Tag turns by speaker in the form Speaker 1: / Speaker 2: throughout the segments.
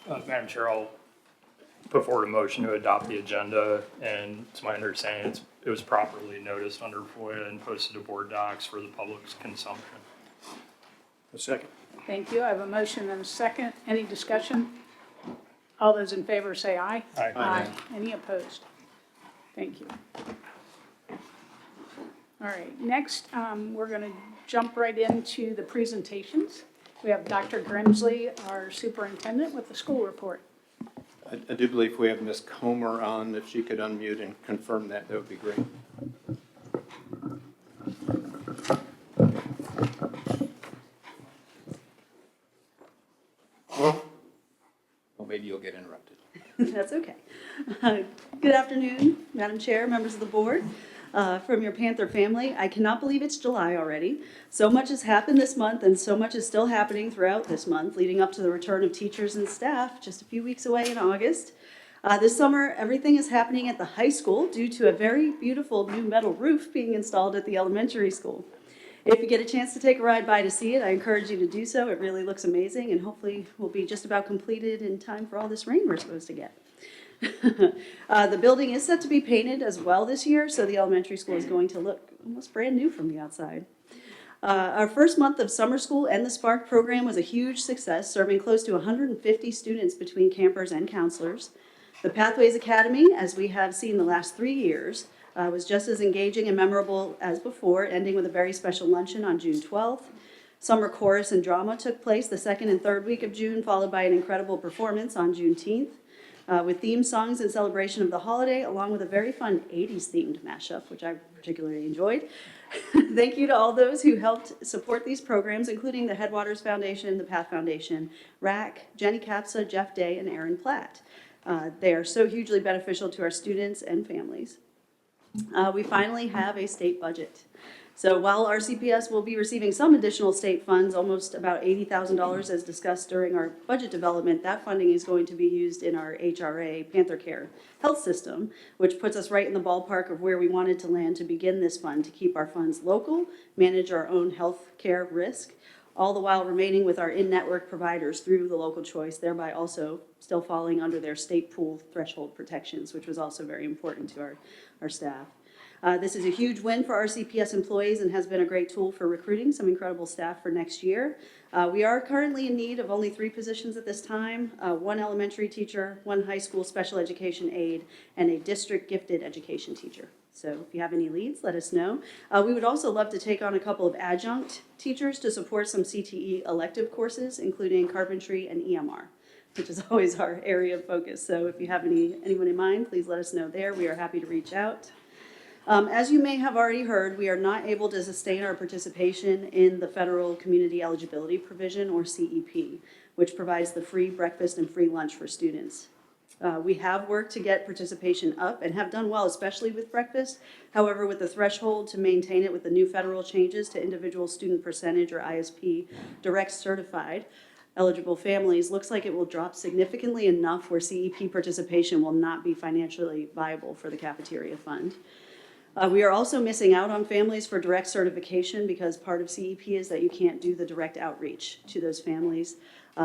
Speaker 1: Madam Chair, I'll put forward a motion to adopt the agenda, and it's my understanding it was properly noticed under FOIA and posted to BoardDocs for the public's consumption.
Speaker 2: A second.
Speaker 3: Thank you. I have a motion and a second. Any discussion? All those in favor say aye.
Speaker 1: Aye.
Speaker 3: Aye. Any opposed? Thank you. All right, next we're going to jump right into the presentations. We have Dr. Grimsley, our superintendent, with the school report.
Speaker 2: I do believe we have Ms. Comer on. If she could unmute and confirm that, that would be great. Well, maybe you'll get interrupted.
Speaker 4: That's okay. Good afternoon, Madam Chair, members of the board. From your Panther family, I cannot believe it's July already. So much has happened this month, and so much is still happening throughout this month, leading up to the return of teachers and staff just a few weeks away in August. This summer, everything is happening at the high school due to a very beautiful new metal roof being installed at the elementary school. If you get a chance to take a ride by to see it, I encourage you to do so. It really looks amazing, and hopefully will be just about completed in time for all this rain we're supposed to get. The building is set to be painted as well this year, so the elementary school is going to look almost brand new from the outside. Our first month of summer school and the Spark program was a huge success, serving close to 150 students between campers and counselors. The Pathways Academy, as we have seen the last 3 years, was just as engaging and memorable as before, ending with a very special luncheon on June 12th. Summer chorus and drama took place the second and third week of June, followed by an incredible performance on Juneteenth. With theme songs in celebration of the holiday, along with a very fun 80s themed mashup, which I particularly enjoyed. Thank you to all those who helped support these programs, including the Headwaters Foundation, the Path Foundation, RAC, Jenny Capsa, Jeff Day, and Aaron Platt. They are so hugely beneficial to our students and families. We finally have a state budget. So while our CPS will be receiving some additional state funds, almost about $80,000 as discussed during our budget development, that funding is going to be used in our HRA Panther Care health system, which puts us right in the ballpark of where we wanted to land to begin this fund, to keep our funds local, manage our own health care risk, all the while remaining with our in-network providers through the local choice, thereby also still falling under their state pool threshold protections, which was also very important to our staff. This is a huge win for our CPS employees and has been a great tool for recruiting some incredible staff for next year. We are currently in need of only 3 positions at this time, 1 elementary teacher, 1 high school special education aide, and a district gifted education teacher. So if you have any leads, let us know. We would also love to take on a couple of adjunct teachers to support some CTE elective courses, including carpentry and EMR, which is always our area of focus. So if you have anyone in mind, please let us know there. We are happy to reach out. As you may have already heard, we are not able to sustain our participation in the Federal Community Eligibility Provision, or CEP, which provides the free breakfast and free lunch for students. We have worked to get participation up and have done well, especially with breakfast. However, with the threshold to maintain it with the new federal changes to individual student percentage, or ISP, direct certified eligible families, looks like it will drop significantly enough where CEP participation will not be financially viable for the cafeteria fund. We are also missing out on families for direct certification because part of CEP is that you can't do the direct outreach to those families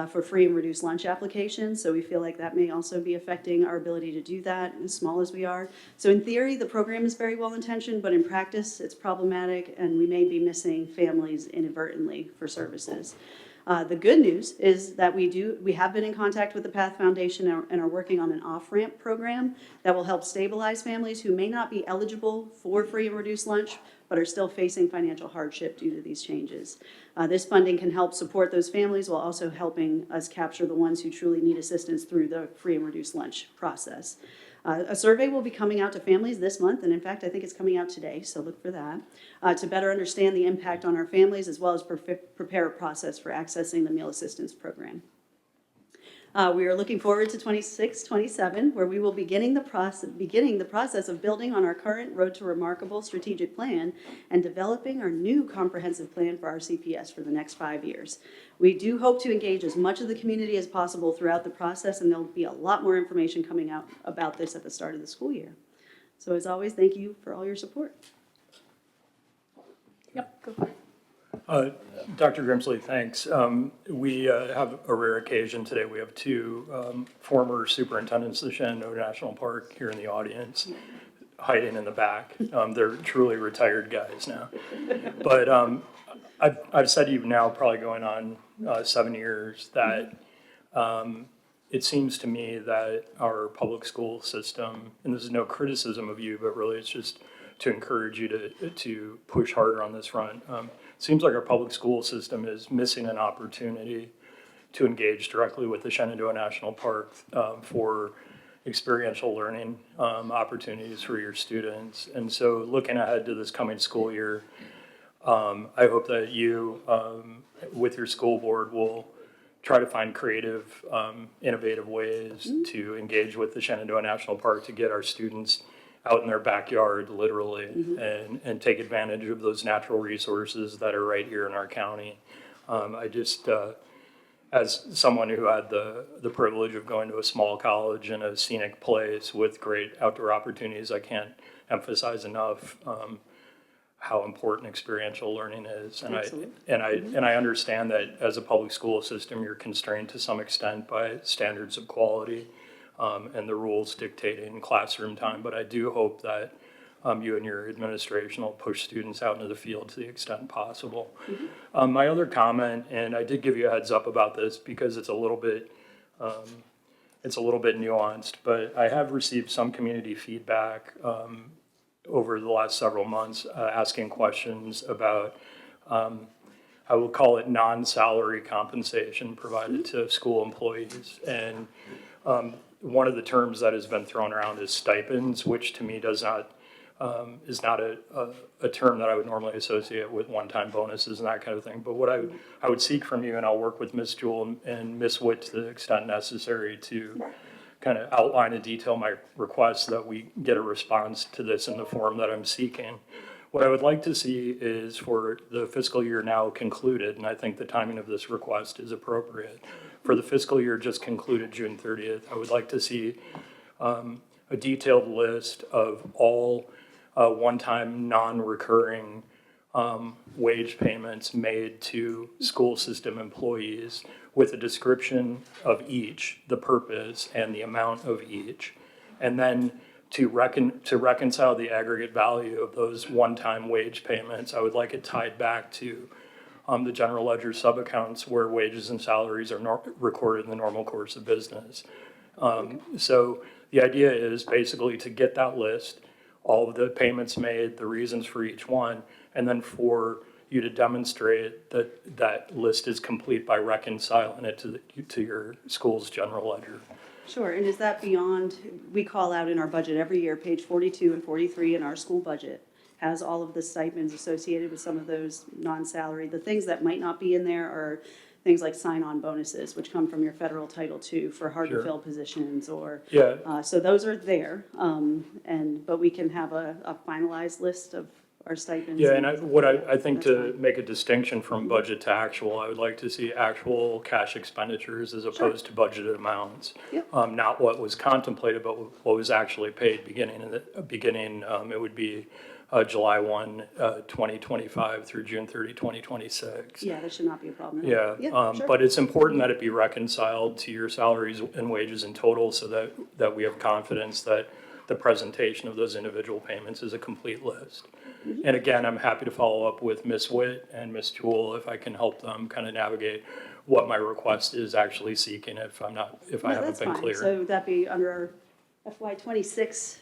Speaker 4: for free and reduced lunch applications. So we feel like that may also be affecting our ability to do that, as small as we are. So in theory, the program is very well intentioned, but in practice, it's problematic, and we may be missing families inadvertently for services. The good news is that we have been in contact with the Path Foundation and are working on an off-ramp program that will help stabilize families who may not be eligible for free and reduced lunch, but are still facing financial hardship due to these changes. This funding can help support those families while also helping us capture the ones who truly need assistance through the free and reduced lunch process. A survey will be coming out to families this month, and in fact, I think it's coming out today, so look for that, to better understand the impact on our families as well as prepare a process for accessing the meal assistance program. We are looking forward to 26-27, where we will be beginning the process of building on our current Road to Remarkable strategic plan and developing our new comprehensive plan for our CPS for the next 5 years. We do hope to engage as much of the community as possible throughout the process, and there'll be a lot more information coming out about this at the start of the school year. So as always, thank you for all your support.
Speaker 3: Yep, go for it.
Speaker 1: Dr. Grimsley, thanks. We have a rare occasion today. We have two former superintendents of the Shenandoah National Park here in the audience, hiding in the back. They're truly retired guys now. But I've said to you now, probably going on 7 years, that it seems to me that our public school system, and this is no criticism of you, but really it's just to encourage you to push harder on this front. Seems like our public school system is missing an opportunity to engage directly with the Shenandoah National Park for experiential learning opportunities for your students. And so looking ahead to this coming school year, I hope that you, with your school board, will try to find creative, innovative ways to engage with the Shenandoah National Park to get our students out in their backyard, literally, and take advantage of those natural resources that are right here in our county. I just, as someone who had the privilege of going to a small college in a scenic place with great outdoor opportunities, I can't emphasize enough how important experiential learning is. And I understand that as a public school system, you're constrained to some extent by standards of quality and the rules dictating classroom time. But I do hope that you and your administration will push students out into the field to the extent possible. My other comment, and I did give you a heads up about this because it's a little bit nuanced, but I have received some community feedback over the last several months asking questions about, I will call it non-salary compensation provided to school employees. And one of the terms that has been thrown around is stipends, which to me does not, is not a term that I would normally associate with one-time bonuses and that kind of thing. But what I would seek from you, and I'll work with Ms. Jewell and Ms. Witt to the extent necessary to kind of outline and detail my request so that we get a response to this in the form that I'm seeking. What I would like to see is for the fiscal year now concluded, and I think the timing of this request is appropriate, for the fiscal year just concluded June 30th, I would like to see a detailed list of all one-time non-recurring wage payments made to school system employees with a description of each, the purpose and the amount of each, and then to reconcile the aggregate value of those one-time wage payments. I would like it tied back to the general ledger sub-accounts where wages and salaries are recorded in the normal course of business. So the idea is basically to get that list, all of the payments made, the reasons for each one, and then for you to demonstrate that that list is complete by reconciling it to your school's general ledger.
Speaker 4: Sure, and is that beyond, we call out in our budget every year, page 42 and 43 in our school budget has all of the stipends associated with some of those non-salary. The things that might not be in there are things like sign-on bonuses, which come from your federal Title II for hard-to-fill positions, or so those are there. But we can have a finalized list of our stipends.
Speaker 1: Yeah, and I think to make a distinction from budget to actual, I would like to see actual cash expenditures as opposed to budgeted amounts.
Speaker 4: Yep.
Speaker 1: Not what was contemplated, but what was actually paid beginning. It would be July 1, 2025 through June 30, 2026.
Speaker 4: Yeah, that should not be a problem.
Speaker 1: Yeah,
Speaker 4: Sure.
Speaker 1: but it's important that it be reconciled to your salaries and wages in total so that we have confidence that the presentation of those individual payments is a complete list. And again, I'm happy to follow up with Ms. Witt and Ms. Jewell if I can help them kind of navigate what my request is actually seeking if I haven't been clear.
Speaker 4: So would that be under our FY26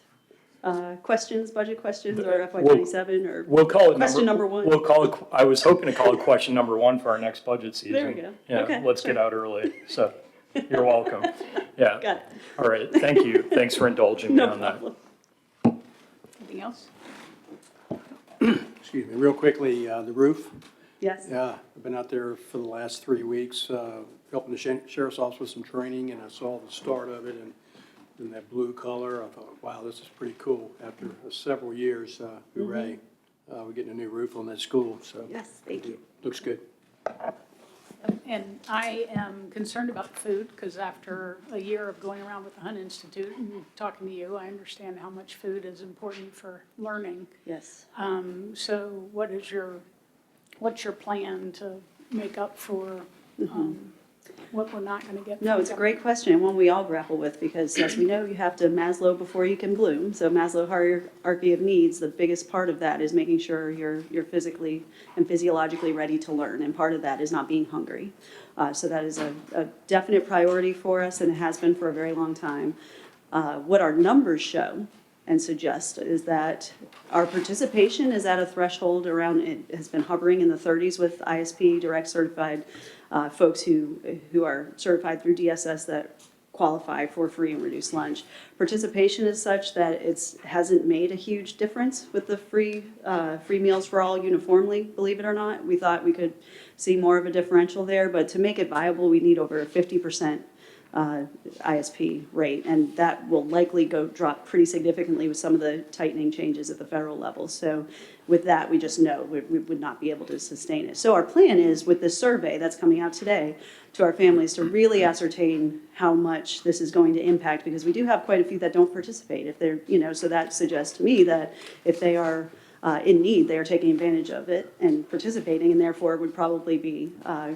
Speaker 4: questions, budget questions, or FY27, or
Speaker 1: we'll call it
Speaker 4: question number one?
Speaker 1: We'll call it. I was hoping to call it question number one for our next budget season.
Speaker 4: There we go.
Speaker 1: Yeah,
Speaker 4: Okay,
Speaker 1: let's get out early. So you're welcome. Yeah.
Speaker 4: Got it.
Speaker 1: All right. Thank you. Thanks for indulging me
Speaker 4: No
Speaker 1: on
Speaker 4: problem.
Speaker 3: Anything else?
Speaker 5: Excuse me, real quickly, the roof.
Speaker 4: Yes.
Speaker 5: Yeah, I've been out there for the last 3 weeks, helping the sheriff's office with some training, and I saw the start of it, and in that blue color, I thought, wow, this is pretty cool. After several years, hooray, we're getting a new roof on that school, so.
Speaker 4: Yes, thank you.
Speaker 5: Looks good.
Speaker 3: And I am concerned about food, because after a year of going around with the Hunt Institute and talking to you, I understand how much food is important for learning.
Speaker 4: Yes.
Speaker 3: So what is your what's your plan to make up for what we're not going to get?
Speaker 4: No,
Speaker 3: from
Speaker 4: it's a
Speaker 3: them?
Speaker 4: great question, and one we all grapple with, because as we know, you have to Maslow before you can bloom. So Maslow hierarchy of needs, the biggest part of that is making sure you're physically and physiologically ready to learn, and part of that is not being hungry. So that is a definite priority for us, and it has been for a very long time. What our numbers show and suggest is that our participation is at a threshold around, it has been hovering in the 30s with ISP direct certified folks who are certified through DSS that qualify for free and reduced lunch. Participation is such that it hasn't made a huge difference with the free meals for all uniformly, believe it or not. We thought we could see more of a differential there, but to make it viable, we need over a 50% ISP rate, and that will likely drop pretty significantly with some of the tightening changes at the federal level. So with that, we just know we would not be able to sustain it. So our plan is, with this survey that's coming out today, to our families to really ascertain how much this is going to impact, because we do have quite a few that don't participate. If they're, so that suggests to me that if they are in need, they are taking advantage of it and participating, and therefore would probably be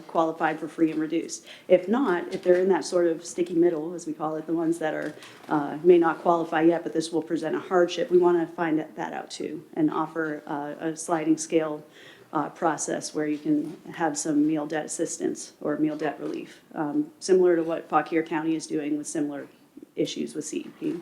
Speaker 4: qualified for free and reduced. If not, if they're in that sort of sticky middle, as we call it, the ones that are may not qualify yet, but this will present a hardship, we want to find that out too and offer a sliding scale process where you can have some meal debt assistance or meal debt relief, similar to what Fauquier County is doing with similar issues with CEP.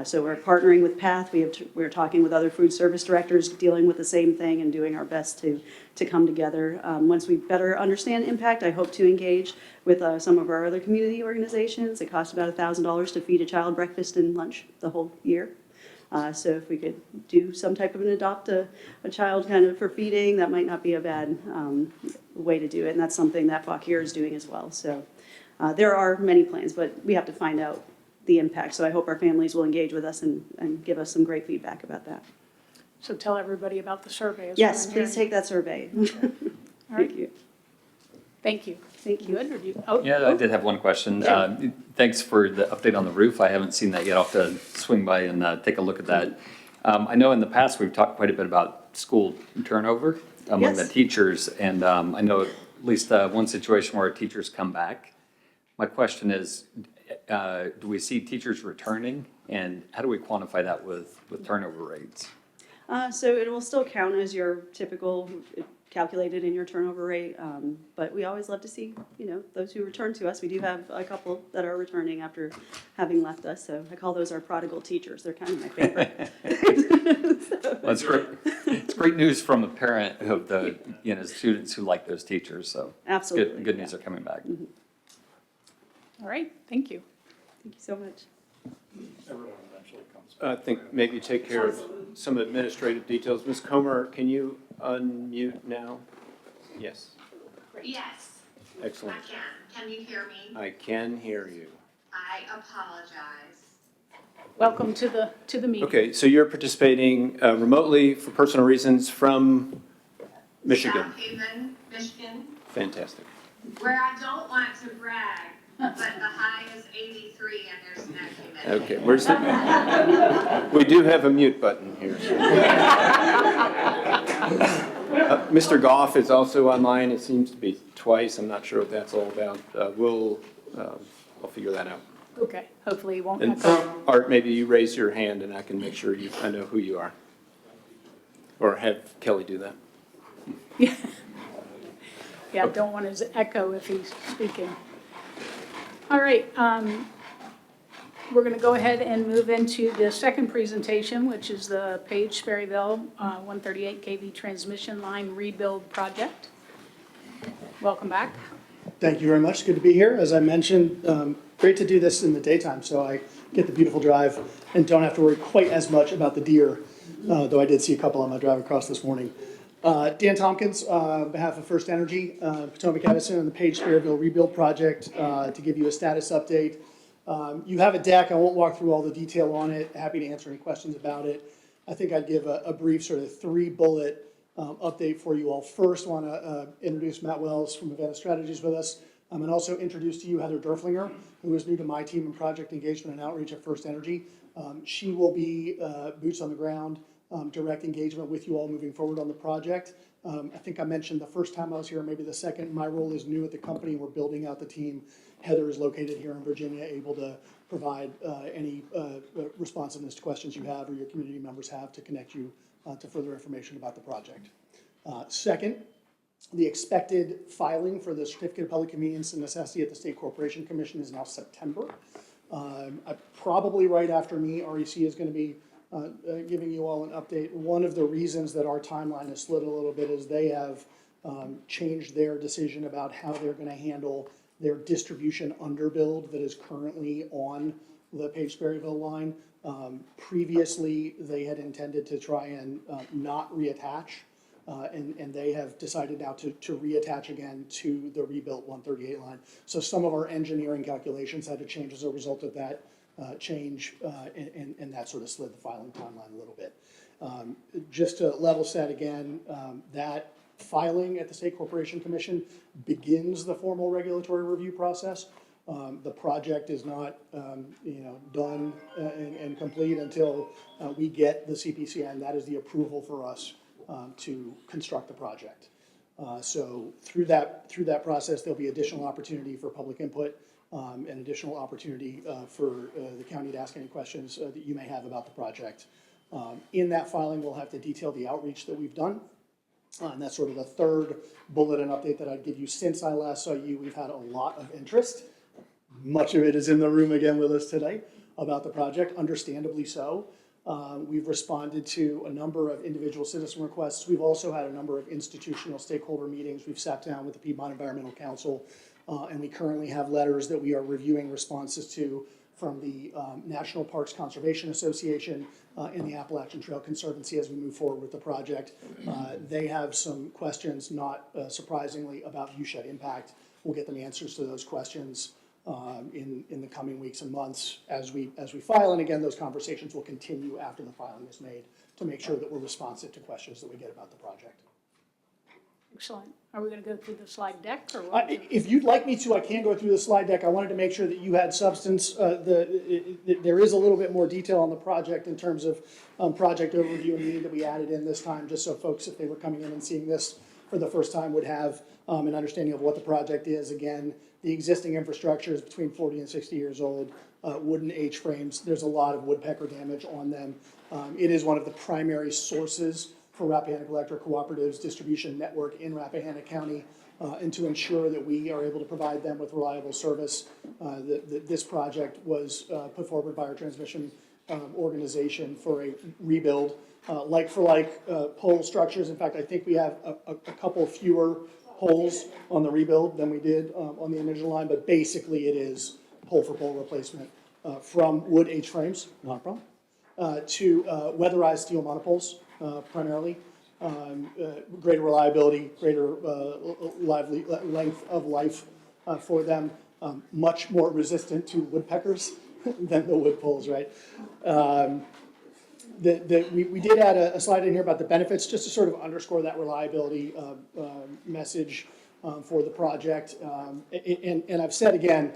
Speaker 4: So we're partnering with PATH. We're talking with other food service directors dealing with the same thing and doing our best to come together. Once we better understand impact, I hope to engage with some of our other community organizations. It costs about $1,000 to feed a child breakfast and lunch the whole year. So if we could do some type of an adopt a child kind of for feeding, that might not be a bad way to do it. And that's something that Fauquier is doing as well. So there are many plans, but we have to find out the impact. So I hope our families will engage with us and give us some great feedback about that.
Speaker 3: So tell everybody about the survey.
Speaker 4: Yes, please take that survey.
Speaker 3: All right.
Speaker 4: Thank you.
Speaker 3: Thank you.
Speaker 4: Thank you.
Speaker 3: Good. Or do you? Oh,
Speaker 6: Yeah, I did have one question.
Speaker 3: Yeah.
Speaker 6: Thanks for the update on the roof. I haven't seen that yet. I'll have to swing by and take a look at that. I know in the past, we've talked quite a bit about school turnover among the
Speaker 4: Yes.
Speaker 6: teachers. And I know at least one situation where teachers come back. My question is, do we see teachers returning? And how do we quantify that with turnover rates?
Speaker 4: So it will still count as your typical calculated in your turnover rate, but we always love to see, those who return to us. We do have a couple that are returning after having left us, so I call those our prodigal teachers. They're kind of my favorite.
Speaker 6: That's great. It's great news from a parent of the, students who like those teachers, so.
Speaker 4: Absolutely,
Speaker 6: Good news
Speaker 4: yeah.
Speaker 6: are coming back.
Speaker 3: all right. Thank you.
Speaker 4: Thank you so much.
Speaker 1: Everyone eventually comes.
Speaker 2: I think maybe take care of some administrative details. Ms. Comer, can you unmute now? Yes,
Speaker 7: Yes, I
Speaker 2: excellent.
Speaker 7: can. Can you hear me?
Speaker 2: I can hear you.
Speaker 7: I apologize.
Speaker 3: Welcome to the meeting.
Speaker 2: Okay, so you're participating remotely for personal reasons from Michigan.
Speaker 7: South Haven, Michigan,
Speaker 2: Fantastic.
Speaker 7: where I don't want to brag, but the high is 83 and there's no humidity.
Speaker 2: Okay, where's the, we do have a mute button here. Mr. Goff is also online. It seems to be twice. I'm not sure what that's all about. We'll figure that out.
Speaker 3: Okay. Hopefully it won't
Speaker 2: And
Speaker 3: echo.
Speaker 2: Art, maybe you raise your hand and I can make sure I know who you are. Or have Kelly do that.
Speaker 3: Yeah, don't want his echo if he's speaking. All right, we're going to go ahead and move into the second presentation, which is the Page Sperryville 138 kV transmission line rebuild project. Welcome back.
Speaker 8: Thank you very much. Good to be here. As I mentioned, great to do this in the daytime, so I get the beautiful drive and don't have to worry quite as much about the deer, though I did see a couple on my drive across this morning. Dan Tompkins, on behalf of First Energy, Potomac Edison, and the Page Sperryville Rebuild Project, to give you a status update. You have a deck. I won't walk through all the detail on it. Happy to answer any questions about it. I think I'd give a brief sort of 3-bullet update for you all. First, want to introduce Matt Wells from Advanced Strategies with us, and also introduce to you Heather Derflinger, who is new to my team in project engagement and outreach at First Energy. She will be boots on the ground, direct engagement with you all moving forward on the project. I think I mentioned the first time I was here, maybe the second, my role is new at the company. We're building out the team. Heather is located here in Virginia, able to provide any responsiveness to questions you have or your community members have to connect you to further information about the project. Second, the expected filing for the Certificate of Public Convenience and Necessity at the State Corporation Commission is now September. Probably right after me, REC is going to be giving you all an update. One of the reasons that our timeline has slid a little bit is they have changed their decision about how they're going to handle their distribution underbuild that is currently on the Page-Sperryville line. Previously, they had intended to try and not reattach. And they have decided now to reattach again to the rebuilt 138 line. So some of our engineering calculations had to change as a result of that change, and that sort of slid the filing timeline a little bit. Just to level set again, that filing at the State Corporation Commission begins the formal regulatory review process. The project is not, done and complete until we get the CPCN. That is the approval for us to construct the project. So through that process, there'll be additional opportunity for public input and additional opportunity for the county to ask any questions that you may have about the project. In that filing, we'll have to detail the outreach that we've done. And that's sort of the third bullet and update that I'd give you. Since I last saw you, we've had a lot of interest. Much of it is in the room again with us today about the project, understandably so. We've responded to a number of individual citizen requests. We've also had a number of institutional stakeholder meetings. We've sat down with the Piedmont Environmental Council, and we currently have letters that we are reviewing responses to from the National Parks Conservation Association and the Appalachian Trail Conservancy as we move forward with the project. They have some questions, not surprisingly, about viewshed impact. We'll get them answers to those questions in the coming weeks and months as we file. And again, those conversations will continue after the filing is made to make sure that we're responsive to questions that we get about the project.
Speaker 3: Excellent. Are we going to go through the slide deck or what?
Speaker 8: If you'd like me to, I can go through the slide deck. I wanted to make sure that you had substance. There is a little bit more detail on the project in terms of project overview and meeting that we added in this time, just so folks, if they were coming in and seeing this for the first time, would have an understanding of what the project is. Again, the existing infrastructure is between 40 and 60 years old, wooden H-frames. There's a lot of woodpecker damage on them. It is one of the primary sources for Rappahannock Electric Cooperative's distribution network in Rappahannock County, and to ensure that we are able to provide them with reliable service. This project was put forward by our transmission organization for a rebuild, like for like pole structures. In fact, I think we have a couple fewer poles on the rebuild than we did on the initial line, but basically it is pole for pole replacement from wood H-frames, not a problem, to weatherized steel monopoles primarily. Greater reliability, greater length of life for them, much more resistant to woodpeckers than the wood poles, right? We did add a slide in here about the benefits, just to sort of underscore that reliability message for the project. And I've said again,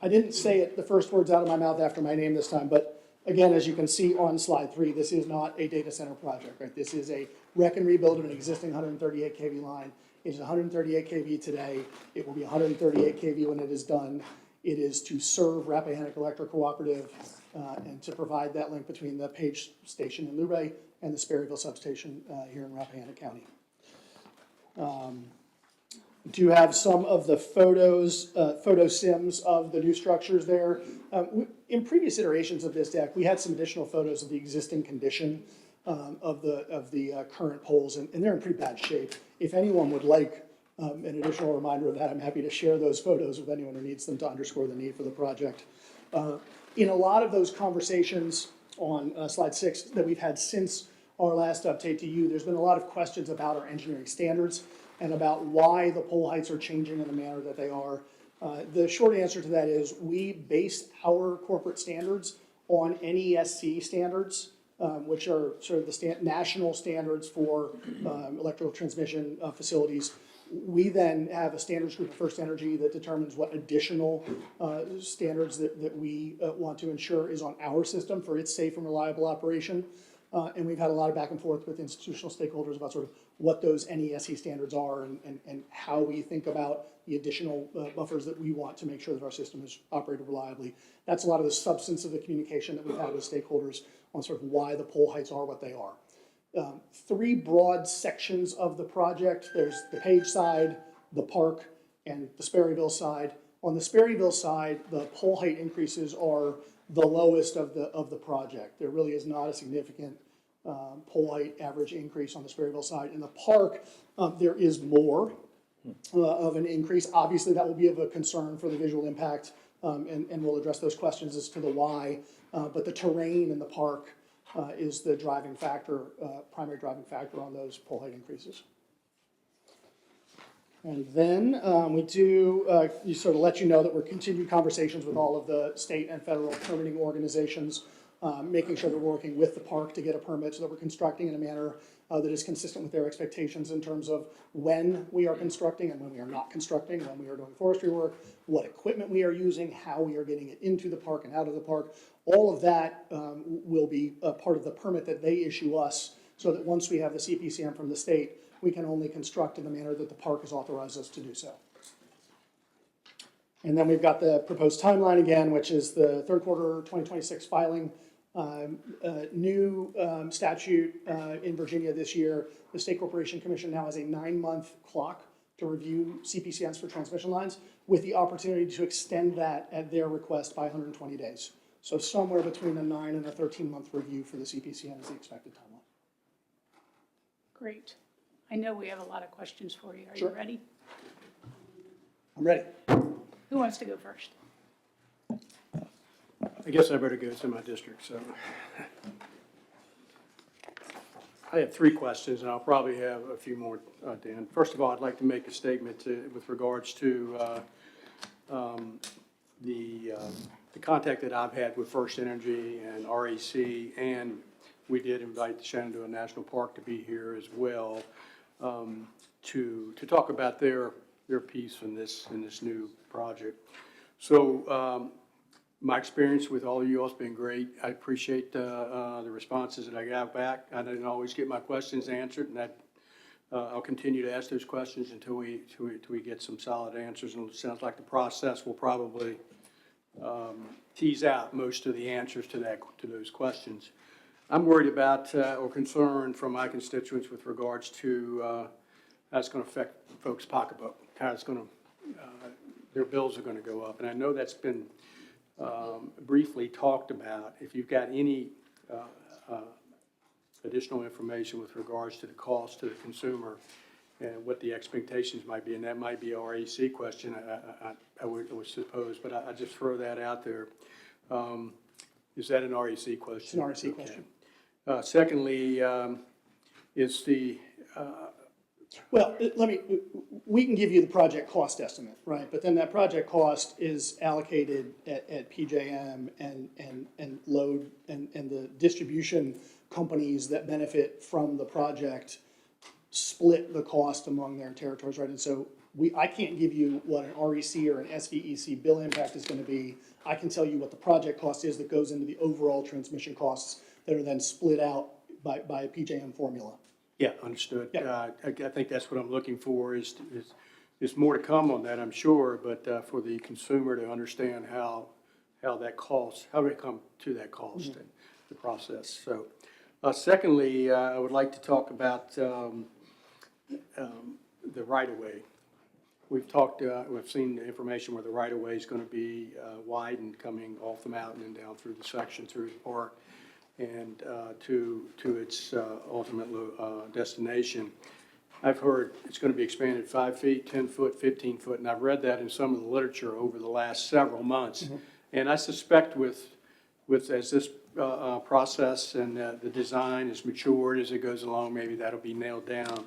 Speaker 8: I didn't say it the first words out of my mouth after my name this time, but again, as you can see on slide 3, this is not a data center project, right? This is a wreck and rebuild of an existing 138 kV line. It is 138 kV today. It will be 138 kV when it is done. It is to serve Rappahannock Electric Cooperative and to provide that link between the Page Station in Luray and the Sperryville substation here in Rappahannock County. Do have some of the photo sims of the new structures there. In previous iterations of this deck, we had some additional photos of the existing condition of the current poles, and they're in pretty bad shape. If anyone would like an additional reminder of that, I'm happy to share those photos with anyone who needs them to underscore the need for the project. In a lot of those conversations on slide 6 that we've had since our last update to you, there's been a lot of questions about our engineering standards and about why the pole heights are changing in the manner that they are. The short answer to that is we base our corporate standards on NESC standards, which are sort of the national standards for electrical transmission facilities. We then have a standards group at First Energy that determines what additional standards that we want to ensure is on our system for its safe and reliable operation. And we've had a lot of back and forth with institutional stakeholders about sort of what those NESE standards are and how we think about the additional buffers that we want to make sure that our system is operated reliably. That's a lot of the substance of the communication that we've had with stakeholders on sort of why the pole heights are what they are. Three broad sections of the project. There's the Page side, the park, and the Sperryville side. On the Sperryville side, the pole height increases are the lowest of the project. There really is not a significant pole height average increase on the Sperryville side. In the park, there is more of an increase. Obviously, that will be of a concern for the visual impact, and we'll address those questions as to the why. But the terrain in the park is the driving factor, primary driving factor on those pole height increases. And then we do you sort of let you know that we're continuing conversations with all of the state and federal permitting organizations, making sure that we're working with the park to get a permit so that we're constructing in a manner that is consistent with their expectations in terms of when we are constructing and when we are not constructing, when we are doing forestry work, what equipment we are using, how we are getting it into the park and out of the park. All of that will be a part of the permit that they issue us, so that once we have the CPCN from the state, we can only construct in the manner that the park has authorized us to do so. And then we've got the proposed timeline again, which is the third quarter 2026 filing. New statute in Virginia this year. The State Corporation Commission now has a 9-month clock to review CPCNs for transmission lines, with the opportunity to extend that at their request by 120 days. So somewhere between a 9 and a 13-month review for the CPCN is the expected timeline.
Speaker 3: Great. I know we have a lot of questions for you. Are
Speaker 8: Sure.
Speaker 3: you ready?
Speaker 8: I'm ready.
Speaker 3: Who wants to go first?
Speaker 5: I guess I better go to my district, so. I have 3 questions, and I'll probably have a few more, Dan. First of all, I'd like to make a statement with regards to the contact that I've had with First Energy and REC, and we did invite the Shenandoah National Park to be here as well, to talk about their piece in this new project. So my experience with all of you all has been great. I appreciate the responses that I got back. I didn't always get my questions answered, and I'll continue to ask those questions until we get some solid answers. And it sounds like the process will probably tease out most of the answers to those questions. I'm worried about or concerned from my constituents with regards to how it's going to affect folks' pocketbook, how it's going to, their bills are going to go up. And I know that's been briefly talked about. If you've got any additional information with regards to the cost to the consumer and what the expectations might be, and that might be a REC question, I would suppose, but I just throw that out there. Is that an REC question?
Speaker 8: It's an REC question.
Speaker 5: Secondly, is the
Speaker 8: Well, we can give you the project cost estimate, right? But then that project cost is allocated at PJM and load and the distribution companies that benefit from the project split the cost among their territories, right? And so I can't give you what an REC or an SVEC bill impact is going to be. I can tell you what the project cost is that goes into the overall transmission costs that are then split out by a PJM formula.
Speaker 5: Yeah, understood.
Speaker 8: Yeah.
Speaker 5: I think that's what I'm looking for is more to come on that, I'm sure, but for the consumer to understand how that cost, how we come to that cost and the process. So, secondly, I would like to talk about the right-of-way. We've seen the information where the right-of-way is going to be widened coming off the mountain and down through the section through the park and to its ultimate destination. I've heard it's going to be expanded 5 feet, 10 foot, 15 foot, and I've read that in some of the literature over the last several months. Mm-hmm. And I suspect with as this process and the design is matured as it goes along, maybe that'll be nailed down.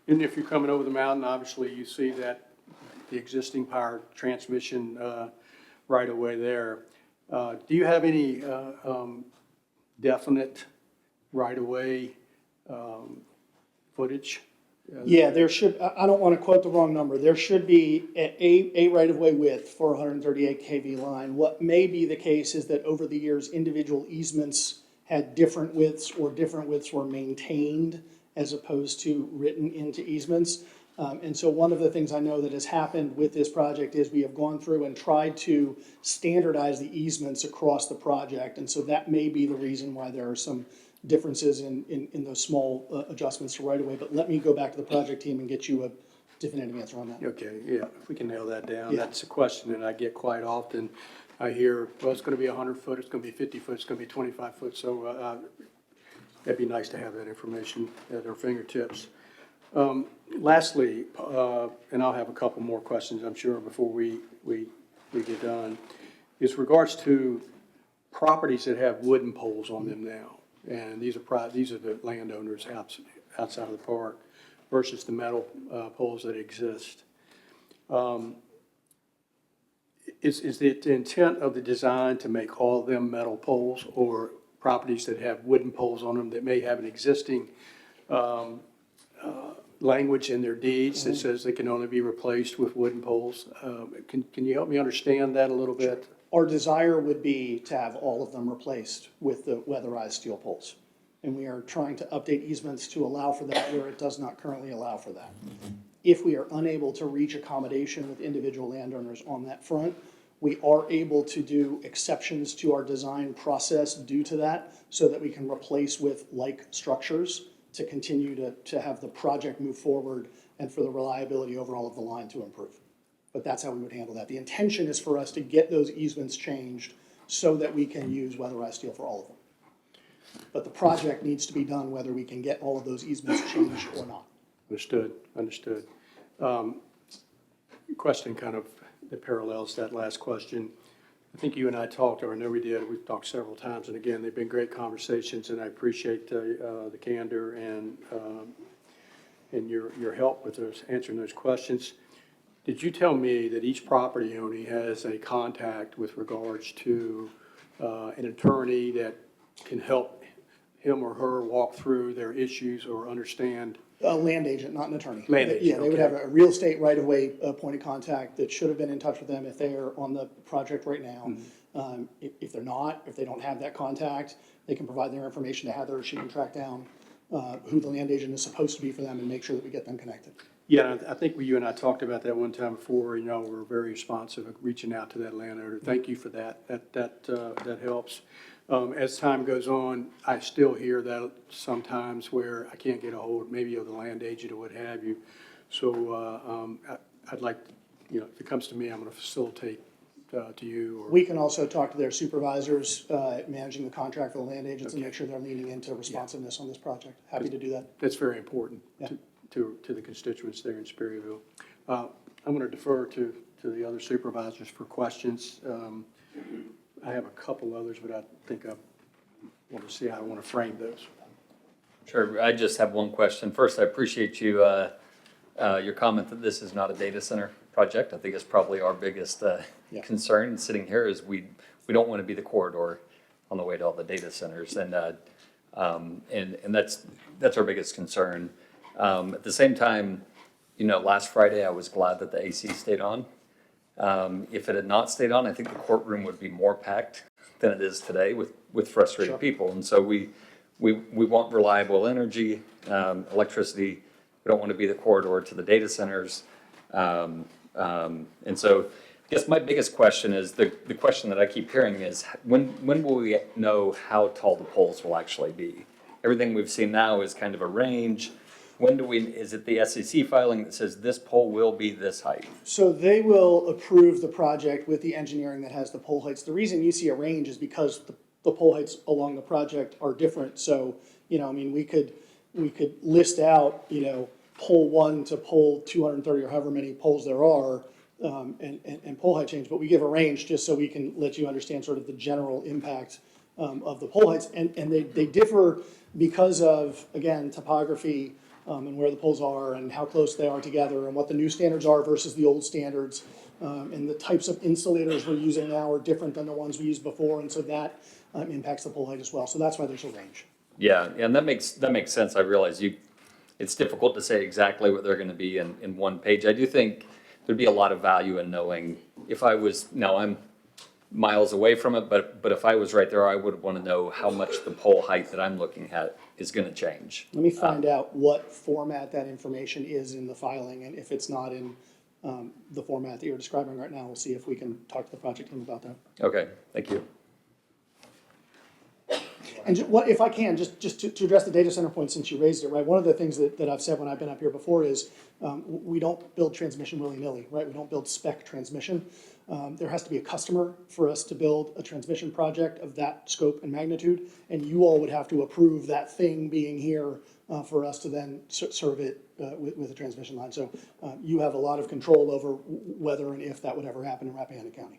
Speaker 5: And if you're coming over the mountain, obviously you see that the existing power transmission right away there. Do you have any definite right-of-way footage?
Speaker 8: Yeah, there should, I don't want to quote the wrong number. There should be a right-of-way width for a 138 kV line. What may be the case is that over the years, individual easements had different widths or different widths were maintained as opposed to written into easements. And so one of the things I know that has happened with this project is we have gone through and tried to standardize the easements across the project. And so that may be the reason why there are some differences in those small adjustments to right-of-way. But let me go back to the project team and get you a definitive answer on that.
Speaker 5: Okay, yeah, if we can nail that down.
Speaker 8: Yeah.
Speaker 5: That's a question that I get quite often. I hear, well, it's gonna be 100 foot, it's gonna be 50 foot, it's gonna be 25 foot, so it'd be nice to have that information at our fingertips. Lastly, and I'll have a couple more questions, I'm sure, before we get done, is regards to properties that have wooden poles on them now. And these are the landowners outside of the park versus the metal poles that exist. Is the intent of the design to make all of them metal poles, or properties that have wooden poles on them that may have an existing language in their deeds that says they can only be replaced with wooden poles? Can you help me understand that a little bit?
Speaker 8: Our desire would be to have all of them replaced with the weatherized steel poles. And we are trying to update easements to allow for that where it does not currently allow for that. If we are unable to reach accommodation with individual landowners on that front, we are able to do exceptions to our design process due to that, so that we can replace with like structures to continue to have the project move forward and for the reliability overall of the line to improve. But that's how we would handle that. The intention is for us to get those easements changed so that we can use weatherized steel for all of them. But the project needs to be done whether we can get all of those easements changed or not.
Speaker 5: Understood. Question kind of that parallels that last question. I think you and I talked, or I know we did, we've talked several times, and again, they've been great conversations, and I appreciate the candor and your help with answering those questions. Did you tell me that each property owner has a contact with regards to an attorney that can help him or her walk through their issues or understand?
Speaker 8: A land agent, not an attorney.
Speaker 5: Land agent,
Speaker 8: Yeah, they would
Speaker 5: okay.
Speaker 8: have a real estate right-of-way point of contact that should have been in touch with them if they are on the project right now. If they're not, if they don't have that contact, they can provide their information to Heather. She can track down who the land agent is supposed to be for them and make sure that we get them connected.
Speaker 5: Yeah, I think you and I talked about that one time before. You know, we're very responsive of reaching out to that landowner. Thank you for that. That helps. As time goes on, I still hear that sometimes where I can't get a hold maybe of the land agent or what have you. So I'd like, if it comes to me, I'm going to facilitate to you. Or,
Speaker 8: We can also talk to their supervisors managing the contract for the land agents and make sure they're leaning into responsiveness on this project. Happy to do that.
Speaker 5: that's very important
Speaker 8: Yeah.
Speaker 5: to the constituents there in Sperryville. I'm going to defer to the other supervisors for questions. I have a couple others, but I think I want to see how I want to frame those.
Speaker 6: Sure, I just have one question. First, I appreciate you, your comment that this is not a data center project. I think it's probably our biggest concern sitting here is we don't want to be the corridor on the way to all the data centers. And that's our biggest concern. At the same time, last Friday, I was glad that the AC stayed on. If it had not stayed on, I think the courtroom would be more packed than it is today with frustrated people. And so we want reliable energy, electricity. We don't want to be the corridor to the data centers. And so I guess my biggest question is, the question that I keep hearing is, when will we know how tall the poles will actually be? Everything we've seen now is kind of a range. Is it the SEC filing that says this pole will be this height?
Speaker 8: So they will approve the project with the engineering that has the pole heights. The reason you see a range is because the pole heights along the project are different. So, we could list out, pole 1 to pole 230 or however many poles there are, and pole height change, but we give a range just so we can let you understand sort of the general impact of the pole heights. And they differ because of, again, topography, and where the poles are and how close they are together and what the new standards are versus the old standards. And the types of insulators we're using now are different than the ones we used before, and so that impacts the pole height as well. So that's why there's a range.
Speaker 6: Yeah, and that makes sense. I realize it's difficult to say exactly what they're going to be in one page. I do think there'd be a lot of value in knowing if I'm miles away from it, but if I was right there, I would want to know how much the pole height that I'm looking at is going to change.
Speaker 8: Let me find out what format that information is in the filing, and if it's not in the format that you're describing right now, we'll see if we can talk to the project team about that.
Speaker 6: Okay, thank you.
Speaker 8: And what, if I can, just to address the data center point since you raised it, right? One of the things that I've said when I've been up here before is we don't build transmission willy-nilly, right? We don't build spec transmission. There has to be a customer for us to build a transmission project of that scope and magnitude, and you all would have to approve that thing being here for us to then serve it with a transmission line. So you have a lot of control over whether and if that would ever happen in Rappahannock County.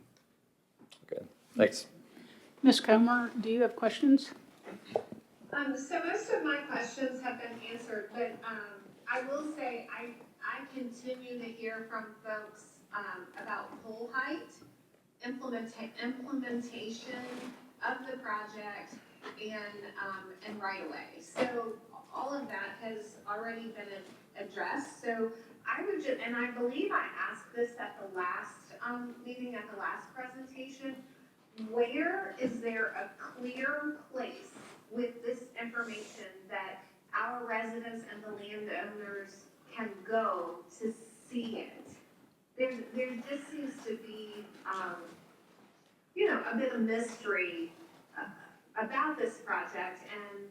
Speaker 6: Okay, thanks.
Speaker 3: Ms. Comer, do you have questions?
Speaker 7: So most of my questions have been answered, but, I will say, I continue to hear from folks, about pole height, implementation of the project, and right away. So all of that has already been addressed, so I would just, and I believe I asked this at the last, meeting, at the last presentation, where is there a clear place with this information that our residents and the landowners can go to see it? There just seems to be, a bit of mystery about this project, and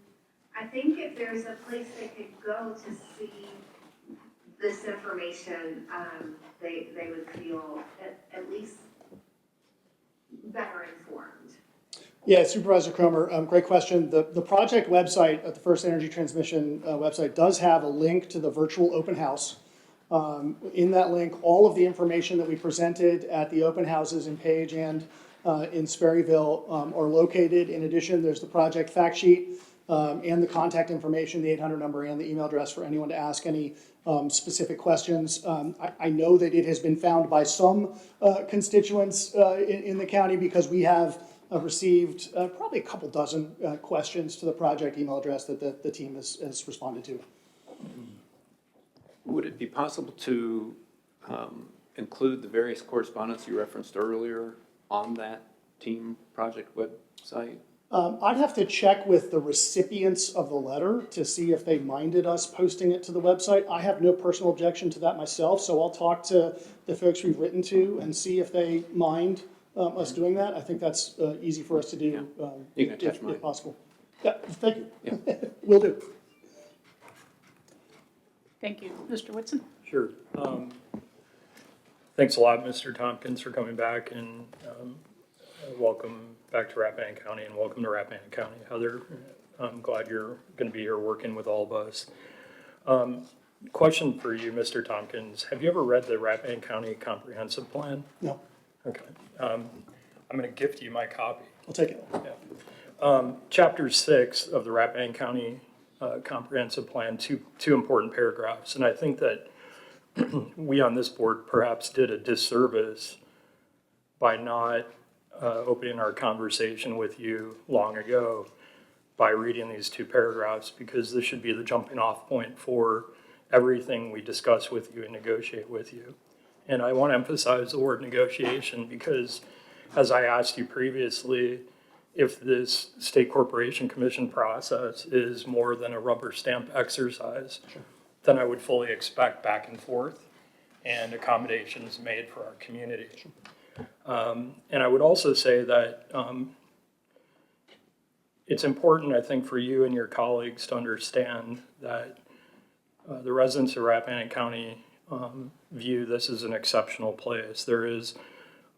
Speaker 7: I think if there's a place they could go to see this information, they would feel at least better informed.
Speaker 8: Yeah, Supervisor Cromer, great question. The project website at the First Energy Transmission website does have a link to the virtual open house. In that link, all of the information that we presented at the open houses in Page and in Sperryville are located. In addition, there's the project fact sheet and the contact information, the 800 number and the email address for anyone to ask any specific questions. I know that it has been found by some constituents in the county because we have received probably a couple dozen questions to the project email address that the team has responded to.
Speaker 2: Would it be possible to include the various correspondence you referenced earlier on that team project website?
Speaker 8: I'd have to check with the recipients of the letter to see if they minded us posting it to the website. I have no personal objection to that myself, so I'll talk to the folks we've written to and see if they mind us doing that. I think that's easy for us to do
Speaker 2: You can attach mine.
Speaker 8: if possible. Yeah, thank you.
Speaker 2: Yeah.
Speaker 8: Will do.
Speaker 3: Thank you. Mr. Whitson?
Speaker 1: Sure. Thanks a lot, Mr. Tompkins, for coming back, and welcome back to Rappahannock County, and welcome to Rappahannock County. Heather, I'm glad you're going to be here working with all of us. Question for you, Mr. Tompkins. Have you ever read the Rappahannock County Comprehensive Plan?
Speaker 8: No,
Speaker 1: Okay. I'm going to gift you my copy.
Speaker 8: I'll take it.
Speaker 1: Yeah. Chapter 6 of the Rappahannock County Comprehensive Plan, two important paragraphs. And I think that we on this board perhaps did a disservice by not opening our conversation with you long ago by reading these two paragraphs, because this should be the jumping off point for everything we discuss with you and negotiate with you. And I want to emphasize the word negotiation because, as I asked you previously, if this state corporation commission process is more than a rubber stamp exercise, then I would fully expect back and forth and accommodations made for our community. And I would also say that it's important, I think, for you and your colleagues to understand that the residents of Rappahannock County view this as an exceptional place. There is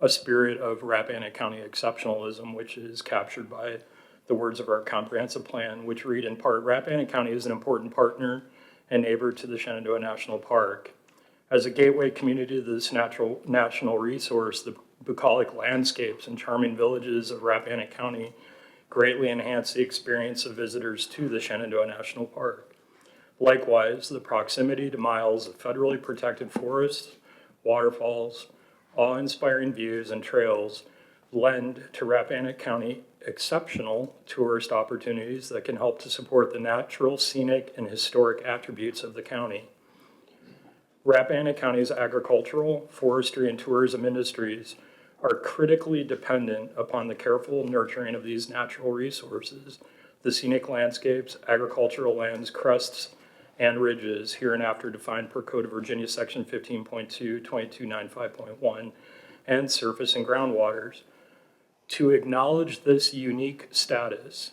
Speaker 1: a spirit of Rappahannock County exceptionalism, which is captured by the words of our comprehensive plan, which read in part, Rappahannock County is an important partner and neighbor to the Shenandoah National Park. As a gateway community to this national resource, the bucolic landscapes and charming villages of Rappahannock County greatly enhance the experience of visitors to the Shenandoah National Park. Likewise, the proximity to miles of federally protected forests, waterfalls, awe-inspiring views, and trails lend to Rappahannock County exceptional tourist opportunities that can help to support the natural, scenic, and historic attributes of the county. Rappahannock County's agricultural, forestry, and tourism industries are critically dependent upon the careful nurturing of these natural resources, the scenic landscapes, agricultural lands, crests, and ridges hereinafter defined per Code of Virginia, Section 15.2, 2295.1, and surface and groundwaters. To acknowledge this unique status,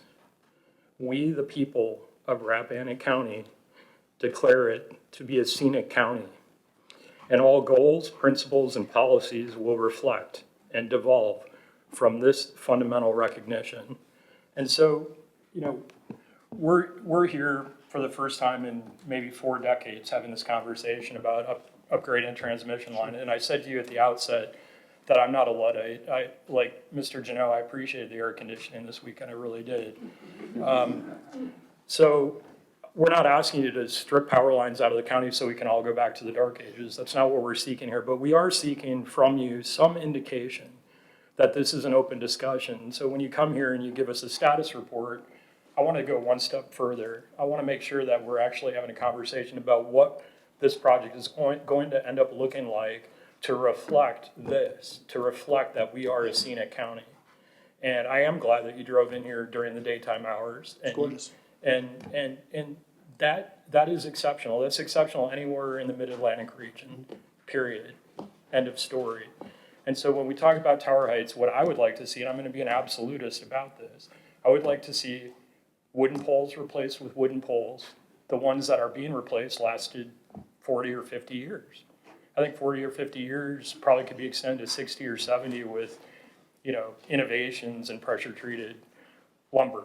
Speaker 1: we, the people of Rappahannock County, declare it to be a scenic county, and all goals, principles, and policies will reflect and devolve from this fundamental recognition. And so, you know, we're here for the first time in maybe 4 decades having this conversation about upgrading a transmission line. And I said to you at the outset that I'm not a Luddite. Like Mr. Janot, I appreciated the air conditioning this weekend, I really did. So we're not asking you to strip power lines out of the county so we can all go back to the dark ages. That's not what we're seeking here, but we are seeking from you some indication that this is an open discussion. So when you come here and you give us a status report, I want to go one step further. I want to make sure that we're actually having a conversation about what this project is going to end up looking like to reflect this, to reflect that we are a scenic county. And I am glad that you drove in here during the daytime hours.
Speaker 8: It's gorgeous.
Speaker 1: And that is exceptional. That's exceptional anywhere in the Mid-Atlantic region, period. End of story. And so when we talk about Tower Heights, what I would like to see, and I'm going to be an absolutist about this, I would like to see wooden poles replaced with wooden poles. The ones that are being replaced lasted 40 or 50 years. I think 40 or 50 years probably could be extended to 60 or 70 with, you know, innovations in pressure treated lumber.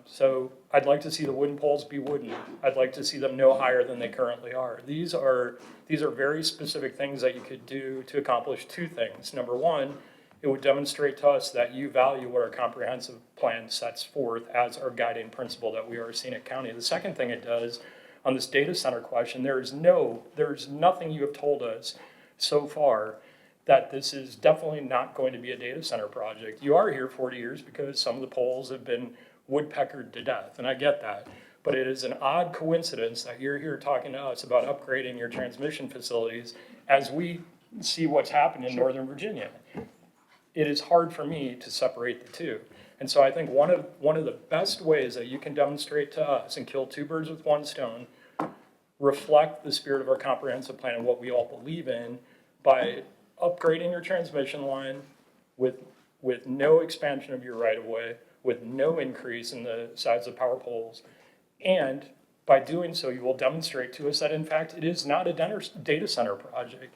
Speaker 1: So I'd like to see the wooden poles be wooden. I'd like to see them no higher than they currently are. These are very specific things that you could do to accomplish 2 things. Number one, it would demonstrate to us that you value what our comprehensive plan sets forth as our guiding principle, that we are a scenic county. The second thing it does on this data center question, there's nothing you have told us so far that this is definitely not going to be a data center project. You are here 40 years because some of the poles have been woodpeckered to death, and I get that. But it is an odd coincidence that you're here talking to us about upgrading your transmission facilities as we see what's happening in Northern Virginia. It is hard for me to separate the two. And so I think one of the best ways that you can demonstrate to us and kill 2 birds with 1 stone, reflect the spirit of our comprehensive plan and what we all believe in by upgrading your transmission line with no expansion of your right-of-way, with no increase in the size of power poles. And by doing so, you will demonstrate to us that, in fact, it is not a data center project.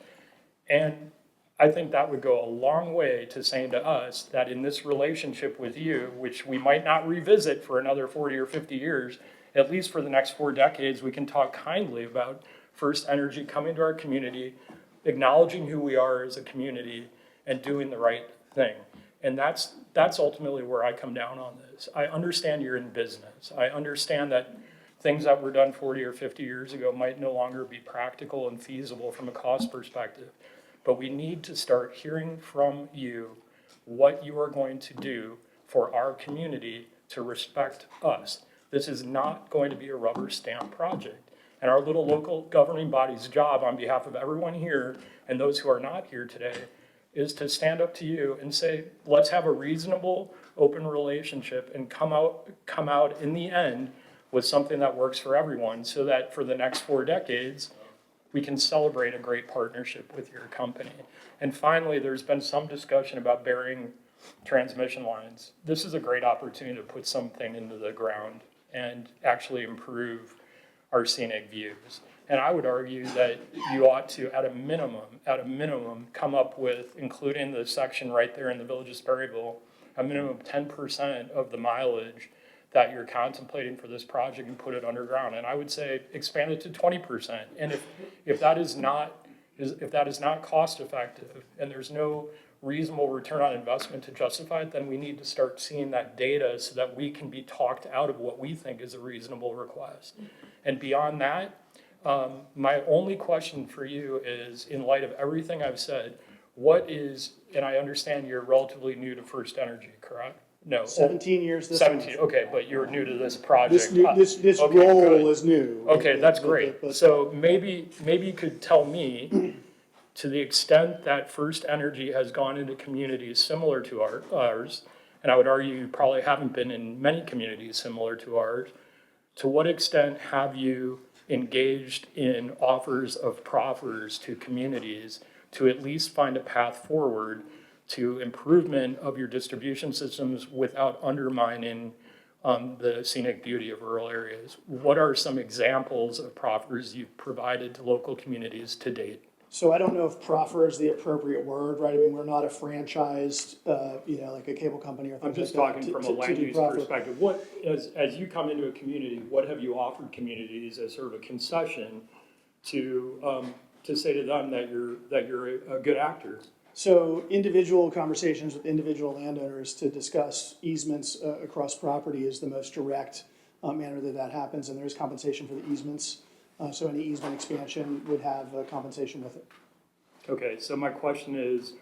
Speaker 1: And I think that would go a long way to saying to us that in this relationship with you, which we might not revisit for another 40 or 50 years, at least for the next 4 decades, we can talk kindly about First Energy coming to our community, acknowledging who we are as a community, and doing the right thing. And that's ultimately where I come down on this. I understand you're in business. I understand that things that were done 40 or 50 years ago might no longer be practical and feasible from a cost perspective. But we need to start hearing from you what you are going to do for our community to respect us. This is not going to be a rubber stamp project. And our little local governing body's job on behalf of everyone here and those who are not here today is to stand up to you and say, let's have a reasonable, open relationship and come out in the end with something that works for everyone, so that for the next 4 decades, we can celebrate a great partnership with your company. And finally, there's been some discussion about burying transmission lines. This is a great opportunity to put something into the ground and actually improve our scenic views. And I would argue that you ought to, at a minimum, come up with, including the section right there in the Village of Sperryville, a minimum of 10% of the mileage that you're contemplating for this project and put it underground. And I would say expand it to 20%. And if that is not cost effective and there's no reasonable return on investment to justify it, then we need to start seeing that data so that we can be talked out of what we think is a reasonable request. And beyond that, my only question for you is, in light of everything I've said, what is, and I understand you're relatively new to First Energy, correct? No.
Speaker 8: 17 years this
Speaker 1: 17,
Speaker 8: month.
Speaker 1: okay, but you're new to this project.
Speaker 8: This
Speaker 1: Okay,
Speaker 8: role
Speaker 1: good.
Speaker 8: is new.
Speaker 1: Okay, that's great.
Speaker 8: But-
Speaker 1: So maybe you could tell me To the extent that First Energy has gone into communities similar to ours, and I would argue you probably haven't been in many communities similar to ours, to what extent have you engaged in offers of proffers to communities to at least find a path forward to improvement of your distribution systems without undermining the scenic beauty of rural areas? What are some examples of proffers you've provided to local communities to date?
Speaker 8: So I don't know if proffer is the appropriate word, right? I mean, we're not a franchised, like a cable company or
Speaker 1: I'm
Speaker 8: things
Speaker 1: just
Speaker 8: like that.
Speaker 1: talking from a
Speaker 8: to
Speaker 1: land
Speaker 8: do
Speaker 1: use
Speaker 8: proffer.
Speaker 1: perspective. What, as you come into a community, what have you offered communities as sort of a concession to say to them that you're a good actor?
Speaker 8: So individual conversations with individual landowners to discuss easements across property is the most direct manner that happens, and there's compensation for the easements. So any easement expansion would have compensation with it.
Speaker 1: Okay, so my question is,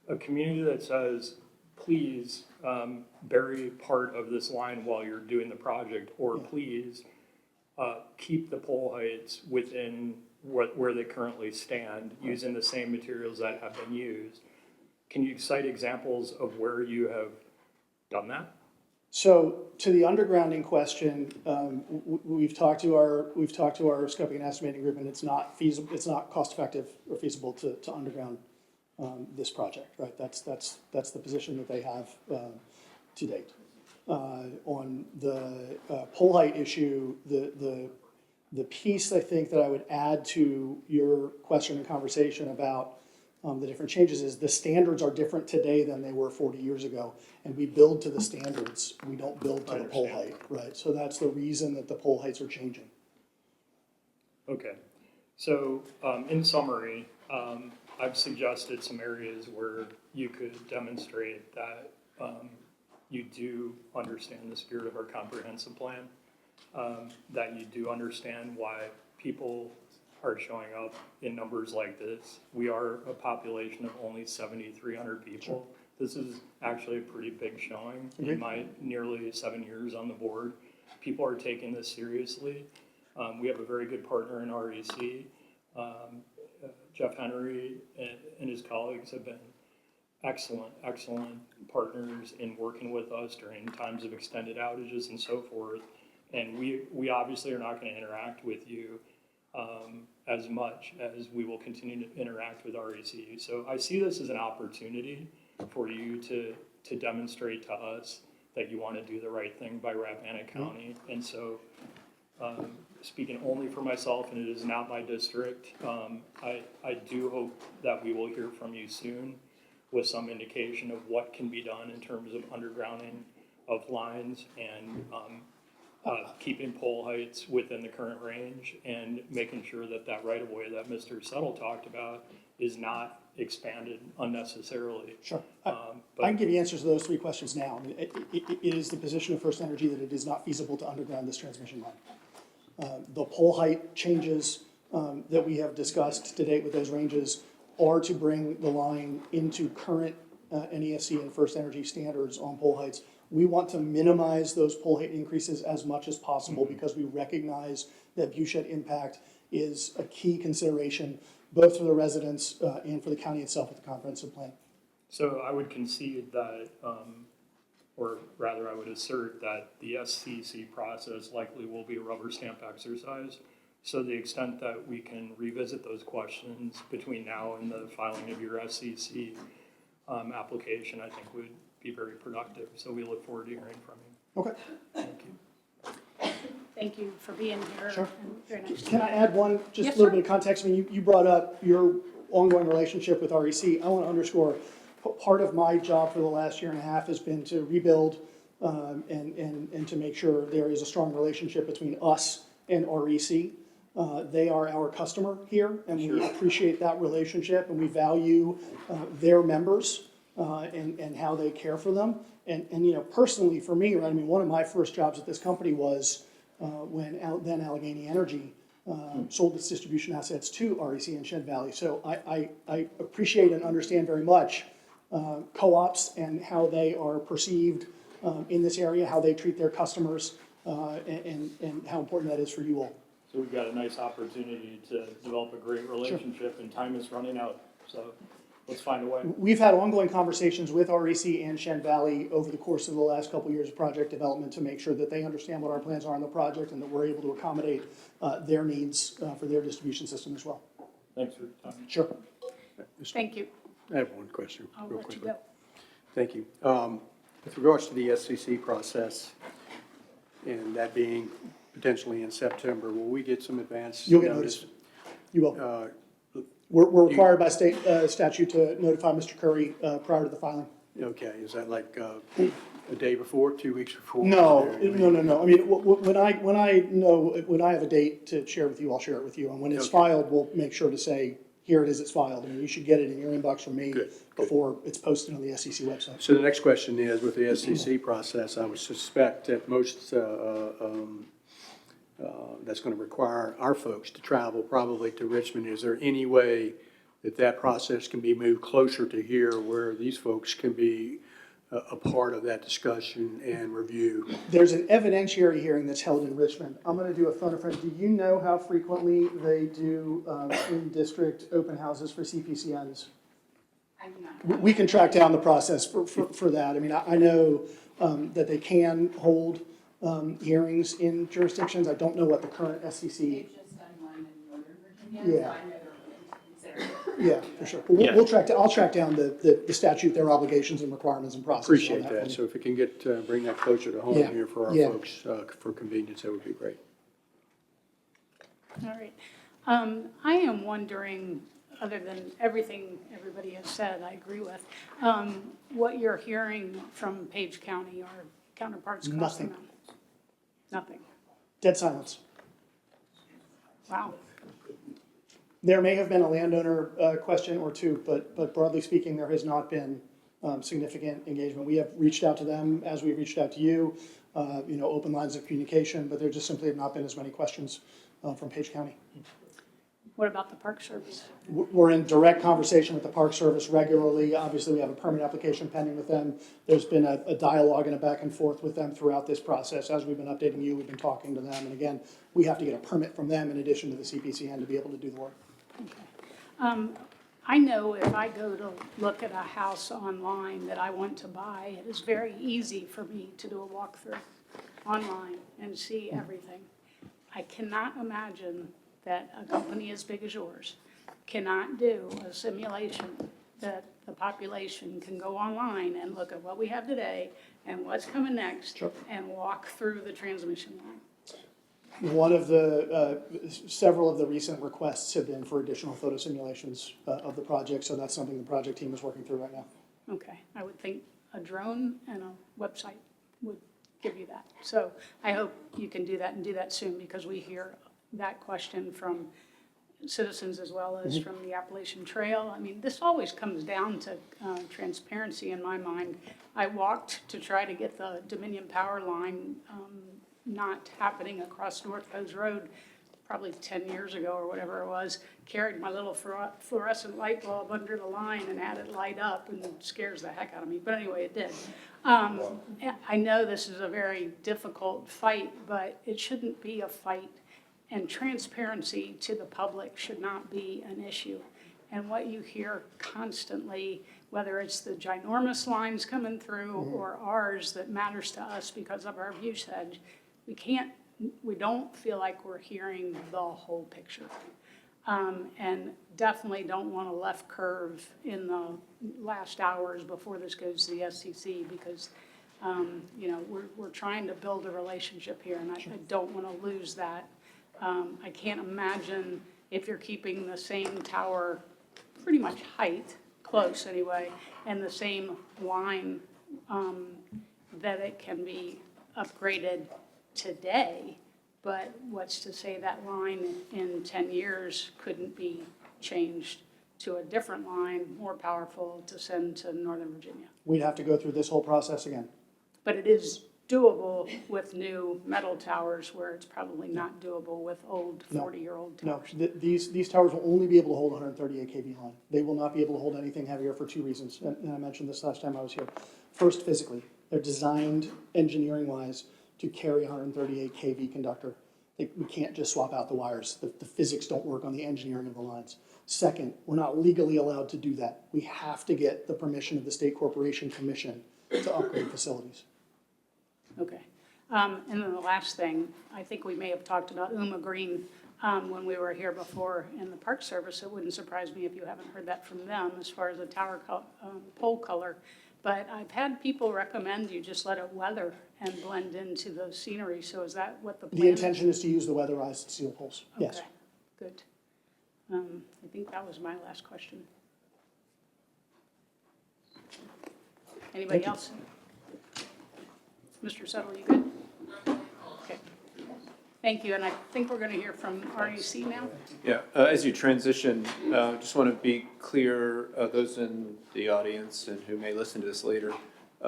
Speaker 1: a community that says, please bury part of this line while you're doing the project, or please keep the pole heights within where they currently stand, using the same materials that have been used. Can you cite examples of where you have done that?
Speaker 8: So to the undergrounding question, we've talked to our scoping and estimating group, and it's not feasible, it's not cost effective or feasible to underground this project, right? That's the position that they have to date. On the pole height issue, the piece I think that I would add to your question and conversation about the different changes is the standards are different today than they were 40 years ago. And we build to the standards, we don't build to the pole height, right? So that's the reason that the pole heights are changing.
Speaker 1: Okay, so in summary, I've suggested some areas where you could demonstrate that you do understand the spirit of our comprehensive plan, that you do understand why people are showing up in numbers like this. We are a population of only 7,300 people. Sure. This is actually a pretty big showing in my nearly 7 years on the board. People are taking this seriously. We have a very good partner in REC. Jeff Henry and his colleagues have been excellent partners in working with us during times of extended outages and so forth. And we obviously are not going to interact with you as much as we will continue to interact with REC. So I see this as an opportunity for you to demonstrate to us that you want to do the right thing by Rappahannock County. And so speaking only for myself, and it is not my district, I do hope that we will hear from you soon with some indication of what can be done in terms of undergrounding of lines and keeping pole heights within the current range and making sure that that right-of-way that Mr. Settle talked about is not expanded unnecessarily.
Speaker 8: Sure. I can give you answers to those three questions now. I mean, it is the position of First Energy that it is not feasible to underground this transmission line. The pole height changes that we have discussed to date with those ranges are to bring the line into current NESC and First Energy standards on pole heights. We want to minimize those pole height increases as much as possible because we recognize that viewshed impact is a key consideration both for the residents and for the county itself with the comprehensive plan.
Speaker 1: So I would concede that, or rather I would assert that the SCC process likely will be a rubber stamp exercise. So the extent that we can revisit those questions between now and the filing of your SCC application, I think would be very productive. So we look forward to hearing from you.
Speaker 8: Okay.
Speaker 1: Thank you.
Speaker 3: Thank you for being here.
Speaker 8: Sure.
Speaker 3: And very nice to
Speaker 8: Can I add one, just
Speaker 3: Yes,
Speaker 8: a little
Speaker 3: sir.
Speaker 8: bit of context? I mean, you brought up your ongoing relationship with REC. I want to underscore, part of my job for the last year and a half has been to rebuild and to make sure there is a strong relationship between us and REC. They are our customer here, and we appreciate that relationship, and we value their members and how they care for them. And you know, personally for me, right, I mean, one of my first jobs at this company was when then Allegheny Energy sold its distribution assets to REC in Shed Valley. So I appreciate and understand very much co-ops and how they are perceived in this area, how they treat their customers, and how important that is for you all.
Speaker 1: So we've got a nice opportunity to develop a great relationship, and time is running out. so let's find a way.
Speaker 8: We've had ongoing conversations with REC and Shen Valley over the course of the last couple of years of project development to make sure that they understand what our plans are on the project and that we're able to accommodate their needs for their distribution system as well.
Speaker 1: Thanks for your time.
Speaker 8: Sure.
Speaker 3: Thank you.
Speaker 5: I have one question,
Speaker 3: I'll
Speaker 5: real
Speaker 3: let you
Speaker 5: quickly.
Speaker 3: go.
Speaker 5: Thank you. With regards to the SCC process, and that being potentially in September, will we get some advance
Speaker 8: You'll get
Speaker 5: notice?
Speaker 8: notice. You will.
Speaker 5: Uh,
Speaker 8: We're required by state statute to notify Mr. Curry prior to the filing.
Speaker 5: Okay, is that like a day before, 2 weeks before?
Speaker 8: No. I mean, when I have a date to share with you, I'll share it with you. And when it's
Speaker 5: Okay.
Speaker 8: filed, we'll make sure to say, here it is, it's filed. I mean, you should get it in your inbox from me
Speaker 5: Good, good.
Speaker 8: before it's posted on the SEC website.
Speaker 5: So the next question is, with the SCC process, I would suspect that most, that's going to require our folks to travel probably to Richmond. Is there any way that that process can be moved closer to here where these folks can be a part of that discussion and review?
Speaker 8: There's an evidentiary hearing that's held in Richmond. I'm going to do a phone a friend. Do you know how frequently they do in-district open houses for CPCNs?
Speaker 3: I'm not.
Speaker 8: We can track down the process for that. I mean, I know that they can hold hearings in jurisdictions. I don't know what the current SEC.
Speaker 9: They've just done one in Northern Virginia,
Speaker 8: Yeah.
Speaker 9: so I know they're willing to consider it.
Speaker 8: Yeah, for sure. But we'll track, I'll track down the statute, their obligations and requirements and process.
Speaker 5: Appreciate
Speaker 8: on for
Speaker 5: that.
Speaker 8: you.
Speaker 5: So if we can get, bring that closer to home
Speaker 8: Yeah,
Speaker 5: here for our
Speaker 8: yeah.
Speaker 5: folks, for convenience, that would be great.
Speaker 3: All right. I am wondering, other than everything everybody has said, I agree with, what you're hearing from Page County or counterparts across the
Speaker 8: Nothing.
Speaker 3: mountains? Nothing.
Speaker 8: Dead silence.
Speaker 3: Wow.
Speaker 8: There may have been a landowner question or two, but broadly speaking, there has not been significant engagement. We have reached out to them as we reached out to you, open lines of communication, but there just simply have not been as many questions from Page County.
Speaker 3: What about the Park Service?
Speaker 8: We're in direct conversation with the Park Service regularly. Obviously, we have a permit application pending with them. There's been a dialogue and a back and forth with them throughout this process. As we've been updating you, we've been talking to them. And again, we have to get a permit from them in addition to the CPCN to be able to do the work.
Speaker 3: I know if I go to look at a house online that I want to buy, it is very easy for me to do a walkthrough online and see everything. I cannot imagine that a company as big as yours cannot do a simulation that the population can go online and look at what we have today and what's coming next and walk through the transmission line.
Speaker 8: One of the, several of the recent requests have been for additional photo simulations of the project. So that's something the project team is working through right now.
Speaker 3: Okay, I would think a drone and a website would give you that. So I hope you can do that and do that soon, because we hear that question from citizens as well as from the Appalachian Trail. I mean, this always comes down to transparency in my mind. I walked to try to get the Dominion Power line not happening across North Coast Road probably 10 years ago or whatever it was, carried my little fluorescent light bulb under the line and had it light up, and it scares the heck out of me. But anyway, it did. I know this is a very difficult fight, but it shouldn't be a fight. And transparency to the public should not be an issue. And what you hear constantly, whether it's the ginormous lines coming through or ours that matters to us because of our view shed, we don't feel like we're hearing the whole picture. And definitely don't want a left curve in the last hours before this goes to the SCC, because we're trying to build a relationship here, and I don't want to lose that. I can't imagine if you're keeping the same tower, pretty much height, close anyway, and the same line, that it can be upgraded today. But what's to say that line in 10 years couldn't be changed to a different line, more powerful, to send to Northern Virginia?
Speaker 8: We'd have to go through this whole process again.
Speaker 3: But it is doable with new metal towers, where it's probably not doable with old
Speaker 8: No.
Speaker 3: 40-year-old
Speaker 8: No,
Speaker 3: towers.
Speaker 8: these towers will only be able to hold 138 kV line. They will not be able to hold anything heavier for two reasons, and I mentioned this last time I was here. First, physically, they're designed engineering-wise to carry 138 kV conductor. We can't just swap out the wires. The physics don't work on the engineering of the lines. Second, we're not legally allowed to do that. We have to get the permission of the State Corporation Commission to upgrade facilities.
Speaker 3: Okay. And then the last thing, I think we may have talked about Uma Green when we were here before in the Park Service. It wouldn't surprise me if you haven't heard that from them as far as the tower pole color. But I've had people recommend you just let it weather and blend into the scenery. So is that what the plan is?
Speaker 8: The intention is to use the weatherized steel poles, yes.
Speaker 3: Okay, good. I think that was my last question. Anybody else? Mr. Settle, you good? Okay. Thank you, and I think we're going to hear from REC now.
Speaker 2: Yeah, as you transition, just want to be clear, those in the audience and who may listen to this later,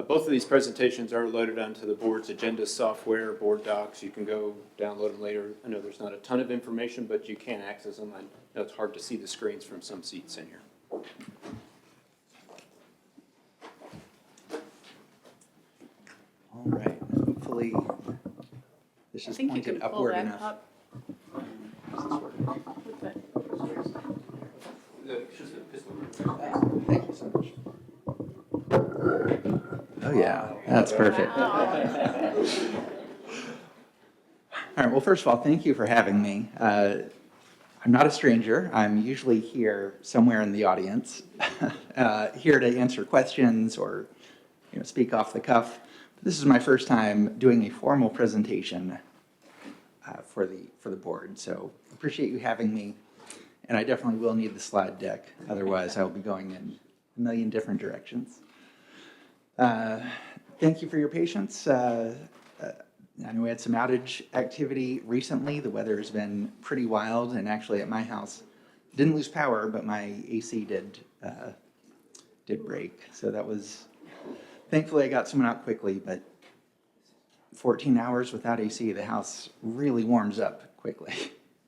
Speaker 2: both of these presentations are loaded onto the board's agenda software, BoardDocs. You can go download them later. I know there's not a ton of information, but you can access them. I know it's hard to see the screens from some seats in here.
Speaker 10: All right, hopefully this
Speaker 3: I
Speaker 10: is
Speaker 3: think you can
Speaker 10: pointed
Speaker 3: pull
Speaker 10: upward
Speaker 3: that
Speaker 10: enough.
Speaker 3: up. With the-
Speaker 10: Thank you so much. Oh yeah, that's perfect. All right, well, first of all, thank you for having me. I'm not a stranger. I'm usually here somewhere in the audience, here to answer questions or speak off the cuff. This is my first time doing a formal presentation for the board, so appreciate you having me. And I definitely will need the slide deck, otherwise I will be going in a million different directions. Thank you for your patience. I know we had some outage activity recently. The weather has been pretty wild, and actually at my house, didn't lose power, but my AC did break. So that was, thankfully I got someone out quickly, but 14 hours without AC, the house really warms up quickly.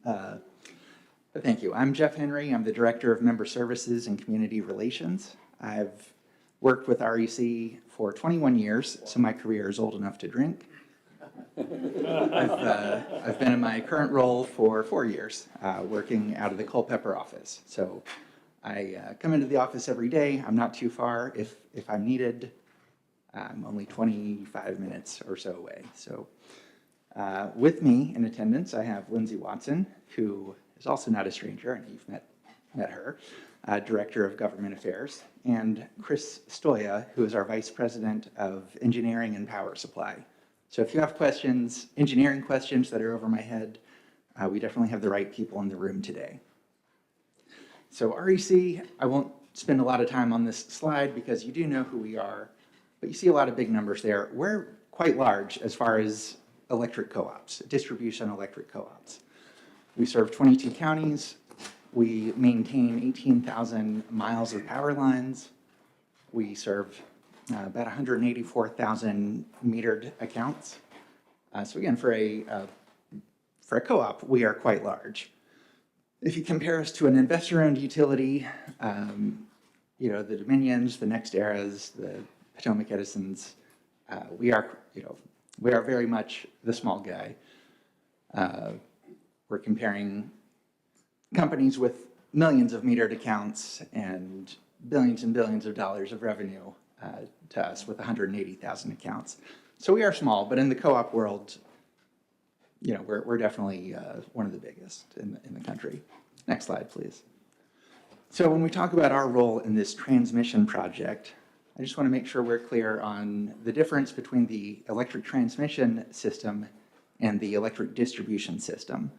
Speaker 10: But thank you. I'm Jeff Henry. I'm the Director of Member Services and Community Relations. I've worked with REC for 21 years, so my career is old enough to drink. I've been in my current role for 4 years, working out of the Culpeper office. So I come into the office every day. I'm not too far. If I'm needed, I'm only 25 minutes or so away. So with me in attendance, I have Lindsay Watson, who is also not a stranger, and you've met her, Director of Government Affairs, and Chris Stoya, who is our Vice President of Engineering and Power Supply. So if you have questions, engineering questions that are over my head, we definitely have the right people in the room today. So REC, I won't spend a lot of time on this slide because you do know who we are, but you see a lot of big numbers there. We're quite large as far as electric co-ops, distribution electric co-ops. We serve 22 counties. We maintain 18,000 miles of power lines. We serve about 184,000 metered accounts. So again, for a co-op, we are quite large. If you compare us to an investor-owned utility, the Dominions, the NextEras, the Potomac Edisons, we are very much the small guy. We're comparing companies with millions of metered accounts and billions of dollars of revenue to us with 180,000 accounts. So we are small, but in the co-op world, we're definitely one of the biggest in the country. Next slide, please. So when we talk about our role in this transmission project, I just want to make sure we're clear on the difference between the electric transmission system and the electric distribution system.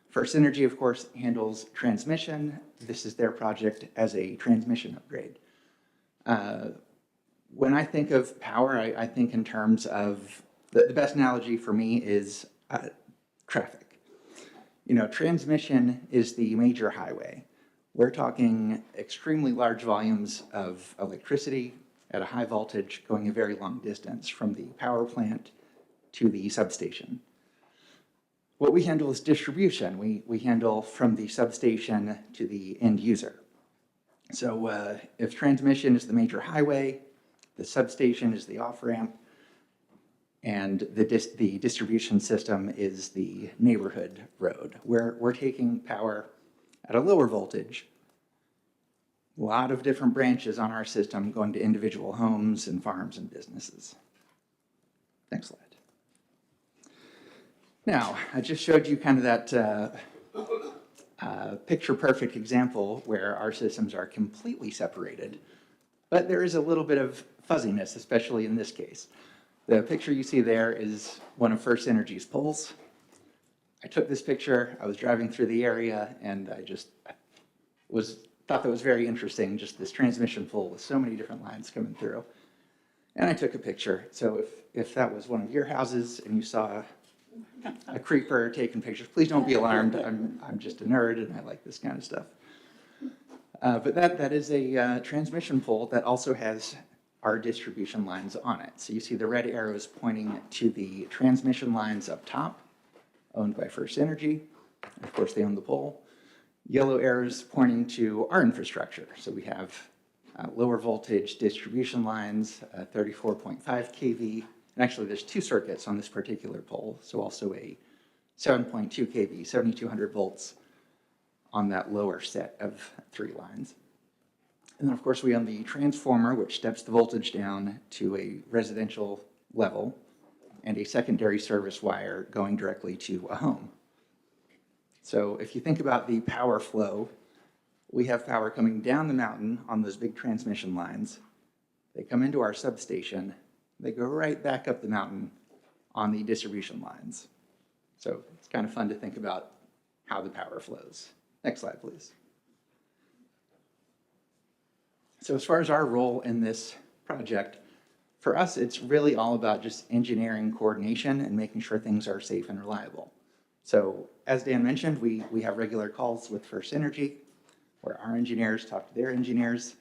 Speaker 10: First Energy, of course, handles transmission. This is their project as a transmission upgrade. When I think of power, I think in terms of, the best analogy for me is traffic. Transmission is the major highway. We're talking extremely large volumes of electricity at a high voltage going a very long distance from the power plant to the substation. What we handle is distribution. We handle from the substation to the end user. So if transmission is the major highway, the substation is the off-ramp, And the distribution system is the neighborhood road, where we're taking power at a lower voltage. A lot of different branches on our system going to individual homes and farms and businesses. Next slide. Now, I just showed you kind of that picture-perfect example where our systems are completely separated, but there is a little bit of fuzziness, especially in this case. The picture you see there is one of First Energy's poles. I took this picture, I was driving through the area, and I just thought that was very interesting, just this transmission pole with so many different lines coming through. And I took a picture. So if that was one of your houses and you saw a creeper taking pictures, please don't be alarmed. I'm just a nerd and I like this kind of stuff. But that is a transmission pole that also has our distribution lines on it. So you see the red arrows pointing to the transmission lines up top, owned by First Energy. Of course, they own the pole. Yellow arrows pointing to our infrastructure. So we have lower voltage distribution lines, 34.5 kV. And actually, there's two circuits on this particular pole. So also a 7.2 kV, 7,200 volts on that lower set of three lines. And then, of course, we own the transformer, which steps the voltage down to a residential level, and a secondary service wire going directly to a home. So if you think about the power flow, we have power coming down the mountain on those big transmission lines. They come into our substation. They go right back up the mountain on the distribution lines. So it's kind of fun to think about how the power flows. Next slide, please. So as far as our role in this project, for us, it's really all about just engineering coordination and making sure things are safe and reliable. So as Dan mentioned, we have regular calls with First Energy, where our engineers talk to their engineers.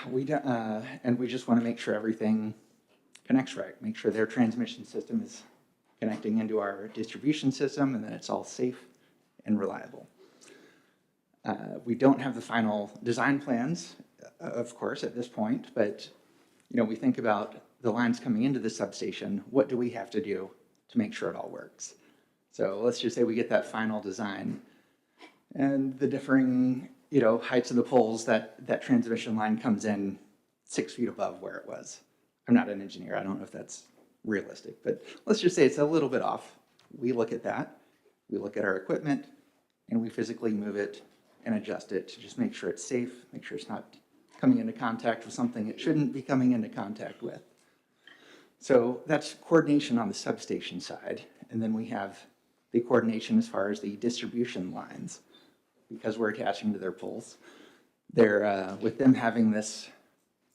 Speaker 10: And we just want to make sure everything connects right, make sure their transmission system is connecting into our distribution system, and that it's all safe and reliable. We don't have the final design plans, of course, at this point, but we think about the lines coming into the substation. What do we have to do to make sure it all works? So let's just say we get that final design, and the differing heights of the poles, that transmission line comes in 6 feet above where it was. I'm not an engineer. I don't know if that's realistic, but let's just say it's a little bit off. We look at that. We look at our equipment, and we physically move it and adjust it to just make sure it's safe, make sure it's not coming into contact with something it shouldn't be coming into contact with. So that's coordination on the substation side. And then we have the coordination as far as the distribution lines, because we're attaching to their poles. With them having this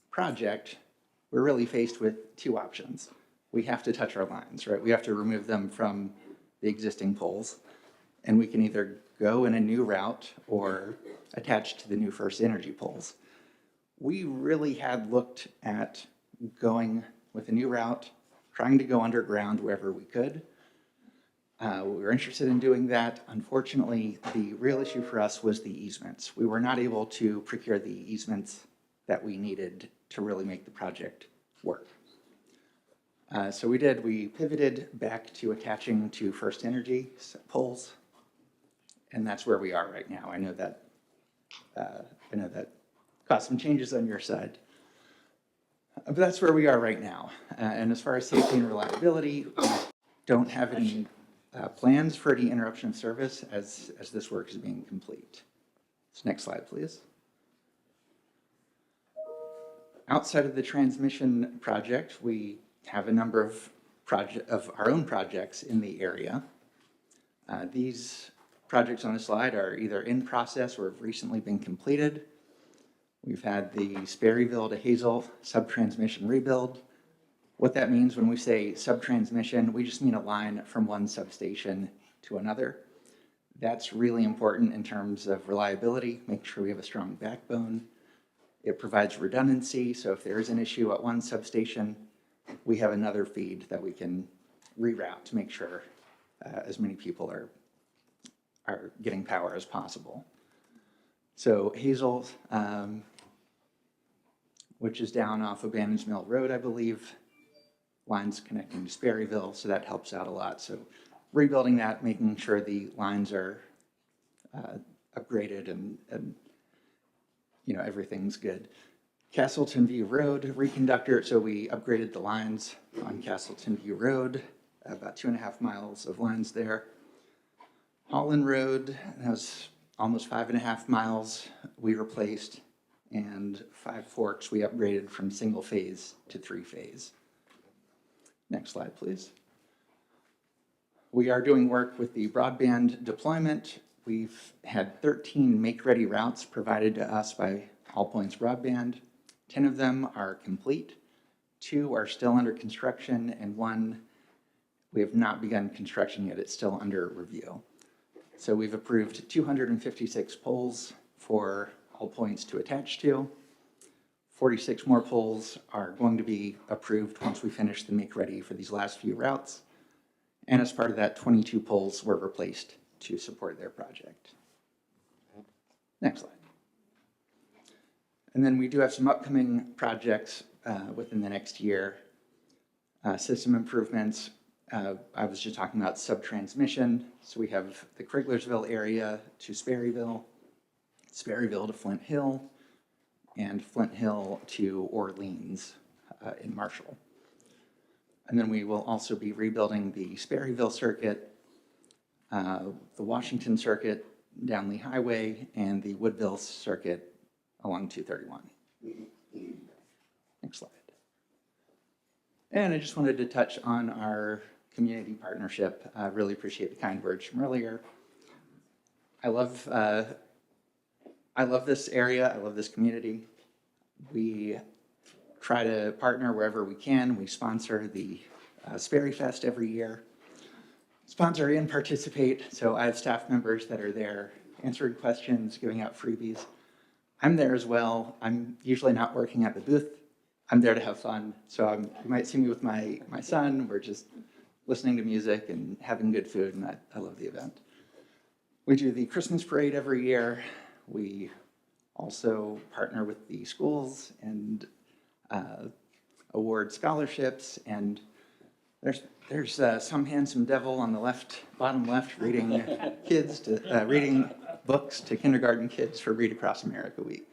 Speaker 10: project, we're really faced with two options. We have to touch our lines, right? We have to remove them from the existing poles, and we can either go in a new route or attach to the new First Energy poles. We really had looked at going with a new route, trying to go underground wherever we could. We were interested in doing that. Unfortunately, the real issue for us was the easements. We were not able to procure the easements that we needed to really make the project work. So we pivoted back to attaching to First Energy poles, and that's where we are right now. I know that caused some changes on your side, but that's where we are right now. And as far as safety and reliability, we don't have any plans for any interruption of service as this work is being complete. So next slide, please. Outside of the transmission project, we have a number of our own projects in the area. These projects on the slide are either in process or have recently been completed. We've had the Sperryville to Hazel subtransmission rebuild. What that means when we say subtransmission, we just mean a line from one substation to another. That's really important in terms of reliability, making sure we have a strong backbone. It provides redundancy, so if there is an issue at one substation, we have another feed that we can reroute to make sure as many people are getting power as possible. So Hazel, which is down off of Bannons Mill Road, I believe, lines connecting to Sperryville, so that helps out a lot. So rebuilding that, making sure the lines are upgraded and everything's good. Castleton View Road reconductor, so we upgraded the lines on Castleton View Road, about 2.5 miles of lines there. Holland Road, that was almost 5.5 miles we replaced, and Five Forks we upgraded from single phase to 3-phase. Next slide, please. We are doing work with the broadband deployment. We've had 13 make-ready routes provided to us by All Points Broadband. 10 of them are complete, 2 are still under construction, and 1 we have not begun construction yet. It's still under review. So we've approved 256 poles for All Points to attach to. 46 more poles are going to be approved once we finish the make-ready for these last few routes. And as part of that, 22 poles were replaced to support their project. Next slide. And then we do have some upcoming projects within the next year. System improvements. I was just talking about sub-transmission. So we have the Kriglersville area to Sperryville, Sperryville to Flint Hill, and Flint Hill to Orleans in Marshall. And then we will also be rebuilding the Sperryville circuit, the Washington circuit down Lee Highway, and the Woodville circuit along 231. Next slide. And I just wanted to touch on our community partnership. I really appreciate the kind words from earlier. I love this area. I love this community. We try to partner wherever we can. We sponsor the Sperry Fest every year. Sponsor and participate. So I have staff members that are there answering questions, giving out freebies. I'm there as well. I'm usually not working at the booth. I'm there to have fun. So you might see me with my son. We're just listening to music and having good food, and I love the event. We do the Christmas parade every year. We also partner with the schools and award scholarships, and there's some handsome devil on the left, bottom left, reading reading books to kindergarten kids for Read Across America Week.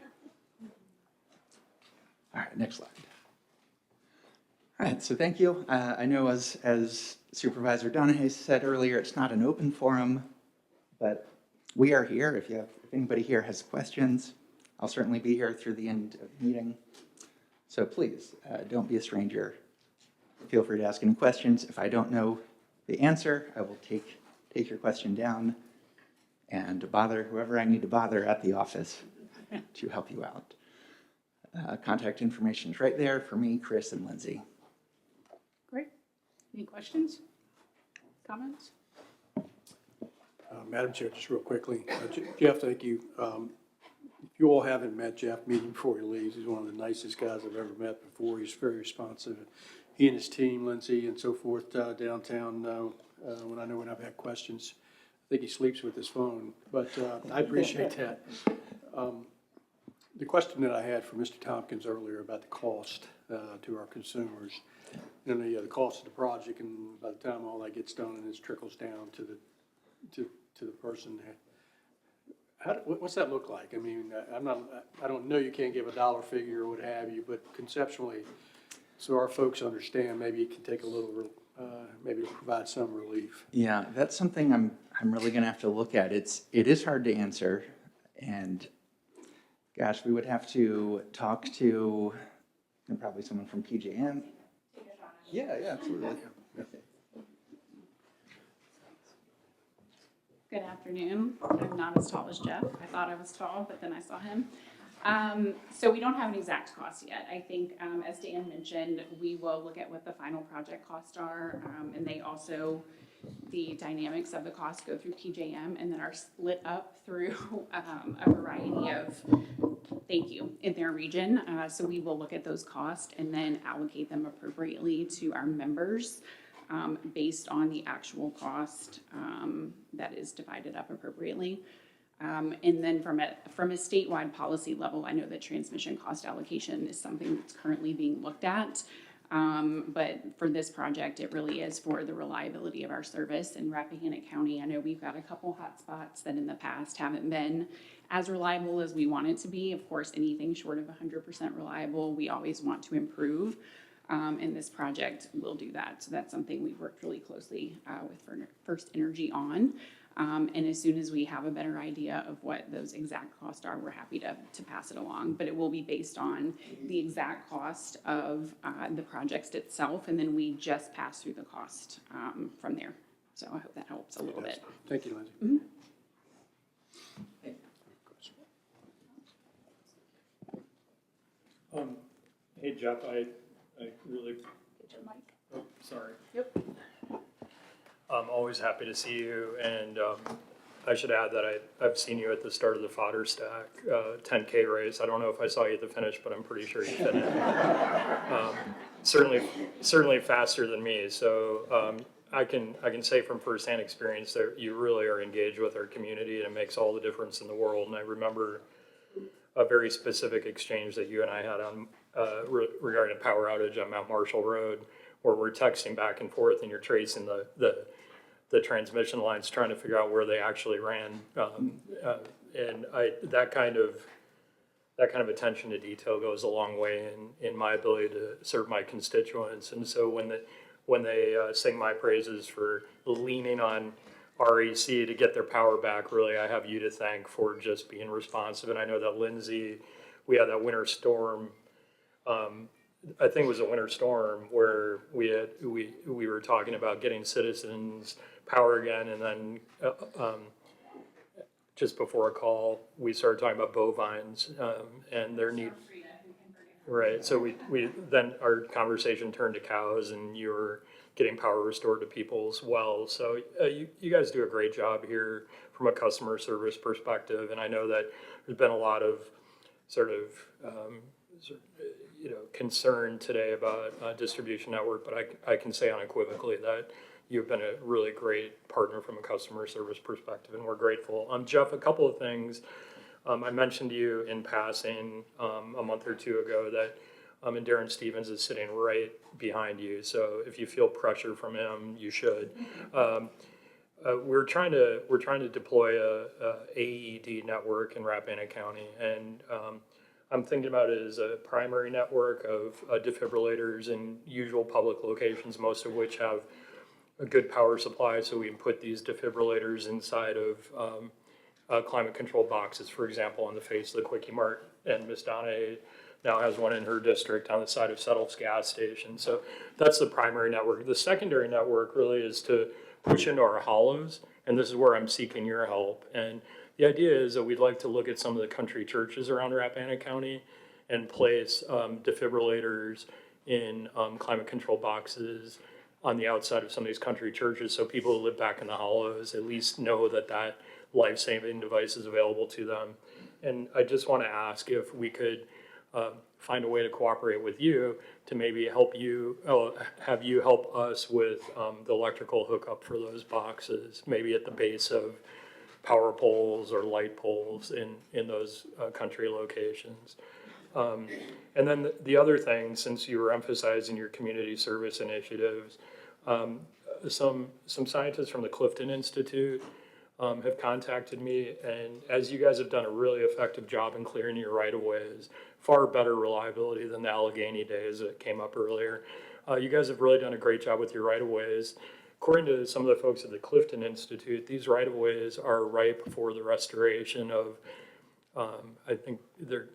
Speaker 10: All right, next slide. All right, so thank you. I know as Supervisor Donahue said earlier, it's not an open forum, but we are here. If anybody here has questions, I'll certainly be here through the end of the meeting. So please, don't be a stranger. Feel free to ask any questions. If I don't know the answer, I will take your question down and bother whoever I need to bother at the office to help you out. Contact information is right there for me, Chris, and Lindsay.
Speaker 3: Great. Any questions? Comments?
Speaker 5: Madam Chair, just real quickly, Jeff, thank you. If you all haven't met Jeff, meet him before he leaves. He's one of the nicest guys I've ever met before. He's very responsive. He and his team, Lindsay and so forth, downtown, when I've had questions. I think he sleeps with his phone, but I appreciate that. The question that I had for Mr. Tompkins earlier about the cost to our consumers, the cost of the project, and by the time all that gets done and it trickles down to the person, what's that look like? I mean, I don't know, you can't give a dollar figure or what have you, but conceptually, so our folks understand, maybe it can take a little, maybe to provide some relief.
Speaker 10: Yeah, that's something I'm really going to have to look at. It is hard to answer, and gosh, we would have to talk to probably someone from PJM. Yeah, absolutely.
Speaker 9: Good afternoon. I'm not as tall as Jeff. I thought I was tall, but then I saw him. So we don't have an exact cost yet. I think, as Dan mentioned, we will look at what the final project costs are, and they also, the dynamics of the cost go through PJM and then are split up through a variety of, in their region. So we will look at those costs and then allocate them appropriately to our members based on the actual cost that is divided up appropriately. And then from a statewide policy level, I know that transmission cost allocation is something that's currently being looked at. But for this project, it really is for the reliability of our service in Rappahannock County. I know we've got a couple hotspots that in the past haven't been as reliable as we want it to be. Of course, anything short of 100% reliable, we always want to improve. And this project will do that. So that's something we've worked really closely with First Energy on. And as soon as we have a better idea of what those exact costs are, we're happy to pass it along. But it will be based on the exact cost of the project itself, and then we just pass through the cost from there. So I hope that helps a little bit.
Speaker 5: Thank you, Lindsay.
Speaker 9: Mm-hmm.
Speaker 1: Hey, Jeff, I really,
Speaker 3: Get your mic.
Speaker 1: oh, sorry.
Speaker 3: Yep.
Speaker 1: I'm always happy to see you, and I should add that I've seen you at the start of the fodder stack 10K race. I don't know if I saw you at the finish, but I'm pretty sure you finished. Certainly faster than me. So I can say from firsthand experience that you really are engaged with our community, and it makes all the difference in the world. And I remember a very specific exchange that you and I had on regarding a power outage on Mount Marshall Road, where we're texting back and forth, and you're tracing the transmission lines, trying to figure out where they actually ran. And that kind of attention to detail goes a long way in my ability to serve my constituents. And so when they sing my praises for leaning on REC to get their power back, really, I have you to thank for just being responsive. And I know that Lindsay, we had that winter storm. I think it was a winter storm where we were talking about getting citizens power again, and then just before a call, we started talking about bovines and their need. Right. So we then our conversation turned to cows, and you were getting power restored to people's wells. So you guys do a great job here from a customer service perspective, and I know that there's been a lot of sort of concern today about distribution network, but I can say unequivocally that you've been a really great partner from a customer service perspective, and we're grateful. Jeff, a couple of things. I mentioned to you in passing a month or two ago that and Darren Stevens is sitting right behind you, so if you feel pressure from him, you should. We're trying to deploy a AED network in Rappahannock County, and I'm thinking about it as a primary network of defibrillators in usual public locations, most of which have a good power supply, so we can put these defibrillators inside of climate control boxes, for example, on the face of the Quickie Mart. And Miss Donna now has one in her district on the side of Settle's gas station. So that's the primary network. The secondary network really is to push into our hollows, and this is where I'm seeking your help. And the idea is that we'd like to look at some of the country churches around Rappahannock County and place defibrillators in climate control boxes on the outside of some of these country churches, so people who live back in the hollows at least know that that life-saving device is available to them. And I just want to ask if we could find a way to cooperate with you to maybe help you, have you help us with the electrical hookup for those boxes, maybe at the base of power poles or light poles in those country locations. And then the other thing, since you were emphasizing your community service initiatives, some scientists from the Clifton Institute have contacted me, and as you guys have done a really effective job in clearing your right-of-ways, far better reliability than the Allegheny days that came up earlier. You guys have really done a great job with your right-of-ways. According to some of the folks at the Clifton Institute, these right-of-ways are ripe for the restoration of, I think they're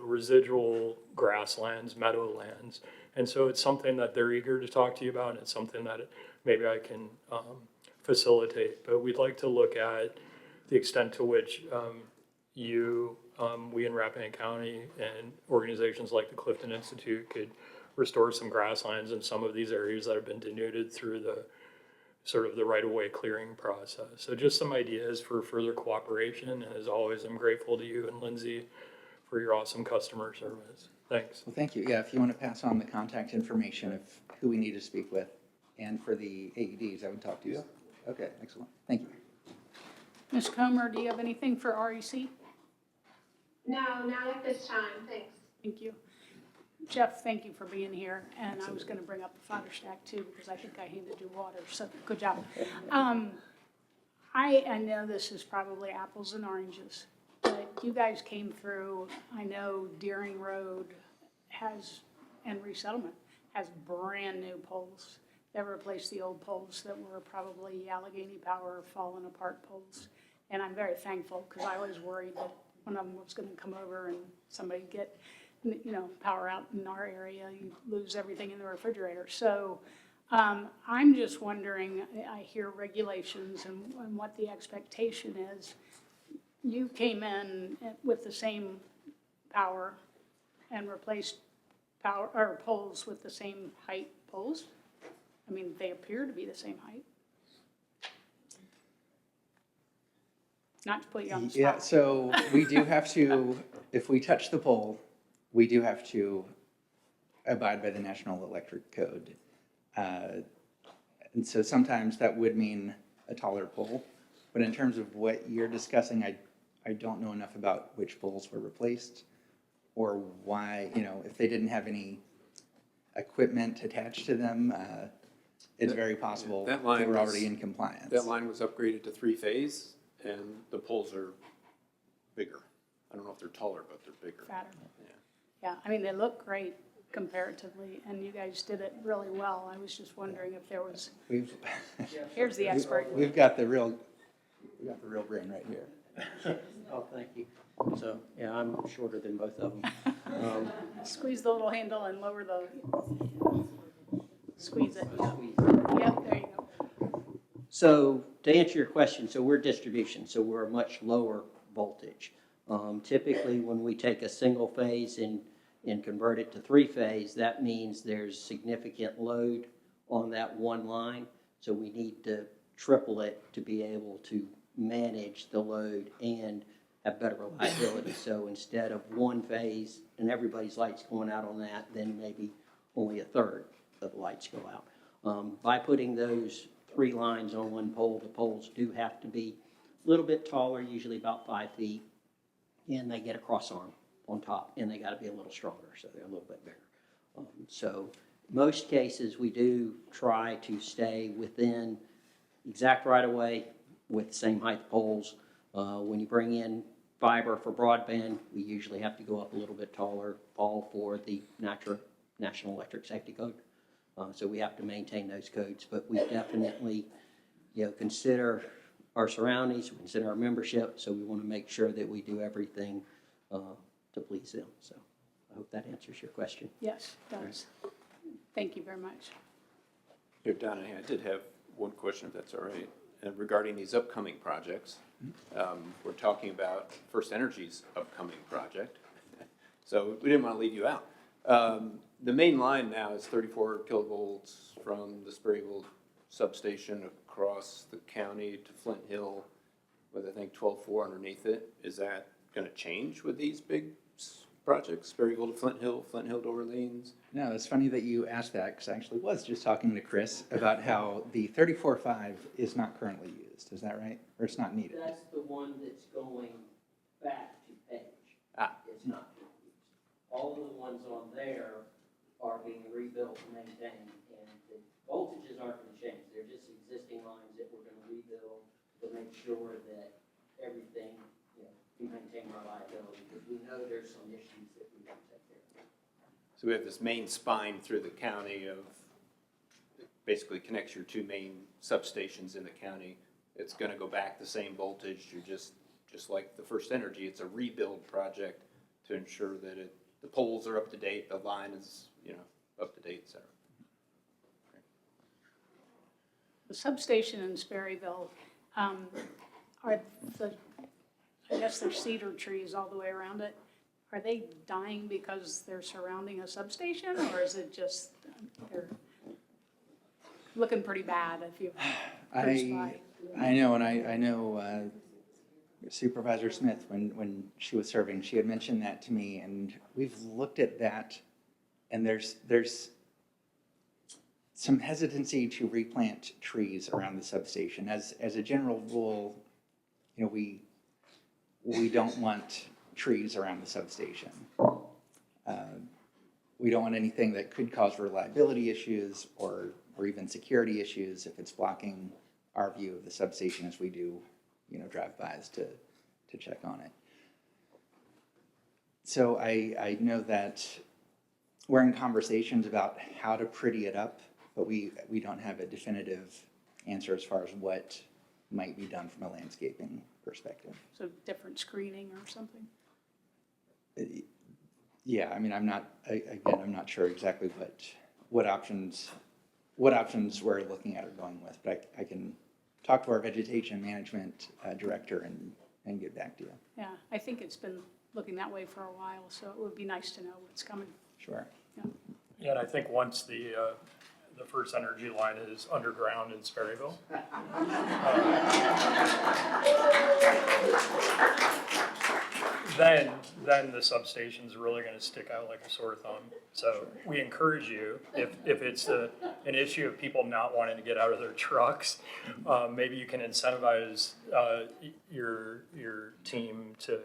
Speaker 1: residual grasslands, meadowlands. And so it's something that they're eager to talk to you about, and it's something that maybe I can facilitate. But we'd like to look at the extent to which we in Rappahannock County and organizations like the Clifton Institute could restore some grasslands in some of these areas that have been denuded through the sort of the right-of-way clearing process. So just some ideas for further cooperation, and as always, I'm grateful to you and Lindsay for your awesome customer service. Thanks.
Speaker 10: Well, thank you. Yeah, if you want to pass on the contact information of who we need to speak with, and for the AEDs, I would talk to you. Okay, excellent. Thank you.
Speaker 3: Ms. Comer, do you have anything for REC?
Speaker 7: No, not at this time, thanks.
Speaker 3: Thank you. Jeff, thank you for being here, and I was gonna bring up the fodder stack too, because I think I handed you water, so good job. I know this is probably apples and oranges, but you guys came through, I know Deering Road has, and Resettlement has brand-new poles that replaced the old poles that were probably Allegheny Power fallen apart poles. And I'm very thankful, because I was worried that one of them was gonna come over and somebody get, power out in our area, you lose everything in the refrigerator. So I'm just wondering, I hear regulations and what the expectation is. You came in with the same power and replaced power, or poles with the same height poles? I mean, they appear to be the same height. Not to put you on the spot.
Speaker 10: Yeah, so we do have to, if we touch the pole, we do have to abide by the National Electric Code. And so sometimes that would mean a taller pole. But in terms of what you're discussing, I don't know enough about which poles were replaced or why, if they didn't have any equipment attached to them, it's very possible
Speaker 2: That
Speaker 10: they
Speaker 2: line
Speaker 10: were
Speaker 2: was-
Speaker 10: already in compliance.
Speaker 2: That line was upgraded to 3-phase, and the poles are bigger. I don't know if they're taller, but they're bigger.
Speaker 3: Fatter.
Speaker 2: Yeah.
Speaker 3: Yeah, I mean, they look great comparatively, and you guys did it really well. I was just wondering if there was,
Speaker 10: We've,
Speaker 3: here's the expert.
Speaker 10: we've got the real brain right here.
Speaker 11: Oh, thank you. So, yeah, I'm shorter than both of them.
Speaker 3: Squeeze the little handle and lower the, squeeze it. Yep,
Speaker 11: Squeeze.
Speaker 3: Yep, there you go.
Speaker 11: So, to answer your question, so we're distribution, so we're a much lower voltage. Typically, when we take a single phase and convert it to 3-phase, that means there's significant load on that one line. So we need to triple it to be able to manage the load and have better reliability. So instead of 1 phase and everybody's lights going out on that, then maybe only a third of the lights go out. By putting those 3 lines on one pole, the poles do have to be a little bit taller, usually about 5 feet, and they get a cross arm on top, and they got to be a little stronger, so they're a little bit bigger. So most cases, we do try to stay within exact right-of-way with the same height poles. When you bring in fiber for broadband, we usually have to go up a little bit taller, all for the National Electric Safety Code. So we have to maintain those codes, but we definitely, consider our surroundings, we consider our membership, so we want to make sure that we do everything to please them. So I hope that answers your question.
Speaker 3: Yes, it does. Thank you very much.
Speaker 2: Here, Donna, I did have one question, if that's all right, regarding these upcoming projects. We're talking about First Energy's upcoming project, so we didn't want to leave you out. The main line now is 34 kilovolts from the Sperryville substation across the county to Flint Hill, with I think 12.4 underneath it. Is that going to change with these big projects, Sperryville to Flint Hill to Orleans?
Speaker 10: No, it's funny that you asked that, because I actually was just talking to Chris about how the 34.5 is not currently used. Is that right? Or it's not needed?
Speaker 11: That's the one that's going back to Page. It's not being used. All of the ones on there are being rebuilt and maintained, and the voltages aren't going to change. They're just existing lines that we're going to rebuild to make sure that everything, we maintain reliability, because we know there's some issues that we have to take care of.
Speaker 2: So we have this main spine through the county of, basically connects your 2 main substations in the county. It's going to go back the same voltage. You're just like the First Energy, it's a rebuild project to ensure that the poles are up to date, the line is, up to date, et cetera.
Speaker 3: The substation in Sperryville, are the, I guess there's cedar trees all the way around it. Are they dying because they're surrounding a substation, or is it just they're looking pretty bad if you cruise by?
Speaker 10: I know, and I know Supervisor Smith, when she was serving, she had mentioned that to me, and we've looked at that, and there's some hesitancy to replant trees around the substation. As a general rule, we don't want trees around the substation. we don't want anything that could cause reliability issues or even security issues if it's blocking our view of the substation as we do, drive-bys to check on it. So I know that we're in conversations about how to pretty it up, but we don't have a definitive answer as far as what might be done from a landscaping perspective.
Speaker 3: So different screening or something?
Speaker 10: Yeah, I mean, I'm not sure exactly what options we're looking at or going with, but I can talk to our vegetation management director and get back to you.
Speaker 3: Yeah, I think it's been looking that way for a while, so it would be nice to know what's coming.
Speaker 10: Sure.
Speaker 3: Yeah.
Speaker 1: Yeah, and I think once the first energy line is underground in Sperryville, then the substation's really gonna stick out like a sore thumb. So we encourage you, if it's an issue of people not wanting to get out of their trucks, maybe you can incentivize your team to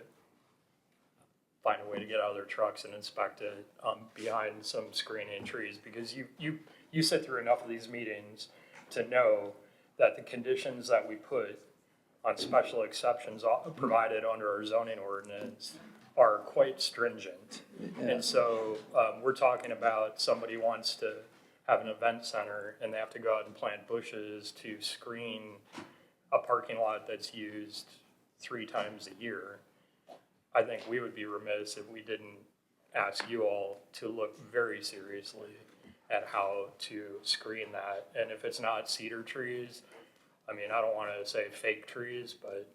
Speaker 1: find a way to get out of their trucks and inspect it behind some screening trees, because you sit through enough of these meetings to know that the conditions that we put on special exceptions provided under our zoning ordinance are quite stringent.
Speaker 10: Yeah.
Speaker 1: And so we're talking about somebody wants to have an event center and they have to go out and plant bushes to screen a parking lot that's used 3 times a year. I think we would be remiss if we didn't ask you all to look very seriously at how to screen that. And if it's not cedar trees, I mean, I don't want to say fake trees, but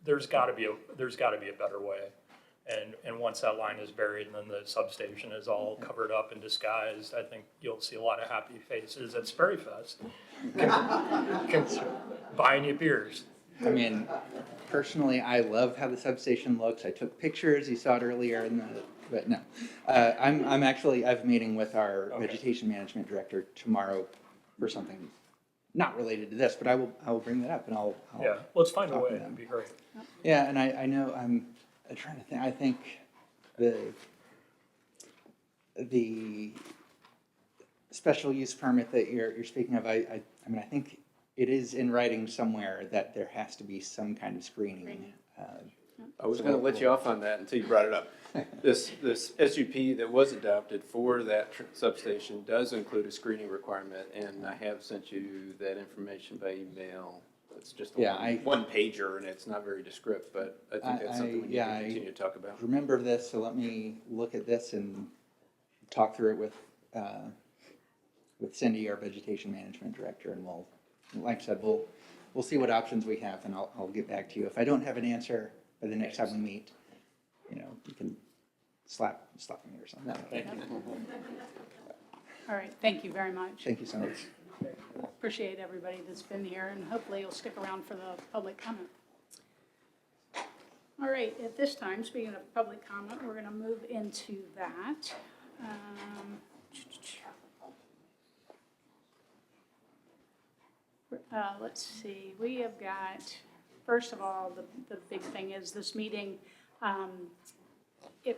Speaker 1: there's got to be a better way. And once that line is buried and then the substation is all covered up and disguised, I think you'll see a lot of happy faces at Sperryfest buying you beers.
Speaker 10: I mean, personally, I love how the substation looks. I took pictures. You saw it earlier but no. I have a meeting with our vegetation management director tomorrow for something not related to this, but I will bring that up and I'll
Speaker 1: Yeah, let's find a
Speaker 10: talk
Speaker 1: way,
Speaker 10: to them.
Speaker 1: that'd be great.
Speaker 10: Yeah, and I know I'm trying to think. I think the special use permit that you're speaking of, I mean, I think it is in writing somewhere that there has to be some kind of screening.
Speaker 2: I was going to let you off on that until you brought it up. This SUP that was adopted for that substation does include a screening requirement, and I have sent you that information by email. It's just one pager, and it's not very descriptive, but I think that's something we need to continue to talk about.
Speaker 10: Remember this, so let me look at this and talk through it with Cindy, our vegetation management director, and like I said, we'll see what options we have, and I'll get back to you. If I don't have an answer by the next time we meet, you can slap me or something.
Speaker 1: Thank you.
Speaker 3: All right, thank you very much.
Speaker 10: Thank you so much.
Speaker 3: Appreciate everybody that's been here, and hopefully you'll stick around for the public comment. All right, at this time, speaking of public comment, we're going to move into that. Let's see, we have got, first of all, the big thing is this meeting,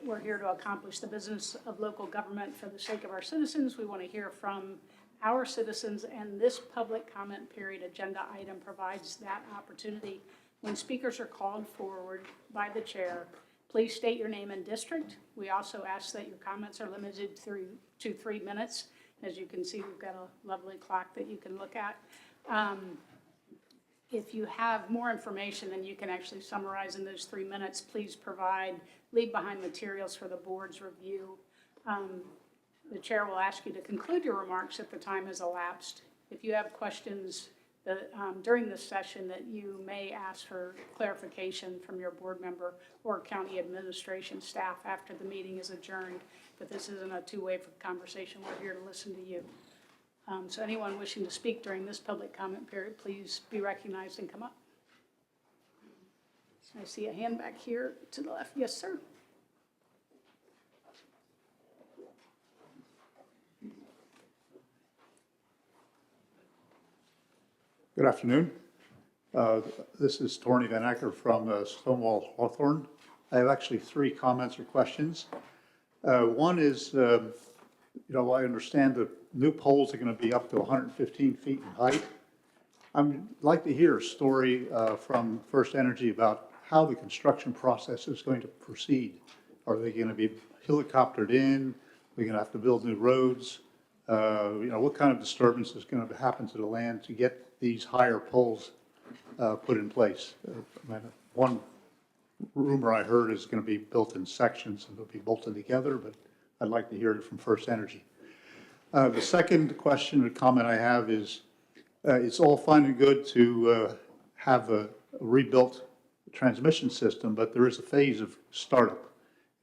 Speaker 3: we're here to accomplish the business of local government for the sake of our citizens. We want to hear from our citizens, and this public comment period agenda item provides that opportunity. When speakers are called forward by the chair, please state your name and district. We also ask that your comments are limited to 3 minutes. As you can see, we've got a lovely clock that you can look at. If you have more information than you can actually summarize in those 3 minutes, please leave behind materials for the board's review. The chair will ask you to conclude your remarks if the time has elapsed. If you have questions during this session that you may ask for clarification from your board member or county administration staff after the meeting is adjourned, but this isn't a two-way conversation. We're here to listen to you. So anyone wishing to speak during this public comment period, please be recognized and come up. I see a hand back here to the left. Yes, sir.
Speaker 12: Good afternoon. This is Tony Van Acker from Stonewall Hawthorne. I have actually 3 comments or questions. One is, I understand the new poles are going to be up to 115 feet in height. I'd like to hear a story from First Energy about how the construction process is going to proceed. Are they going to be helicoptered in? Are we going to have to build new roads? What kind of disturbance is going to happen to the land to get these higher poles put in place? One rumor I heard is going to be built in sections and they'll be bolted together, but I'd like to hear it from First Energy. The second question or comment I have is, it's all fine and good to have a rebuilt transmission system, but there is a phase of startup.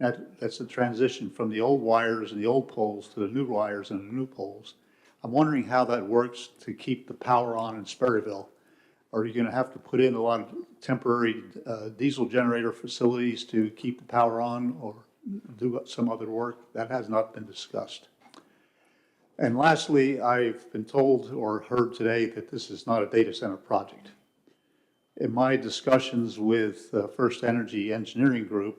Speaker 12: That's the transition from the old wires and the old poles to the new wires and the new poles. I'm wondering how that works to keep the power on in Sperryville. Are you going to have to put in a lot of temporary diesel generator facilities to keep the power on, or do some other work? That has not been discussed. And lastly, I've been told or heard today that this is not a data center project. In my discussions with First Energy Engineering Group,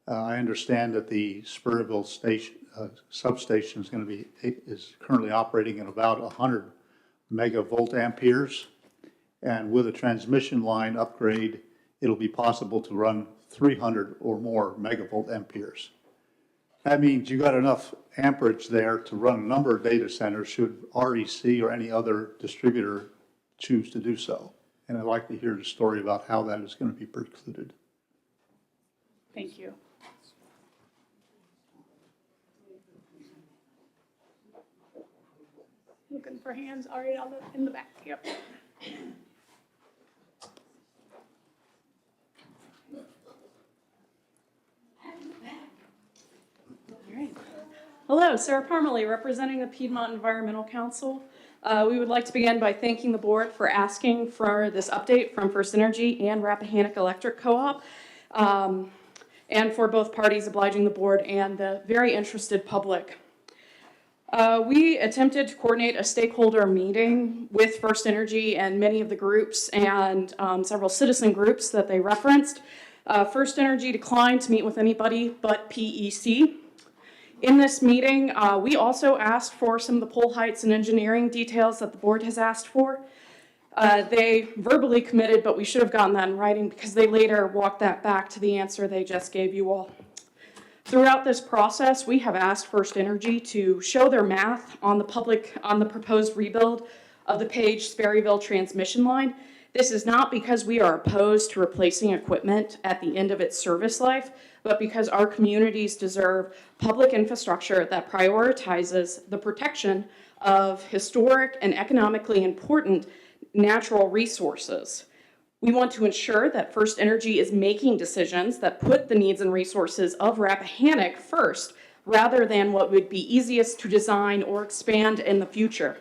Speaker 12: I understand that the Sperryville station, substation is currently operating at about 100 megavolt amperes. And with a transmission line upgrade, it'll be possible to run 300 or more megavolt amperes. That means you got enough amperage there to run a number of data centers should REC or any other distributor choose to do so. And I'd like to hear the story about how that is going to be precluded.
Speaker 3: Thank you. Looking for hands, all right, in the back, yep.
Speaker 13: All right. Hello, Sarah Parmalee, representing the Piedmont Environmental Council. We would like to begin by thanking the board for asking for this update from First Energy and Rappahannock Electric Co-op, and for both parties obliging the board and the very interested public. We attempted to coordinate a stakeholder meeting with First Energy and many of the groups and several citizen groups that they referenced. First Energy declined to meet with anybody but PEC. In this meeting, we also asked for some of the pole heights and engineering details that the board has asked for. They verbally committed, but we should have gotten that in writing because they later walked that back to the answer they just gave you all. Throughout this process, we have asked First Energy to show their math on the proposed rebuild of the Page-Sperryville transmission line. This is not because we are opposed to replacing equipment at the end of its service life, but because our communities deserve public infrastructure that prioritizes the protection of historic and economically important natural resources. We want to ensure that First Energy is making decisions that put the needs and resources of Rappahannock first, rather than what would be easiest to design or expand in the future.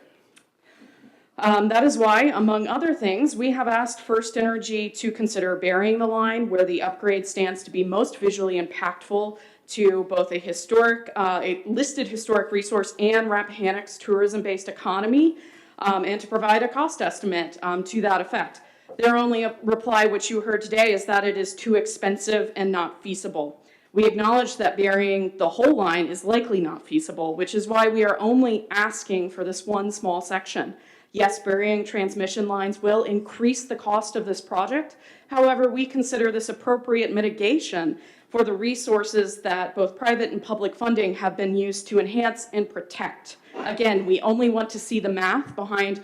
Speaker 13: That is why, among other things, we have asked First Energy to consider burying the line where the upgrade stands to be most visually impactful to both a listed historic resource and Rappahannock's tourism-based economy, and to provide a cost estimate to that effect. Their only reply, which you heard today, is that it is too expensive and not feasible. We acknowledge that burying the whole line is likely not feasible, which is why we are only asking for this one small section. Yes, burying transmission lines will increase the cost of this project. However, we consider this appropriate mitigation for the resources that both private and public funding have been used to enhance and protect. Again, we only want to see the math behind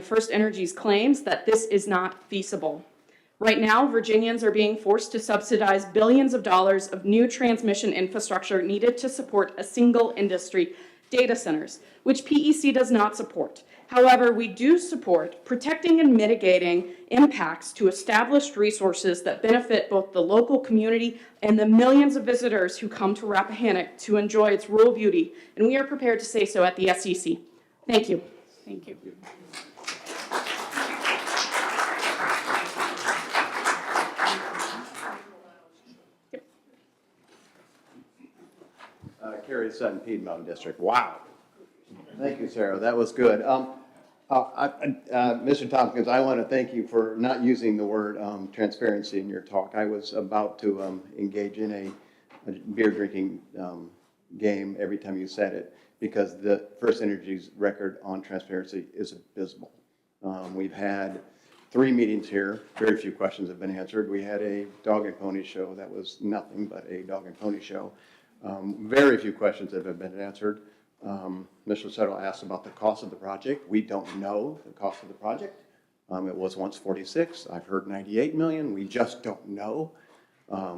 Speaker 13: First Energy's claims that this is not feasible. Right now, Virginians are being forced to subsidize billions of dollars of new transmission infrastructure needed to support a single industry, data centers, which PEC does not support. However, we do support protecting and mitigating impacts to established resources that benefit both the local community and the millions of visitors who come to Rappahannock to enjoy its rural beauty, and we are prepared to say so at the SEC. Thank you.
Speaker 3: Thank you.
Speaker 14: Kerry Sutton, Piedmont District. Wow. Thank you, Sarah. That was good. Mr. Tompkins, I want to thank you for not using the word transparency in your talk. I was about to engage in a beer drinking game every time you said it, because the First Energy's record on transparency is abysmal. We've had 3 meetings here, very few questions have been answered. We had a dog and pony show that was nothing but a dog and pony show. Very few questions that have been answered. Mr. Settle asked about the cost of the project. We don't know the cost of the project. It was once 46. I've heard 98 million. We just don't know.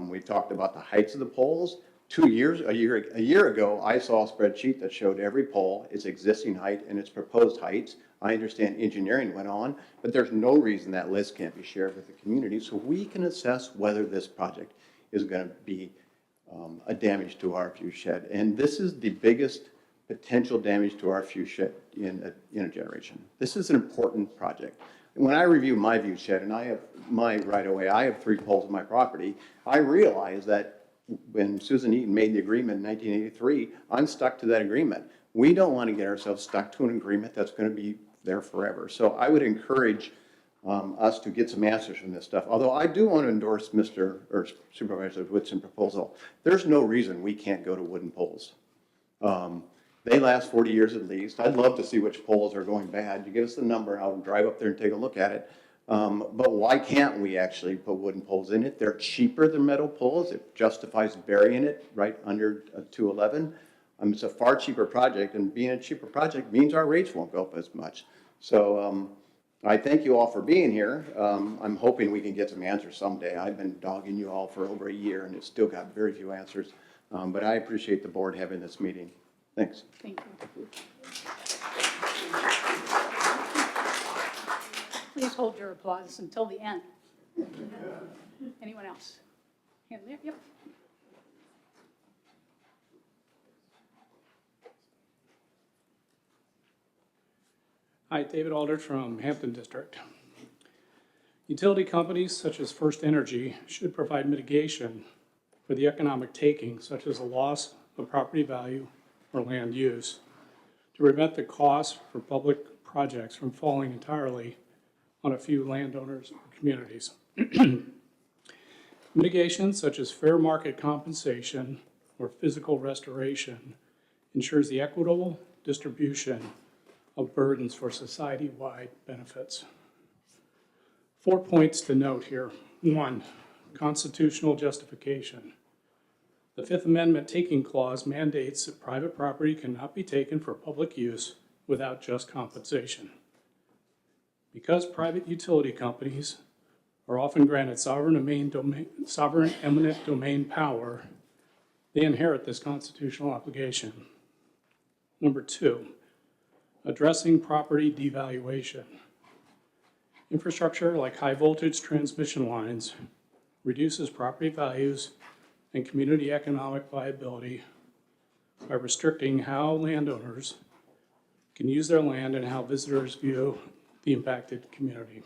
Speaker 14: We talked about the heights of the poles. A year ago, I saw a spreadsheet that showed every pole, its existing height and its proposed heights. I understand engineering went on, but there's no reason that list can't be shared with the community so we can assess whether this project is going to be a damage to our view shed. And this is the biggest potential damage to our view shed in a generation. This is an important project. When I review my view shed, and I have my right-of-way, I have 3 poles on my property, I realize that when Susan Eaton made the agreement in 1983, I'm stuck to that agreement. We don't want to get ourselves stuck to an agreement that's going to be there forever. So I would encourage us to get some answers from this stuff. Although I do want to endorse Supervisor Whitson's proposal. There's no reason we can't go to wooden poles. They last 40 years at least. I'd love to see which poles are going bad. You give us the number, I'll drive up there and take a look at it. But why can't we actually put wooden poles in it? They're cheaper than metal poles. It justifies burying it right under 211. It's a far cheaper project, and being a cheaper project means our rates won't go up as much. So I thank you all for being here. I'm hoping we can get some answers someday. I've been dogging you all for over a year, and it's still got very few answers. But I appreciate the board having this meeting. Thanks.
Speaker 3: Thank you. Please hold your applause until the end. Anyone else? Hand there, yep.
Speaker 15: Hi, David Aldrich from Hampton District. Utility companies such as First Energy should provide mitigation for the economic taking, such as a loss of property value or land use, to prevent the cost for public projects from falling entirely on a few landowners or communities. Mitigation such as fair market compensation or physical restoration ensures the equitable distribution of burdens for society-wide benefits. 4 points to note here. 1, constitutional justification. The Fifth Amendment taking clause mandates that private property cannot be taken for public use without just compensation. Because private utility companies are often granted sovereign eminent domain power, they inherit this constitutional obligation. Number 2, addressing property devaluation. Infrastructure like high voltage transmission lines reduces property values and community economic viability by restricting how landowners can use their land and how visitors view the impacted community.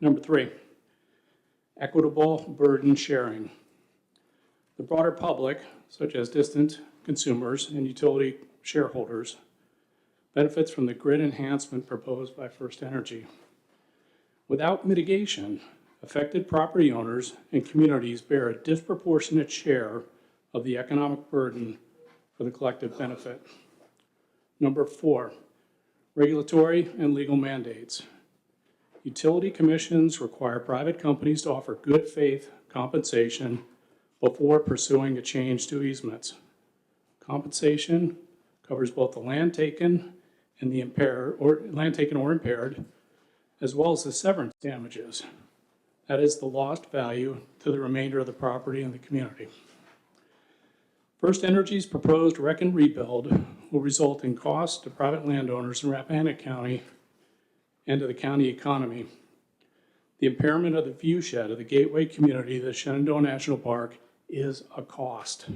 Speaker 15: Number 3, equitable burden sharing. The broader public, such as distant consumers and utility shareholders, benefits from the grid enhancement proposed by First Energy. Without mitigation, affected property owners and communities bear a disproportionate share of the economic burden for the collective benefit. Number 4, regulatory and legal mandates. Utility commissions require private companies to offer good faith compensation before pursuing a change to easements. Compensation covers both the land taken and the land taken or impaired, as well as the severance damages. That is the lost value to the remainder of the property and the community. First Energy's proposed wreck and rebuild will result in costs to private landowners in Rappahannock County and to the county economy. The impairment of the viewshed of the gateway community, the Shenandoah National Park, is a cost.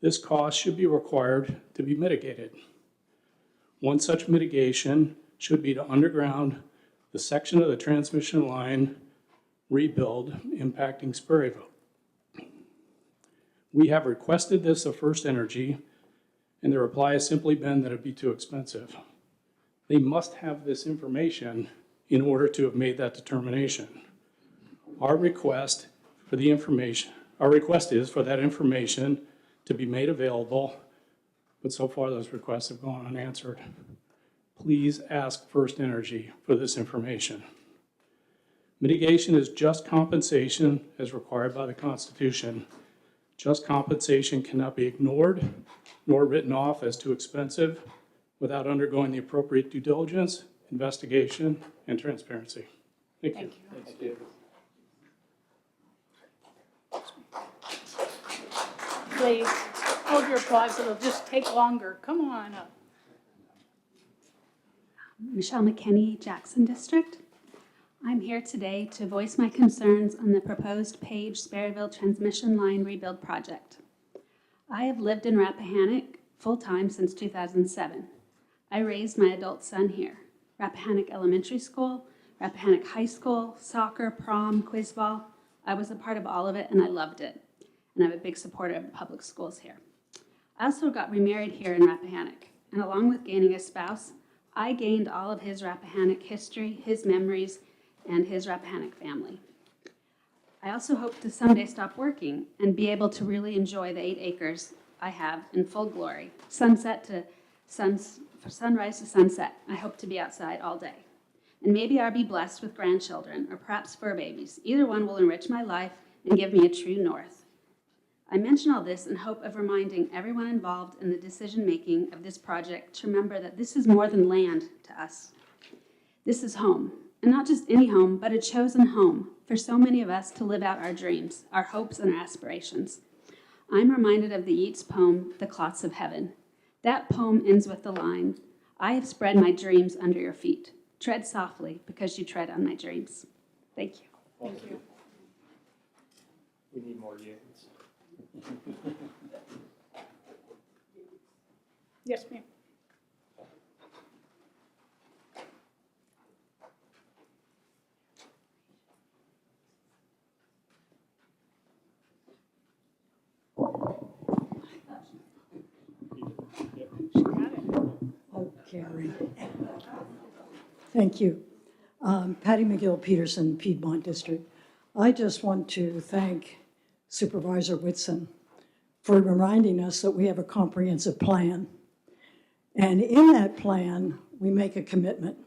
Speaker 15: This cost should be required to be mitigated. One such mitigation should be to underground the section of the transmission line rebuild impacting Sperryville. We have requested this of First Energy, and the reply has simply been that it'd be too expensive. They must have this information in order to have made that determination. Our request is for that information to be made available, but so far those requests have gone unanswered. Please ask First Energy for this information. Mitigation is just compensation as required by the Constitution. Just compensation cannot be ignored nor written off as too expensive without undergoing the appropriate due diligence, investigation, and transparency. Thank you.
Speaker 3: Thank you. Please, hold your applause, it'll just take longer. Come on up.
Speaker 16: Michelle McKinney, Jackson District. I'm here today to voice my concerns on the proposed Page-Sperryville transmission line rebuild project. I have lived in Rappahannock full-time since 2007. I raised my adult son here. Rappahannock Elementary School, Rappahannock High School, soccer, prom, quiz ball. I was a part of all of it and I loved it. And I'm a big supporter of the public schools here. I also got remarried here in Rappahannock, and along with gaining a spouse, I gained all of his Rappahannock history, his memories, and his Rappahannock family. I also hope to someday stop working and be able to really enjoy the 8 acres I have in full glory, sunrise to sunset. I hope to be outside all day. And maybe I'll be blessed with grandchildren, or perhaps fur babies. Either one will enrich my life and give me a true north. I mention all this in hope of reminding everyone involved in the decision-making of this project to remember that this is more than land to us. This is home, and not just any home, but a chosen home for so many of us to live out our dreams, our hopes, and our aspirations. I'm reminded of the Yeats poem, The Clots of Heaven. That poem ends with the line, I have spread my dreams under your feet. Tread softly, because you tread on my dreams. Thank you.
Speaker 3: Thank you.
Speaker 1: We need more units.
Speaker 3: Yes, ma'am.
Speaker 17: Oh, Gary. Thank you. Patty McGill Peterson, Piedmont District. I just want to thank Supervisor Whitson for reminding us that we have a comprehensive plan. And in that plan, we make a commitment.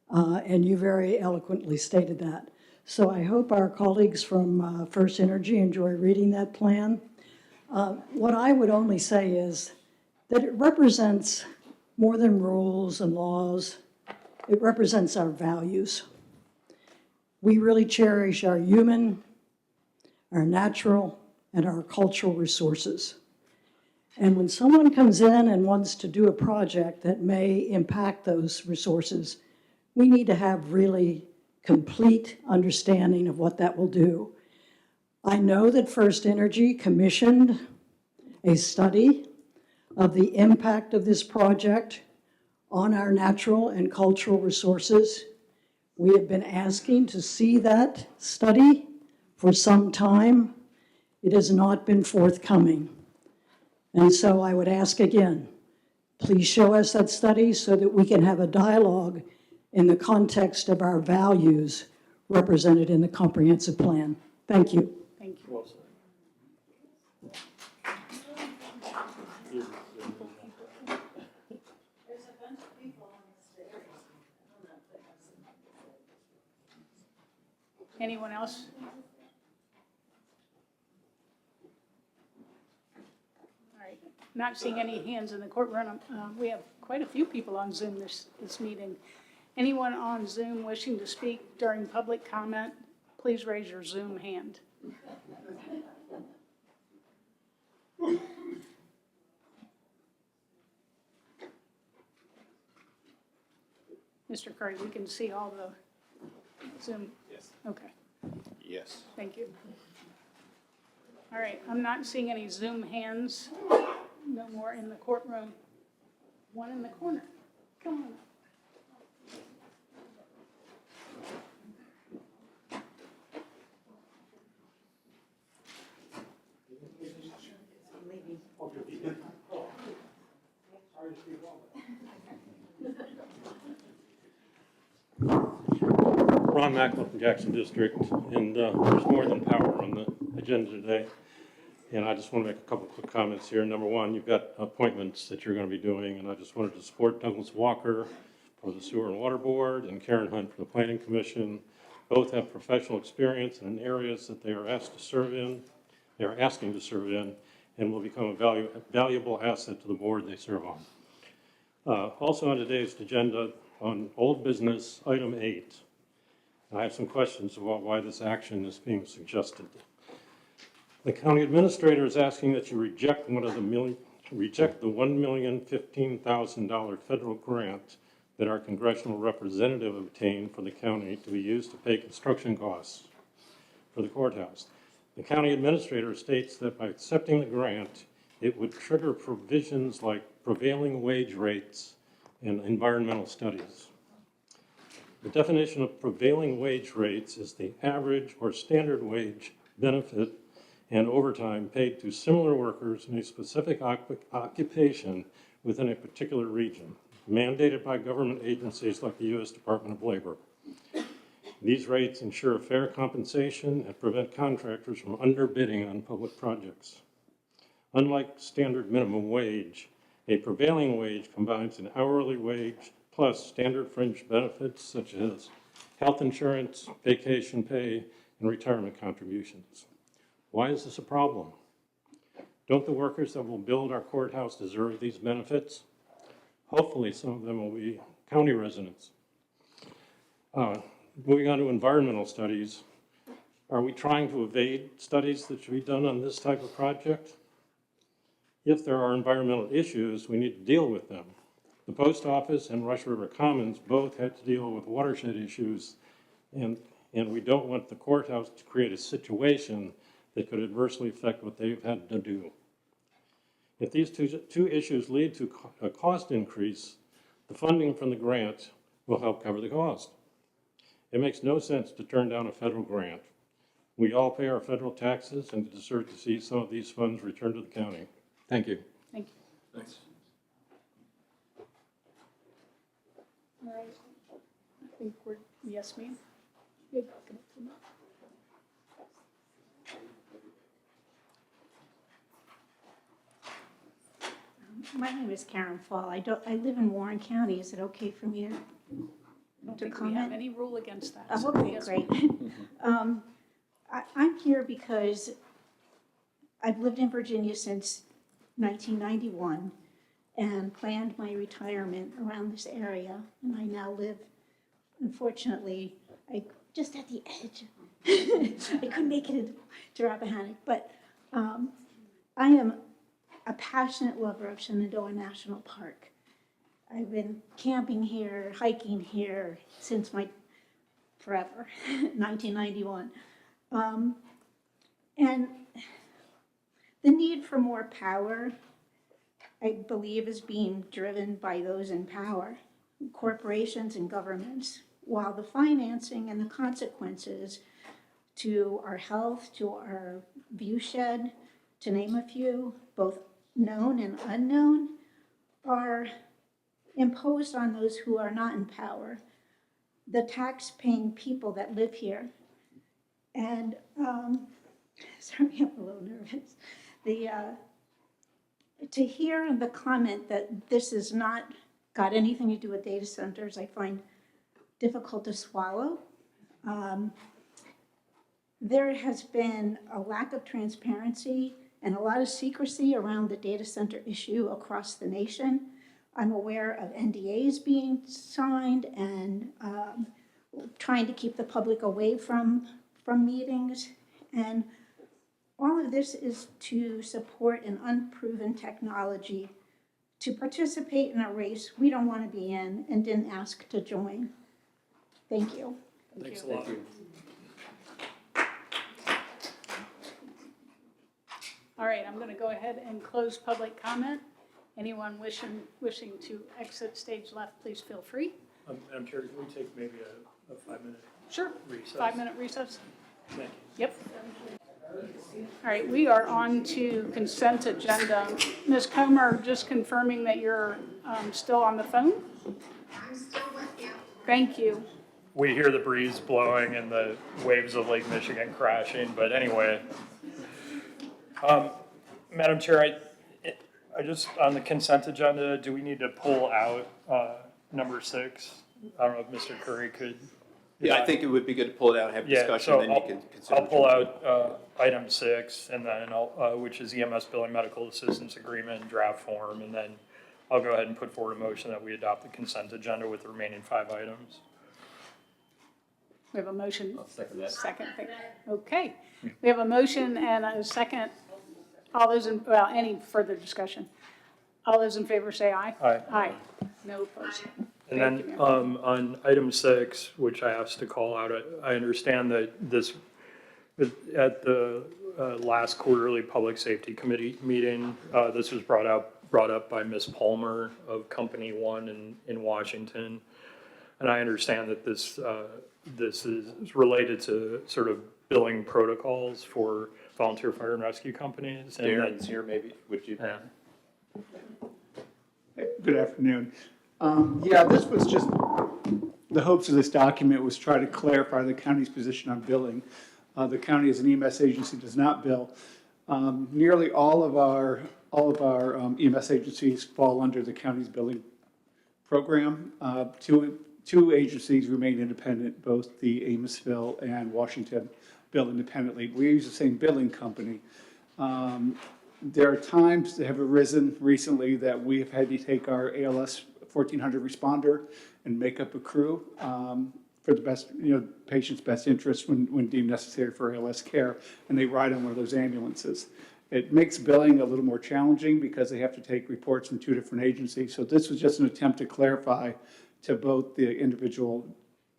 Speaker 17: And you very eloquently stated that. So I hope our colleagues from First Energy enjoy reading that plan. What I would only say is that it represents more than rules and laws. It represents our values. We really cherish our human, our natural, and our cultural resources. And when someone comes in and wants to do a project that may impact those resources, we need to have really complete understanding of what that will do. I know that First Energy commissioned a study of the impact of this project on our natural and cultural resources. We have been asking to see that study for some time. It has not been forthcoming. And so I would ask again, please show us that study so that we can have a dialogue in the context of our values represented in the comprehensive plan. Thank you.
Speaker 3: Thank you.
Speaker 1: Well said.
Speaker 3: Anyone else? All right, not seeing any hands in the courtroom. We have quite a few people on Zoom this meeting. Anyone on Zoom wishing to speak during public comment, please raise your Zoom hand. Mr. Curry, we can see all the Zoom.
Speaker 2: Yes.
Speaker 3: Okay,
Speaker 2: Yes.
Speaker 3: thank you. All right, I'm not seeing any Zoom hands. No more in the courtroom. One in the corner. Come on.
Speaker 18: Ron Macklin from Jackson District, and there's more than power on the agenda today.
Speaker 15: And I just want to make a couple quick comments here. Number one, you've got appointments that you're going to be doing, and I just wanted to support Douglas Walker for the Sewer and Water Board and Karen Hunt for the Planning Commission. Both have professional experience in areas that they are asked to serve in, they are asking to serve in, and will become a valuable asset to the board they serve on. Also on today's agenda, on old business, item 8. I have some questions about why this action is being suggested. The county administrator is asking that you reject the $1,015,000 federal grant that our congressional representative obtained for the county to be used to pay construction costs for the courthouse. The county administrator states that by accepting the grant, it would trigger provisions like prevailing wage rates and environmental studies. The definition of prevailing wage rates is the average or standard wage, benefit, and overtime paid to similar workers in a specific occupation within a particular region, mandated by government agencies like the U.S. Department of Labor. These rates ensure fair compensation and prevent contractors from underbidding on public projects. Unlike standard minimum wage, a prevailing wage combines an hourly wage plus standard fringe benefits such as health insurance, vacation pay, and retirement contributions. Why is this a problem? Don't the workers that will build our courthouse deserve these benefits? Hopefully some of them will be county residents. Moving on to environmental studies, are we trying to evade studies that should be done on this type of project? If there are environmental issues, we need to deal with them. The post office and Rush River Commons both had to deal with watershed issues, and we don't want the courthouse to create a situation that could adversely affect what they've had to do. If these two issues lead to a cost increase, the funding from the grant will help cover the cost. It makes no sense to turn down a federal grant. We all pay our federal taxes and deserve to see some of these funds returned to the county. Thank you.
Speaker 3: Thank you.
Speaker 1: Thanks.
Speaker 3: All right. I think we're, yes, ma'am? Good.
Speaker 18: My name is Karen Fall. I live in Warren County. Is it okay for me
Speaker 3: I don't
Speaker 18: to
Speaker 3: think we have
Speaker 18: comment?
Speaker 3: any rule against that.
Speaker 18: Oh,
Speaker 3: so
Speaker 18: okay,
Speaker 3: yes,
Speaker 18: great.
Speaker 3: ma'am.
Speaker 18: I'm here because I've lived in Virginia since 1991 and planned my retirement around this area. And I now live, unfortunately, just at the edge. I couldn't make it to Rappahannock, but I am a passionate lover of Shenandoah National Park. I've been camping here, hiking here since forever, 1991. And the need for more power, I believe, is being driven by those in power, corporations and governments, while the financing and the consequences to our health, to our view shed, to name a few, both known and unknown, are imposed on those who are not in power, the tax-paying people that live here. And, sorry, I'm a little nervous. To hear the comment that this has not got anything to do with data centers, I find difficult to swallow. There has been a lack of transparency and a lot of secrecy around the data center issue across the nation. I'm aware of NDAs being signed and trying to keep the public away from meetings. And all of this is to support an unproven technology to participate in a race we don't want to be in and didn't ask to join. Thank you.
Speaker 1: Thanks a lot.
Speaker 3: All right, I'm going to go ahead and close public comment. Anyone wishing to exit stage left, please feel free.
Speaker 1: Madam Chair, can we take maybe a 5-minute
Speaker 3: Sure.
Speaker 1: recess?
Speaker 3: 5-minute recess?
Speaker 1: Thank you.
Speaker 3: Yep. All right, we are on to consent agenda. Ms. Comer, just confirming that you're still on the phone?
Speaker 7: I'm still with you.
Speaker 3: Thank you.
Speaker 1: We hear the breeze blowing and the waves of Lake Michigan crashing, but anyway. Madam Chair, I just, on the consent agenda, do we need to pull out number 6? I don't know if Mr. Curry could.
Speaker 2: Yeah, I think it would be good to pull it out, have
Speaker 1: Yeah,
Speaker 2: discussion,
Speaker 1: so
Speaker 2: then you can consider.
Speaker 1: I'll pull out item 6, and then which is EMS billing medical assistance agreement in draft form, and then I'll go ahead and put forward a motion that we adopt the consent agenda with the remaining 5 items.
Speaker 3: We have a motion.
Speaker 6: I'll second that.
Speaker 3: Second. Okay. We have a motion and a second. All those in, well, any further discussion? All those in favor say aye.
Speaker 1: Aye.
Speaker 3: Aye. No opposed.
Speaker 1: And
Speaker 3: Thank
Speaker 1: then
Speaker 3: you,
Speaker 1: on item 6, which I asked to call out, I understand that this, at the last quarterly Public Safety Committee meeting, this was brought up by Ms. Palmer of Company 1 in Washington. And I understand that this is related to sort of billing protocols for volunteer fire and rescue companies. And
Speaker 2: Darren's here, maybe, would you?
Speaker 1: Yeah.
Speaker 19: Good afternoon. Yeah, this was just, the hopes of this document was try to clarify the county's position on billing. The county as an EMS agency does not bill. Nearly all of our EMS agencies fall under the county's billing program. Two agencies remain independent, both the Amosville and Washington bill independently. We use the same billing company. There are times that have arisen recently that we have had to take our ALS 1400 responder and make up a crew for the best, patient's best interest when deemed necessary for ALS care, and they ride on one of those ambulances. It makes billing a little more challenging because they have to take reports from 2 different agencies. So this was just an attempt to clarify to both the individual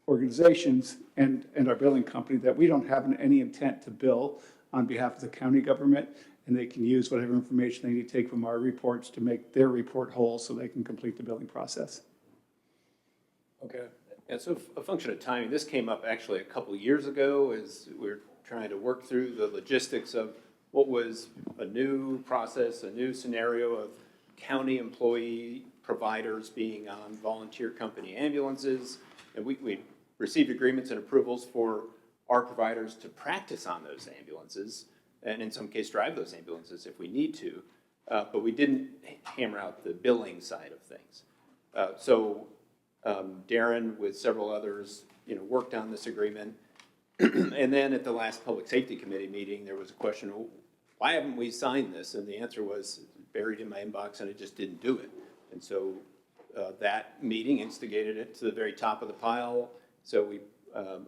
Speaker 19: organizations and our billing company that we don't have any intent to bill on behalf of the county government, and they can use whatever information they need to take from our reports to make their report whole so they can complete the billing process.
Speaker 2: Okay. And so a function of timing, this came up actually a couple years ago as we were trying to work through the logistics of what was a new process, a new scenario of county employee providers being on volunteer company ambulances. And we received agreements and approvals for our providers to practice on those ambulances, and in some case drive those ambulances if we need to, but we didn't hammer out the billing side of things. So Darren, with several others, worked on this agreement. And then at the last Public Safety Committee meeting, there was a question, why haven't we signed this? And the answer was buried in my inbox and I just didn't do it. And so that meeting instigated it to the very top of the pile. So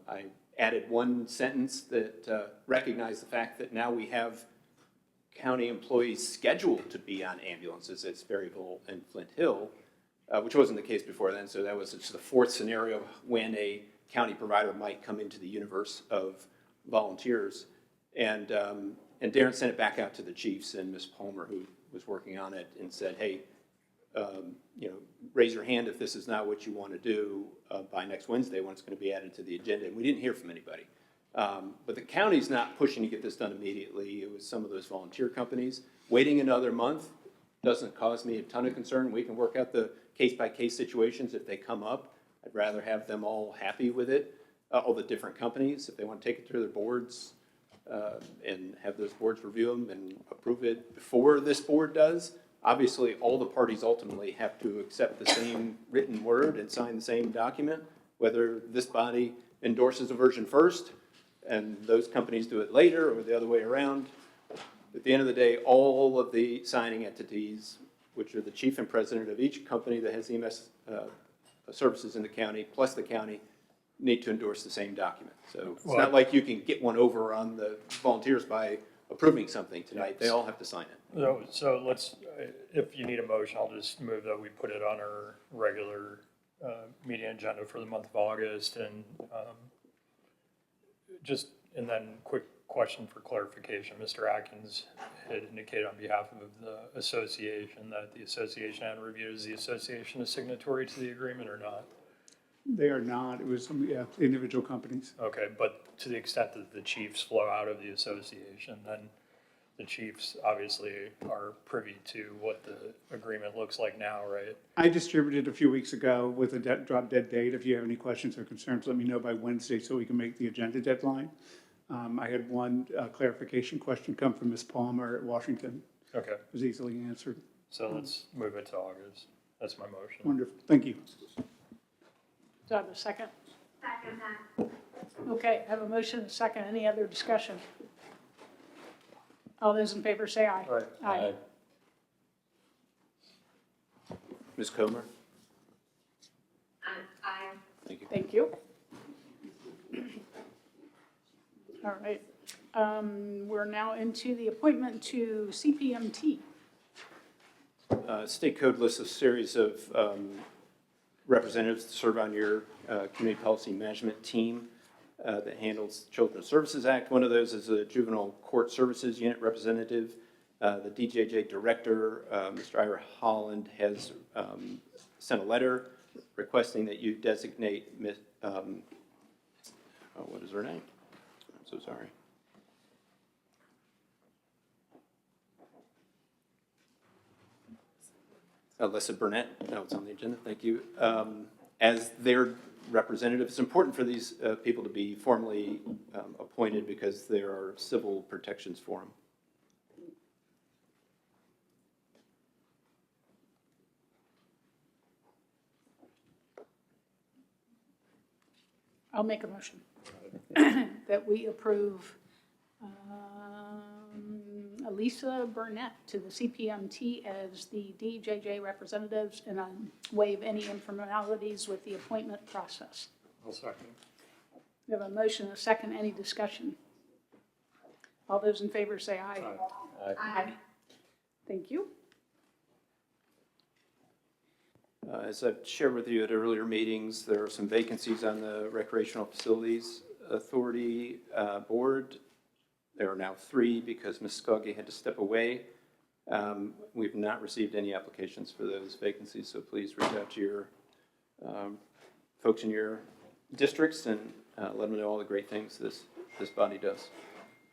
Speaker 2: I added one sentence that recognized the fact that now we have county employees scheduled to be on ambulances at Sperryville and Flint Hill, which wasn't the case before then. So that was just the 4th scenario when a county provider might come into the universe of volunteers. And Darren sent it back out to the chiefs and Ms. Palmer, who was working on it, and said, hey, raise your hand if this is not what you want to do by next Wednesday when it's going to be added to the agenda. And we didn't hear from anybody. But the county's not pushing to get this done immediately. It was some of those volunteer companies. Waiting another month doesn't cause me a ton of concern. We can work out the case-by-case situations if they come up. I'd rather have them all happy with it, all the different companies, if they want to take it through their boards and have those boards review them and approve it before this board does. Obviously, all the parties ultimately have to accept the same written word and sign the same document, whether this body endorses a version first and those companies do it later or the other way around. At the end of the day, all of the signing entities, which are the chief and president of each company that has EMS services in the county, plus the county, need to endorse the same document. So it's not like you can get one over on the volunteers by approving something tonight. They all have to sign it.
Speaker 1: So let's, if you need a motion, I'll just move that we put it on our regular meeting agenda for the month of August. And and then quick question for clarification. Mr. Atkins had indicated on behalf of the association that the association had reviewed. Is the association a signatory to the agreement or not?
Speaker 19: They are not. It was individual companies.
Speaker 1: Okay, but to the extent that the chiefs flow out of the association, then the chiefs obviously are privy to what the agreement looks like now, right?
Speaker 19: I distributed a few weeks ago with a drop dead date. If you have any questions or concerns, let me know by Wednesday so we can make the agenda deadline. I had one clarification question come from Ms. Palmer at Washington.
Speaker 1: Okay,
Speaker 19: was easily answered.
Speaker 1: so let's move it to August. That's my motion.
Speaker 19: Wonderful, thank you.
Speaker 3: Do I have a second?
Speaker 7: Second that.
Speaker 3: Okay, I have a motion and a second. Any other discussion? All those in favor say aye. Aye.
Speaker 2: Ms. Comer?
Speaker 7: Aye.
Speaker 2: Thank you.
Speaker 3: Thank you. All right. We're now into the appointment to CPMT.
Speaker 2: State code lists a series of representatives to serve on your community policy management team that handles the Children's Services Act. One of those is a Juvenile Court Services Unit representative. The DJJ director, Mr. Ira Holland, has sent a letter requesting that you designate what is her name? I'm so sorry. Alyssa Burnett, no, it's on the agenda, thank you. As their representative, it's important for these people to be formally appointed because there are civil protections for them.
Speaker 3: I'll make a motion that we approve Elisa Burnett to the CPMT as the DJJ representatives and waive any informalities with the appointment process.
Speaker 1: I'll second.
Speaker 3: We have a motion and a second. Any discussion? All those in favor say aye.
Speaker 1: Aye.
Speaker 3: Aye. Thank you.
Speaker 2: As I've shared with you at earlier meetings, there are some vacancies on the Recreational Facilities Authority Board. There are now 3 because Ms. Skogge had to step away. We've not received any applications for those vacancies, so please reach out to your folks in your districts and let them know all the great things this body does.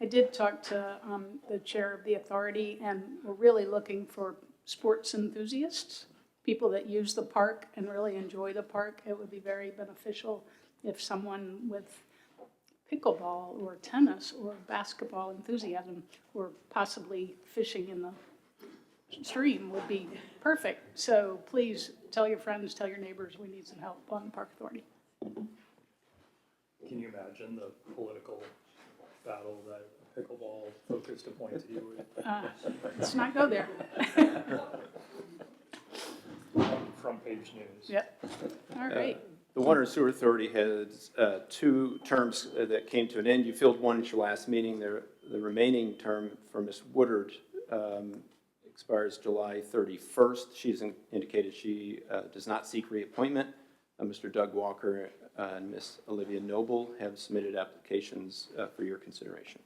Speaker 3: I did talk to the chair of the authority, and we're really looking for sports enthusiasts, people that use the park and really enjoy the park. It would be very beneficial if someone with pickleball or tennis or basketball enthusiasm or possibly fishing in the stream would be perfect. So please tell your friends, tell your neighbors, we need some help on the park authority.
Speaker 1: Can you imagine the political battle that a pickleball focused appointee would?
Speaker 3: Let's not go there.
Speaker 1: Front page news.
Speaker 3: Yep. All right.
Speaker 2: The Water and Sewer Authority has 2 terms that came to an end. You filled one at your last meeting. The remaining term for Ms. Woodard expires July 31st. She's indicated she does not seek reappointment. Mr. Doug Walker and Ms. Olivia Noble have submitted applications for your consideration.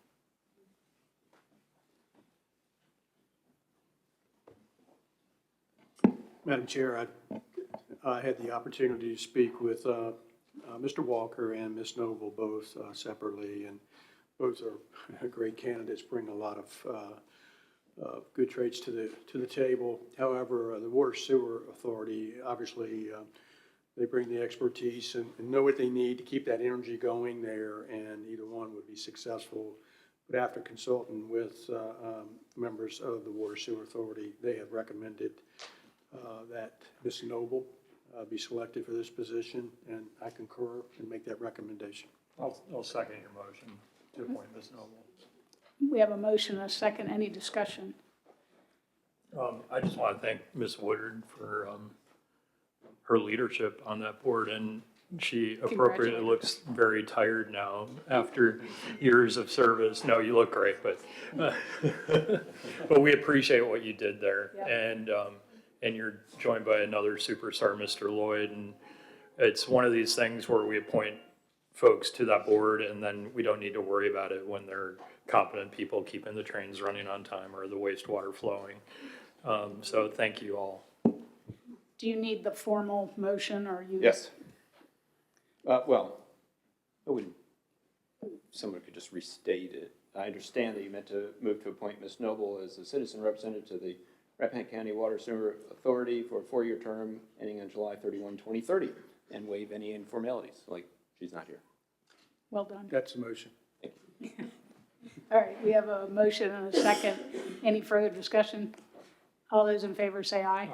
Speaker 5: Madam Chair, I had the opportunity to speak with Mr. Walker and Ms. Noble both separately, and both are great candidates, bring a lot of good traits to the table. However, the Water Sewer Authority, obviously, they bring the expertise and know what they need to keep that energy going there, and either one would be successful. But after consulting with members of the Water Sewer Authority, they have recommended that Ms. Noble be selected for this position, and I concur and make that recommendation.
Speaker 1: I'll second your motion to appoint Ms. Noble.
Speaker 3: We have a motion and a second. Any discussion?
Speaker 1: I just want to thank Ms. Woodard for her leadership on that board, and she appropriately looks very tired now after years of service. No, you look great, but but we appreciate what you did there. Yep. And you're joined by another superstar, Mr. Lloyd, and it's one of these things where we appoint folks to that board and then we don't need to worry about it when they're competent people keeping the trains running on time or the wastewater flowing. So thank you all.
Speaker 3: Do you need the formal motion, or you?
Speaker 2: Yes. Well, someone could just restate it. I understand that you meant to move to appoint Ms. Noble as a citizen representative to the Rappahannock County Water Sewer Authority for a 4-year term ending on July 31, 2030, and waive any informalities, like she's not here.
Speaker 3: Well done.
Speaker 5: That's the motion.
Speaker 2: Thank you.
Speaker 3: All right, we have a motion and a second. Any further discussion? All those in favor say aye.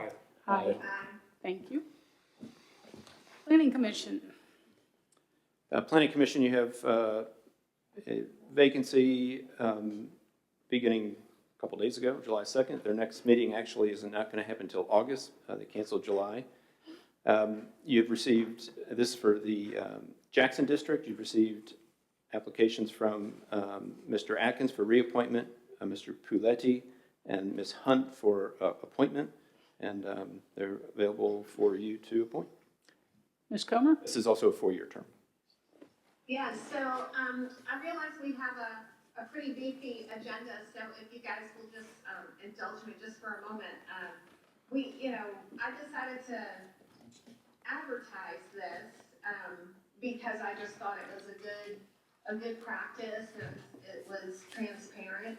Speaker 3: Aye. Thank you. Planning Commission.
Speaker 2: Planning Commission, you have a vacancy beginning a couple days ago, July 2nd. Their next meeting actually is not going to happen until August. They canceled July. You've received, this is for the Jackson District, you've received applications from Mr. Atkins for reappointment, Mr. Puletti, and Ms. Hunt for appointment, and they're available for you to appoint.
Speaker 3: Ms. Comer?
Speaker 2: This is also a 4-year term.
Speaker 7: Yeah, so I realize we have a pretty beefy agenda, so if you guys will just indulge me just for a moment. I decided to advertise this because I just thought it was a good practice and it was transparent.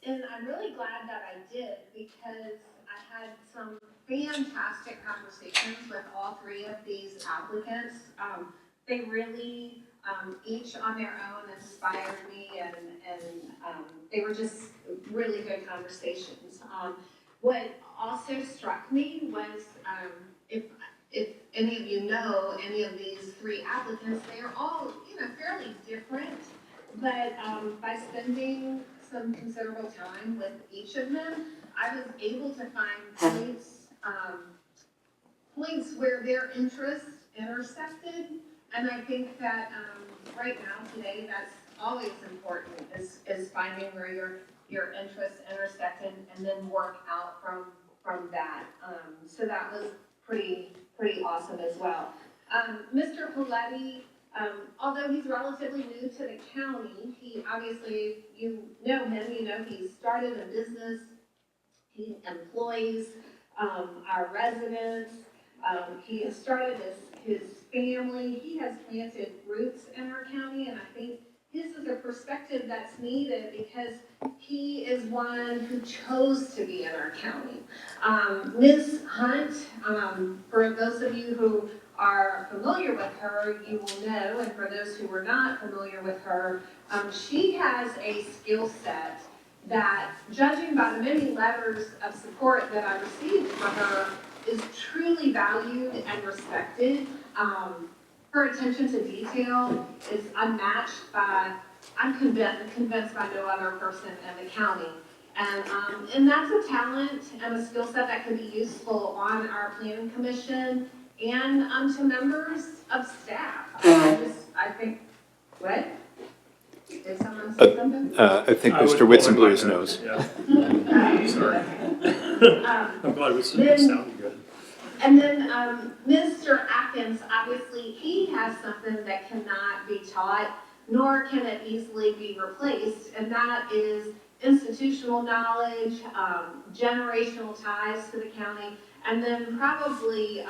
Speaker 7: And I'm really glad that I did because I had some fantastic conversations with all 3 of these applicants. They really, each on their own, inspired me, and they were just really good conversations. What also struck me was, if any of you know any of these 3 applicants, they are all, fairly different, but by spending some considerable time with each of them, I was able to find points where their interests intersected, and I think that right now, today, that's always important, is finding where your interests intersected and then work out from that. So that was pretty awesome as well. Mr. Puletti, although he's relatively new to the county, he obviously, you know him, he started a business, he employs our residents, he has started his family, he has planted roots in our county, and I think this is a perspective that's needed because he is one who chose to be in our county. Ms. Hunt, for those of you who are familiar with her, you will know, and for those who are not familiar with her, she has a skill set that, judging by the many letters of support that I received from her, is truly valued and respected. Her attention to detail is unmatched by, I'm convinced by no other person in the county. And that's a talent and a skill set that can be useful on our planning commission and to members of staff. I think, what? Did someone say something?
Speaker 2: I think Mr. Whitson blew his nose.
Speaker 1: Yeah. Sorry. I'm glad it sounded good.
Speaker 7: And then Mr. Atkins, obviously, he has something that cannot be taught, nor can it easily be replaced, and that is institutional knowledge, generational ties to the county, and then probably,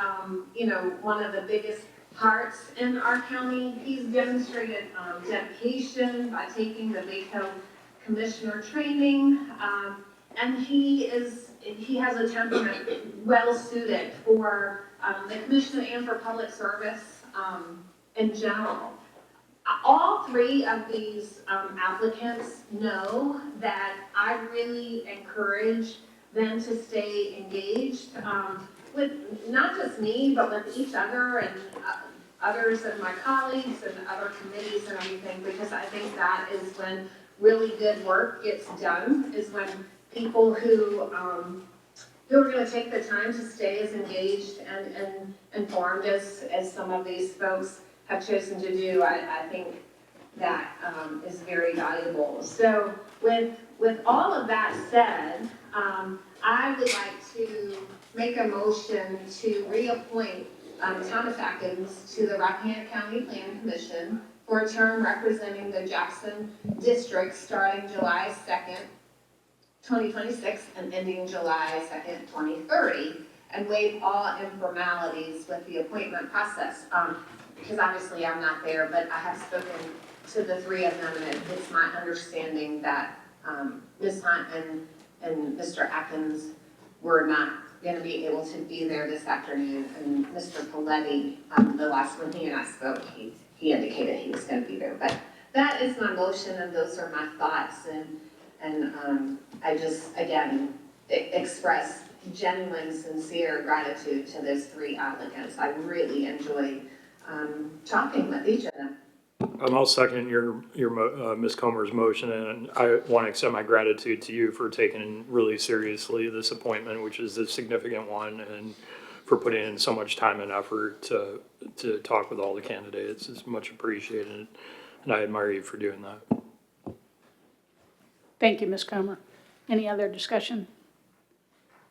Speaker 7: one of the biggest hearts in our county. He's demonstrated dedication by taking the VACO commissioner training, and he has a temperament well suited for the commission and for public service in general. All 3 of these applicants know that I really encourage them to stay engaged with not just me, but with each other and others and my colleagues and other committees and everything, because I think that is when really good work gets done, is when people who are going to take the time to stay as engaged and informed as some of these folks have chosen to do. I think that is very valuable. So with all of that said, I would like to make a motion to reappoint Thomas Atkins to the Rappahannock County Planning Commission for a term representing the Jackson District starting July 2nd, 2026 and ending July 2nd, 2030, and waive all informalities with the appointment process. Because obviously I'm not there, but I have spoken to the 3 of them, and it's my understanding that Ms. Hunt and Mr. Atkins were not going to be able to be there this afternoon, and Mr. Puletti, the last one he and I spoke, he indicated he was going to be there, but that is my motion, and those are my thoughts, and I just, again, express genuine, sincere gratitude to those three applicants. I really enjoyed talking with each of them.
Speaker 1: I'll second Ms. Comer's motion, and I want to extend my gratitude to you for taking really seriously this appointment, which is a significant one, and for putting in so much time and effort to talk with all the candidates. It's much appreciated, and I admire you for doing that.
Speaker 3: Thank you, Ms. Comer. Any other discussion?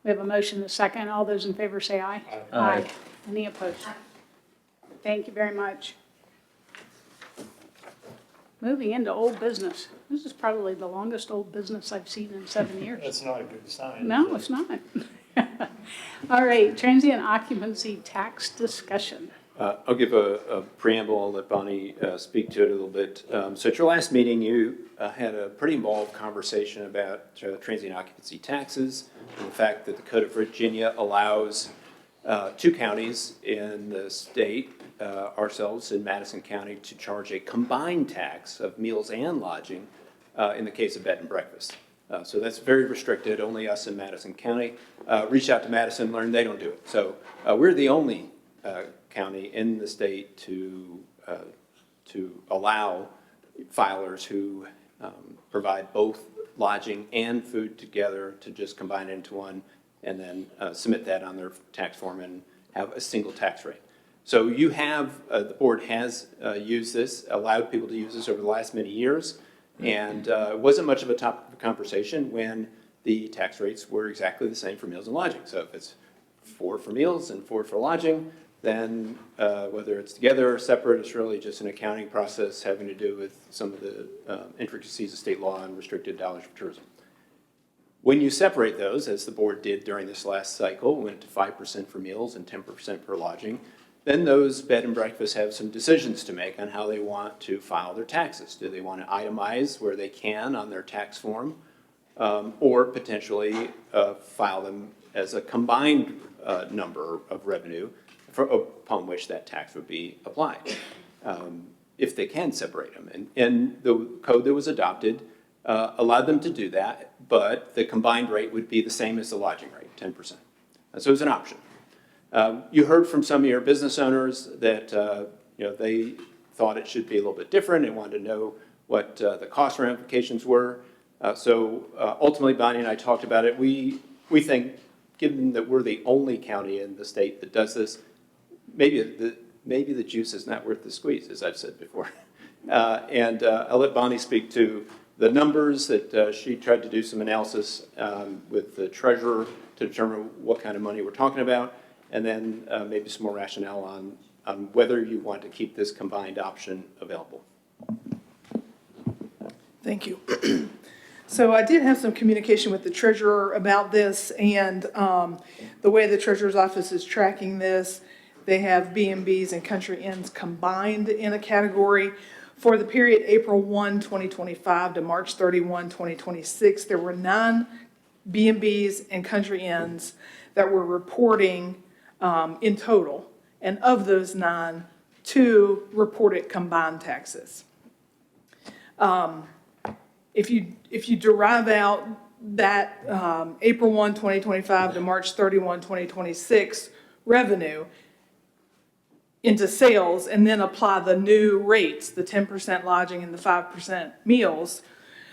Speaker 3: We have a motion and a second. All those in favor say aye.
Speaker 6: Aye.
Speaker 3: Any opposed? Thank you very much. Moving into old business. This is probably the longest old business I've seen in 7 years.
Speaker 1: That's not a good sign.
Speaker 3: No, it's not. All right, transient occupancy tax discussion.
Speaker 2: I'll give a preamble. I'll let Bonnie speak to it a little bit. So at your last meeting, you had a pretty involved conversation about transient occupancy taxes and the fact that the Code of Virginia allows 2 counties in the state, ourselves in Madison County, to charge a combined tax of meals and lodging in the case of bed and breakfast. So that's very restricted, only us in Madison County. Reached out to Madison, learned they don't do it. So we're the only county in the state to allow filers who provide both lodging and food together to just combine it into one and then submit that on their tax form and have a single tax rate. So you have, the board has used this, allowed people to use this over the last many years, and it wasn't much of a topic of conversation when the tax rates were exactly the same for meals and lodging. So if it's 4 for meals and 4 for lodging, then whether it's together or separate, it's really just an accounting process having to do with some of the intricacies of state law and restricted dollars for tourism. When you separate those, as the board did during this last cycle, went to 5% for meals and 10% for lodging, then those bed and breakfasts have some decisions to make on how they want to file their taxes. Do they want to itemize where they can on their tax form, or potentially file them as a combined number of revenue upon which that tax would be applied, if they can separate them. And the code that was adopted allowed them to do that, but the combined rate would be the same as the lodging rate, 10%. So it was an option. You heard from some of your business owners that they thought it should be a little bit different and wanted to know what the cost ramifications were. So ultimately, Bonnie and I talked about it. We think, given that we're the only county in the state that does this, maybe the juice is not worth the squeeze, as I've said before. And I'll let Bonnie speak to the numbers that she tried to do some analysis with the treasurer to determine what kind of money we're talking about, and then maybe some more rationale on whether you want to keep this combined option available.
Speaker 20: Thank you. So I did have some communication with the treasurer about this, and the way the treasurer's office is tracking this, they have B&Bs and country inns combined in a category. For the period April 1, 2025 to March 31, 2026, there were 9 B&Bs and country inns that were reporting in total. And of those 9, 2 reported combined taxes. If you derive out that April 1, 2025 to March 31, 2026 revenue into sales and then apply the new rates, the 10% lodging and the 5% meals,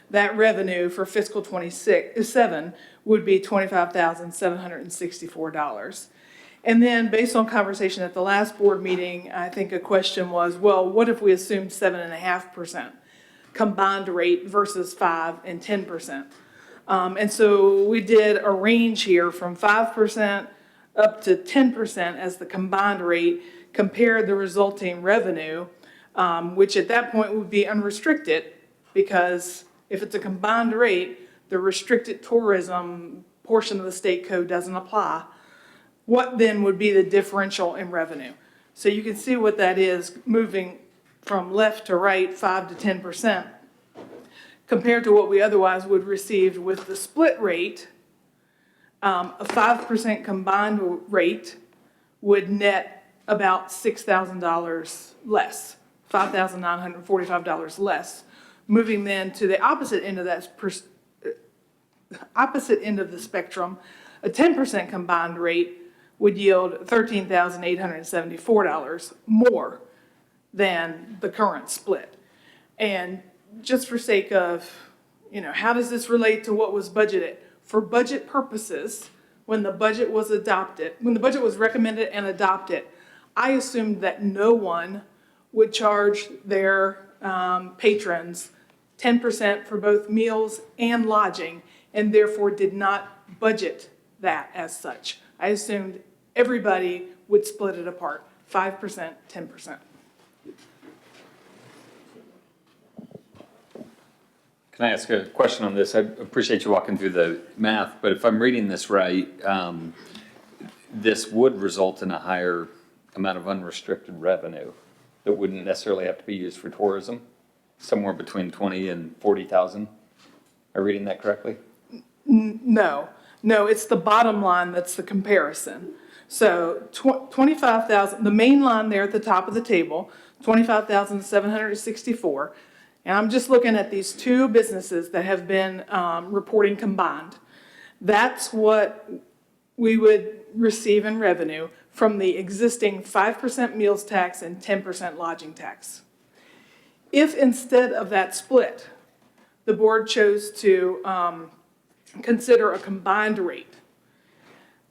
Speaker 20: that revenue for fiscal 27 would be $25,764. And then based on conversation at the last board meeting, I think a question was, well, what if we assumed 7.5% combined rate versus 5 and 10%? And so we did a range here from 5% up to 10% as the combined rate, compared the resulting revenue, which at that point would be unrestricted, because if it's a combined rate, the restricted tourism portion of the state code doesn't apply. What then would be the differential in revenue? So you can see what that is, moving from left to right, 5 to 10%, compared to what we otherwise would receive with the split rate. A 5% combined rate would net about $6,000 less $5,945 less. Moving then to the opposite end of the spectrum, a 10% combined rate would yield $13,874 more than the current split. And just for sake of, how does this relate to what was budgeted? For budget purposes, when the budget was recommended and adopted, I assumed that no one would charge their patrons 10% for both meals and lodging, and therefore did not budget that as such. I assumed everybody would split it apart, 5%, 10%.
Speaker 6: Can I ask a question on this? I appreciate you walking through the math, but if I'm reading this right, this would result in a higher amount of unrestricted revenue that wouldn't necessarily have to be used for tourism, somewhere between 20 and 40,000. Am I reading that correctly?
Speaker 20: No, it's the bottom line that's the comparison. So 25,000, the main line there at the top of the table, 25,764. And I'm just looking at these two businesses that have been reporting combined. That's what we would receive in revenue from the existing 5% meals tax and 10% lodging tax. If instead of that split, the board chose to consider a combined rate,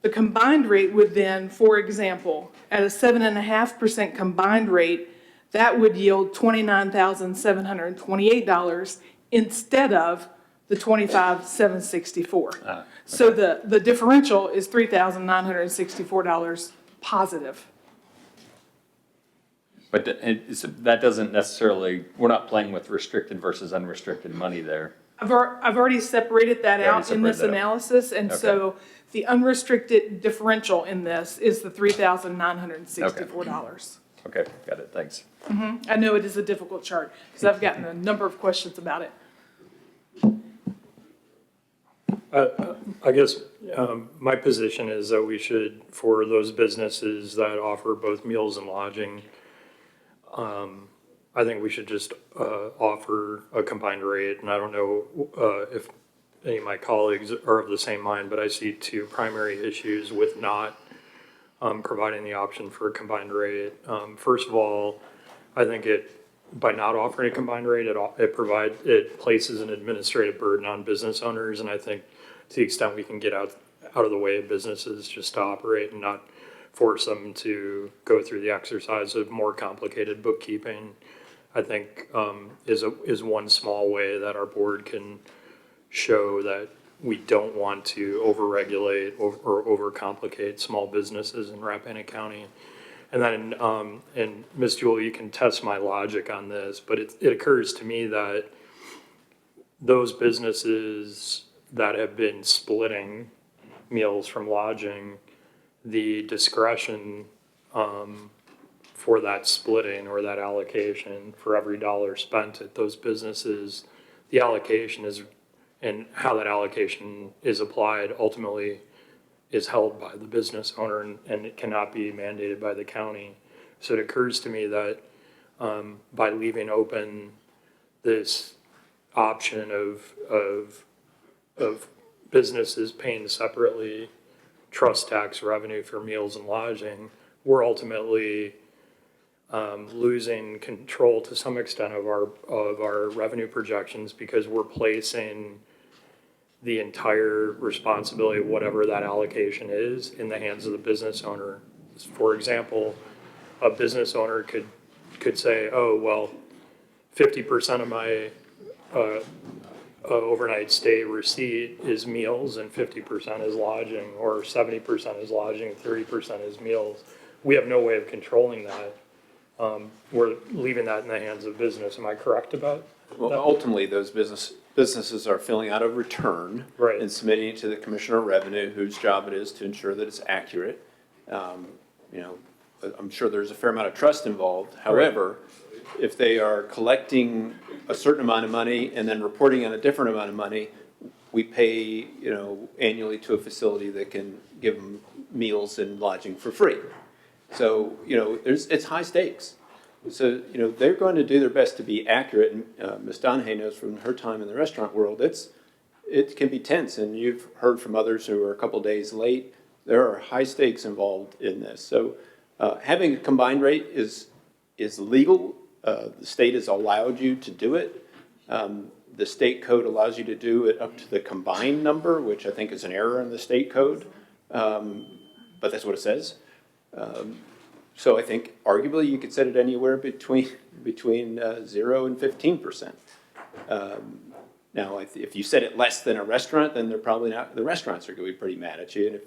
Speaker 20: the combined rate would then, for example, at a 7.5% combined rate, that would yield $29,728 instead of the $25,764. So the differential is $3,964 positive.
Speaker 6: But that doesn't necessarily, we're not playing with restricted versus unrestricted money there.
Speaker 20: I've already separated that out in this analysis, and so the unrestricted differential in this is the $3,964.
Speaker 6: Okay, got it, thanks.
Speaker 20: I know it is a difficult chart, because I've gotten a number of questions about it.
Speaker 1: I guess my position is that we should, for those businesses that offer both meals and lodging, I think we should just offer a combined rate. And I don't know if any of my colleagues are of the same mind, but I see two primary issues with not providing the option for a combined rate. First of all, I think by not offering a combined rate, it places an administrative burden on business owners, and I think to the extent we can get out of the way of businesses just to operate and not force them to go through the exercise of more complicated bookkeeping, I think is one small way that our board can show that we don't want to overregulate or overcomplicate small businesses in Rappahannock County. And then, and Ms. Jewell, you can test my logic on this, but it occurs to me that those businesses that have been splitting meals from lodging, the discretion for that splitting or that allocation for every dollar spent at those businesses, the allocation is, and how that allocation is applied ultimately is held by the business owner, and it cannot be mandated by the county. So it occurs to me that by leaving open this option of businesses paying separately trust tax revenue for meals and lodging, we're ultimately losing control to some extent of our revenue projections, because we're placing the entire responsibility of whatever that allocation is in the hands of the business owner. For example, a business owner could say, oh, well, 50% of my overnight stay receipt is meals and 50% is lodging, or 70% is lodging and 30% is meals. We have no way of controlling that. We're leaving that in the hands of business. Am I correct about that?
Speaker 2: Well, ultimately, those businesses are filling out a return and submitting it to the Commissioner of Revenue, whose job it is to ensure that it's accurate. I'm sure there's a fair amount of trust involved. However, if they are collecting a certain amount of money and then reporting on a different amount of money, we pay, annually to a facility that can give them meals and lodging for free. So, it's high stakes. So, they're going to do their best to be accurate, and Ms. Donahue knows from her time in the restaurant world, it can be tense, and you've heard from others who are a couple days late. There are high stakes involved in this. So having a combined rate is legal. The state has allowed you to do it. The state code allows you to do it up to the combined number, which I think is an error in the state code, but that's what it says. So I think arguably you could set it anywhere between 0 and 15%. Now, if you set it less than a restaurant, then they're probably not. The restaurants are going to be pretty mad at you,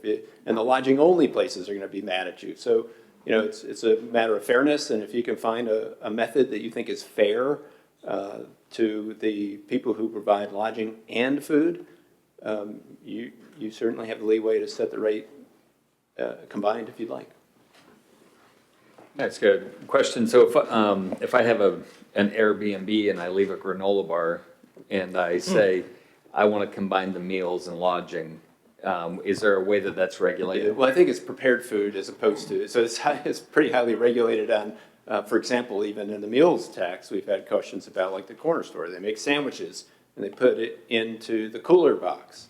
Speaker 2: and the lodging only places are going to be mad at you. So it's a matter of fairness, and if you can find a method that you think is fair to the people who provide lodging and food, you certainly have the leeway to set the rate combined if you'd like.
Speaker 6: That's good. Question, so if I have an Airbnb and I leave a granola bar and I say, I want to combine the meals and lodging, is there a way that that's regulated?
Speaker 2: Well, I think it's prepared food as opposed to, so it's pretty highly regulated on, for example, even in the meals tax, we've had questions about like the corner store. They make sandwiches and they put it into the cooler box.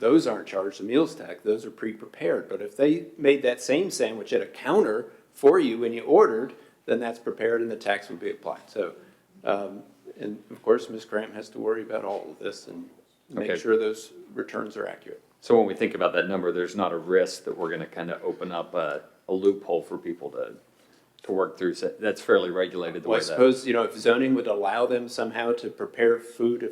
Speaker 2: Those aren't charged the meals tax. Those are pre-prepared. But if they made that same sandwich at a counter for you when you ordered, then that's prepared and the tax would be applied. So, and of course, Ms. Graham has to worry about all of this and make sure those returns are accurate.
Speaker 6: So when we think about that number, there's not a risk that we're going to kind of open up a loophole for people to work through. So that's fairly regulated the
Speaker 2: Well,
Speaker 6: way
Speaker 2: I suppose, if zoning would allow them somehow to prepare food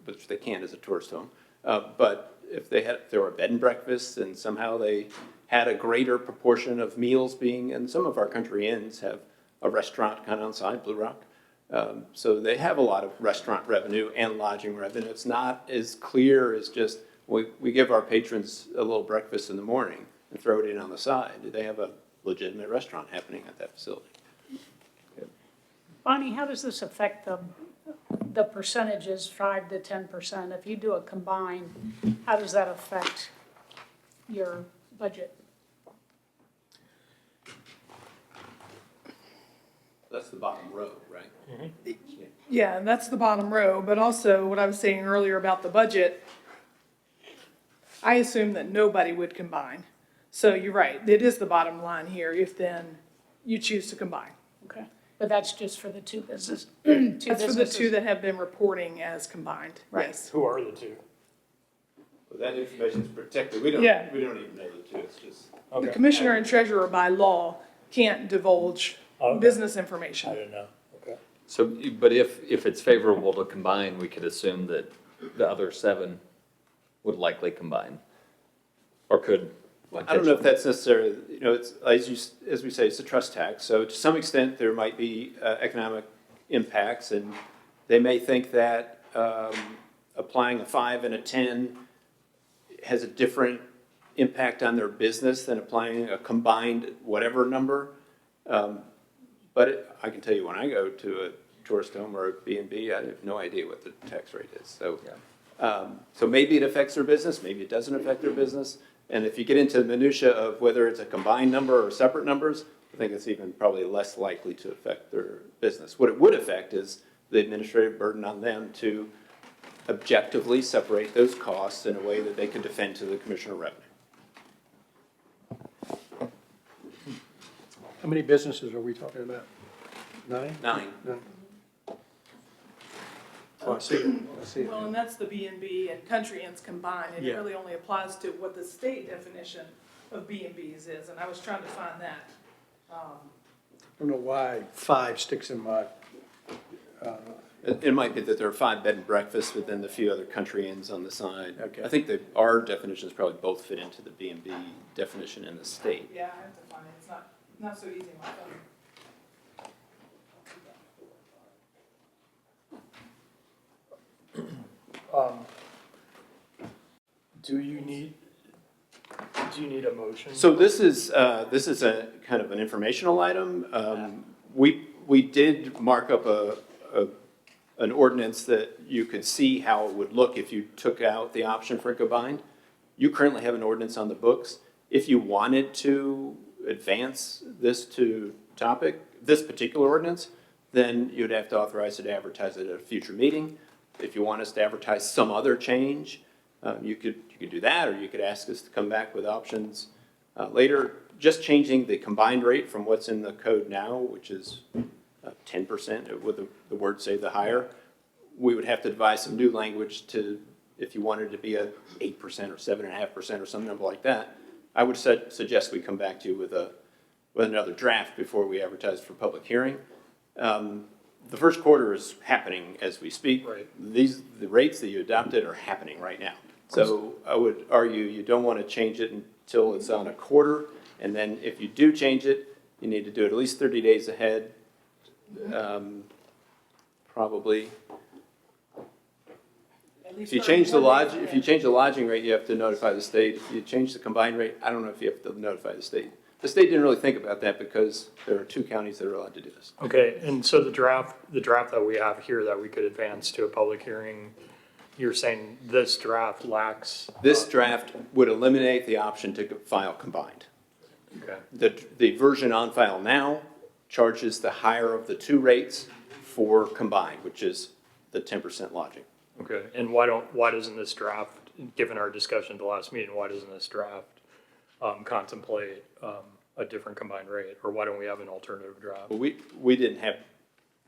Speaker 2: which they can't as a tourist home, but if there were bed and breakfasts and somehow they had a greater proportion of meals being, and some of our country inns have a restaurant kind of outside Blue Rock. So they have a lot of restaurant revenue and lodging revenue. It's not as clear as just, we give our patrons a little breakfast in the morning and throw it in on the side. They have a legitimate restaurant happening at that facility.
Speaker 3: Bonnie, how does this affect the percentages, 5 to 10%? If you do a combined, how does that affect your budget?
Speaker 2: That's the bottom row, right?
Speaker 20: Mm-hmm. Yeah, and that's the bottom row, but also what I was saying earlier about the budget, I assume that nobody would combine. So you're right, it is the bottom line here if then you choose to combine.
Speaker 3: Okay, but that's just for the two businesses.
Speaker 20: That's for the two that have been reporting as combined, yes.
Speaker 1: Who are the two?
Speaker 2: Well, that information is protected. We don't
Speaker 20: Yeah.
Speaker 2: even know the two. It's just.
Speaker 20: The commissioner and treasurer by law can't divulge business information.
Speaker 1: I didn't know. Okay.
Speaker 6: So, but if it's favorable to combine, we could assume that the other 7 would likely combine, or could.
Speaker 2: Well, I don't know if that's necessarily, it's, as we say, it's a trust tax. So to some extent, there might be economic impacts, and they may think that applying a 5 and a 10 has a different impact on their business than applying a combined whatever number. But I can tell you, when I go to a tourist home or a B&B, I have no idea what the tax rate is. So, so maybe it affects their business, maybe it doesn't affect their business. And if you get into the minutia of whether it's a combined number or separate numbers, I think it's even probably less likely to affect their business. What it would affect is the administrative burden on them to objectively separate those costs in a way that they could defend to the Commissioner of Revenue.
Speaker 5: How many businesses are we talking about? 9?
Speaker 2: 9.
Speaker 5: Oh, I see it. I see it.
Speaker 20: Well, and that's the B&B and country inns combined. It
Speaker 5: Yeah.
Speaker 20: really only applies to what the state definition of B&Bs is, and I was trying to find that.
Speaker 5: I don't know why 5 sticks in my,
Speaker 2: It might be that there are 5 bed and breakfasts within the few other country inns on the side.
Speaker 5: Okay.
Speaker 2: I think that our definitions probably both fit into the B&B definition in the state.
Speaker 20: Yeah, I have to find it. It's not so easy in my phone.
Speaker 1: Do you need a motion?
Speaker 2: So this is a kind of an informational item. We did mark up an ordinance that you could see how it would look if you took out the option for combined. You currently have an ordinance on the books. If you wanted to advance this to topic, this particular ordinance, then you'd have to authorize it to advertise it at a future meeting. If you want us to advertise some other change, you could do that, or you could ask us to come back with options later. Just changing the combined rate from what's in the code now, which is 10%, with the word say the higher, we would have to devise some new language to, if you wanted to be a 8% or 7.5% or some number like that. I would suggest we come back to you with another draft before we advertise for public hearing. The first quarter is happening as we speak.
Speaker 1: Right.
Speaker 2: The rates that you adopted are happening right now. So I would argue you don't want to change it until it's on a quarter. And then if you do change it, you need to do it at least 30 days ahead, probably. If you change the lodging rate, you have to notify the state. If you change the combined rate, I don't know if you have to notify the state. The state didn't really think about that because there are 2 counties that are allowed to do this.
Speaker 1: Okay, and so the draft that we have here that we could advance to a public hearing, you're saying this draft lacks?
Speaker 2: This draft would eliminate the option to file combined.
Speaker 1: Okay.
Speaker 2: The version on file now charges the higher of the 2 rates for combined, which is the 10% lodging.
Speaker 1: Okay, and why doesn't this draft, given our discussion at the last meeting, why doesn't this draft contemplate a different combined rate, or why don't we have an alternative draft?
Speaker 2: Well, we didn't have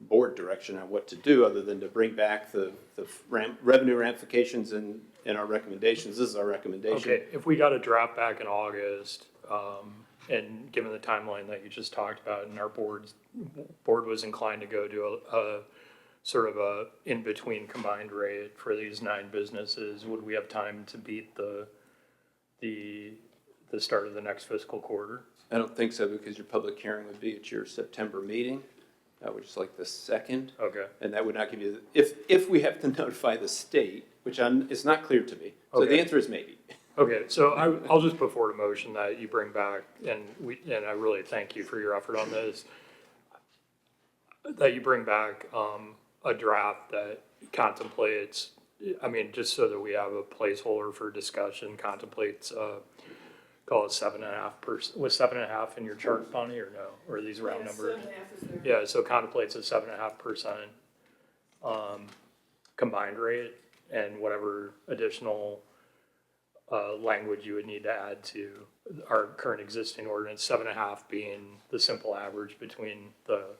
Speaker 2: board direction on what to do other than to bring back the revenue ramifications in our recommendations. This is our recommendation.
Speaker 1: Okay, if we got a draft back in August, and given the timeline that you just talked about, and our board was inclined to go to a sort of a in-between combined rate for these 9 businesses, would we have time to beat the start of the next fiscal quarter?
Speaker 2: I don't think so, because your public hearing would be at your September meeting, which is like the 2nd.
Speaker 1: Okay.
Speaker 2: And that would not give you, if we have to notify the state, which it's not clear to me. So the answer is maybe.
Speaker 1: Okay, so I'll just put forward a motion that you bring back, and I really thank you for your effort on this, that you bring back a draft that contemplates, I mean, just so that we have a placeholder for discussion, contemplates, call it 7.5%. Was 7.5 in your chart, Bonnie, or no? Or are these round numbers?
Speaker 20: 7.5 is there.
Speaker 1: Yeah, so contemplates a 7.5% combined rate, and whatever additional language you would need to add to our current existing ordinance, 7.5 being the simple average between the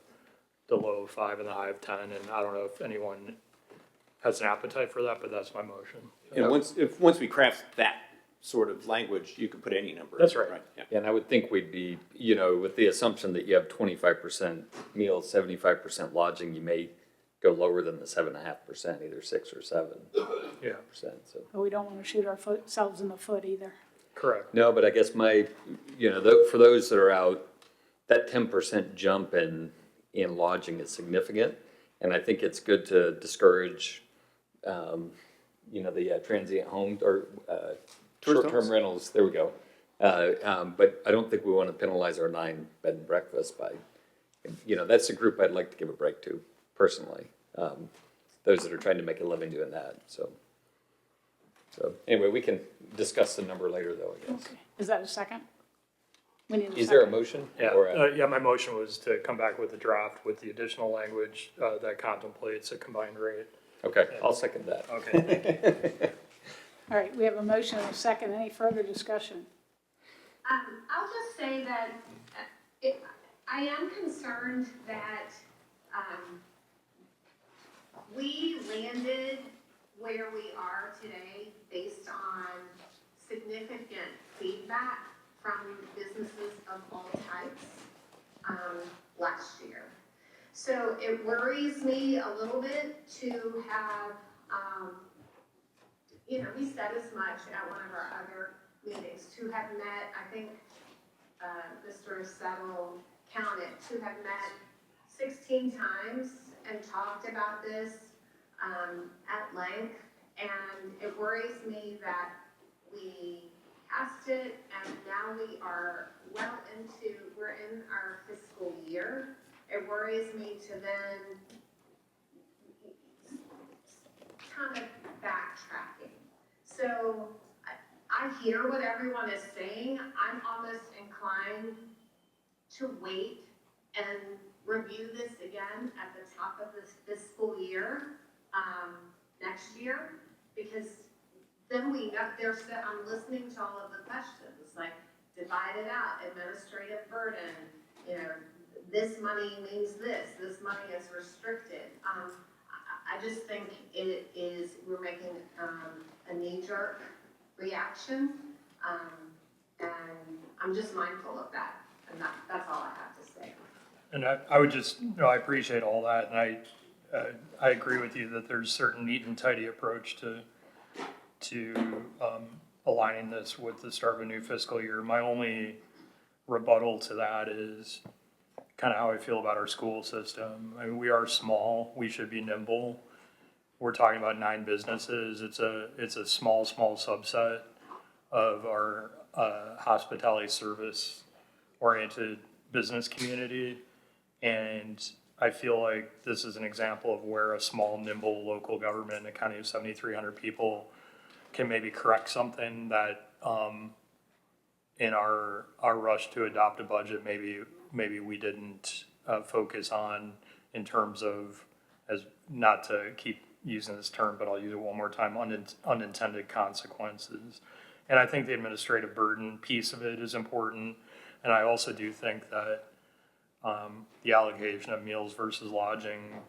Speaker 1: low of 5 and the high of 10, and I don't know if anyone has an appetite for that, but that's my motion.
Speaker 2: And once we craft that sort of language, you could put any number.
Speaker 1: That's right.
Speaker 2: Yeah.
Speaker 6: And I would think we'd be, with the assumption that you have 25% meals, 75% lodging, you may go lower than the 7.5%, either 6 or 7.
Speaker 1: Yeah.
Speaker 6: So.
Speaker 3: But we don't want to shoot ourselves in the foot either.
Speaker 1: Correct.
Speaker 6: No, but I guess for those that are out, that 10% jump in lodging is significant, and I think it's good to discourage, the transient homes or short-term rentals. There we go. But I don't think we want to penalize our 9 bed and breakfast by, that's a group I'd like to give a break to personally. Those that are trying to make a living doing that. So anyway, we can discuss the number later, though, I guess.
Speaker 3: Okay. Is that a second? We need a second.
Speaker 6: Is there a motion?
Speaker 1: Yeah, yeah, my motion was to come back with a draft with the additional language that contemplates a combined rate.
Speaker 6: Okay, I'll second that.
Speaker 1: Okay.
Speaker 3: All right, we have a motion and a second. Any further discussion?
Speaker 7: I'll just say that I am concerned that we landed where we are today based on significant feedback from businesses of all types last year. So it worries me a little bit to have, we said as much at one of our other meetings, to have met, I think Mr. Settle counted, to have met 16 times and talked about this at length. And it worries me that we passed it and now we are we're in our fiscal year. It worries me to then kind of backtracking. So I hear what everyone is saying. I'm almost inclined to wait and review this again at the top of this fiscal year, next year, because then we got there, I'm listening to all of the questions, like divide it out, administrative burden, you know, this money means this money is restricted. I just think it is, we're making a knee-jerk reaction, and I'm just mindful of that, and that's all I have to say.
Speaker 1: And I would just, you know, I appreciate all that, and I agree with you that there's certain neat and tidy approach to aligning this with the start of a new fiscal year. My only rebuttal to that is kind of how I feel about our school system. I mean, we are small, we should be nimble. We're talking about 9 businesses. It's a small subset of our hospitality service oriented business community. And I feel like this is an example of where a small, nimble local government in a county of 7,300 people can maybe correct something that in our rush to adopt a budget, maybe we didn't focus on in terms of, as not to keep using this term, but I'll use it one more time, unintended consequences. And I think the administrative burden piece of it is important. And I also do think that the allocation of meals versus lodging,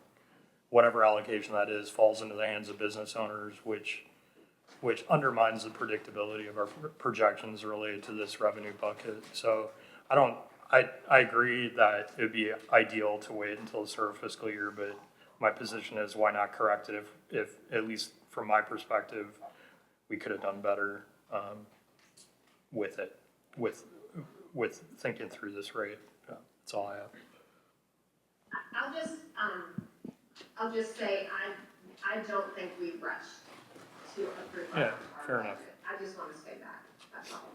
Speaker 1: whatever allocation that is, falls into the hands of business owners, which undermines the predictability of our projections related to this revenue bucket. So I agree that it would be ideal to wait until the start of fiscal year, but my position is why not correct it if at least from my perspective, we could have done better with it, with thinking through this rate. That's all I have.
Speaker 7: I'll just say, I don't think we rushed to approve our
Speaker 1: Fair
Speaker 7: budget.
Speaker 1: enough.
Speaker 7: I just want to say that, that's all.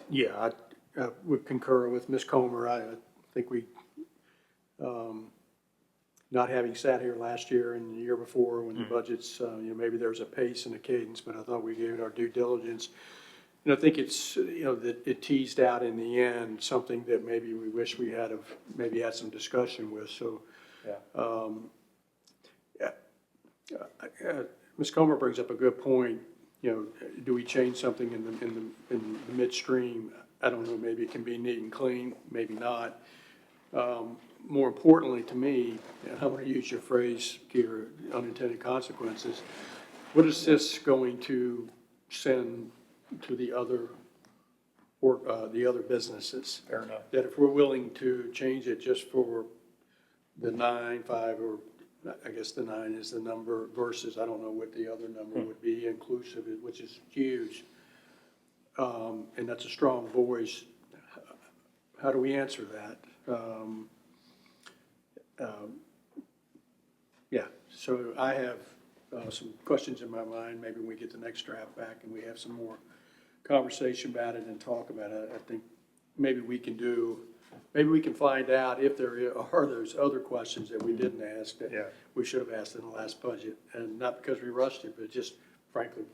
Speaker 5: Yeah, I would concur with Ms. Comer. I think we, not having sat here last year and the year before when the budgets, maybe there's a pace and a cadence, but I thought we gave it our due diligence. And I think it's, that it teased out in the end something that maybe we wish we had maybe had some discussion with. So, Ms. Comer brings up a good point. Do we change something in the midstream? I don't know. Maybe it can be neat and clean. Maybe not. More importantly to me, and I'm going to use your phrase here, unintended consequences. What is this going to send to the other businesses?
Speaker 1: Fair enough.
Speaker 5: That if we're willing to change it just for the 9.5, or I guess the 9 is the number versus, I don't know what the other number would be, inclusive, which is huge. And that's a strong voice. How do we answer that? So I have some questions in my mind. Maybe when we get the next draft back and we have some more conversation about it and talk about it, I think maybe we can find out if there are those other questions that we didn't ask that we should have asked in the last budget. And not because we rushed it, but just frankly,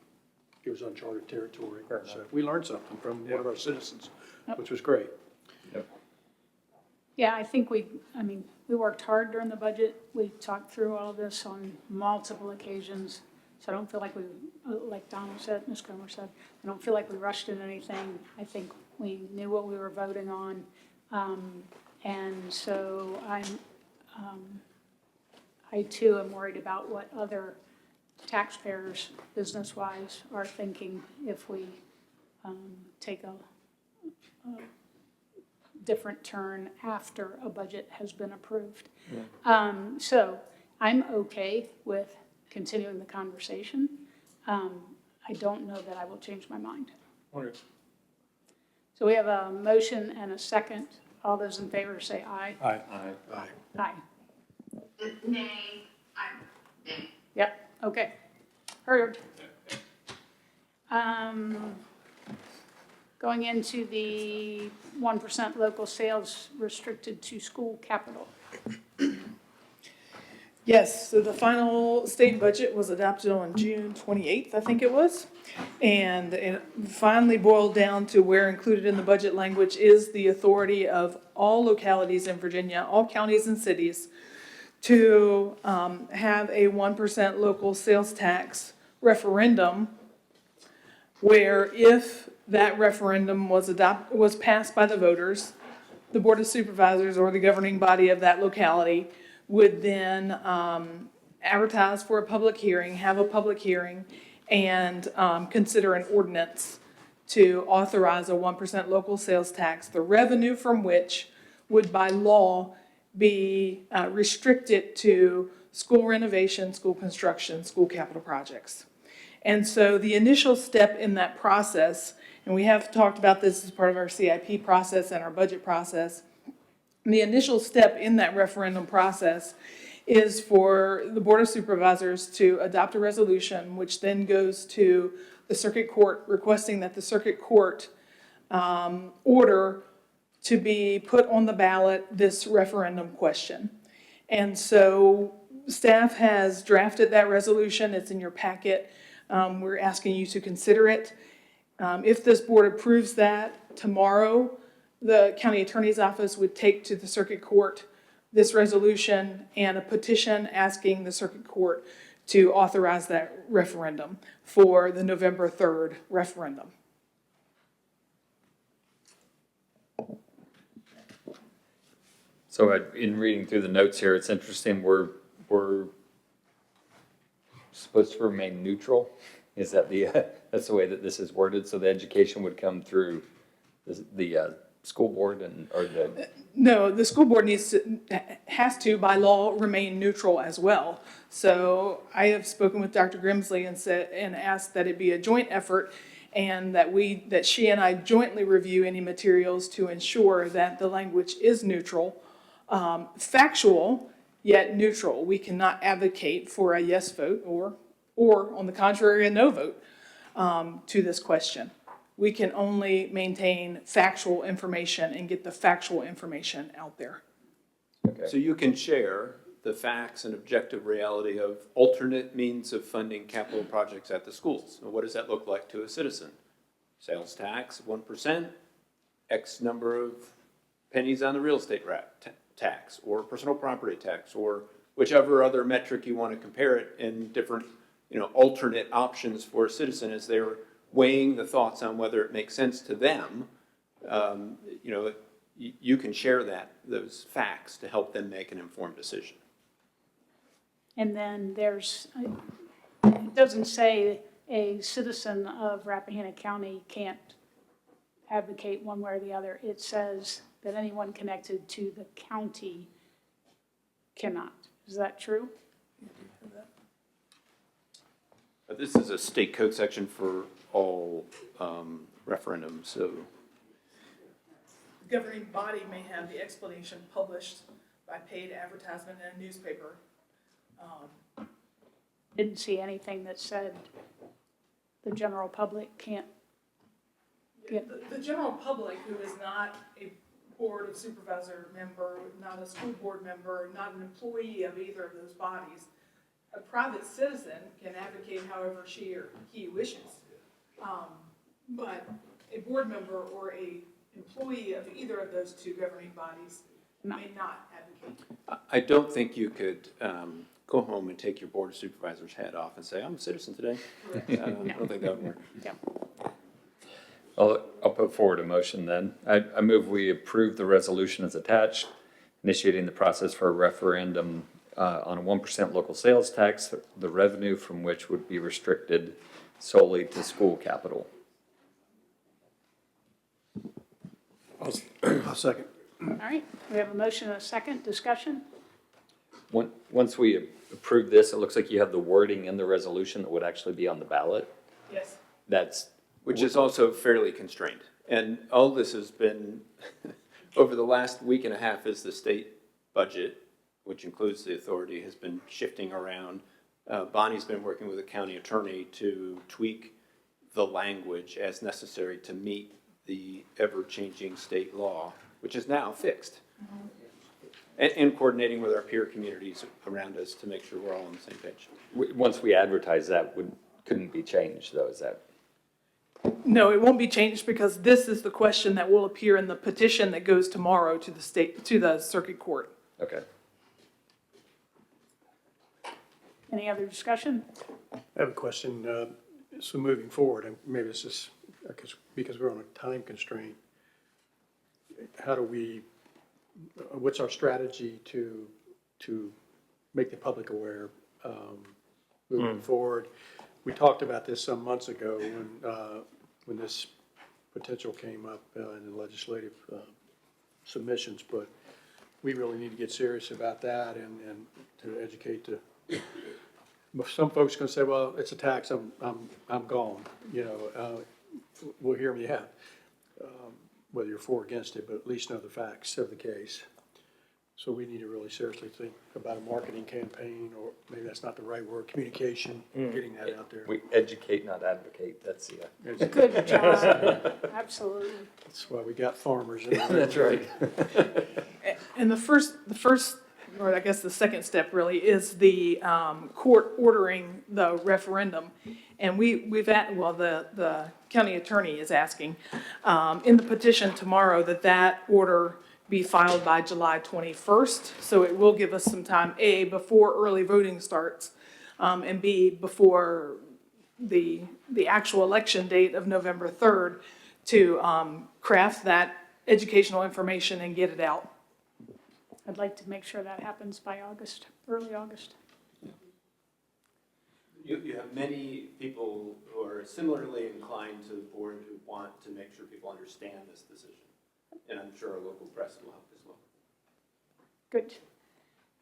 Speaker 5: it was uncharted territory. So we learned something from one of our citizens, which was great.
Speaker 3: Yeah, I think we worked hard during the budget. We talked through all this on multiple occasions. So I don't feel like like Donald said, Ms. Comer said, I don't feel like we rushed into anything. I think we knew what we were voting on. And so I too am worried about what other taxpayers, business-wise, are thinking if we take a different turn after a budget has been approved. So I'm okay with continuing the conversation. I don't know that I will change my mind.
Speaker 1: Okay.
Speaker 3: So we have a motion and a second. All those in favor say aye.
Speaker 1: Aye.
Speaker 3: Aye.
Speaker 7: Nay, nay.
Speaker 3: Yep, okay. Heard. Going into the 1% local sales restricted to school capital.
Speaker 20: Yes, so the final state budget was adopted on June 28th, I think it was. And it finally boiled down to where included in the budget language is the authority of all localities in Virginia, all counties and cities, to have a 1% local sales tax referendum, where if that referendum was passed by the voters, the Board of Supervisors or the governing body of that locality would then advertise for a public hearing, have a public hearing, and consider an ordinance to authorize a 1% local sales tax, the revenue from which would by law be restricted to school renovation, school construction, school capital projects. And so the initial step in that process, and we have talked about this as part of our CIP process and our budget process, the initial step in that referendum process is for the Board of Supervisors to adopt a resolution, which then goes to the circuit court, requesting that the circuit court order to be put on the ballot this referendum question. And so staff has drafted that resolution. It's in your packet. We're asking you to consider it. If this board approves that, tomorrow, the county attorney's office would take to the circuit court this resolution and a petition asking the circuit court to authorize that referendum for the November 3rd referendum.
Speaker 6: So in reading through the notes here, it's interesting, we're supposed to remain neutral? Is that that's the way that this is worded? So the education would come through the school board or the...
Speaker 20: No, the school board has to, by law, remain neutral as well. So I have spoken with Dr. Grimsley and asked that it be a joint effort, and that she and I jointly review any materials to ensure that the language is neutral, factual, yet neutral. We cannot advocate for a yes vote or on the contrary, a no vote to this question. We can only maintain factual information and get the factual information out there.
Speaker 2: Okay. So you can share the facts and objective reality of alternate means of funding capital projects at the schools. And what does that look like to a citizen? Sales tax, 1%, X number of pennies on the real estate tax, or personal property tax, or whichever other metric you want to compare it in different, alternate options for a citizen as they're weighing the thoughts on whether it makes sense to them. You can share those facts to help them make an informed decision.
Speaker 3: And then it doesn't say a citizen of Rappahannock County can't advocate one way or the other. It says that anyone connected to the county cannot. Is that true?
Speaker 2: This is a state code section for all referendums, so.
Speaker 20: The governing body may have the explanation published by paid advertisement in a newspaper.
Speaker 3: Didn't see anything that said the general public can't get.
Speaker 20: The general public, who is not a Board of Supervisor member, not a school board member, not an employee of either of those bodies, a private citizen can advocate however she or he wishes. But a board member or a employee of either of those two governing bodies may not advocate.
Speaker 2: I don't think you could go home and take your Board of Supervisors hat off and say, I'm a citizen today. I don't think that would work.
Speaker 3: Yeah.
Speaker 6: I'll put forward a motion then. I move we approve the resolution as attached, initiating the process for a referendum on a 1% local sales tax, the revenue from which would be restricted solely to school capital.
Speaker 5: I'll second.
Speaker 3: All right, we have a motion and a second. Discussion?
Speaker 6: Once we approve this, it looks like you have the wording in the resolution that would actually be on the ballot.
Speaker 20: Yes.
Speaker 2: Which is also fairly constrained. And all this has been, over the last week and a half, as the state budget, which includes the authority, has been shifting around. Bonnie's been working with the county attorney to tweak the language as necessary to meet the ever-changing state law, which is now fixed. And coordinating with our peer communities around us to make sure we're all on the same page.
Speaker 6: Once we advertise that, couldn't be changed though, is that?
Speaker 20: No, it won't be changed because this is the question that will appear in the petition that goes tomorrow to the circuit court.
Speaker 6: Okay.
Speaker 3: Any other discussion?
Speaker 5: I have a question. So moving forward, and maybe this is because we're on a time constraint, how do we, what's our strategy to make the public aware moving forward? We talked about this some months ago when this potential came up in the legislative submissions, but we really need to get serious about that and to educate the. Some folks are going to say, "Well, it's a tax. I'm gone." You know, we'll hear me out, whether you're for or against it, but at least know the facts of the case. So we need to really seriously think about a marketing campaign, or maybe that's not the right word, communication, getting that out there.
Speaker 6: We educate, not advocate. That's the.
Speaker 3: Good job. Absolutely.
Speaker 5: That's why we got farmers. In
Speaker 6: That's right.
Speaker 20: And the first, or I guess the second step really is the court ordering the referendum. And the county attorney is asking in the petition tomorrow that order be filed by July 21st. So it will give us some time, A, before early voting starts, and B, before the actual election date of November 3rd to craft that educational information and get it out.
Speaker 3: I'd like to make sure that happens by August, early August.
Speaker 2: You have many people who are similarly inclined to the board who want to make sure people understand this decision. And I'm sure our local press will help as well.
Speaker 3: Good.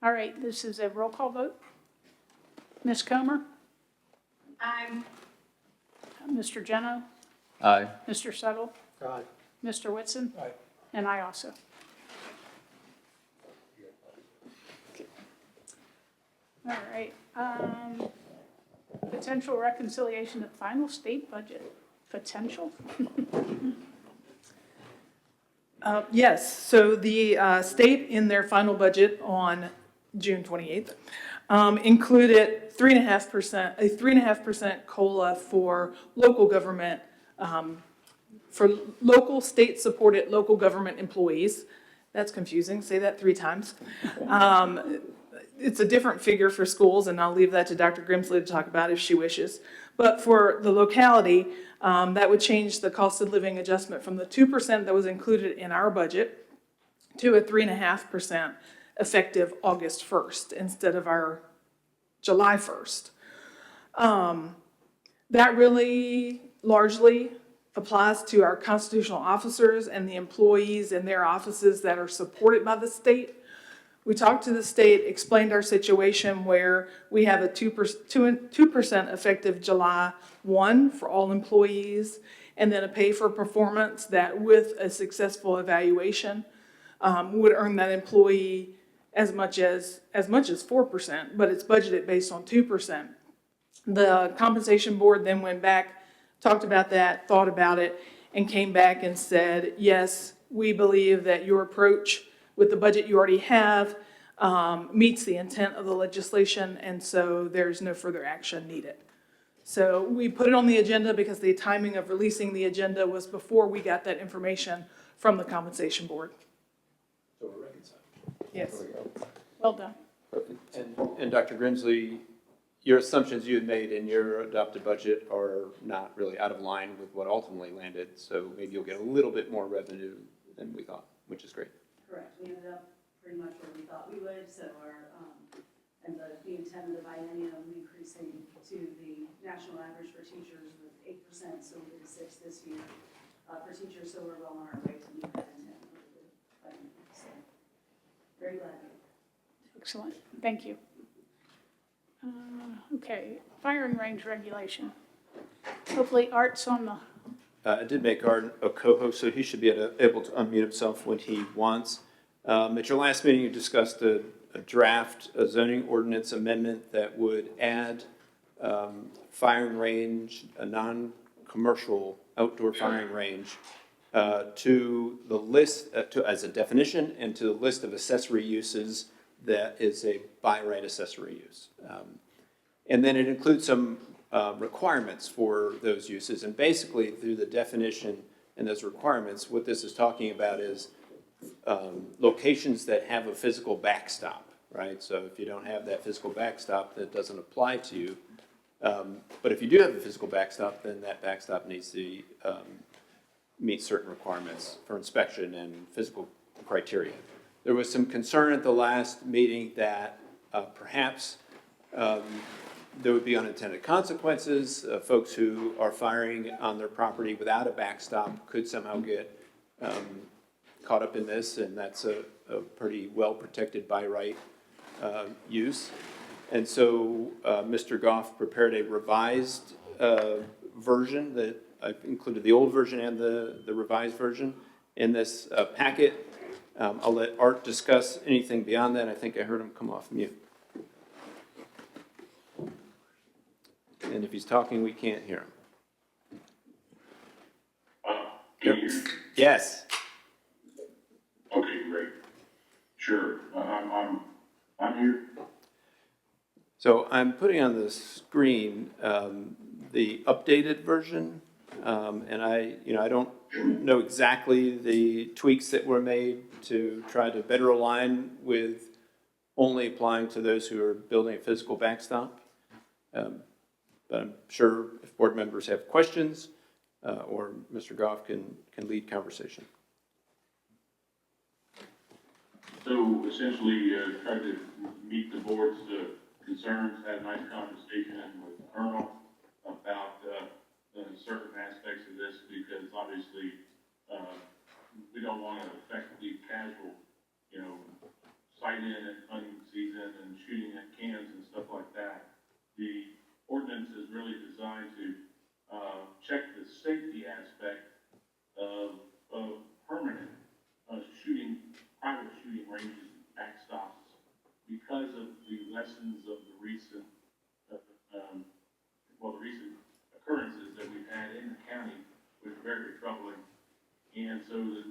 Speaker 3: All right, this is a roll call vote. Ms. Comer?
Speaker 7: Aye.
Speaker 3: Mr. Geno?
Speaker 6: Aye.
Speaker 3: Mr. Settle?
Speaker 5: Aye.
Speaker 3: Mr. Whitson?
Speaker 5: Aye.
Speaker 3: And I also. All right. Potential reconciliation of final state budget. Potential?
Speaker 20: Yes, so the state in their final budget on June 28th included a 3.5% COLA for local government, for local state-supported local government employees. That's confusing, say that 3 times. It's a different figure for schools, and I'll leave that to Dr. Grimsley to talk about if she wishes. But for the locality, that would change the cost of living adjustment from the 2% that was included in our budget to a 3.5% effective August 1st instead of our July 1st. That really largely applies to our constitutional officers and the employees in their offices that are supported by the state. We talked to the state, explained our situation where we have a 2% effective July 1 for all employees, and then a pay for performance that with a successful evaluation would earn that employee as much as 4%, but it's budgeted based on 2%. The compensation board then went back, talked about that, thought about it, and came back and said, yes, we believe that your approach with the budget you already have meets the intent of the legislation, and so there's no further action needed. So we put it on the agenda because the timing of releasing the agenda was before we got that information from the compensation board.
Speaker 2: So we're reconciled.
Speaker 20: Yes.
Speaker 3: Well done.
Speaker 2: And Dr. Grimsley, your assumptions you had made in your adopted budget are not really out of line with what ultimately landed, so maybe you'll get a little bit more revenue than we thought, which is great.
Speaker 4: Correct. We ended up pretty much where we thought we would, so our, and the intent of the biennium increasing to the national average for teachers was 8%, so we did 6 this year for teachers, so we're well on our way to meet that intent of the biennium. So very glad.
Speaker 3: Excellent. Thank you. Okay, firing range regulation. Hopefully Art's on the.
Speaker 2: I did make Art a co-host, so he should be able to unmute himself when he wants. At your last meeting, you discussed a draft, a zoning ordinance amendment that would add firing range, a non-commercial outdoor firing range to the list, as a definition, and to the list of accessory uses that is a by right accessory use. And then it includes some requirements for those uses. And basically, through the definition and those requirements, what this is talking about is locations that have a physical backstop, right? So if you don't have that physical backstop, that doesn't apply to you. But if you do have a physical backstop, then that backstop needs to meet certain requirements for inspection and physical criteria. There was some concern at the last meeting that perhaps there would be unintended consequences. Folks who are firing on their property without a backstop could somehow get caught up in this, and that's a pretty well-protected by right use. And so Mr. Goff prepared a revised version that I've included the old version and the revised version in this packet. I'll let Art discuss anything beyond that. I think I heard him come off mute. And if he's talking, we can't hear him.
Speaker 21: Can you hear me?
Speaker 2: Yes.
Speaker 21: Okay, great. Sure. I'm here.
Speaker 2: So I'm putting on the screen the updated version, and I don't know exactly the tweaks that were made to try to better align with only applying to those who are building a physical backstop. But I'm sure if board members have questions, or Mr. Goff can lead conversation.
Speaker 21: So essentially, tried to meet the board's concerns, had a nice conversation with the Colonel about certain aspects of this, because obviously we don't want to affect the casual, sight in at hunting season and shooting at cans and stuff like that. The ordinance is really designed to check the safety aspect of permanent private shooting ranges and backstops, because of the lessons of the recent occurrences that we've had in the county, which are very troubling. And so the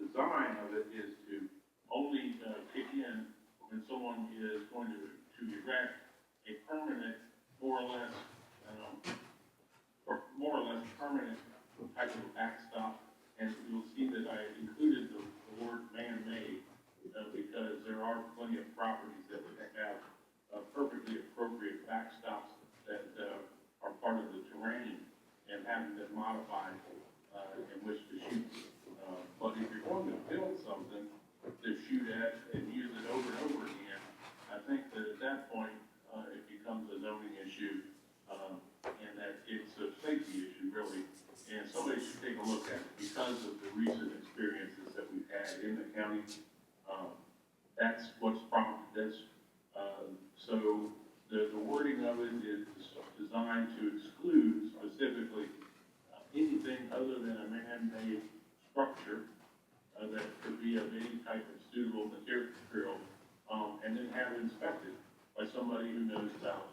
Speaker 21: design of it is to only kick in when someone is going to erect a permanent, more or less permanent type of backstop. And you'll see that I included the word man-made because there are plenty of properties that have perfectly appropriate backstops that are part of the terrain and haven't been modified in which to shoot. But if you're going to build something to shoot at and use it over and over again, I think that at that point it becomes a zoning issue and that it's a safety issue really. And somebody should take a look at it because of the recent experiences that we've had in the county. That's what's prompted this. So the wording of it is designed to exclude specifically anything other than a man-made structure that could be of any type of suitable material, and then have it inspected by somebody who knows about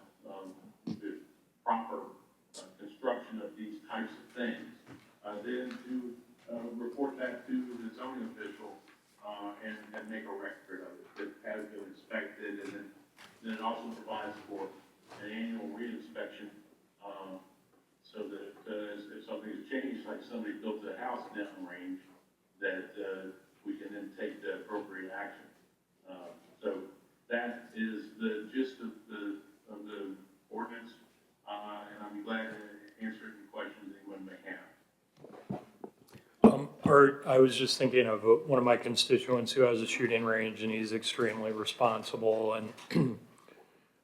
Speaker 21: the proper construction of these types of things. Then to report that to the zoning official and make a record of it that has been inspected, and then it also provides for an annual re-inspection so that if something has changed, like somebody built a house downrange, that we can then take the appropriate action. So that is the gist of the ordinance, and I'll be glad to answer any questions anyone may have.
Speaker 1: Art, I was just thinking of one of my constituents who has a shooting range, and he's extremely responsible, and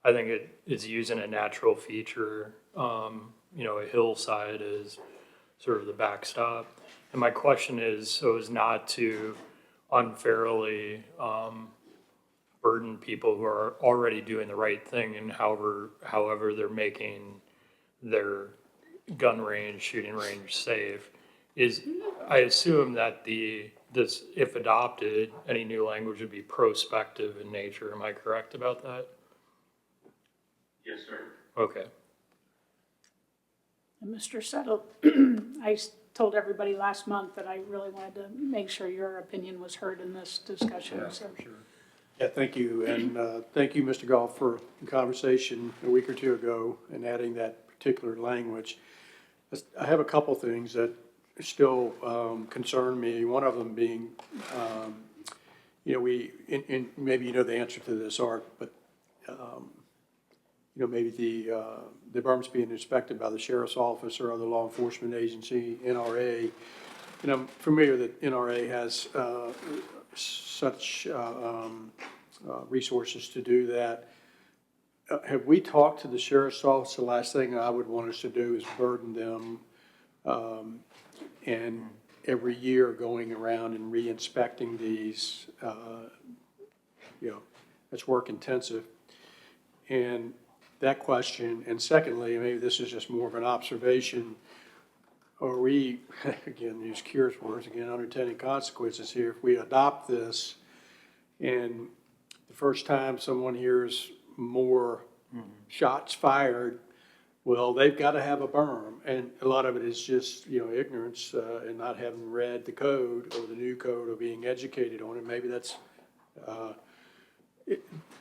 Speaker 1: I think it's using a natural feature. A hillside is sort of the backstop. And my question is, so as not to unfairly burden people who are already doing the right thing, and however they're making their gun range, shooting range safe, I assume that this, if adopted, any new language would be prospective in nature. Am I correct about that?
Speaker 21: Yes, sir.
Speaker 1: Okay.
Speaker 3: And Mr. Settle, I told everybody last month that I really wanted to make sure your opinion was heard in this discussion, so.
Speaker 5: Yeah, thank you, and thank you, Mr. Goff, for the conversation a week or two ago and adding that particular language. I have a couple things that still concern me, one of them being, and maybe you know the answer to this, Art, but, maybe the berms being inspected by the sheriff's office or other law enforcement agency, NRA. And I'm familiar that NRA has such resources to do that. Have we talked to the sheriff's office? The last thing I would want us to do is burden them and every year going around and re-inspecting these, that's work intensive. And that question, and secondly, maybe this is just more of an observation, are we, again, use curious words, again, unintended consequences here, if we adopt this and the first time someone hears more shots fired, well, they've got to have a berm. And a lot of it is just, ignorance and not having read the code or the new code or being educated on it. Maybe that's,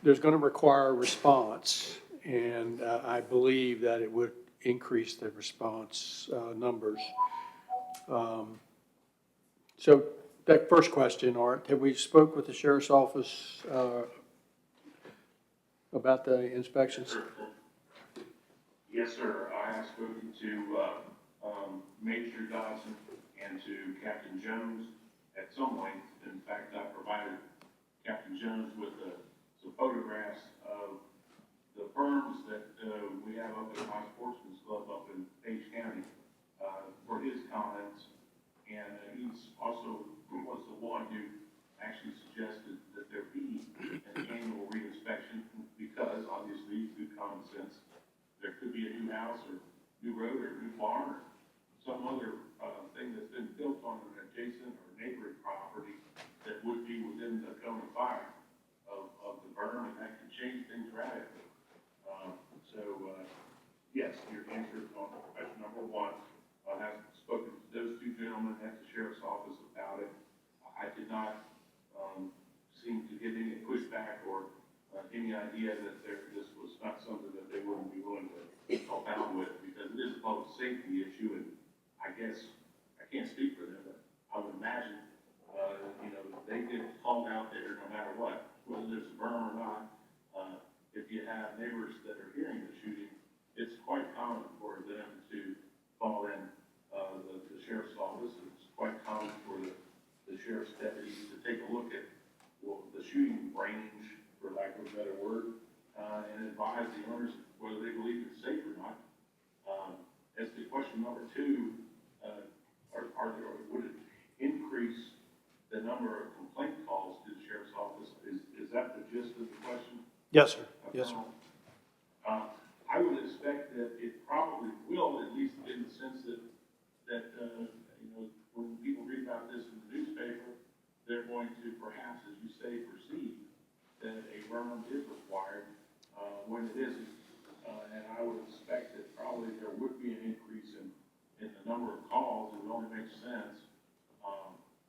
Speaker 5: there's going to require a response. And I believe that it would increase the response numbers. So that first question, Art, have we spoke with the sheriff's office about the inspections?
Speaker 21: Yes, sir. I have spoken to Major Dodson and to Captain Jones at some length. In fact, I provided Captain Jones with some photographs of the berms that we have up at my sportsman's club up in Page County for his comments. And he's also was the one who actually suggested that there be an annual reinspection because obviously through common sense, there could be a new house or new road or new barn or some other thing that's been built on an adjacent or neighboring property that would be within the cone of fire of the berm, and that could change things radically. Yes, your answer on question number one, I have spoken to those two gentlemen at the sheriff's office about it. I did not seem to get any pushback or any idea that this was not something that they wouldn't be willing to help out with, because it is a public safety issue, and I guess I can't speak for them, but I would imagine, they get called out there no matter what, whether there's a berm or not. If you have neighbors that are hearing the shooting, it's quite common for them to call in the sheriff's office. It's quite common for the sheriff's deputies to take a look at the shooting range, for lack of a better word, and advise the owners whether they believe it's safe or not. As to question number two, would it increase the number of complaint calls to the sheriff's office? Is that the gist of the question?
Speaker 5: Yes, sir. Yes, sir.
Speaker 21: I would expect that it probably will, at least in the sense that when people read about this in the newspaper, they're going to perhaps, as you say, perceive that a berm is required when it isn't. And I would expect that probably there would be an increase in the number of calls. It would only make sense.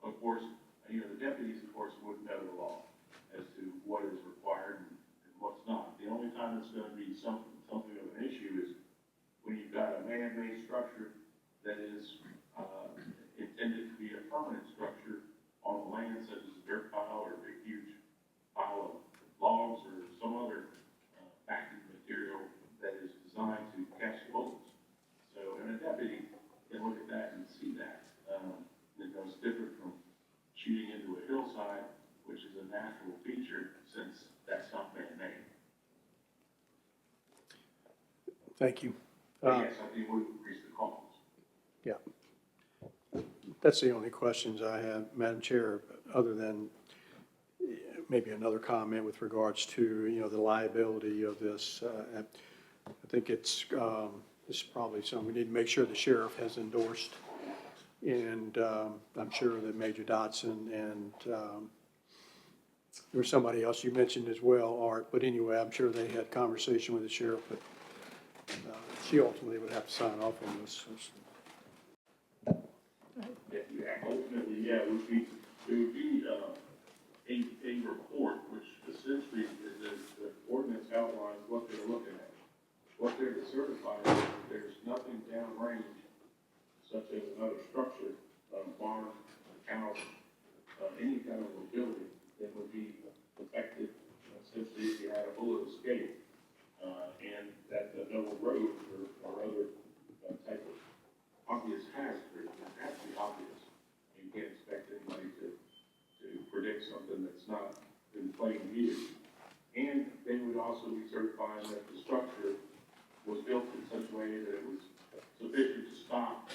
Speaker 21: Of course, the deputies, of course, wouldn't know the law as to what is required and what's not. The only time it's going to be something of an issue is when you've got a man-made structure that is intended to be a permanent structure on the land, such as a dirt pile or a big, huge pile of logs or some other packing material that is designed to catch bullets. So, and a deputy can look at that and see that. It's different from shooting into a hillside, which is a natural feature since that's not man-made.
Speaker 5: Thank you.
Speaker 21: Yes, I think it would increase the calls.
Speaker 5: Yeah. That's the only questions I have, Madam Chair, other than maybe another comment with regards to, the liability of this. I think it's probably something we need to make sure the sheriff has endorsed. And I'm sure that Major Dodson and there was somebody else you mentioned as well, Art. But anyway, I'm sure they had conversation with the sheriff, but she ultimately would have to sign off on this.
Speaker 21: Yeah, it would be a report, which essentially is the ordinance outlines what they're looking at. What they're to certify is there's nothing downrange, such as another structure, a barn, a house, any kind of a building that would be affected, essentially if you had a bullet escape, and that no roads or other type of obvious hazard, it has to be obvious. You can't expect anybody to predict something that's not in plain view. And they would also be certifying that the structure was built in such a way that it was sufficient to stop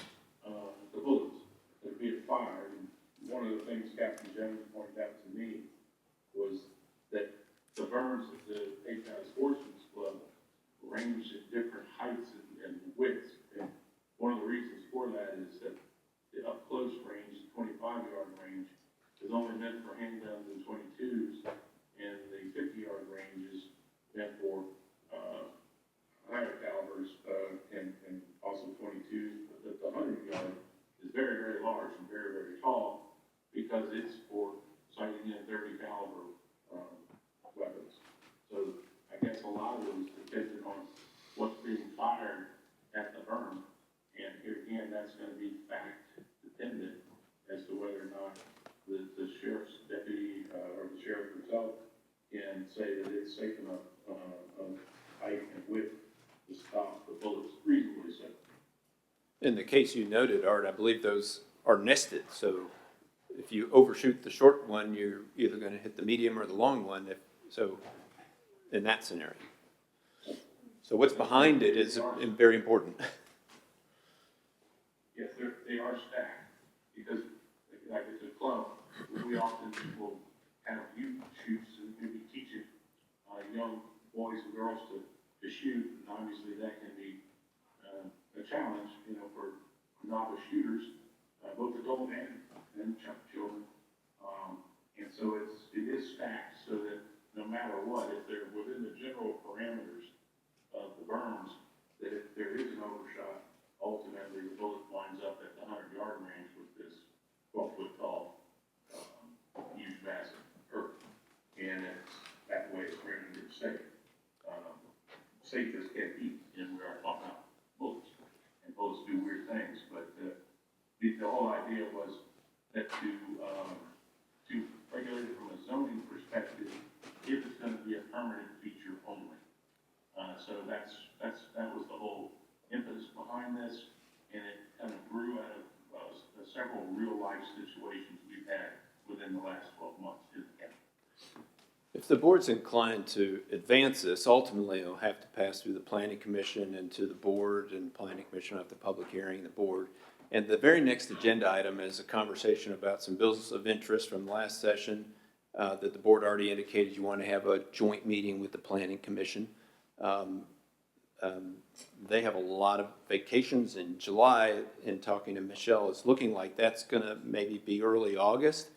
Speaker 21: the bullets that are being fired. And one of the things Captain Jones pointed out to me was that the berms at the Patriotic Sportsman's Club range in different heights and widths. And one of the reasons for that is that the up-close range, 25-yard range, is only meant for handguns and 22s, and the 50-yard range is meant for higher calibers and also 22s. But the 100-yard is very, very large and very, very tall because it's for sighting in 30 caliber weapons. So I guess a lot of it is dependent on what's being fired at the berm. And here again, that's going to be fact dependent as to whether or not the sheriff's deputy or the sheriff himself can say that it's safe enough of height and width to stop the bullets reasonably safe.
Speaker 2: In the case you noted, Art, I believe those are nested. So if you overshoot the short one, you're either going to hit the medium or the long one. So in that scenario. So what's behind it is very important.
Speaker 21: Yes, they are stacked because, like it's a club, we often will have youth shoots and maybe teaching young boys and girls to shoot. And obviously that can be a challenge, for novice shooters, both adult and children. And so it is stacked so that no matter what, if they're within the general parameters of the berms, that if there is an overshot, ultimately the bullet winds up at the 100-yard range with this 12-foot tall, huge massive earth. And that way it's rendered safe. Safe as can be, and we are talking about bullets. And bullets do weird things, but the whole idea was that to regulate it from a zoning perspective, if it's going to be a permanent feature only. So that was the whole impetus behind this, and it kind of grew out of several real-life situations we've had within the last 12 months in the county.
Speaker 2: If the board's inclined to advance this, ultimately it'll have to pass through the planning commission and to the board, and planning commission will have the public hearing, the board. And the very next agenda item is a conversation about some bills of interest from the last session that the board already indicated you want to have a joint meeting with the planning commission. They have a lot of vacations in July, and talking to Michelle, it's looking like that's going to maybe be early August.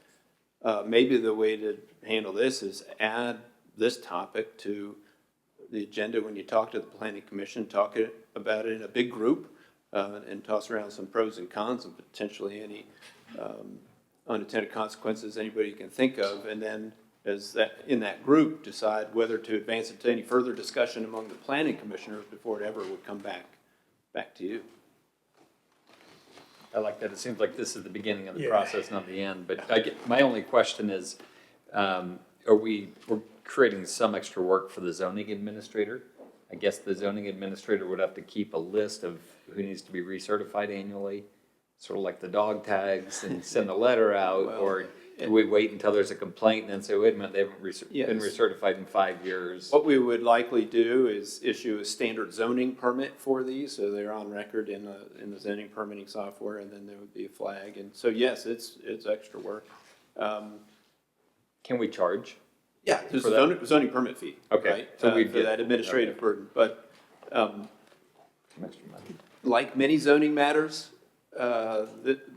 Speaker 2: Maybe the way to handle this is add this topic to the agenda when you talk to the planning commission, talk about it in a big group, and toss around some pros and cons and potentially any unintended consequences anybody can think of, and then in that group decide whether to advance it to any further discussion among the planning commissioners before it ever would come back to you.
Speaker 6: I like that. It seems like this is the beginning of the
Speaker 1: Yeah.
Speaker 6: process, not the end. But my only question is, we're creating some extra work for the zoning administrator? I guess the zoning administrator would have to keep a list of who needs to be recertified annually, sort of like the dog tags, and send a letter out, or do we wait until there's a complaint and then say, wait a minute, they haven't been recertified in 5 years?
Speaker 2: What we would likely do is issue a standard zoning permit for these, so they're on record in the zoning permitting software, and then there would be a flag. And so, yes, it's extra work.
Speaker 6: Can we charge?
Speaker 2: Yeah, there's a zoning permit fee.
Speaker 6: Okay.
Speaker 2: Right?
Speaker 6: So we
Speaker 2: for that administrative burden. But
Speaker 6: some extra money.
Speaker 2: like many zoning matters,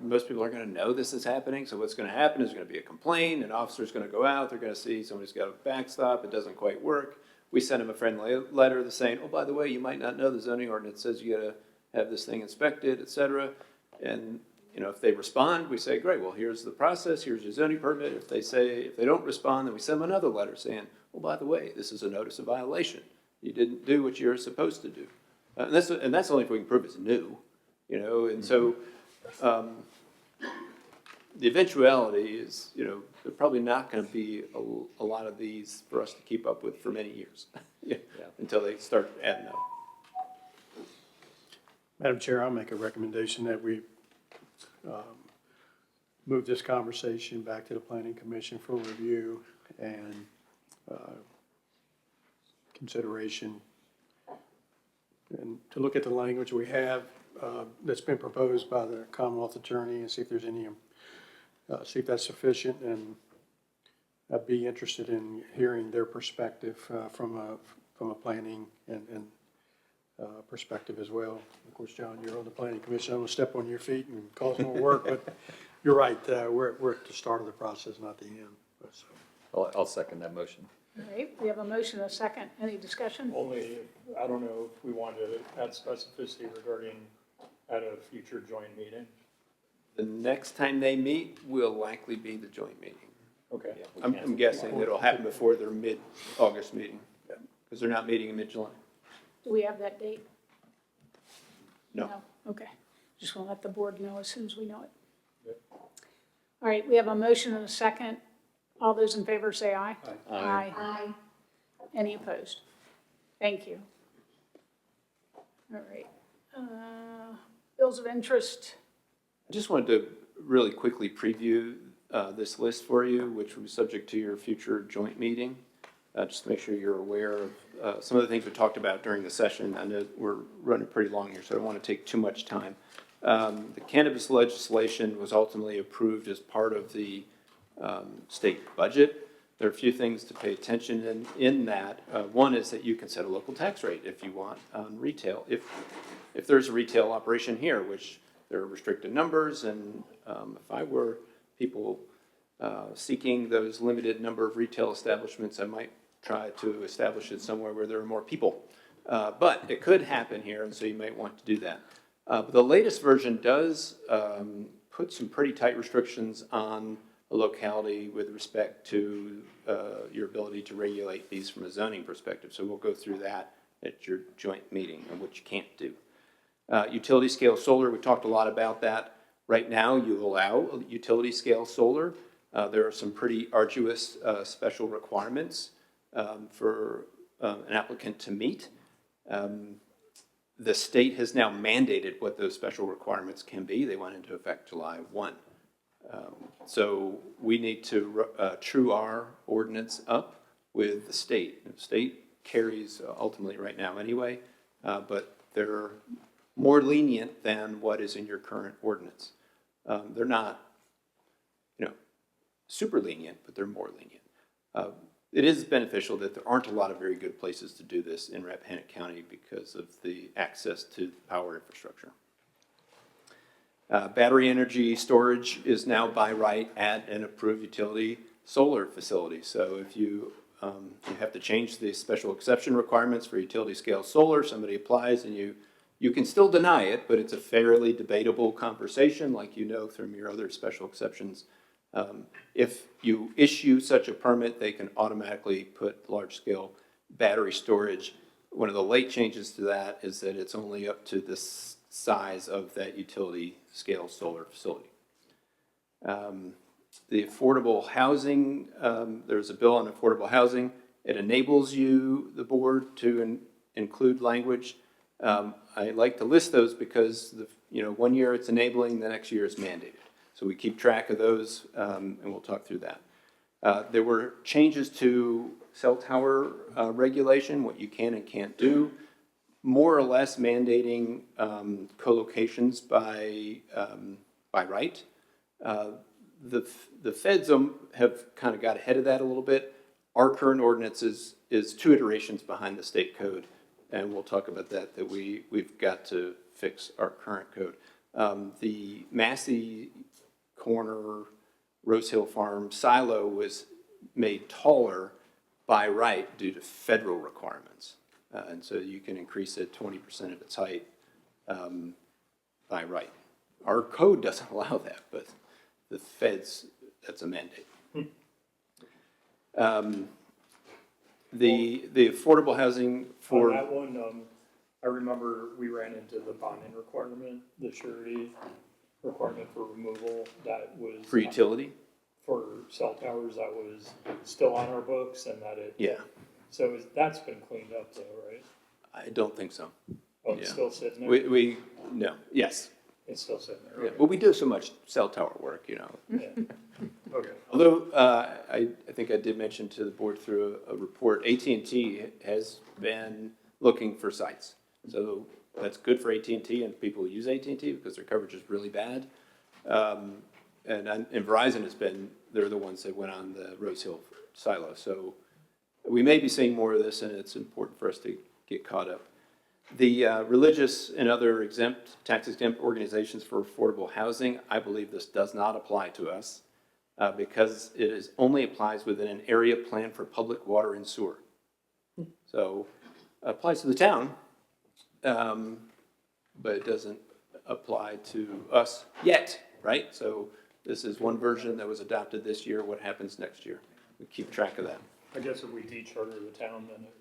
Speaker 2: most people aren't going to know this is happening. So what's going to happen is going to be a complaint. An officer's going to go out. They're going to see somebody's got a backstop. It doesn't quite work. We send them a friendly letter that's saying, oh, by the way, you might not know the zoning ordinance says you got to have this thing inspected, et cetera. And you know, if they respond, we say, great, well, here's the process, here's your zoning permit. If they don't respond, then we send them another letter saying, well, by the way, this is a notice of violation. You didn't do what you're supposed to do. And that's only if we can prove it's new, you know, and so, the eventuality is, you know, there's probably not gonna be a lot of these for us to keep up with for many years, until they start adding up.
Speaker 5: Madam Chair, I'll make a recommendation that we move this conversation back to the Planning Commission for review and consideration, and to look at the language we have that's been proposed by the Commonwealth Attorney and see if there's any, see if that's sufficient, and I'd be interested in hearing their perspective from a planning and perspective as well. Of course, John, you're on the Planning Commission. I'm gonna step on your feet and cause more work, but you're right. We're at the start of the process, not the end. So.
Speaker 6: I'll second that motion.
Speaker 3: All right, we have a motion, a second. Any discussion?
Speaker 1: Only, I don't know if we want to add specificity regarding at a future joint meeting.
Speaker 2: The next time they meet will likely be the joint meeting.
Speaker 1: Okay.
Speaker 2: Yeah, I'm guessing it'll happen before their mid-August meeting, because they're not meeting in mid-July.
Speaker 3: Do we have that date?
Speaker 2: No.
Speaker 3: Okay. Just want to let the board know as soon as we know it. All right, we have a motion and a second. All those in favor say aye.
Speaker 6: Aye.
Speaker 3: Aye. Any opposed? Thank you. All right. Bills of interest.
Speaker 2: I just wanted to really quickly preview this list for you, which will be subject to your future joint meeting. Just to make sure you're aware of some of the things we talked about during the session. I know we're running pretty long here, so I don't want to take too much time. The cannabis legislation was ultimately approved as part of the state budget. There are a few things to pay attention in that. One is that you can set a local tax rate if you want on retail. If there's a retail operation here, which there are restricted numbers, and if I were people seeking those limited number of retail establishments, I might try to establish it somewhere where there are more people. But it could happen here, and so you might want to do that. But the latest version does put some pretty tight restrictions on a locality with respect to your ability to regulate these from a zoning perspective. So we'll go through that at your joint meeting and what you can't do. Utility scale solar, we talked a lot about that. Right now, you allow utility scale solar. There are some pretty arduous special requirements for an applicant to meet. The state has now mandated what those special requirements can be. They went into effect July 1. So we need to true our ordinance up with the state. The state carries ultimately right now anyway, but they're more lenient than what is in your current ordinance. They're not, you know, super lenient, but they're more lenient. It is beneficial that there aren't a lot of very good places to do this in Rappahannock County because of the access to power infrastructure. Battery energy storage is now by right at an approved utility solar facility. So if you have to change the special exception requirements for utility scale solar, somebody applies and you can still deny it, but it's a fairly debatable conversation, like you know from your other special exceptions. If you issue such a permit, they can automatically put large-scale battery storage. One of the late changes to that is that it's only up to the size of that utility scale solar facility. The affordable housing, there's a bill on affordable housing. It enables you, the board, to include language. I like to list those because 1 year it's enabling, the next year it's mandated. So we keep track of those, and we'll talk through that. There were changes to cell tower regulation, what you can and can't do, more or less mandating co-locations by right. The feds have kind of got ahead of that a little bit. Our current ordinance is 2 iterations behind the state code, and we'll talk about that we've got to fix our current code. The Massey Corner Rose Hill Farm silo was made taller by right due to federal requirements. And so you can increase it 20% of its height by right. our code doesn't allow that, but the feds, that's a mandate. The affordable housing for.
Speaker 1: On that one, I remember we ran into the bonding requirement, the surety requirement for removal that was.
Speaker 2: For utility?
Speaker 1: For cell towers, that was still on our books and that it.
Speaker 2: Yeah.
Speaker 1: So that's been cleaned up though, right?
Speaker 2: I don't think so.
Speaker 1: Oh, it's still sitting there?
Speaker 2: No, yes.
Speaker 1: It's still sitting there,
Speaker 2: Yeah,
Speaker 1: okay.
Speaker 2: well, we do so much cell tower work, you know.
Speaker 1: Yeah. Okay.
Speaker 2: Although, I think I did mention to the board through a report, AT&T has been looking for sites. So that's good for AT&T and people who use AT&T because their coverage is really bad. And Verizon has been, they're the ones that went on the Rose Hill silo. So we may be seeing more of this, and it's important for us to get caught up. The religious and other tax-exempt organizations for affordable housing, I believe this does not apply to us because it only applies within an area plan for public water and sewer. So it applies to the town, but it doesn't apply to us yet, right? So this is one version that was adopted this year. What happens next year? We keep track of that.
Speaker 1: I guess if we de-charter the town, then it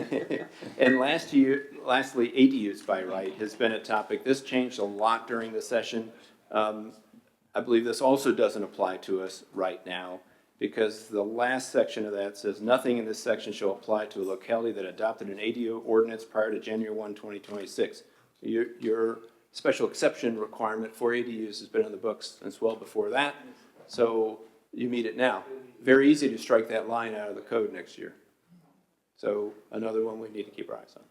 Speaker 1: would be.
Speaker 2: And lastly, ADUs by right has been a topic. This changed a lot during the session. I believe this also doesn't apply to us right now because the last section of that says nothing in this section shall apply to a locality that adopted an ADU ordinance prior to January 1, 2026. Your special exception requirement for ADUs has been on the books since well before that. So you meet it now. Very easy to strike that line out of the code next year. So another one we need to keep our eyes on.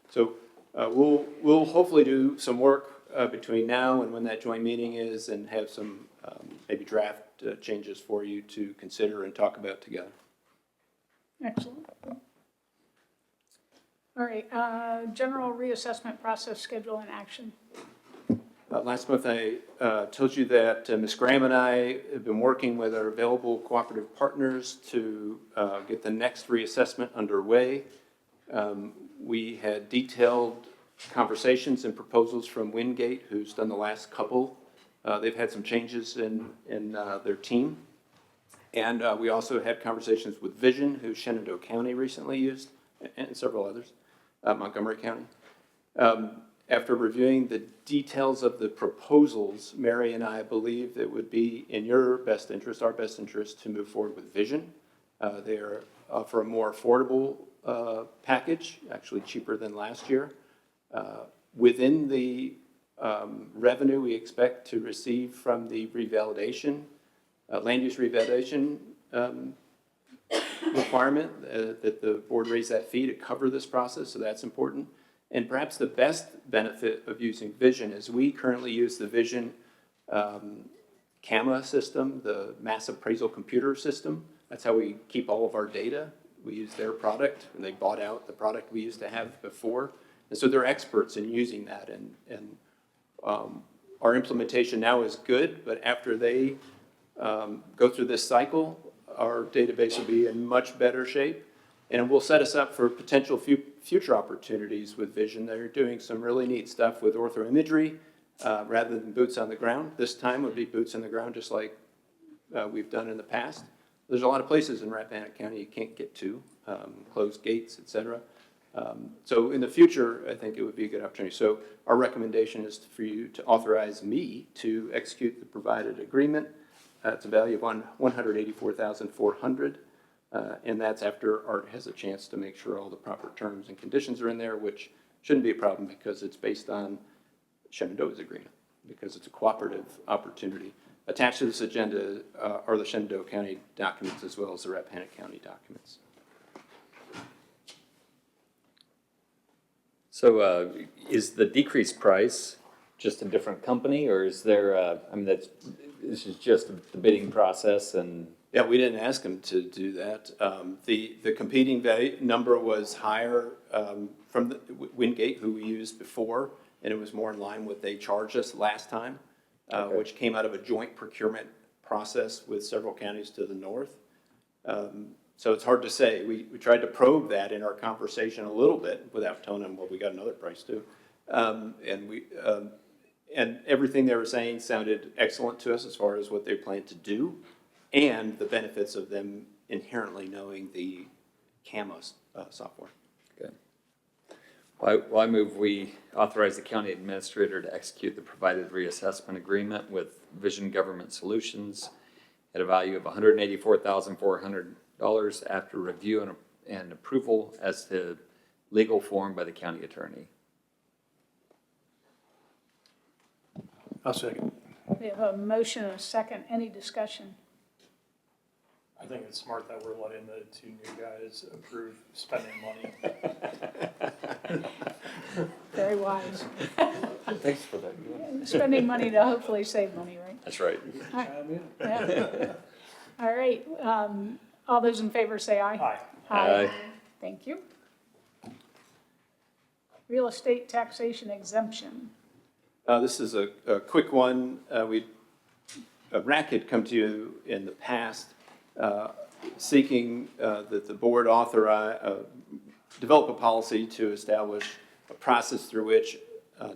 Speaker 2: So we'll hopefully do some work between now and when that joint meeting is and have some maybe draft changes for you to consider and talk about together.
Speaker 3: Excellent. All right, general reassessment process, schedule, and action.
Speaker 2: Last month I told you that Ms. Graham and I have been working with our available cooperative partners to get the next reassessment underway. We had detailed conversations and proposals from Wingate, who's done the last couple. They've had some changes in their team. And we also had conversations with Vision, who Shenandoah County recently used, and several others, Montgomery County. After reviewing the details of the proposals, Mary and I believe it would be in your best interest, our best interest, to move forward with Vision. They offer a more affordable package, actually cheaper than last year. Within the revenue we expect to receive from the revalidation, land use revalidation requirement, that the board raise that fee to cover this process, so that's important. And perhaps the best benefit of using Vision is we currently use the Vision CAMA system, the mass appraisal computer system. That's how we keep all of our data. We use their product, and they bought out the product we used to have before. And so they're experts in using that. And our implementation now is good, but after they go through this cycle, our database will be in much better shape. And it will set us up for potential future opportunities with Vision. They're doing some really neat stuff with orthoimagery rather than boots on the ground. This time would be boots on the ground, just like we've done in the past. There's a lot of places in Rappahannock County you can't get to, closed gates, et cetera. So in the future, I think it would be a good opportunity. So our recommendation is for you to authorize me to execute the provided agreement. It's a value of $184,400. And that's after Art has a chance to make sure all the proper terms and conditions are in there, which shouldn't be a problem because it's based on Shenandoah's agreement, because it's a cooperative opportunity. Attached to this agenda are the Shenandoah County documents as well as the Rappahannock County documents.
Speaker 6: So is the decreased price just a different company, or is there, I mean, this is just the bidding process and...
Speaker 2: Yeah, we didn't ask them to do that. The competing value number was higher from the Wingate, who we used before, and it was more in line with what they charged us last time, which came out of a joint procurement process with several counties to the north. So it's hard to say. We tried to probe that in our conversation a little bit without telling them, well, we got another price too. And everything they were saying sounded excellent to us as far as what they plan to do and the benefits of them inherently knowing the CAMOS software.
Speaker 6: Good. Well, I move we authorize the county administrator to execute the provided reassessment agreement with Vision Government Solutions at a value of $184,400 after review and approval as to legal form by the county attorney.
Speaker 5: I'll second.
Speaker 3: We have a motion and a second. Any discussion?
Speaker 1: I think it's smart that we're letting the two new guys approve spending money.
Speaker 3: Very wise.
Speaker 6: Thanks for that.
Speaker 3: Spending money to hopefully save money, right?
Speaker 6: That's right.
Speaker 3: All right. Yeah. All right, all those in favor say aye.
Speaker 1: Aye.
Speaker 6: Aye.
Speaker 3: Thank you. Real estate taxation exemption.
Speaker 2: This is a quick one. RAC had come to you in the past seeking that the board develop a policy to establish a process through which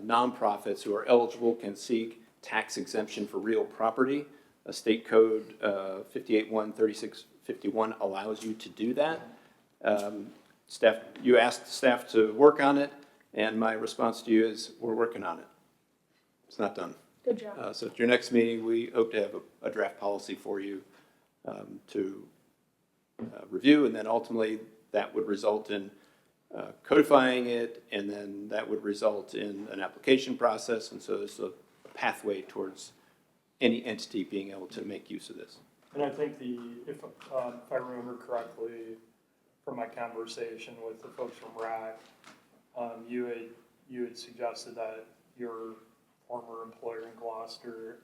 Speaker 2: nonprofits who are eligible can seek tax exemption for real property. State Code 58-13651 allows you to do that. You asked staff to work on it, and my response to you is we're working on it. It's not done.
Speaker 3: Good job.
Speaker 2: So at your next meeting, we hope to have a draft policy for you to review, and then ultimately that would result in codifying it, and then that would result in an application process, and so there's a pathway towards any entity being able to make use of this.
Speaker 1: And I think if I remember correctly from my conversation with the folks from RAC, you had suggested that your former employer in Gloucester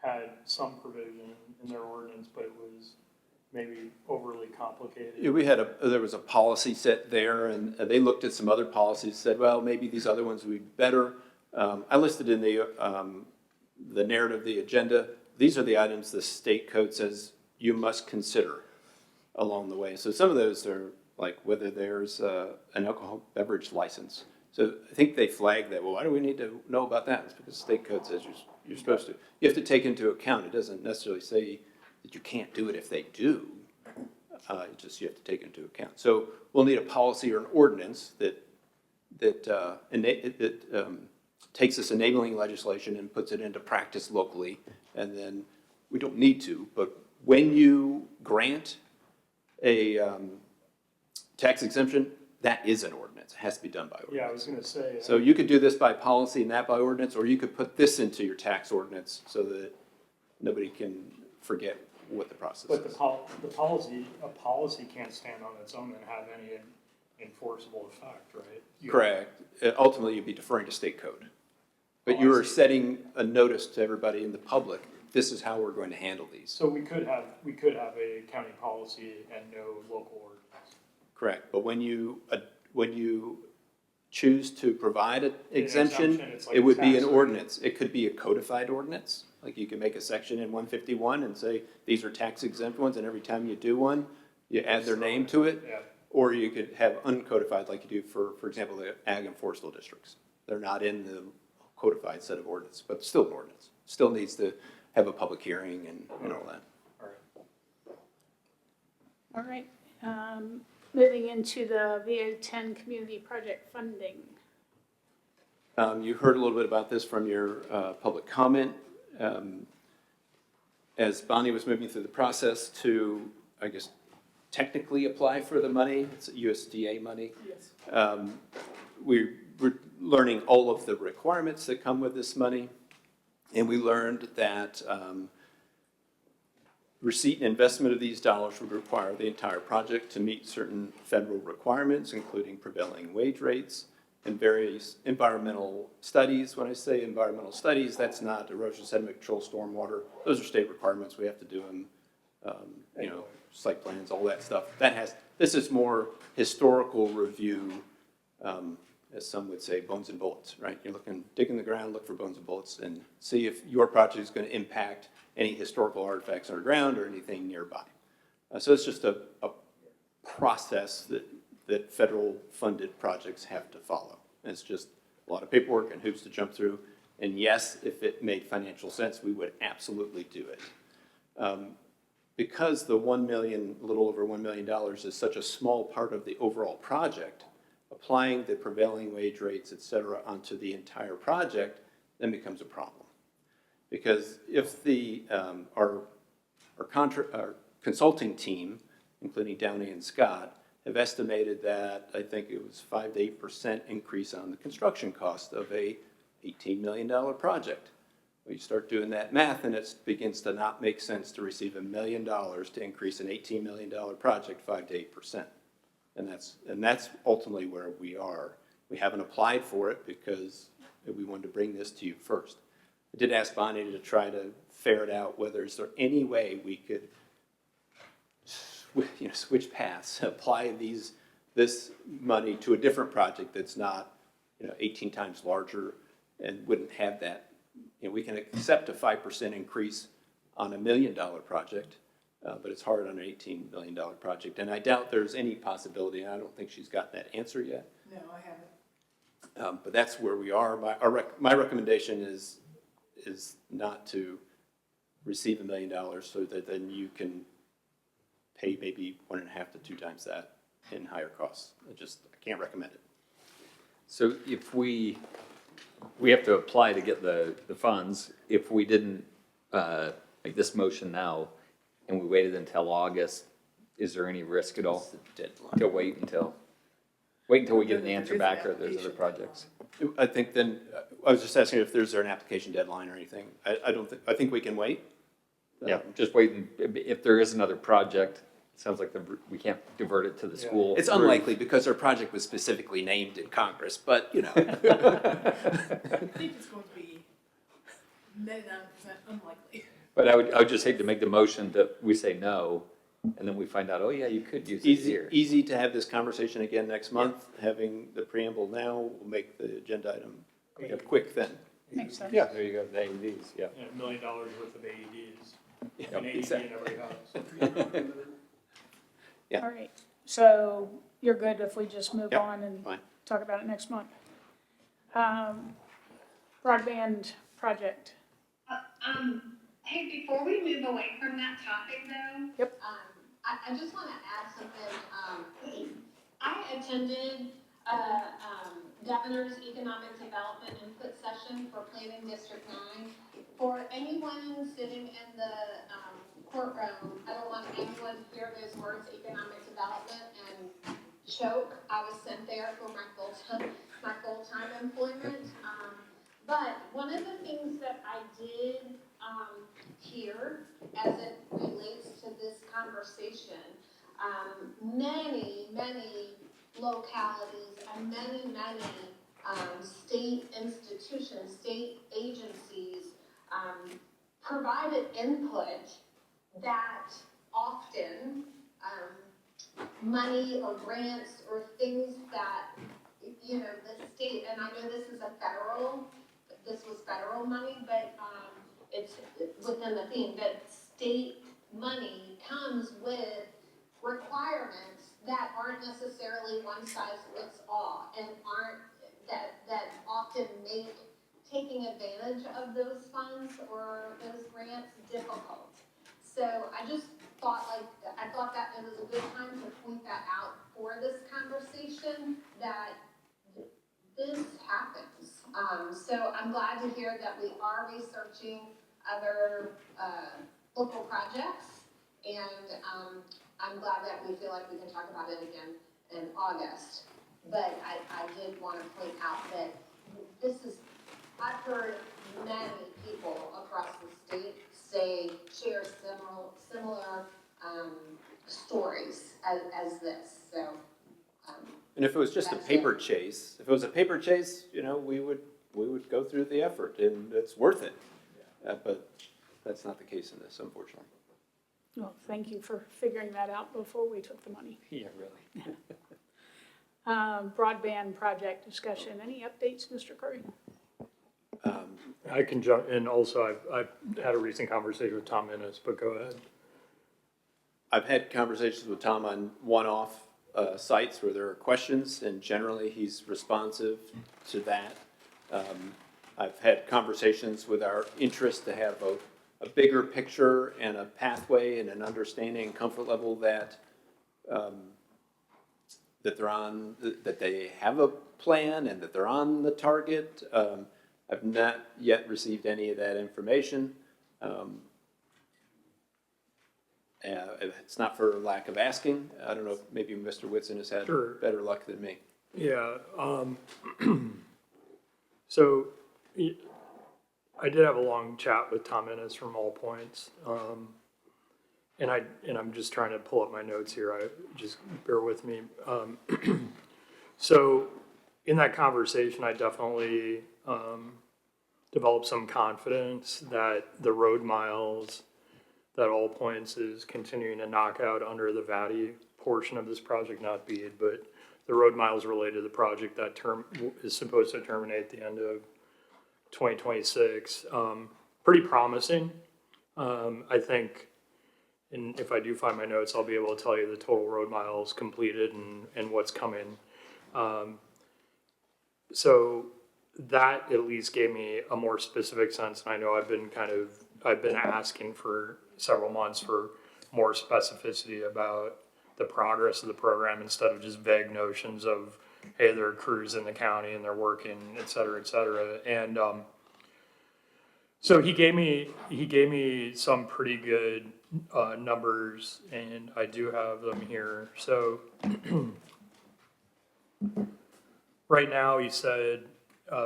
Speaker 1: had some provision in their ordinance, but it was maybe overly complicated.
Speaker 2: Yeah, there was a policy set there, and they looked at some other policies, said, well, maybe these other ones would be better. I listed in the narrative, the agenda, these are the items the state code says you must consider along the way. So some of those are like whether there's an alcohol beverage license. So I think they flagged that, well, why do we need to know about that? It's because the state code says you're supposed to. You have to take into account, it doesn't necessarily say that you can't do it if they do. It's just you have to take into account. So we'll need a policy or an ordinance that takes this enabling legislation and puts it into practice locally. And then we don't need to, but when you grant a tax exemption, that is an ordinance. It has to be done by ordinance.
Speaker 1: Yeah, I was gonna say.
Speaker 2: So you could do this by policy and that by ordinance, or you could put this into your tax ordinance so that nobody can forget what the process
Speaker 1: But
Speaker 2: is.
Speaker 1: a policy can't stand on its own and have any enforceable effect, right?
Speaker 2: Correct. Ultimately, you'd be deferring to state code. But you are setting a notice to everybody in the public, this is how we're going to handle these.
Speaker 1: So we could have a county policy and no local ordinance.
Speaker 2: Correct. But when you choose to provide an exemption,
Speaker 1: it's like
Speaker 2: it would be
Speaker 1: tax
Speaker 2: an
Speaker 1: rate.
Speaker 2: ordinance. It could be a codified ordinance. Like you can make a section in 151 and say, these are tax exempt ones, and every time you do one, you add their name to it.
Speaker 1: Yeah.
Speaker 2: Or you could have uncodified like you do for example, the ag and forestal districts. They're not in the codified set of ordinance, but still an ordinance. Still needs to have a public hearing and all that.
Speaker 3: All right, moving into the VA10 community project funding.
Speaker 2: You heard a little bit about this from your public comment. As Bonnie was moving through the process to, I guess, technically apply for the money, it's USDA money.
Speaker 1: Yes.
Speaker 2: We're learning all of the requirements that come with this money, and we learned that receipt and investment of these dollars would require the entire project to meet certain federal requirements, including prevailing wage rates and various environmental studies. When I say environmental studies, that's not erosion, sediment control, stormwater. Those are state requirements. We have to do them, site plans, all that stuff. This is more historical review, as some would say, bones and bullets, right? You're dig in the ground, look for bones and bullets, and see if your project is going to impact any historical artifacts underground or anything nearby. So it's just a process that federal funded projects have to follow. And it's just a lot of paperwork and hoops to jump through. And yes, if it made financial sense, we would absolutely do it. Because the $1 million, a little over $1 million is such a small part of the overall project, applying the prevailing wage rates, et cetera, onto the entire project then becomes a problem. Because if our consulting team, including Downey and Scott, have estimated that I think it was 5 to 8% increase on the construction cost of a $18 million project. Well, you start doing that math and it begins to not make sense to receive $1 million to increase an $18 million project 5 to 8%. And that's ultimately where we are. We haven't applied for it because we wanted to bring this to you first. I did ask Bonnie to try to ferret out whether is there any way we could switch paths, apply this money to a different project that's not 18 times larger and wouldn't have that. We can accept a 5% increase on $1 million project, but it's hard on an $18 million project. And I doubt there's any possibility, and I don't think she's got that answer yet.
Speaker 20: No, I haven't.
Speaker 2: But that's where we are. My recommendation is not to receive $1 million so that then you can pay maybe 1.5 to 2 times that in higher costs. I can't recommend it.
Speaker 6: So if we have to apply to get the funds, if we didn't make this motion now and we waited until August, is there any risk at all to wait until we get an answer back or there's other projects?
Speaker 2: I think then, I was just asking if there's an application deadline or anything. I think we can wait.
Speaker 6: Yeah, just waiting. If there is another project, it sounds like we can't divert it to the school.
Speaker 2: It's unlikely because our project was specifically named in Congress, but
Speaker 20: I think it's going to be 99% unlikely.
Speaker 6: But I would just hate to make the motion that we say no, and then we find out, oh yeah, you could use it here.
Speaker 2: Easy to have this conversation again next month. Having the preamble now will make the agenda item quick then.
Speaker 3: Makes sense.
Speaker 6: Yeah, there you go, the AEDs, yeah.
Speaker 1: And $1 million worth of AEDs.
Speaker 2: Yeah,
Speaker 1: An AED
Speaker 2: exactly.
Speaker 1: in every house.
Speaker 2: Yeah.
Speaker 3: All right, so you're good if we just move
Speaker 2: Yep,
Speaker 3: on and
Speaker 2: fine.
Speaker 3: talk about it next month? Broadband project.
Speaker 7: Hey, before we move away from that topic though.
Speaker 3: Yep.
Speaker 7: I just want to add something. I attended Governor's Economic Development Input Session for Planning District 9. For anyone sitting in the courtroom, I don't want anyone to hear those words, economic development, and choke. I was sent there for my full-time employment. But one of the things that I did hear as it relates to this conversation, many localities and many state institutions, state agencies provided input that often money or grants or things that, the state, and I know this was federal money, but it's within the theme that state money comes with requirements that aren't necessarily one size fits all and aren't that often make taking advantage of those funds or those grants difficult. So I just thought that it was a good time to point that out for this conversation that this happens. So I'm glad to hear that we are researching other local projects, and I'm glad that we feel like we can talk about it again in August. But I did want to point out that I've heard many people across the state share similar stories as this. So.
Speaker 2: And if it was just a paper chase, we would go through the effort, and it's worth it. But that's not the case in this, unfortunately.
Speaker 3: Well, thank you for figuring that out before we took the money.
Speaker 6: Yeah, really.
Speaker 3: Broadband project discussion. Any updates, Mr. Curry?
Speaker 1: I can jump in also. I've had a recent conversation with Tom Innes, but go ahead.
Speaker 2: I've had conversations with Tom on one-off sites where there are questions, and generally he's responsive to that. I've had conversations with our interest to have a bigger picture and a pathway and an understanding and comfort level that that they have a plan and that they're on the target. I've not yet received any of that information. It's not for lack of asking. I don't know if maybe Mr. Whitson has had
Speaker 1: Sure.
Speaker 2: better luck than me.
Speaker 1: Yeah, so I did have a long chat with Tom Ennis from All Points. And I'm just trying to pull up my notes here. Just bear with me. So in that conversation, I definitely developed some confidence that the road miles that All Points is continuing to knock out under the VATI portion of this project, not BEAD, but the road miles related to the project that is supposed to terminate at the end of 2026. Pretty promising. I think, and if I do find my notes, I'll be able to tell you the total road miles completed and what's coming. So that at least gave me a more specific sense. And I know I've been asking for several months for more specificity about the progress of the program instead of just vague notions of, hey, there are crews in the county and they're working, et cetera, et cetera. And so he gave me some pretty good numbers, and I do have them here. So right now, he said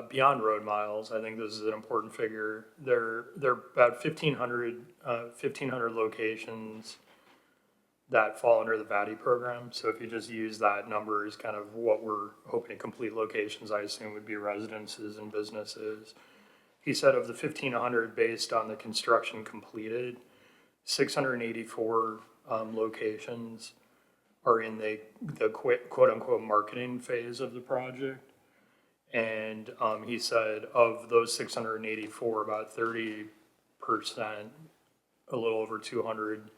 Speaker 1: beyond road miles, I think this is an important figure. There are about 1,500 locations that fall under the VATI program. So if you just use that number as kind of what we're hoping to complete locations, I assume would be residences and businesses. He said of the 1,500 based on the construction completed, 684 locations are in the quote unquote marketing phase of the project. And he said of those 684, about 30%, a little over 200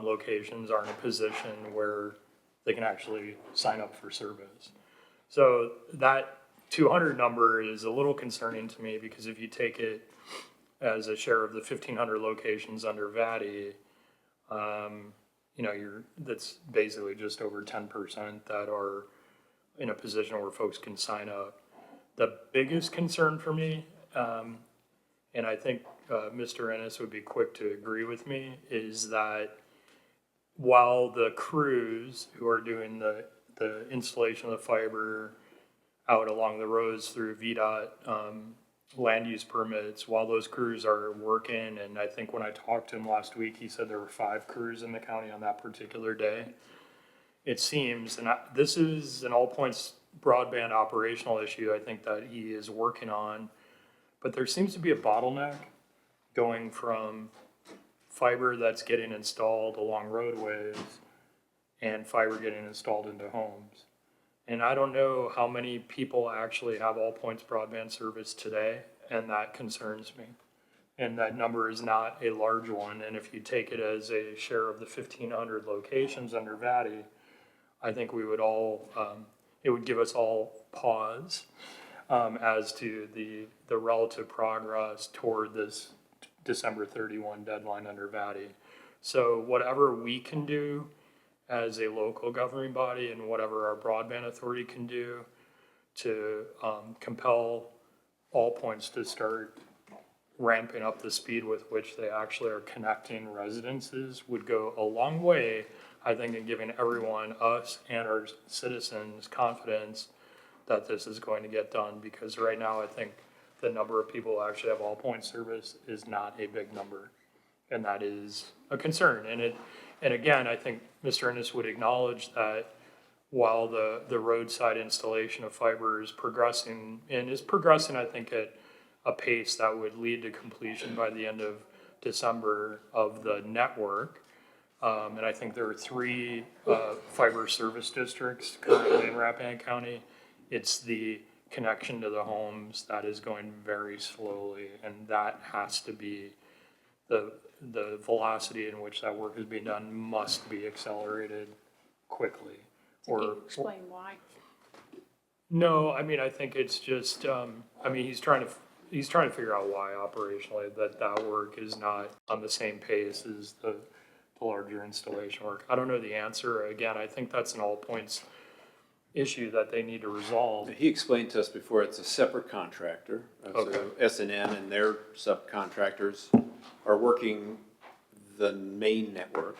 Speaker 1: locations are in a position where they can actually sign up for service. So that 200 number is a little concerning to me because if you take it as a share of the 1,500 locations under VATI, that's basically just over 10% that are in a position where folks can sign up. The biggest concern for me, and I think Mr. Ennis would be quick to agree with me, is that while the crews who are doing the installation of the fiber out along the roads through VDOT land use permits, while those crews are working, and I think when I talked to him last week, he said there were 5 crews in the county on that particular day. It seems, and this is an All Points broadband operational issue I think that he is working on, but there seems to be a bottleneck going from fiber that's getting installed along roadways and fiber getting installed into homes. And I don't know how many people actually have All Points broadband service today, and that concerns me. And that number is not a large one, and if you take it as a share of the 1,500 locations under VATI, I think we would all, it would give us all pause as to the relative progress toward this December 31 deadline under VATI. So whatever we can do as a local governing body and whatever our broadband authority can do to compel All Points to start ramping up the speed with which they actually are connecting residences would go a long way, I think, in giving everyone, us and our citizens, confidence that this is going to get done. Because right now, I think the number of people who actually have All Points service is not a big number. And that is a concern. And again, I think Mr. Ennis would acknowledge that while the roadside installation of fiber is progressing, I think, at a pace that would lead to completion by the end of December of the network. And I think there are 3 fiber service districts currently in Rappahannock County. It's the connection to the homes that is going very slowly, and that has to be the velocity in which that work is being done must be accelerated quickly.
Speaker 3: Can you explain why?
Speaker 1: No, I mean, I think it's just, he's trying to he's trying to figure out why operationally that work is not on the same pace as the larger installation work. I don't know the answer. Again, I think that's an all points issue that they need to resolve.
Speaker 2: He explained to us before, it's a separate contractor. So S&N and their subcontractors are working the main network.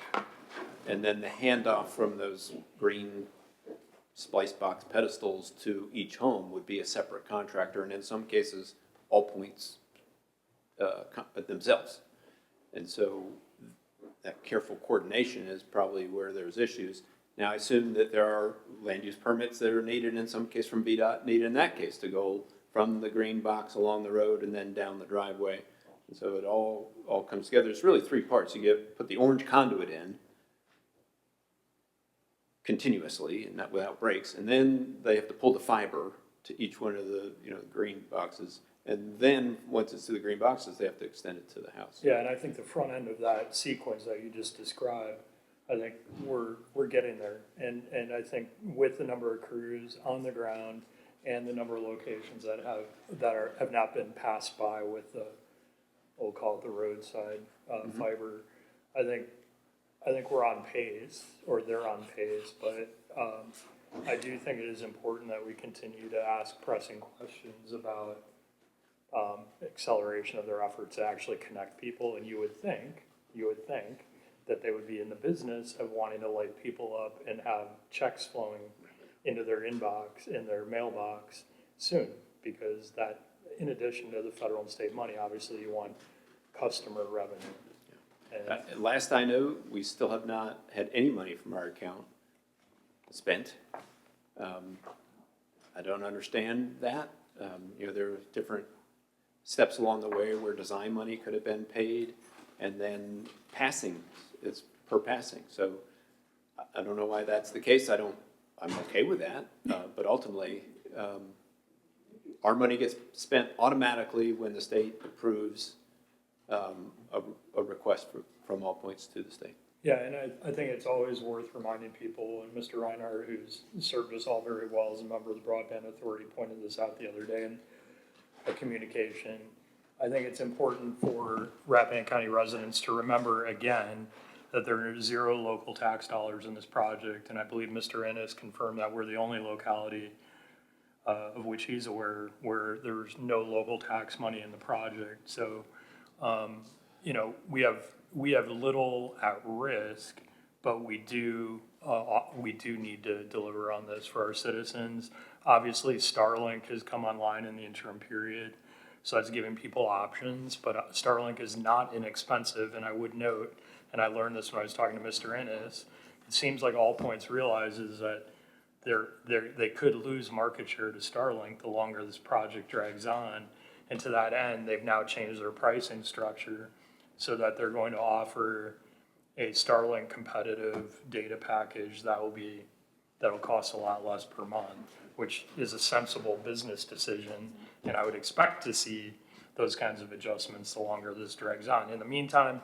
Speaker 2: And then the handoff from those green splice box pedestals to each home would be a separate contractor. And in some cases, all points themselves. And so that careful coordination is probably where there's issues. Now, I assume that there are land use permits that are needed in some case from VDOT, needed in that case to go from the green box along the road and then down the driveway. And so it all comes together. It's really three parts. You put the orange conduit in continuously and not without breaks, and then they have to pull the fiber to each one of the green boxes. And then once it's to the green boxes, they have to extend it to the house.
Speaker 1: Yeah, and I think the front end of that sequence that you just described, I think we're getting there. And I think with the number of crews on the ground and the number of locations that have not been passed by with the, we'll call it the roadside fiber, I think we're on pace, or they're on pace, but I do think it is important that we continue to ask pressing questions about acceleration of their efforts to actually connect people. And you would think that they would be in the business of wanting to light people up and have checks flowing into their inbox, in their mailbox soon, because that, in addition to the federal and state money, obviously you want customer revenue. And
Speaker 2: last I know, we still have not had any money from our account spent. I don't understand that. There are different steps along the way where design money could have been paid, and then passing is per passing. So I don't know why that's the case. I'm okay with that, but ultimately, our money gets spent automatically when the state approves a request from all points to the state.
Speaker 1: yeah, and I think it's always worth reminding people, and Mr. Reinhardt, who's served us all very well as a member of the Broadband Authority, pointed this out the other day in a communication. I think it's important for Rappahannock County residents to remember again that there are 0 local tax dollars in this project, and I believe Mr. Ennis confirmed that we're the only locality of which he's aware where there's no local tax money in the project. So, we have little at risk, but we do need to deliver on this for our citizens. Obviously, Starlink has come online in the interim period, so that's giving people options, but Starlink is not inexpensive, and I would note, and I learned this when I was talking to Mr. Ennis, it seems like All Points realizes that they could lose market share to Starlink the longer this project drags on, and to that end, they've now changed their pricing structure so that they're going to offer a Starlink competitive data package that'll cost a lot less per month, which is a sensible business decision. And I would expect to see those kinds of adjustments the longer this drags on. In the meantime,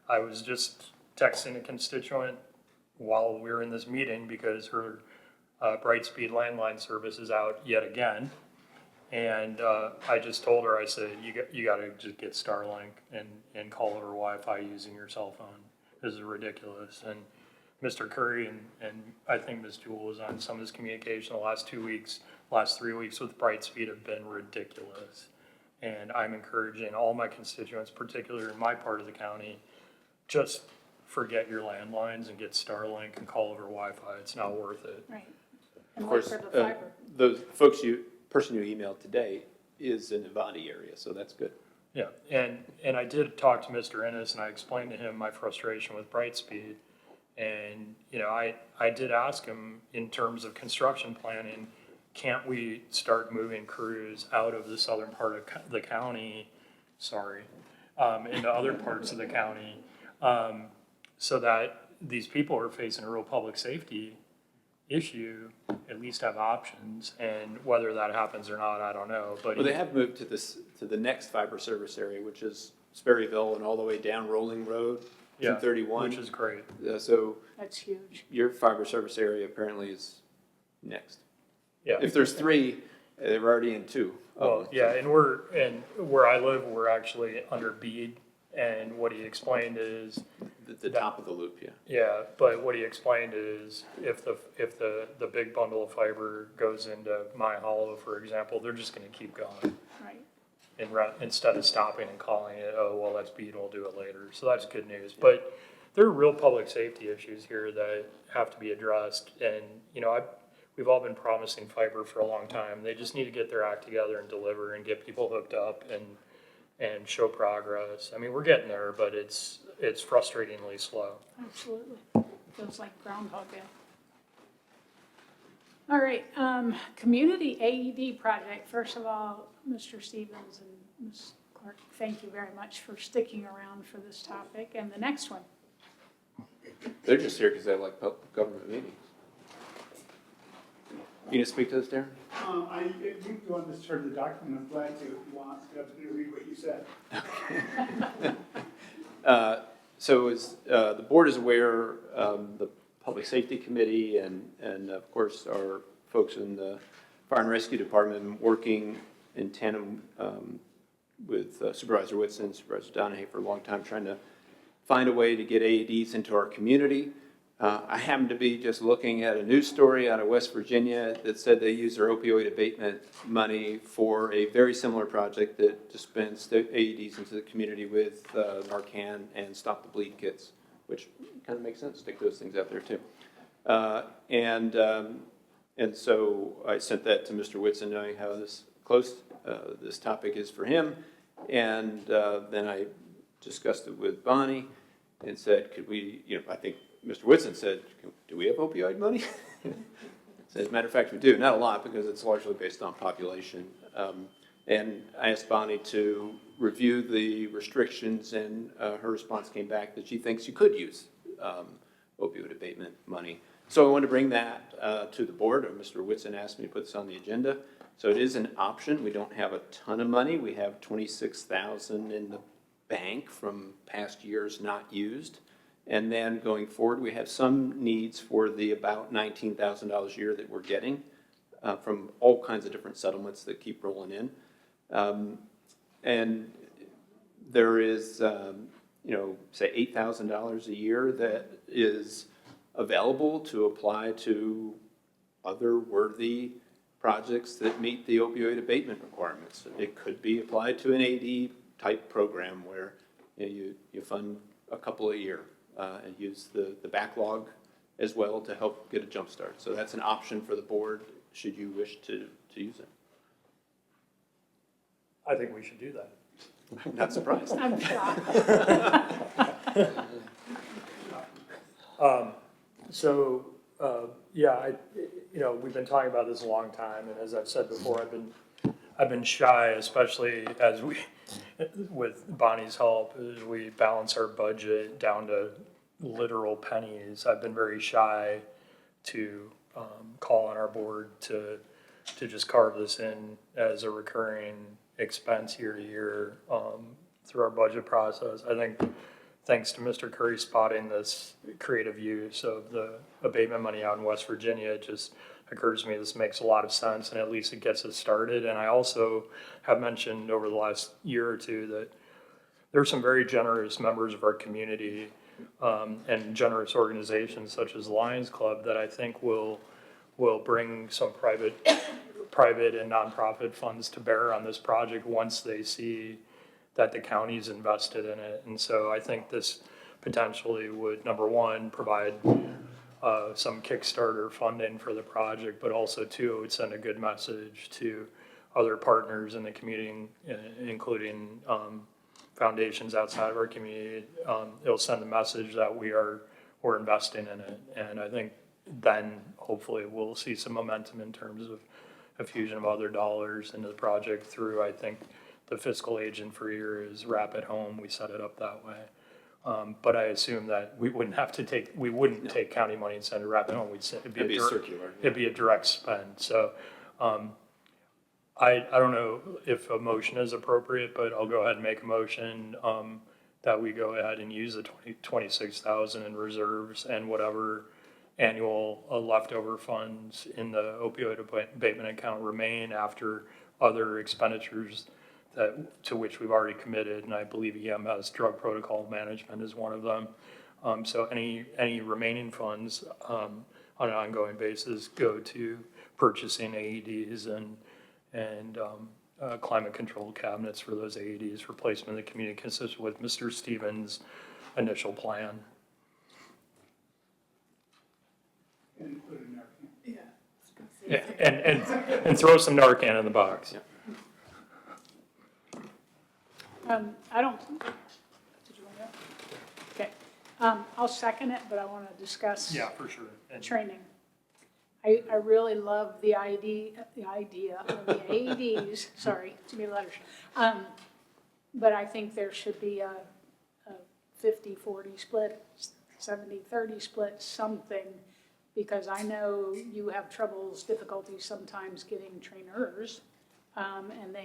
Speaker 1: I was just texting a constituent while we were in this meeting because her Brightspeed landline service is out yet again. And I just told her, I said, you got to just get Starlink and call over Wi-Fi using your cell phone. This is ridiculous. And Mr. Curry and I think Ms. Jewell was on some of this communication the last 3 weeks with Brightspeed have been ridiculous. And I'm encouraging all my constituents, particularly in my part of the county, just forget your landlines and get Starlink and call over Wi-Fi. It's not worth it.
Speaker 3: Right.
Speaker 2: Of course, the person you emailed today is in the Nevada area, so that's good.
Speaker 1: Yeah, and I did talk to Mr. Ennis, and I explained to him my frustration with Brightspeed. And, I did ask him in terms of construction planning, can't we start moving crews out of the southern part of the county, into other parts of the county, so that these people are facing a real public safety issue, at least have options, and whether that happens or not, I don't know. But
Speaker 2: they have moved to the next fiber service area, which is Sperryville and all the way down Rolling Road, 231.
Speaker 1: Which is great.
Speaker 2: So
Speaker 3: that's huge.
Speaker 2: Your fiber service area apparently is next.
Speaker 1: Yeah.
Speaker 2: If there's 3, They're already in two.
Speaker 1: Well, yeah, and where I live, we're actually under bead, and what he explained is,
Speaker 2: The top of the loop, yeah.
Speaker 1: yeah, but what he explained is if the big bundle of fiber goes into my hollow, for example, they're just gonna keep going.
Speaker 3: Right.
Speaker 1: Instead of stopping and calling it, oh, well, that's bead, we'll do it later. So that's good news. But there are real public safety issues here that have to be addressed. And, you know, we've all been promising fiber for a long time. They just need to get their act together and deliver and get people hooked up and show progress. I mean, we're getting there, but it's frustratingly slow.
Speaker 3: Absolutely. Feels like Groundhog Day. All right, community AED project. First of all, Mr. Stevens and Ms. Clark, thank you very much for sticking around for this topic. And the next one.
Speaker 2: They're just here because they like public government meetings. You gonna speak to this, Darren?
Speaker 19: You go on this part of the document, I'm glad to, if you want, to read what you said.
Speaker 2: So as the board is aware, the Public Safety Committee and of course our folks in the Fire and Rescue Department working in tandem with Supervisor Whitson, Supervisor Donahue for a long time trying to find a way to get AEDs into our community. I happen to be just looking at a news story out of West Virginia that said they use their opioid abatement money for a very similar project that dispensed AEDs into the community with Narcan and Stop the Bleed kits, which kind of makes sense, stick those things out there too. And so I sent that to Mr. Whitson, knowing how close this topic is for him. And then I discussed it with Bonnie and said, could we, I think Mr. Whitson said, do we have opioid money? So as a matter of fact, we do. Not a lot because it's largely based on population. And I asked Bonnie to review the restrictions, and her response came back that she thinks you could use opioid abatement money. So I wanted to bring that to the board. Mr. Whitson asked me to put this on the agenda. So it is an option. We don't have a ton of money. We have $26,000 in the bank from past years not used. And then going forward, we have some needs for the about $19,000 a year that we're getting from all kinds of different settlements that keep rolling in. And there is, say $8,000 a year that is available to apply to other worthy projects that meet the opioid abatement requirements. It could be applied to an AD type program where you fund a couple a year and use the backlog as well to help get a jump start. So that's an option for the board should you wish to use it.
Speaker 1: I think we should do that.
Speaker 2: I'm not surprised.
Speaker 3: I'm shocked.
Speaker 1: We've been talking about this a long time, and as I've said before, I've been shy, especially as with Bonnie's help, as we balance our budget down to literal pennies. I've been very shy to call on our board to just carve this in as a recurring expense year to year through our budget process. I think thanks to Mr. Curry spotting this creative use of the abatement money out in West Virginia, it just occurs to me this makes a lot of sense, and at least it gets us started. And I also have mentioned over the last year or two that there are some very generous members of our community and generous organizations such as Lions Club that I think will bring some private and nonprofit funds to bear on this project once they see that the county's invested in it. And so I think this potentially would, number one, provide some Kickstarter funding for the project, but also two, it would send a good message to other partners in the community, including foundations outside of our community. It'll send a message that we're investing in it. And I think then hopefully we'll see some momentum in terms of a fusion of other dollars into the project through, I think, the fiscal agent for here is Rappahannock. We set it up that way. But I assume that we wouldn't take county money and send it to Rappahannock. It'd be
Speaker 2: circular.
Speaker 1: It'd be a direct spend. So I don't know if a motion is appropriate, but I'll go ahead and make a motion that we go ahead and use the 26,000 in reserves and whatever annual leftover funds in the opioid abatement account remain after other expenditures to which we've already committed, and I believe EMS, drug protocol management, is one of them. So any remaining funds on an ongoing basis go to purchasing AEDs and climate control cabinets for those AEDs, replacement of the community consistent with Mr. Stevens' initial plan. Yeah, and throw some Narcan in the box.
Speaker 3: I don't, did you want to? Okay, I'll second it, but I want to discuss.
Speaker 1: Yeah, for sure. And
Speaker 3: training. I really love the idea of the AEDs, sorry, too many letters. But I think there should be a 50-40 split, 70-30 split, something, because I know you have troubles, difficulties sometimes getting trainers. And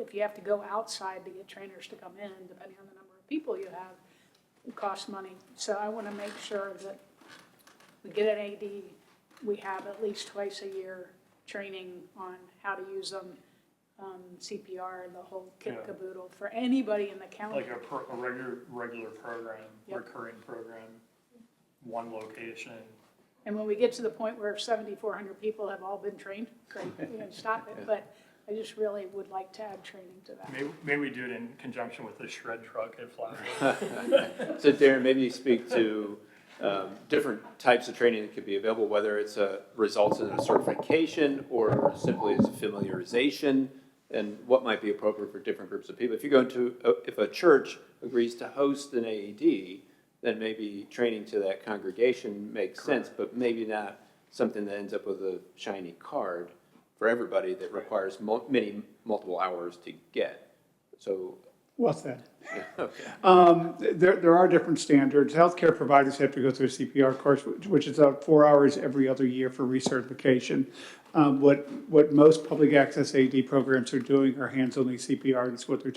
Speaker 3: if you have to go outside to get trainers to come in, depending on the number of people you have, it costs money. So I want to make sure that we get an AD, we have at least twice a year training on how to use them, CPR, the whole kit caboodle for anybody in the county.
Speaker 1: like a regular program,
Speaker 3: Yep.
Speaker 1: recurring program, one location.
Speaker 3: And when we get to the point where 7,400 people have all been trained, great, we can stop it. But I just really would like to add training to that.
Speaker 1: Maybe we do it in conjunction with the shred truck at Flatwood.
Speaker 2: So Darren, maybe you speak to different types of training that could be available, whether it's results in a certification or simply as a familiarization, and what might be appropriate for different groups of people. If you go into, if a church agrees to host an AED, then maybe training to that congregation makes sense, but maybe not something that ends up with a shiny card for everybody that requires multiple hours to get. So.
Speaker 19: Well said.
Speaker 2: Yeah, okay.
Speaker 19: There are different standards. Healthcare providers have to go through a CPR course, which is about 4 hours every other year for recertification. What most public access AED programs are doing are hands-only CPR, and it's what they're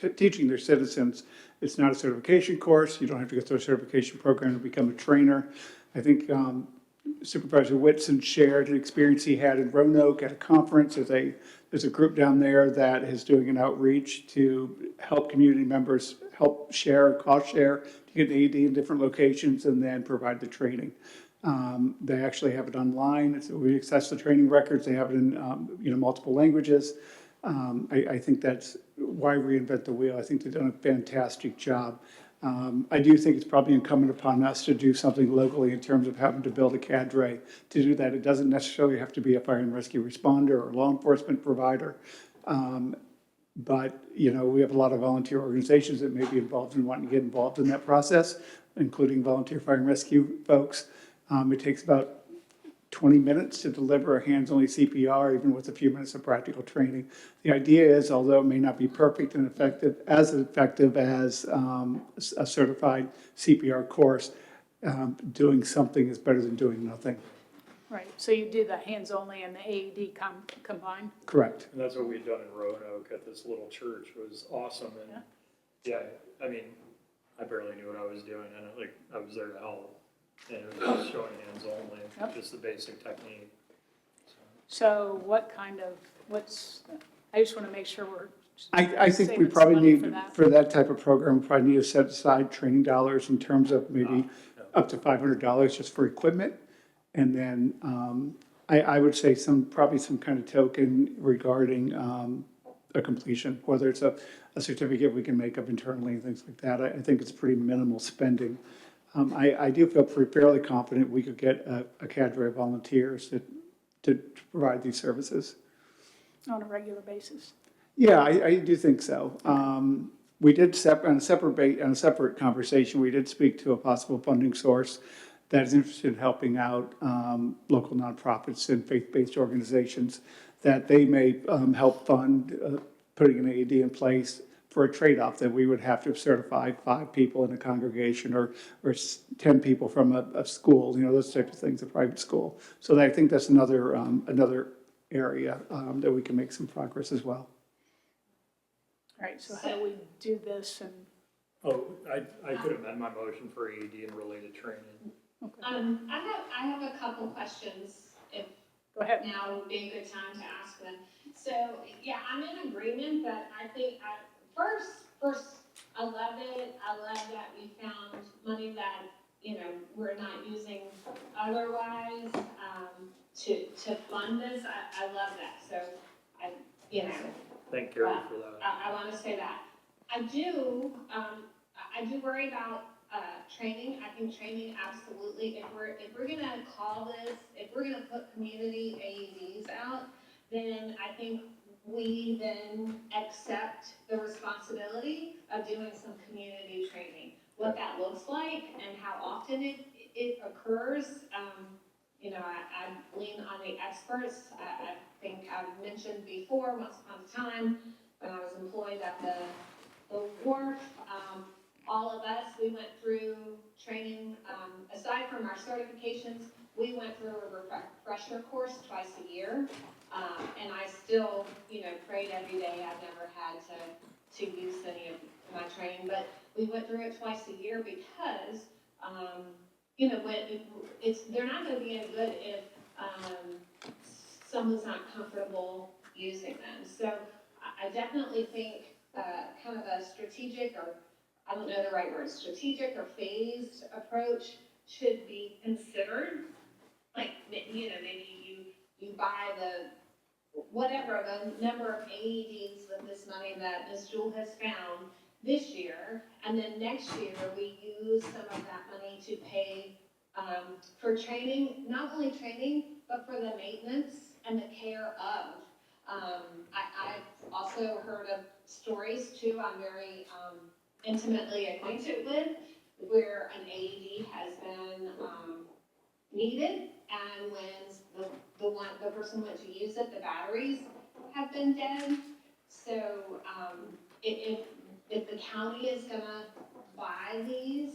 Speaker 19: teaching their citizens. It's not a certification course. You don't have to go through a certification program to become a trainer. I think Supervisor Whitson shared an experience he had in Roanoke at a conference. There's a group down there that is doing an outreach to help community members help cost share to get an AED in different locations and then provide the training. They actually have it online. We access the training records. They have it in multiple languages. I think that's why reinvent the wheel. I think they've done a fantastic job. I do think it's probably incumbent upon us to do something locally in terms of having to build a cadre to do that. It doesn't necessarily have to be a fire and rescue responder or law enforcement provider. But, we have a lot of volunteer organizations that may be involved and wanting to get involved in that process, including volunteer fire and rescue folks. It takes about 20 minutes to deliver a hands-only CPR, even with a few minutes of practical training. The idea is, although it may not be perfect and effective as a certified CPR course, doing something is better than doing nothing.
Speaker 3: Right, so you do the hands-only and the AED combined?
Speaker 19: Correct.
Speaker 1: And that's what we'd done in Roanoke at this little church. It was awesome. And I mean, I barely knew what I was doing, and I was there to help. And it was just showing hands only, just the basic technique.
Speaker 3: So I just want to make sure we're
Speaker 19: I think we
Speaker 3: saving
Speaker 19: probably
Speaker 3: some money
Speaker 19: need, for that type of program, we probably need to set aside training dollars in terms of maybe up to $500 just for equipment. And then I would say probably some kind of token regarding a completion, whether it's a certificate we can make up internally and things like that. I think it's pretty minimal spending. I do feel fairly confident we could get a cadre of volunteers to provide these services.
Speaker 3: on a regular basis.
Speaker 19: Yeah, I do think so. We did on a separate conversation, we did speak to a possible funding source that is interested in helping out local nonprofits and faith-based organizations that they may help fund putting an AED in place for a trade-off that we would have to certify 5 people in a congregation or 10 people from a school, those types of things, a private school. So I think that's another area that we can make some progress as well.
Speaker 3: All right, so how do we do this? And
Speaker 1: Oh, I could amend my motion for AED and related training.
Speaker 7: I have a couple questions, if
Speaker 3: Go ahead.
Speaker 7: now would be a good time to ask them. So, yeah, I'm in agreement, but I think first, I love it. I love that we found money that, we're not using otherwise, to fund this. I love that. So,
Speaker 1: Thank Gary for that.
Speaker 7: I want to say that. I do worry about training. I think training, absolutely. If we're gonna call this, if we're gonna put community AEDs out, then I think we then accept the responsibility of doing some community training. What that looks like and how often it occurs, I lean on the experts. I think I've mentioned before, once upon a time, when I was employed at the wharf, all of us, we went through training, aside from our certifications, we went through a refresher course twice a year. And I still, prayed every day. I've never had to use any of my training, but we went through it twice a year because, they're not going to be any good if someone's not comfortable using them. So I definitely think kind of a strategic, or I don't know the right word, strategic or phased approach should be considered. Like, maybe you buy whatever the number of AEDs with this money that Ms. Jewell has found this year, and then next year we use some of that money to pay for training, not only training, but for the maintenance and the care of. I've also heard of stories too, I'm very intimately acquainted with, where an AED has been needed, and when the person went to use it, the batteries have been dead. So if the county is gonna buy these,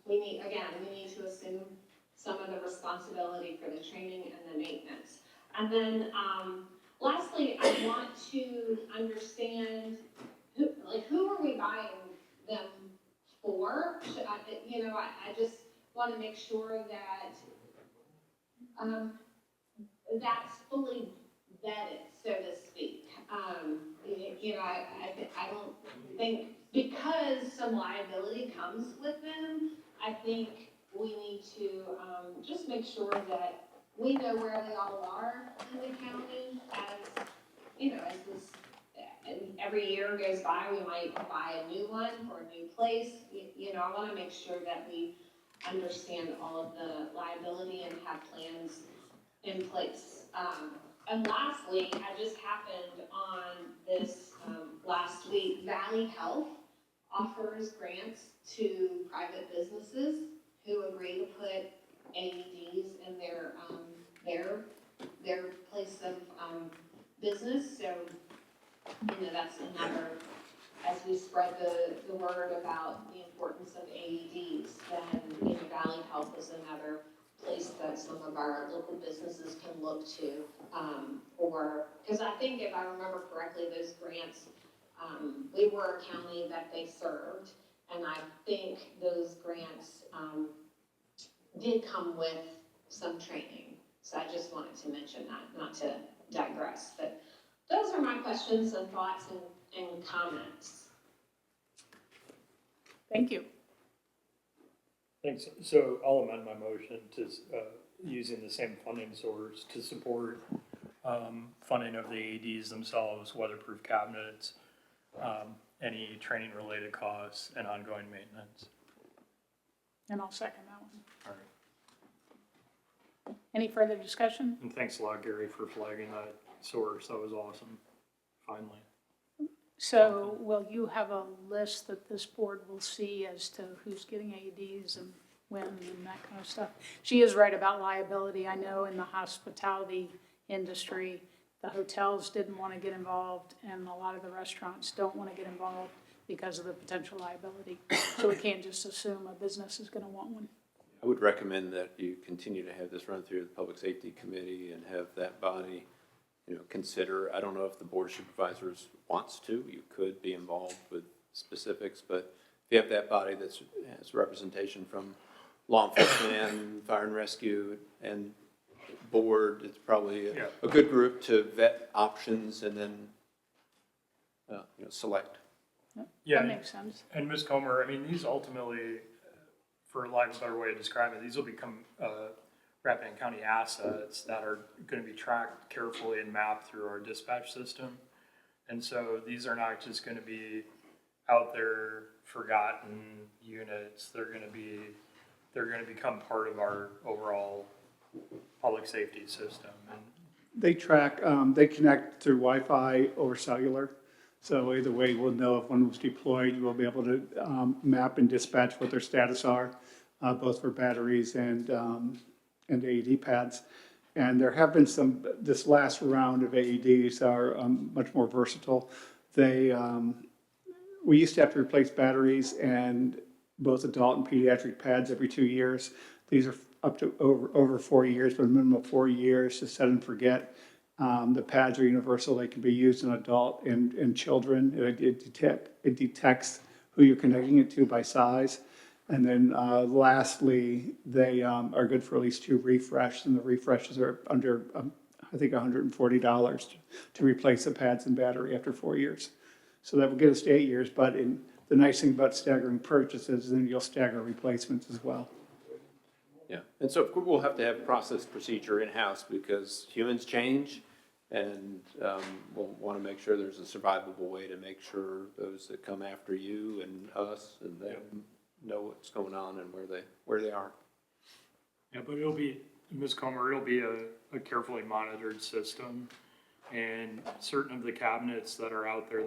Speaker 7: we need to assume some of the responsibility for the training and the maintenance. And then lastly, I want to understand who are we buying them for? I just want to make sure that that's fully vetted, so to speak. I don't think, because some liability comes with them, I think we need to just make sure that we know where they all are in the county, as this, and every year goes by, we might buy a new one for a new place. I want to make sure that we understand all of the liability and have plans in place. And lastly, I just happened on this last week, Valley Health offers grants to private businesses who agree to put AEDs in their place of business. So, that's another, as we spread the word about the importance of AEDs, then Valley Health is another place that some of our local businesses can look to, because I think, if I remember correctly, those grants, we were a county that they served, and I think those grants did come with some training. So I just wanted to mention that, not to digress, but those are my questions and thoughts and comments.
Speaker 3: Thank you.
Speaker 1: Thanks. So I'll amend my motion to using the same funding source to support funding of the AEDs themselves, weatherproof cabinets, any training-related costs, and ongoing maintenance.
Speaker 3: And I'll second that one.
Speaker 1: All right.
Speaker 3: Any further discussion?
Speaker 1: And thanks a lot, Gary, for flagging that source. That was awesome. Finally.
Speaker 3: So will you have a list that this board will see as to who's getting AEDs and when and that kind of stuff? She is right about liability. I know in the hospitality industry, the hotels didn't want to get involved, and a lot of the restaurants don't want to get involved because of the potential liability. So we can't just assume a business is going to want one.
Speaker 2: I would recommend that you continue to have this run through the Public Safety Committee and have that body, consider. I don't know if the Board of Supervisors wants to. You could be involved with specifics, but if you have that body that has representation from law enforcement and fire and rescue and board. It's probably
Speaker 1: Yeah.
Speaker 2: a good group to vet options and then, select.
Speaker 1: Yeah,
Speaker 3: That makes sense.
Speaker 1: And Ms. Comer, I mean, these ultimately, for lack of a better way to describe it, these will become Rappahannock County assets that are going to be tracked carefully and mapped through our dispatch system. And so these are not just going to be out there forgotten units. They're going to become part of our overall public safety system. And
Speaker 19: They track, they connect through Wi-Fi or cellular. So either way, we'll know if one was deployed. We'll be able to map and dispatch what their status are, both for batteries and AED pads. And there have been some, this last round of AEDs are much more versatile. We used to have to replace batteries and both adult and pediatric pads every 2 years. These are up to over 4 years, but a minimum of 4 years to set and forget. The pads are universal. They can be used in adult and children. It detects who you're connecting it to by size. And then lastly, they are good for at least 2 refresh, and the refreshes are under, I think, $140 to replace the pads and battery after 4 years. So that will get us to 8 years, but the nice thing about staggering purchases is then you'll stagger replacements as well.
Speaker 2: Yeah, and so we'll have to have process procedure in-house because humans change, and we'll want to make sure there's a survivable way to make sure those that come after you and us and them know what's going on and where they are.
Speaker 1: yeah, but it'll be, Ms. Comer, it'll be a carefully monitored system. And certain of the cabinets that are out there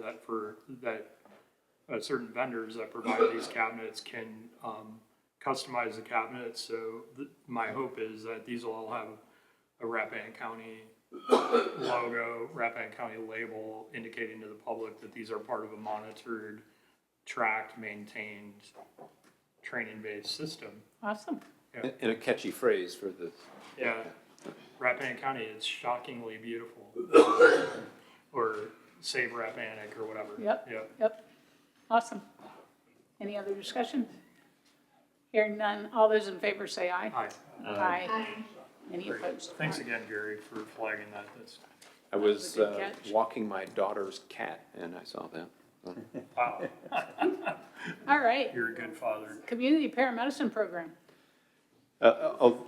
Speaker 1: certain vendors that provide these cabinets can customize the cabinets. So my hope is that these will all have a Rappahannock County logo, Rappahannock County label indicating to the public that these are part of a monitored, tracked, maintained, training-based system.
Speaker 3: Awesome.
Speaker 1: Yeah.
Speaker 2: And a catchy phrase for the.
Speaker 1: Yeah. Rappahannock County is shockingly beautiful. Or save Rappahannock or whatever.
Speaker 3: Yep. Awesome. Any other discussion? Hearing none, all those in favor say aye.
Speaker 1: Aye.
Speaker 3: Aye. Any opposed?
Speaker 1: Thanks again, Gary, for flagging that.
Speaker 2: I was
Speaker 3: That was a good catch.
Speaker 2: walking my daughter's cat and I saw that.
Speaker 1: Wow.
Speaker 3: All right.
Speaker 1: You're a good father.
Speaker 3: Community paramedicine program.
Speaker 2: I'll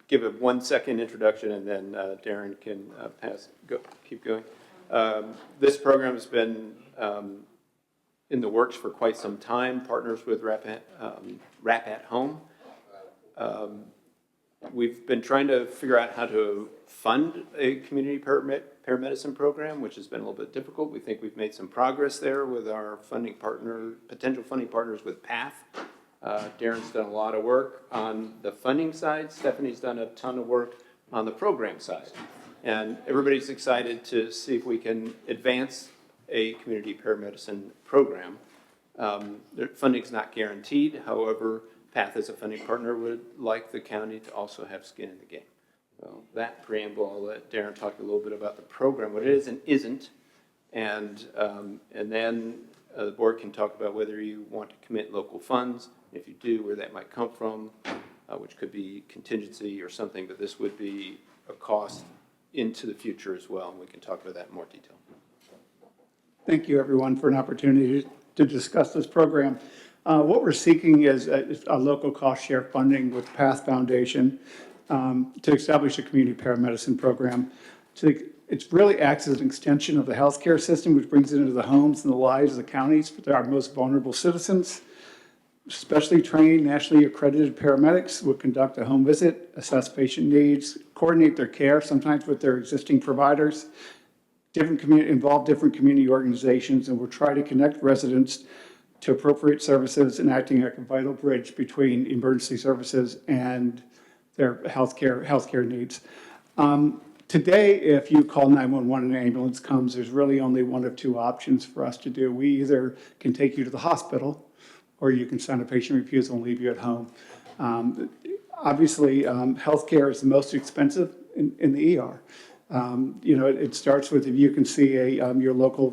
Speaker 2: give a 1-second introduction and then Darren can keep going. This program has been in the works for quite some time, partners with Rap at Home. We've been trying to figure out how to fund a community paramedicine program, which has been a little bit difficult. We think we've made some progress there with our potential funding partners with PATH. Darren's done a lot of work on the funding side. Stephanie's done a ton of work on the program side. And everybody's excited to see if we can advance a community paramedicine program. The funding's not guaranteed. However, PATH as a funding partner would like the county to also have skin in the game. So that preamble, I'll let Darren talk a little bit about the program, what it is and isn't. And then the board can talk about whether you want to commit local funds. If you do, where that might come from, which could be contingency or something, but this would be a cost into the future as well, and we can talk about that in more detail.
Speaker 19: Thank you, everyone, for an opportunity to discuss this program. What we're seeking is a local cost share funding with PATH Foundation to establish a community paramedicine program. It really acts as an extension of the healthcare system, which brings it into the homes and the lives of the counties for our most vulnerable citizens. Specially trained, nationally accredited paramedics will conduct a home visit, assess patient needs, coordinate their care, sometimes with their existing providers, involve different community organizations, and will try to connect residents to appropriate services and acting like a vital bridge between emergency services and their healthcare needs. Today, if you call 911 and an ambulance comes, there's really only one of 2 options for us to do. We either can take you to the hospital, or you can sign a patient refusal and leave you at home. Obviously, healthcare is the most expensive in the ER. It starts with if you can see your local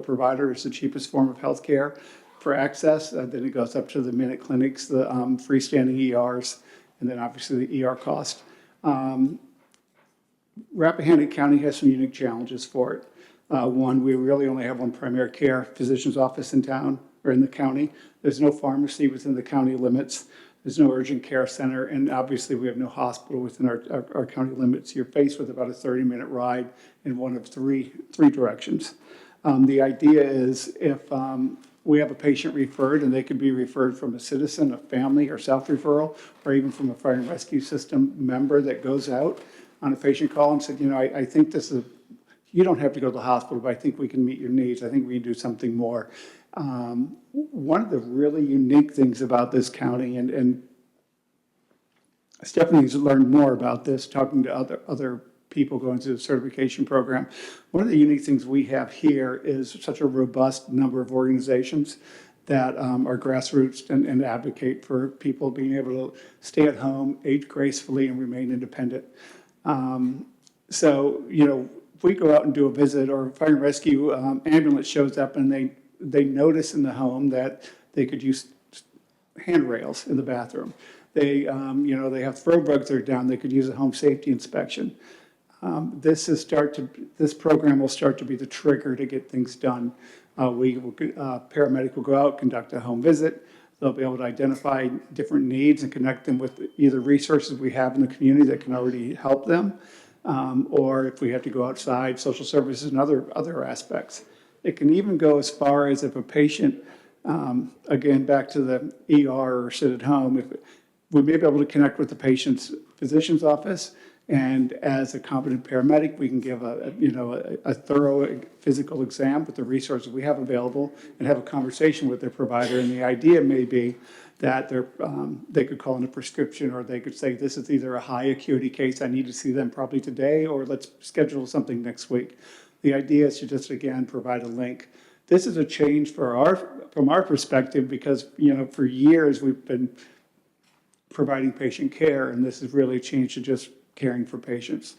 Speaker 19: provider is the cheapest form of healthcare, for access. Then it goes up to the minute clinics, the freestanding ERs, and then obviously the ER cost. Rappahannock County has some unique challenges for it. One, we really only have one primary care physician's office in town or in the county. There's no pharmacy within the county limits. There's no urgent care center, and obviously we have no hospital within our county limits. You're faced with about a 30-minute ride in one of three directions. The idea is if we have a patient referred, and they could be referred from a citizen, a family, or self-referral, or even from a fire and rescue system member that goes out on a patient call and said, you know, I think this is, you don't have to go to the hospital, but I think we can meet your needs. I think we can do something more. One of the really unique things about this county, and Stephanie's learned more about this talking to other people going through the certification program. One of the unique things we have here is such a robust number of organizations that are grassroots and advocate for people being able to stay at home, age gracefully, and remain independent. So, you know, if we go out and do a visit or a fire and rescue ambulance shows up and they notice in the home that they could use handrails in the bathroom. They, you know, they have throw rugs that are down, they could use a home safety inspection. This program will start to be the trigger to get things done. Paramedic will go out, conduct a home visit. They'll be able to identify different needs and connect them with either resources we have in the community that can already help them, or if we have to go outside, social services and other aspects. It can even go as far as if a patient, again, back to the ER or sit at home, if we may be able to connect with the patient's physician's office, and as a competent paramedic, we can give a thorough physical exam with the resources we have available and have a conversation with their provider. And the idea may be that they could call in a prescription, or they could say, this is either a high acuity case, I need to see them probably today, or let's schedule something next week. The idea is to just, again, provide a link. This is a change from our perspective because, you know, for years we've been providing patient care, and this has really changed to just caring for patients.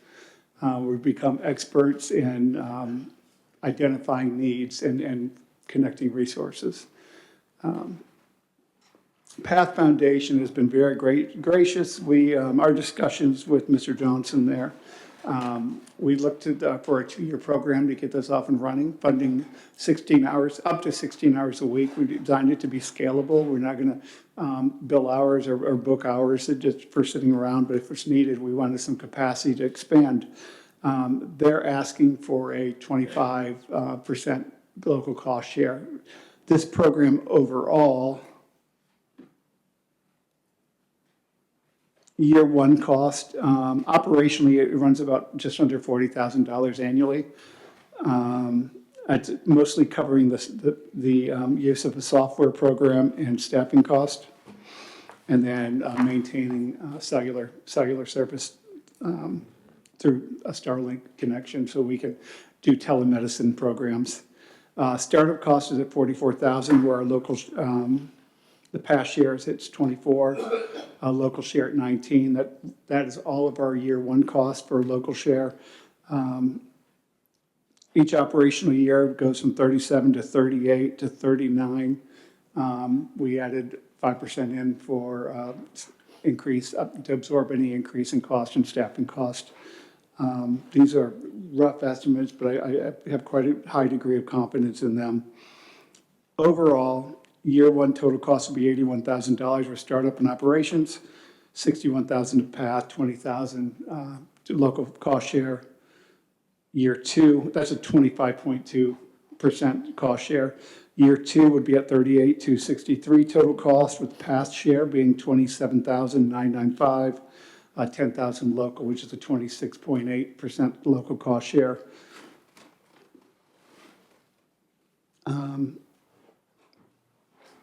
Speaker 19: We've become experts in identifying needs and connecting resources. Path Foundation has been very gracious. Our discussions with Mr. Johnson there, we looked for a 2-year program to get this off and running, funding 16 hours, up to 16 hours a week. We designed it to be scalable. We're not going to bill hours or book hours just for sitting around, but if it's needed, we wanted some capacity to expand. They're asking for a 25% local cost share. This program overall, year one cost, operationally, it runs about just under $40,000 annually. It's mostly covering the use of a software program and staffing cost, and then maintaining cellular service through a Starlink connection so we can do telemedicine programs. Startup cost is at $44,000, where our local the past shares, it's 24, local share at 19. That is all of our year one cost for local share. Each operational year goes from 37 to 38 to 39. We added 5% in for increase to absorb any increase in cost and staffing cost. These are rough estimates, but I have quite a high degree of confidence in them. Overall, year one total cost will be $81,000 for startup and operations, $61,000 to path, $20,000 to local cost share. Year two, that's a 25.2% cost share. Year two would be at $38,263 total cost, with path share being $27,995, $10,000 local, which is a 26.8% local cost share.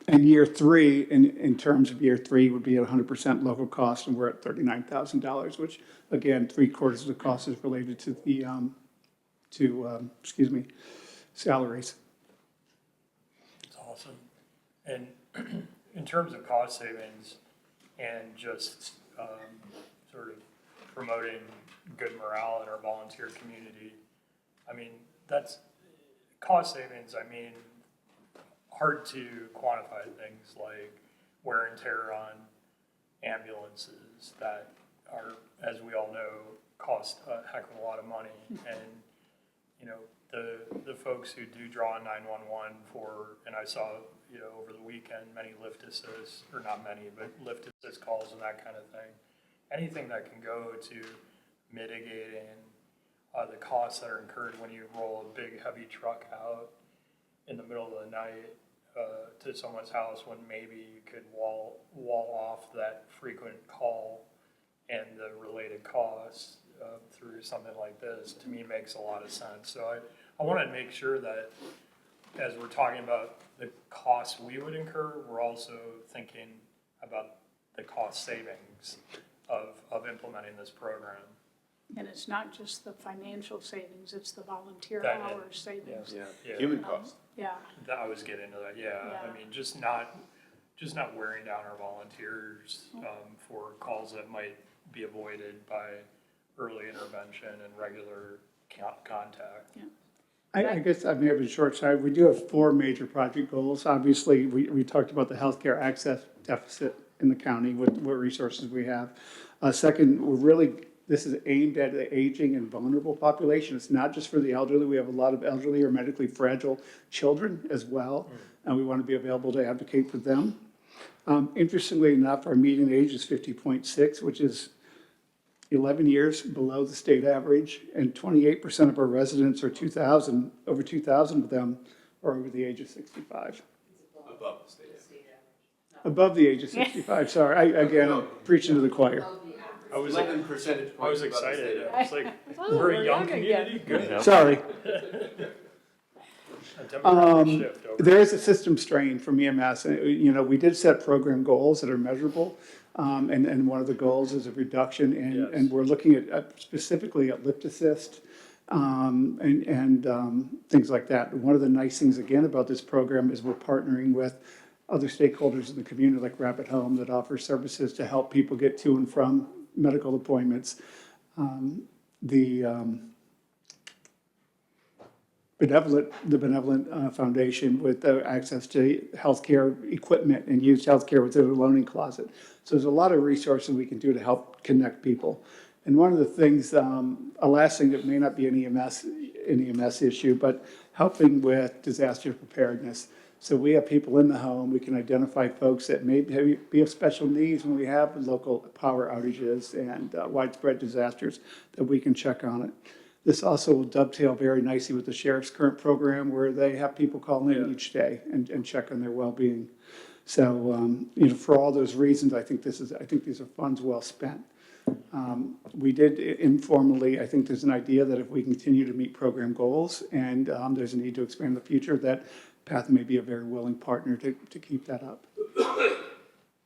Speaker 19: And year three, in terms of year three, would be at 100% local cost, and we're at $39,000, which again, 3/4 of the cost is related to the salaries.
Speaker 1: That's awesome. And in terms of cost savings and just sort of promoting good morale in our volunteer community, I mean, that's cost savings. I mean, hard to quantify things like wear and tear on ambulances that are, as we all know, cost a heck of a lot of money. And, you know, the folks who do draw on 911 for, and I saw, you know, over the weekend, many lift assist, or not many, but lift assist calls and that kind of thing. Anything that can go to mitigating the costs that are incurred when you roll a big heavy truck out in the middle of the night to someone's house, when maybe you could wall off that frequent call and the related costs through something like this, to me makes a lot of sense. So I want to make sure that as we're talking about the costs we would incur, we're also thinking about the cost savings of implementing this program.
Speaker 3: And it's not just the financial savings, it's the volunteer
Speaker 1: That-
Speaker 3: hours savings.
Speaker 2: Yeah, human cost.
Speaker 3: Yeah,
Speaker 1: I was getting to that, yeah. I mean, just not wearing down our volunteers for calls that might be avoided by early intervention and regular contact.
Speaker 3: yeah.
Speaker 19: I guess I may have a short side. We do have 4 major project goals. Obviously, we talked about the healthcare access deficit in the county, what resources we have. Second, this is aimed at the aging and vulnerable population. It's not just for the elderly. We have a lot of elderly or medically fragile children as well, and we want to be available to advocate for them. Interestingly enough, our median age is 50.6, which is 11 years below the state average, and 28% of our residents are over 2,000 of them are over the age of 65.
Speaker 2: Above the state average.
Speaker 19: Above the age of 65, sorry. I'm preaching to the choir.
Speaker 1: I was
Speaker 2: 11 percentage points.
Speaker 1: I was
Speaker 2: above the
Speaker 1: excited.
Speaker 2: state
Speaker 1: I was
Speaker 2: average.
Speaker 1: like, we're a young community, good.
Speaker 19: Sorry.
Speaker 1: A demographic shift over.
Speaker 19: There is a system strain from EMS. You know, we did set program goals that are measurable, and one of the goals is a reduction, and we're looking at specifically at lift assist and things like that. One of the nice things again about this program is we're partnering with other stakeholders in the community, like Rapid Home, that offers services to help people get to and from medical appointments. The Benevolent Foundation with access to healthcare equipment and used healthcare within a loaning closet. So there's a lot of resources we can do to help connect people. And one of the things, a last thing that may not be an EMS issue, but helping with disaster preparedness. So we have people in the home, we can identify folks that may be of special needs when we have local power outages and widespread disasters, that we can check on it. This also will dovetail very nicely with the sheriff's current program, where they have people call in each day and check on their well-being. So, you know, for all those reasons, I think these are funds well spent. We did informally, I think there's an idea that if we continue to meet program goals and there's a need to expand in the future, that PATH may be a very willing partner to keep that up.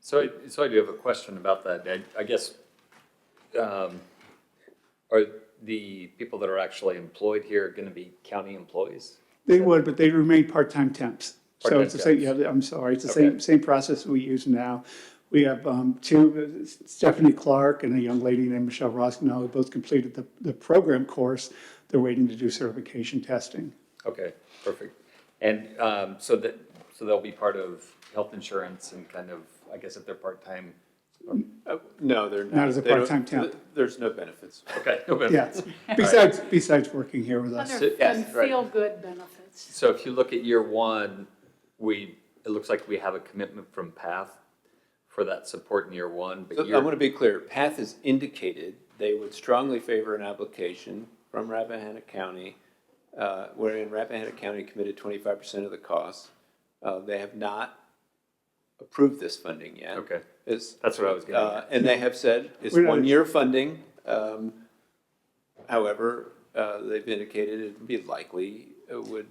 Speaker 6: So I do have a question about that. I guess, are the people that are actually employed here going to be county employees?
Speaker 19: They would, but they remain part-time temps. So it's the same,
Speaker 6: Part-time
Speaker 19: yeah, I'm sorry, it's the
Speaker 6: Okay.
Speaker 19: same process we use now. We have 2, Stephanie Clark and a young lady named Michelle Roskinow, who both completed the program course. They're waiting to do certification testing.
Speaker 6: Okay, perfect. And so they'll be part of health insurance and kind of, I guess if they're part-time.
Speaker 2: No, they're not.
Speaker 19: Not as a
Speaker 2: They don't-
Speaker 19: part-time temp.
Speaker 2: There's no benefits.
Speaker 6: Okay, no
Speaker 19: Yes,
Speaker 6: benefits.
Speaker 19: besides working here with us.
Speaker 3: Other
Speaker 2: yes, right.
Speaker 3: feel-good benefits.
Speaker 6: So if you look at year one, it looks like we have a commitment from PATH for that support in year one, but
Speaker 2: So I want to be clear, PATH has indicated they would strongly favor an application from Rappahannock County, wherein Rappahannock County committed 25% of the costs. They have not approved this funding yet.
Speaker 6: Okay.
Speaker 2: That's
Speaker 6: what I was getting at.
Speaker 2: And they have said it's
Speaker 19: We're not-
Speaker 2: 1-year funding. However, they've indicated it would be likely it would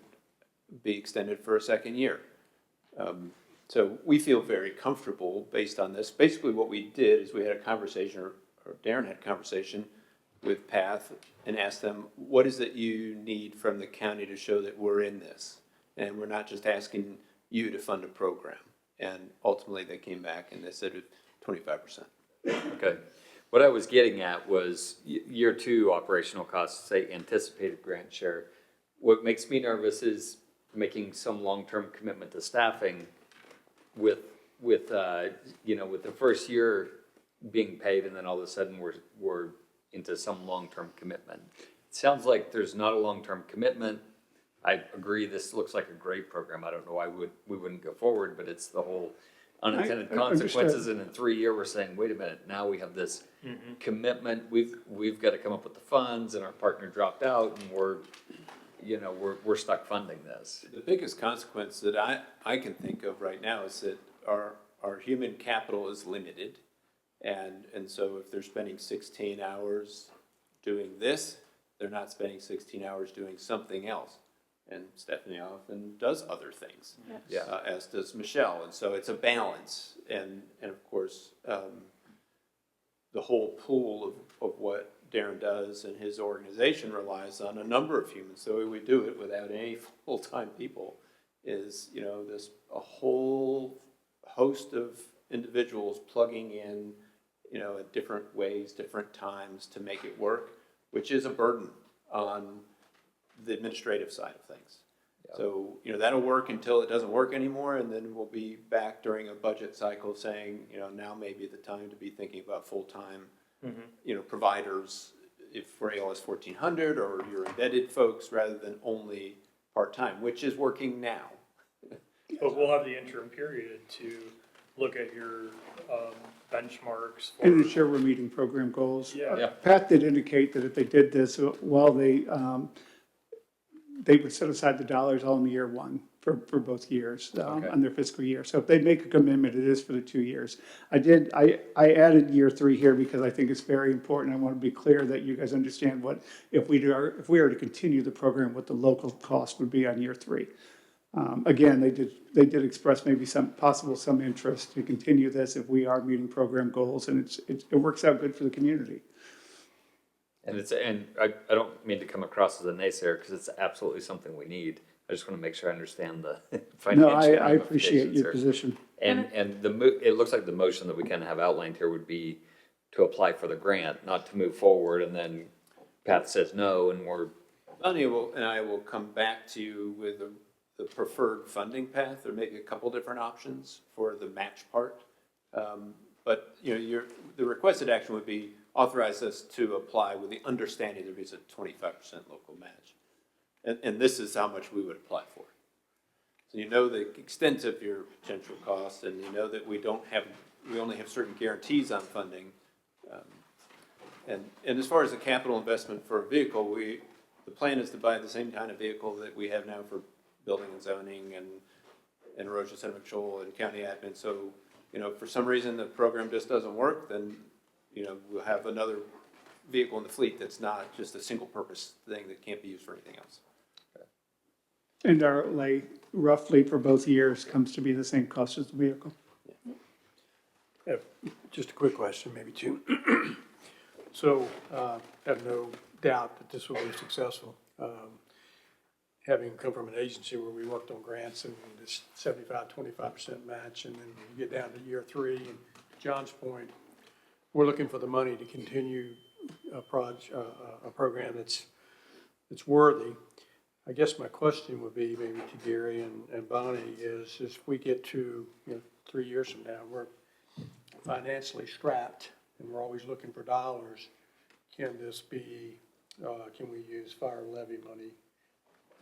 Speaker 2: be extended for a second year. So we feel very comfortable based on this. Basically what we did is we had a conversation, or Darren had a conversation with PATH and asked them, what is it you need from the county to show that we're in this? And we're not just asking you to fund a program. And ultimately they came back and they said 25%.
Speaker 6: Okay. What I was getting at was year two operational costs, say anticipated grant share. What makes me nervous is making some long-term commitment to staffing with you know, with the first year being paid and then all of a sudden we're into some long-term commitment. It sounds like there's not a long-term commitment. I agree, this looks like a great program. I don't know why we wouldn't go forward, but it's the whole unintended consequences. And in 3 years, we're saying, wait a minute, now we have this commitment. We've got to come up with the funds, and our partner dropped out, and we're stuck funding this.
Speaker 2: The biggest consequence that I can think of right now is that our human capital is limited. And so if they're spending 16 hours doing this, they're not spending 16 hours doing something else. And Stephanie often does other things, as does Michelle. And so it's a balance. And of course, the whole pool of what Darren does and his organization relies on a number of humans. So we do it without any full-time people is, a whole host of individuals plugging in, at different ways, different times to make it work, which is a burden on the administrative side of things. Yeah. So, that'll work until it doesn't work anymore, and then we'll be back during a budget cycle saying, now may be the time to be thinking about full-time, providers for ALS 1400 or your embedded folks rather than only part-time, which is working now.
Speaker 1: But we'll have the interim period to look at your benchmarks.
Speaker 19: And to share we're meeting program goals.
Speaker 1: Yeah.
Speaker 19: Pat did indicate that if they did this, while they would set aside the dollars all in the year one for both years on their fiscal year. So if they make a commitment, it is for the 2 years. I added year 3 here because I think it's very important. I want to be clear that you guys understand what, if we are to continue the program, what the local cost would be on year 3. Again, they did express maybe some interest to continue this if we are meeting program goals, and it works out good for the community.
Speaker 6: And I don't mean to come across as a naysayer because it's absolutely something we need. I just want to make sure I understand the financial
Speaker 19: No, I appreciate your position.
Speaker 6: And it looks like the motion that we kind of have outlined here would be to apply for the grant, not to move forward, and then Pat says no, and we're.
Speaker 2: Bonnie and I will come back to you with the preferred funding path, or maybe a couple different options for the match part. But the requested action would be authorize us to apply with the understanding there is a 25% local match. And this is how much we would apply for. So the extent of your potential costs, and that we only have certain guarantees on funding. And as far as the capital investment for a vehicle, the plan is to buy the same kind of vehicle that we have now for building and zoning and erosion sediment control and county admin. So, if for some reason the program just doesn't work, then, we'll have another vehicle in the fleet that's not just a single purpose thing that can't be used for anything else.
Speaker 19: And our outlay roughly for both years comes to be the same cost as the vehicle.
Speaker 5: Yeah, just a quick question, maybe two. So, have no doubt that this will be successful. Having come from an agency where we worked on grants and this 75-25% match, and then you get down to year 3, and John's point, we're looking for the money to continue a program that's worthy. I guess my question would be maybe to Gary and Bonnie is if we get to 3 years from now, we're financially strapped and we're always looking for dollars, can we use fire levy money?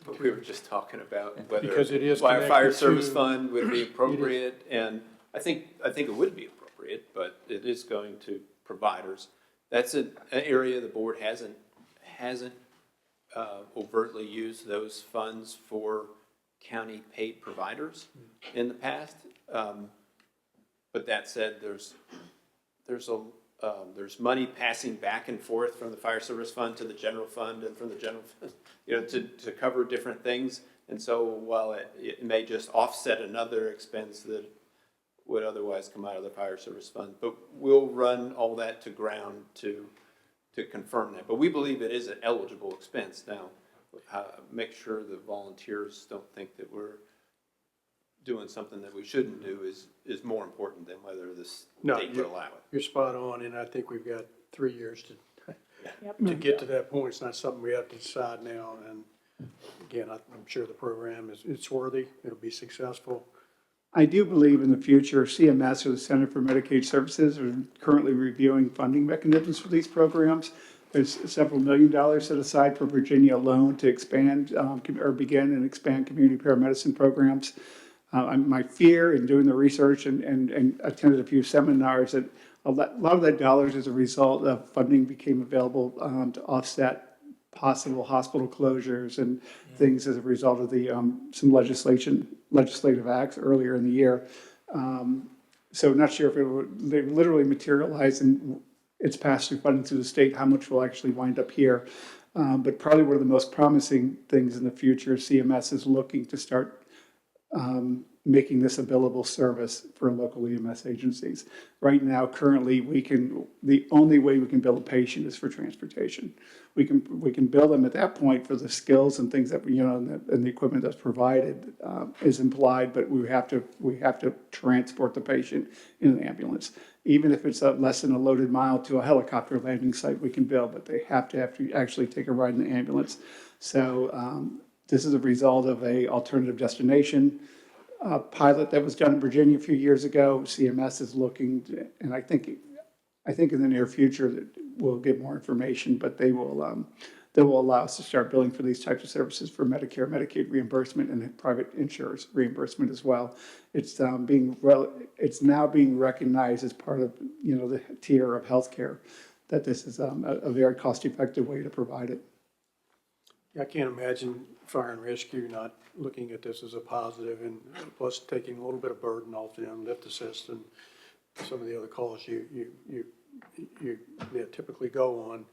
Speaker 2: But we were just talking about whether
Speaker 5: Because it is
Speaker 2: why a fire
Speaker 5: connected
Speaker 2: service
Speaker 5: to-
Speaker 2: fund would be appropriate, and I think it would be appropriate, but it is going to providers. That's an area the board hasn't overtly used those funds for county paid providers in the past. But that said, there's money passing back and forth from the fire service fund to the general fund and from the general fund, to cover different things. And so while it may just offset another expense that would otherwise come out of the fire service fund, but we'll run all that to ground to confirm that. But we believe it is an eligible expense. Now, make sure the volunteers don't think that we're doing something that we shouldn't do is more important than whether this state would allow it.
Speaker 5: You're spot on, and I think we've got 3 years to get to that point. It's not something we have to decide now. And Again, I'm sure the program it's worthy, it'll be successful.
Speaker 19: I do believe in the future, CMS or the Center for Medicaid Services are currently reviewing funding mechanisms for these programs. There's several $1 million set aside for Virginia alone to expand or begin and expand community paramedicine programs. My fear in doing the research and attended a few seminars that a lot of that dollars as a result of funding became available to offset possible hospital closures and things as a result of the some legislative acts earlier in the year. So not sure if they literally materialize and it's passed through funding through the state, how much will actually wind up here. But probably one of the most promising things in the future, CMS is looking to start making this a billable service for local EMS agencies. Right now, currently, the only way we can bill a patient is for transportation. We can bill them at that point for the skills and things that, and the equipment that's provided is implied, but we have to transport the patient in an ambulance. Even if it's less than a loaded mile to a helicopter landing site, we can bill, but they have to actually take a ride in the ambulance. So this is a result of a alternative destination pilot that was done in Virginia a few years ago. CMS is looking, and I think in the near future that we'll get more information, but they will allow us to start billing for these types of services for Medicare, Medicaid reimbursement, and private insurers reimbursement as well. It's now being recognized as part of the tier of healthcare that this is a very cost-effective way to provide it.
Speaker 5: I can't imagine fire and rescue not looking at this as a positive, and plus taking a little bit of burden off them, lift assist, and some of the other calls you typically go on.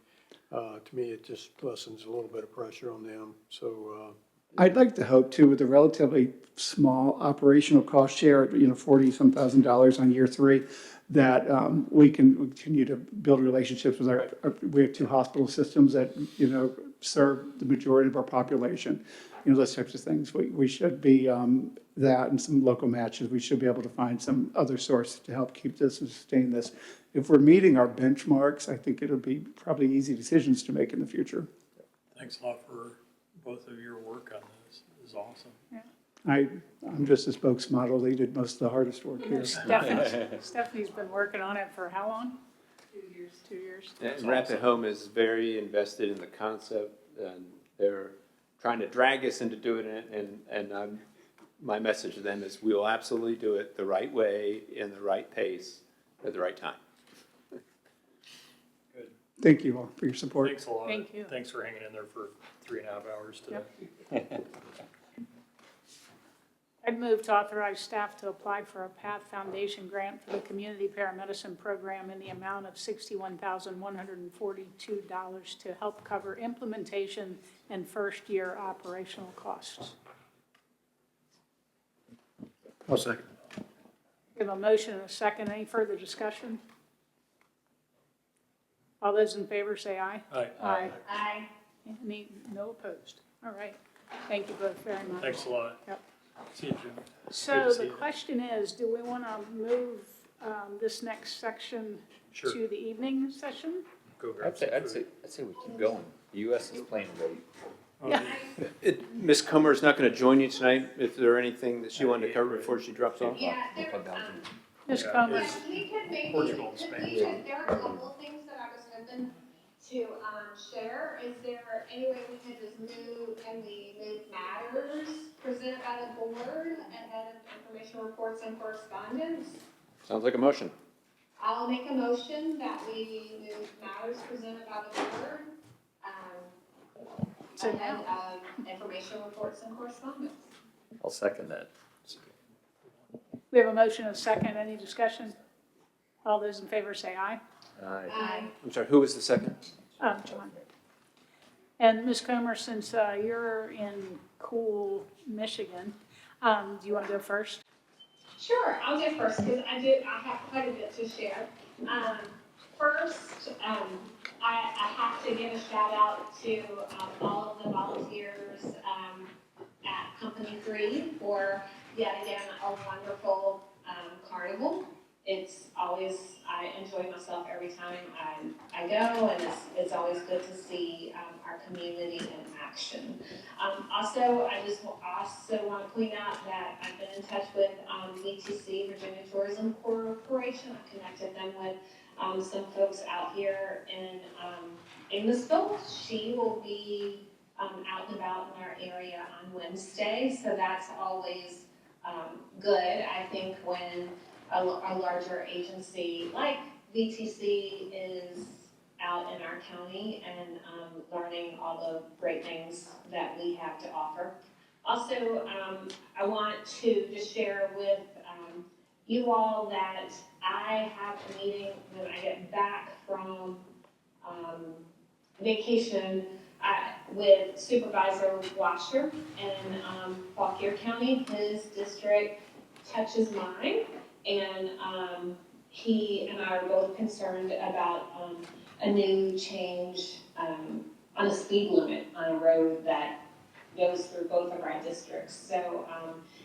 Speaker 5: To me, it just lessens a little bit of pressure on them. So
Speaker 19: I'd like to hope too, with a relatively small operational cost share, $40-some thousand on year 3, that we can continue to build relationships with we have 2 hospital systems that serve the majority of our population. Those types of things. We should be that and some local matches. We should be able to find some other source to help keep this and sustain this. If we're meeting our benchmarks, I think it'll be probably easy decisions to make in the future.
Speaker 1: Thanks a lot for both of your work on this. This is awesome.
Speaker 3: Yeah.
Speaker 19: I'm just a spokesmodel. They did most of the hardest work here.
Speaker 3: Stephanie's been working on it for how long? 2 years. 2 years.
Speaker 2: And Rapid Home is very invested in the concept, and they're trying to drag us into doing it. And my message to them is we will absolutely do it the right way, in the right pace, at the right time.
Speaker 1: Good.
Speaker 19: Thank you all for your support.
Speaker 1: Thanks a lot.
Speaker 3: Thank you.
Speaker 1: Thanks for hanging in there for 3.5 hours today.
Speaker 3: Yep. I'd move to authorize staff to apply for a PATH Foundation grant for the community paramedicine program in the amount of $61,142 to help cover implementation and first-year operational costs.
Speaker 5: I'll second.
Speaker 3: We have a motion and a second. Any further discussion? All those in favor say aye.
Speaker 1: Aye.
Speaker 3: Aye. Aye. No opposed. All right. Thank you both very much.
Speaker 1: Thanks a lot.
Speaker 3: Yep.
Speaker 1: See you, Jim.
Speaker 3: So the question is, do we want to move this next section
Speaker 1: Sure.
Speaker 3: to the evening session?
Speaker 1: Go grab
Speaker 6: I'd say we keep going. The US is playing great.
Speaker 3: Yeah.
Speaker 2: Ms. Comer is not going to join you tonight. Is there anything that she wanted to cover before she drops off?
Speaker 7: Yeah,
Speaker 3: Ms. Comer.
Speaker 7: we could maybe,
Speaker 1: Portugal and Spain.
Speaker 7: there are a couple of things that I was hoping to share. Is there any way we could just move matters presented by the board ahead of information reports and correspondence?
Speaker 2: Sounds like a motion.
Speaker 7: I'll make a motion that we move matters presented by the board ahead of information reports and correspondence.
Speaker 6: I'll second that.
Speaker 3: We have a motion and a second. Any discussion? All those in favor say aye.
Speaker 6: Aye.
Speaker 2: I'm sorry, who was the second?
Speaker 3: John. And Ms. Comer, since you're in cool Michigan, do you want to go first?
Speaker 7: Sure, I'll go first because I have quite a bit to share. First, I have to give a shout out to all of the volunteers at Company 3 for yet again a wonderful carnival.
Speaker 8: it's always, I enjoy myself every time I go, and it's always good to see our community in action. Also, I just also want to point out that I've been in touch with VTC, Virginia Tourism Corporation. I connected them with some folks out here in Amosville. She will be out and about in our area on Wednesday, so that's always good. I think when a larger agency like VTC is out in our county and learning all the great things that we have to offer. Also, I want to just share with you all that I have a meeting when I get back from vacation with Supervisor Washer in Fauquier County. His district touches mine, and he and I are both concerned about a new change on the speed limit on a road that goes through both of our districts. So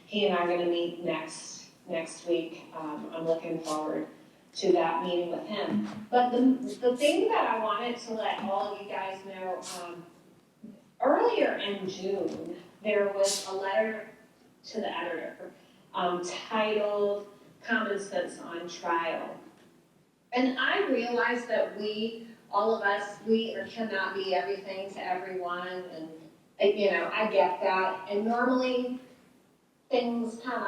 Speaker 8: he and I are going to meet next week. I'm looking forward to that meeting with him. But the thing that I wanted to let all of you guys know, earlier in June, there was a letter to the editor titled Common Sense on Trial. And I realize that all of us, we cannot be everything to everyone, and I get that. And normally things kind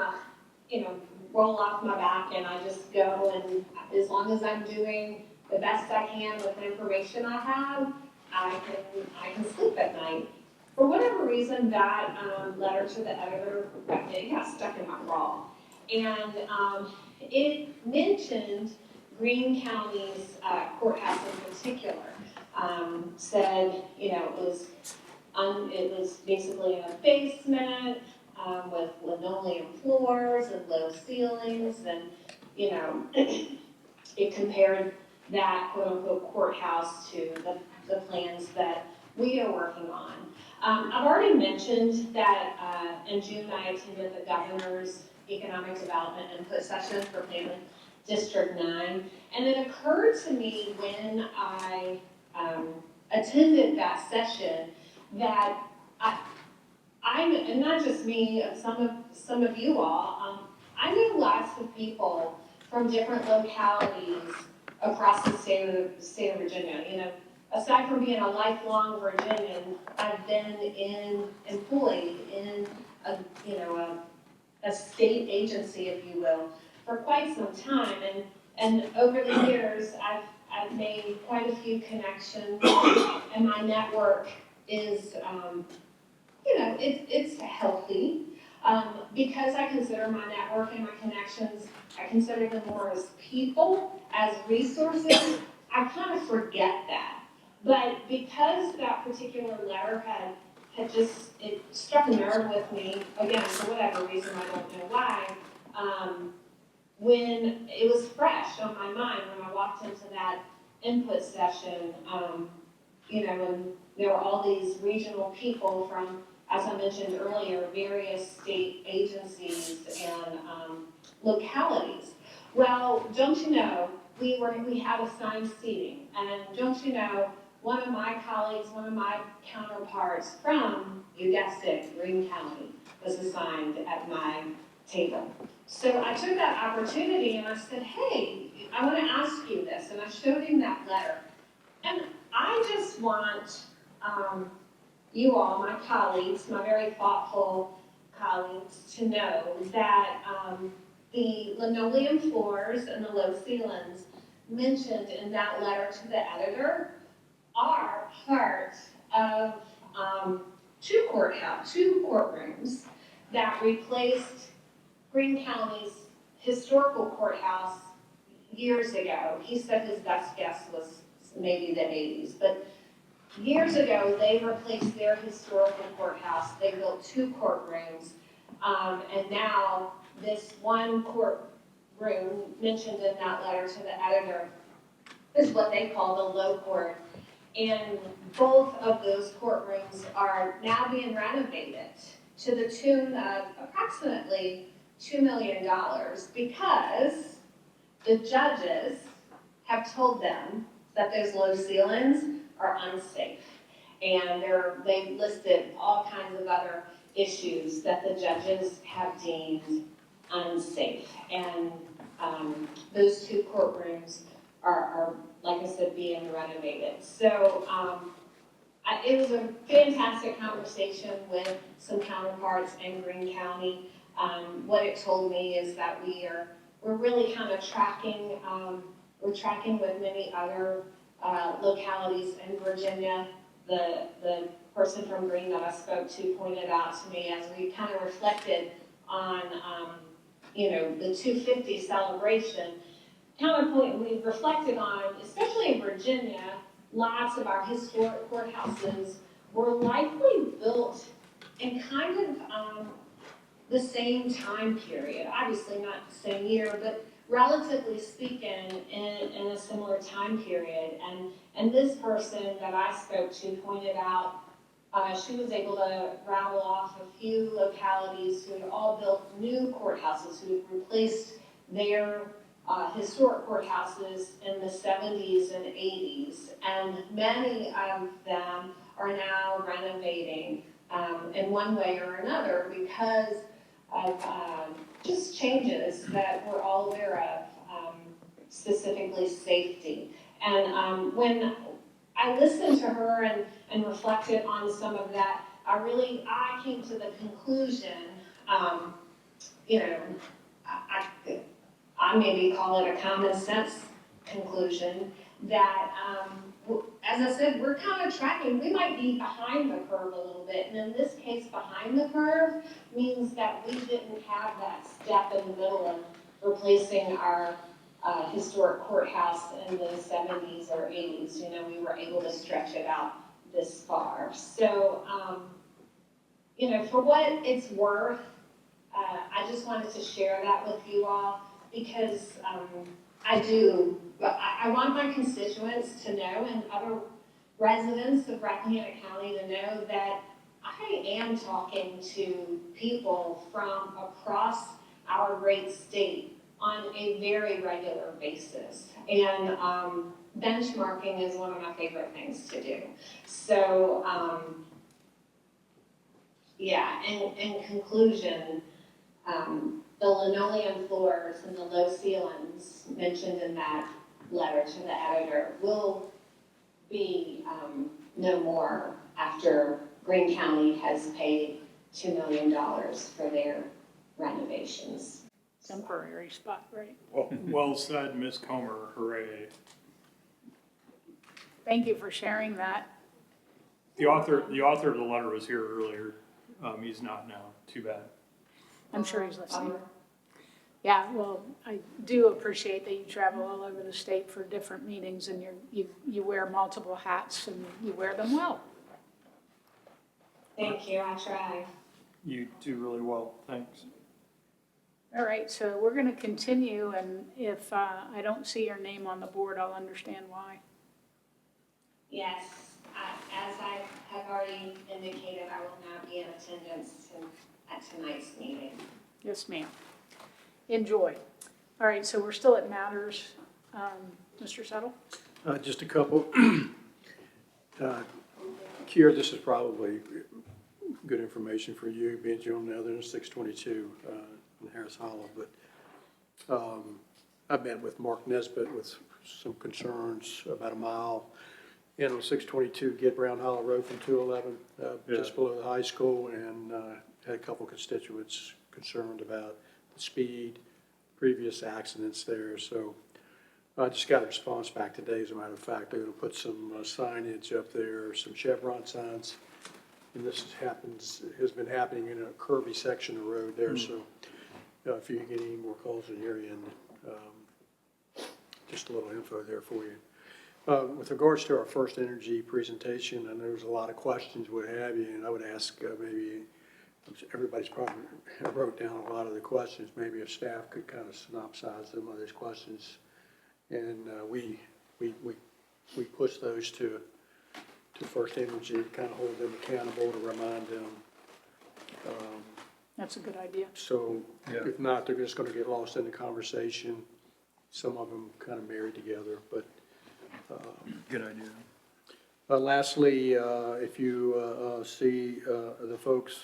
Speaker 8: of, roll off my back, and I just go, and as long as I'm doing the best I can with the information I have, I can sleep at night. For whatever reason, that letter to the editor, it got stuck in my craw. And it mentioned Greene County's courthouse in particular. Said, it was basically in a basement with linoleum floors and low ceilings, and it compared that quote-unquote courthouse to the plans that we are working on. I've already mentioned that in June I attended the Governor's Economic Development Input Session for Planning District 9, and it occurred to me when I attended that session that and not just me, some of you all, I know lots of people from different localities across the state of Virginia. Aside from being a lifelong Virginian, I've been employed in a state agency, if you will, for quite some time. And over the years, I've made quite a few connections, and my network is, it's healthy. Because I consider my network and my connections, I consider them more as people, as resources, I kind of forget that. But because that particular letter had just, it struck a nerve with me, again, for whatever reason, I don't know why, when it was fresh on my mind when I walked into that input session, and there were all these regional people from, as I mentioned earlier, various state agencies and localities. Well, don't you know, we had assigned seating, and don't you know, one of my colleagues, one of my counterparts from, you guessed it, Greene County, was assigned at my table. So I took that opportunity and I said, hey, I want to ask you this, and I showed him that letter. And I just want you all, my colleagues, my very thoughtful colleagues, to know that the linoleum floors and the low ceilings mentioned in that letter to the editor are part of two courtrooms that replaced Greene County's historical courthouse years ago. He said his best guess was maybe the 80s, but years ago they replaced their historical courthouse. They built two courtrooms, and now this one courtroom mentioned in that letter to the editor is what they call the low court. And both of those courtrooms are now being renovated to the tune of approximately $2 million, because the judges have told them that those low ceilings are unsafe. And they've listed all kinds of other issues that the judges have deemed unsafe. And those two courtrooms are, like I said, being renovated. So it was a fantastic conversation with some counterparts in Greene County. What it told me is that we're really kind of tracking, we're tracking with many other localities in Virginia. The person from Greene that I spoke to pointed out to me as we kind of reflected on, the 250 celebration, we reflected on, especially in Virginia, lots of our historic courthouses were likely built in kind of the same time period. Obviously not the same year, but relatively speaking, in a similar time period. And this person that I spoke to pointed out she was able to rattle off a few localities who had all built new courthouses, who had replaced their historic courthouses in the 70s and 80s. And many of them are now renovating in one way or another because of just changes that we're all aware of, specifically safety. And when I listened to her and reflected on some of that, I came to the conclusion, I maybe call it a common sense conclusion, that, as I said, we're kind of tracking. We might be behind the curve a little bit, and in this case, behind the curve means that we didn't have that step in the middle of replacing our historic courthouse in the 70s or 80s. We were able to stretch it out this far. So, for what it's worth, I just wanted to share that with you all because I want my constituents to know and other residents of Rappahannock County to know that I am talking to people from across our great state on a very regular basis. And benchmarking is one of my favorite things to do. So, in conclusion, the linoleum floors and the low ceilings mentioned in that letter to the editor will be no more after Greene County has paid $2 million for their renovations.
Speaker 3: Temporary spot, right?
Speaker 1: Well said, Ms. Comer, hooray.
Speaker 3: Thank you for sharing that.
Speaker 1: The author of the letter was here earlier. He's not now, too bad.
Speaker 3: I'm sure he's listening. Yeah, well, I do appreciate that you travel all over the state for different meetings and you wear multiple hats and you wear them well.
Speaker 8: Thank you, I try.
Speaker 1: You do really well, thanks.
Speaker 3: All right, so we're going to continue, and if I don't see your name on the board, I'll understand why.
Speaker 8: Yes, as I have already indicated, I will not be in attendance at tonight's meeting.
Speaker 3: Yes, ma'am. Enjoy. All right, so we're still at matters. Mr. Settle?
Speaker 5: Just a couple. Kier, this is probably good information for you, being you on the other end of 622 in Harris Hollow. But I met with Mark Nesbitt with some concerns about a mile in on 622, get Brown Hollow Road from 211, just below the high school, and had a couple constituents concerned about the speed, previous accidents there. So I just got a response back today, as a matter of fact. They're going to put some signage up there, some Chevron signs. And this has been happening in a curvy section of road there. So if you get any more calls on your end, just a little info there for you. With regards to our First Energy presentation, I know there's a lot of questions, what have you, and I would ask maybe, everybody's probably wrote down a lot of the questions, maybe if staff could kind of synopsize some of those questions. And we push those to First Energy, to kind of hold them accountable, to remind them.
Speaker 3: That's a good idea.
Speaker 5: So if not, they're just going to get lost in the conversation. some of them kind of married together, but.
Speaker 1: Good idea.
Speaker 5: Lastly, if you see the folks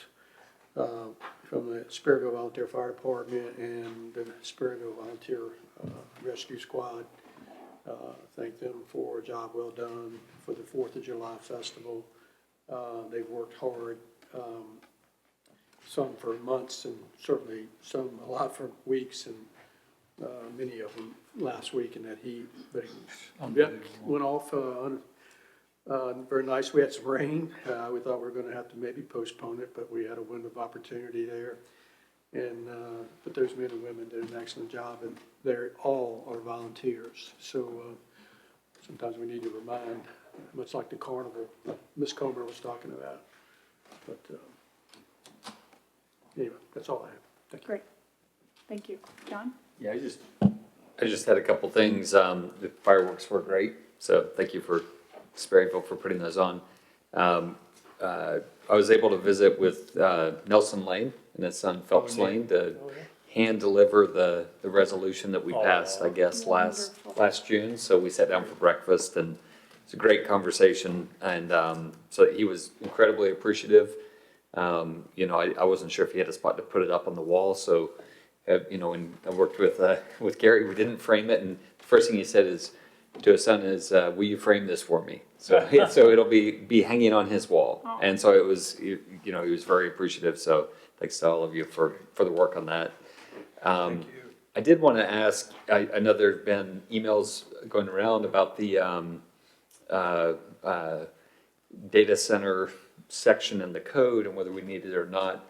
Speaker 5: from the Sperryville Volunteer Fire Department and the Sperryville Volunteer Rescue Squad, thank them for a job well done for the 4th of July Festival. They've worked hard, some for months and certainly some a lot for weeks, and many of them last week in that heat. But it went off very nice. We had some rain. We thought we were going to have to maybe postpone it, but we had a window of opportunity there. And but those men and women did an excellent job, and they all are volunteers. So sometimes we need to remind, much like the carnival Ms. Comer was talking about. But anyway, that's all I have. Thank you.
Speaker 3: Great. Thank you. John?
Speaker 6: Yeah, I just had a couple things. The fireworks were great, so thank you for Sperryville for putting those on. I was able to visit with Nelson Lane and his son Phelps Lane to hand deliver the resolution that we passed, I guess, last June. So we sat down for breakfast, and it's a great conversation. And so he was incredibly appreciative. You know, I wasn't sure if he had a spot to put it up on the wall, so you know, when I worked with Gary, we didn't frame it, and the first thing he said to his son is, "Will you frame this for me?" So so it'll be hanging on his wall, and so it was, you know, he was very appreciative. So thanks to all of you for the work on that. Thank you. I did want to ask. I know there've been emails going around about the data center section in the code and whether we need it or not.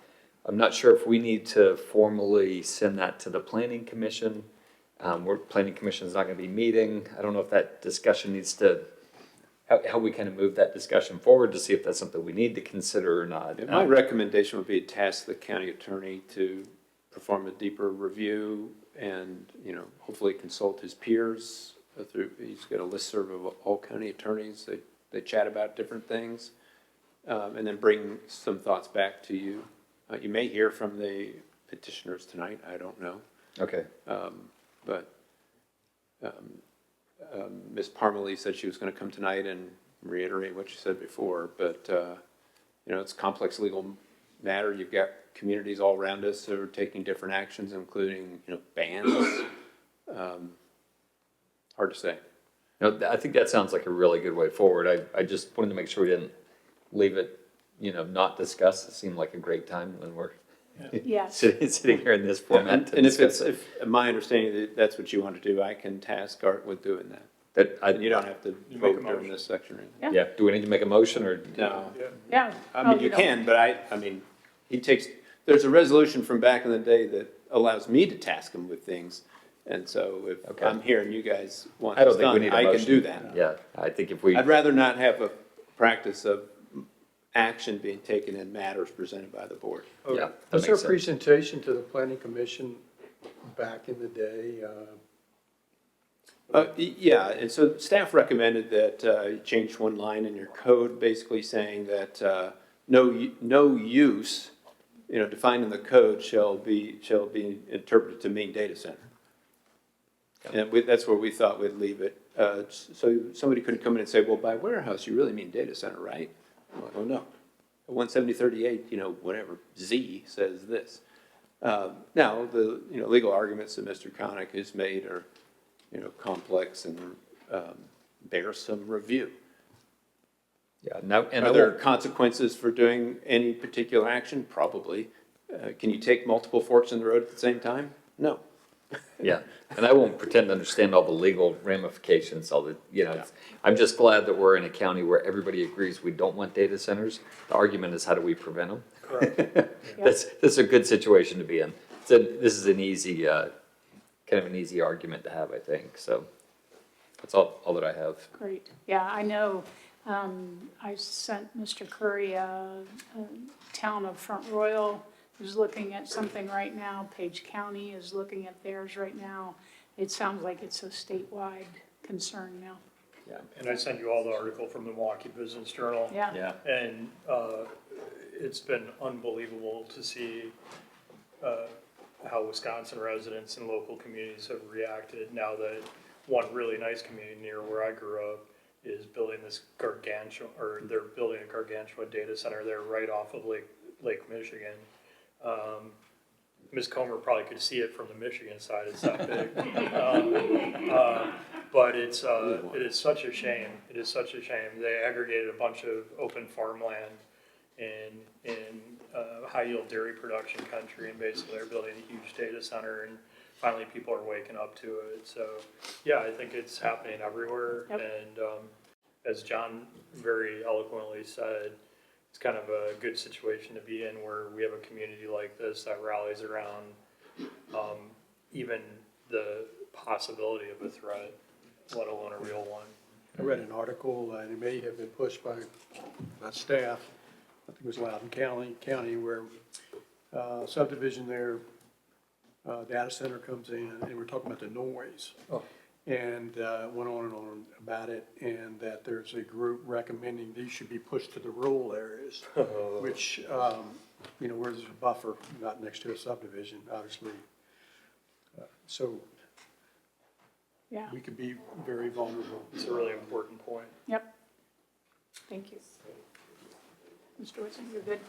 Speaker 6: I'm not sure if we need to formally send that to the Planning Commission. Planning Commission is not going to be meeting. I don't know if that discussion needs to, how we kind of move that discussion forward to see if that's something we need to consider or not.
Speaker 2: My recommendation would be to task the county attorney to perform a deeper review and, you know, hopefully consult his peers. He's got a listserv of all county attorneys. They chat about different things, and then bring some thoughts back to you. You may hear from the petitioners tonight, I don't know. Okay. But Ms. Parmalee said she was going to come tonight and reiterate what she said before, but you know, it's a complex legal matter. You've got communities all around us that are taking different actions, including, you know, bans. Hard to say.
Speaker 6: No, I think that sounds like a really good way forward. I just wanted to make sure we didn't leave it, you know, not discussed. It seemed like a great time when we're sitting here in this format.
Speaker 2: And if my understanding that that's what you want to do, I can task Art with doing that. You don't have to vote during this section or anything.
Speaker 6: Yeah. Do we need to make a motion or?
Speaker 2: No.
Speaker 3: Yeah.
Speaker 2: I mean, you can, but I mean, there's a resolution from back in the day that allows me to task him with things. And so if I'm here and you guys want this done, I can do that.
Speaker 6: Yeah, I think
Speaker 2: I'd rather not have a practice of action being taken in matters presented by the board.
Speaker 5: Okay. Yeah, was there a presentation to the Planning Commission back in the day?
Speaker 2: Yeah, and so staff recommended that you change one line in your code, basically saying that no use, you know, defined in the code shall be interpreted to mean data center. And that's where we thought we'd leave it. So somebody could come in and say, well, by warehouse, you really mean data center, right? I'm like, oh, no. 17038, you know, whatever, Z says this. Now, the, you know, legal arguments that Mr. Connick has made are, you know, complex and bear some review.
Speaker 6: Yeah. Now, and
Speaker 2: are there consequences for doing any particular action? Probably. Can you take multiple forks in the road at the same time? No.
Speaker 6: Yeah, and I won't pretend to understand all the legal ramifications, all the, you know, I'm just glad that we're in a county where everybody agrees we don't want data centers. The argument is, how do we prevent them? Correct. That's a good situation to be in. So this is an easy, kind of an easy argument to have, I think. So that's all that I have.
Speaker 3: Great. Yeah, I know. I sent Mr. Curry a town of Front Royal is looking at something right now. Page County is looking at theirs right now. It sounds like it's a statewide concern now.
Speaker 1: Yeah, and I sent you all the article from the Milwaukee Business Journal.
Speaker 3: Yeah.
Speaker 1: And it's been unbelievable to see how Wisconsin residents and local communities have reacted now that one really nice community near where I grew up is building this gargantuan, or they're building a gargantuan data center there right off of Lake Michigan. Ms. Comer probably could see it from the Michigan side, it's that big. But it is such a shame, it is such a shame. They aggregated a bunch of open farmland in high yield dairy production country, and basically they're building a huge data center, and finally people are waking up to it. So yeah, I think it's happening everywhere.
Speaker 3: Yep.
Speaker 1: And as John very eloquently said, it's kind of a good situation to be in where we have a community like this that rallies around even the possibility of a threat, let alone a real one.
Speaker 5: I read an article, and it may have been pushed by staff, I think it was Loudoun County, where subdivision there, data center comes in, and we're talking about the noise.
Speaker 1: Oh.
Speaker 5: And went on and on about it, and that there's a group recommending these should be pushed to the rural areas, which, you know, where there's a buffer, not next to a subdivision, obviously. So
Speaker 3: Yeah.
Speaker 5: we could be very vulnerable.
Speaker 1: It's a really important point.
Speaker 3: Yep. Thank you. Mr. Whitson, you're good.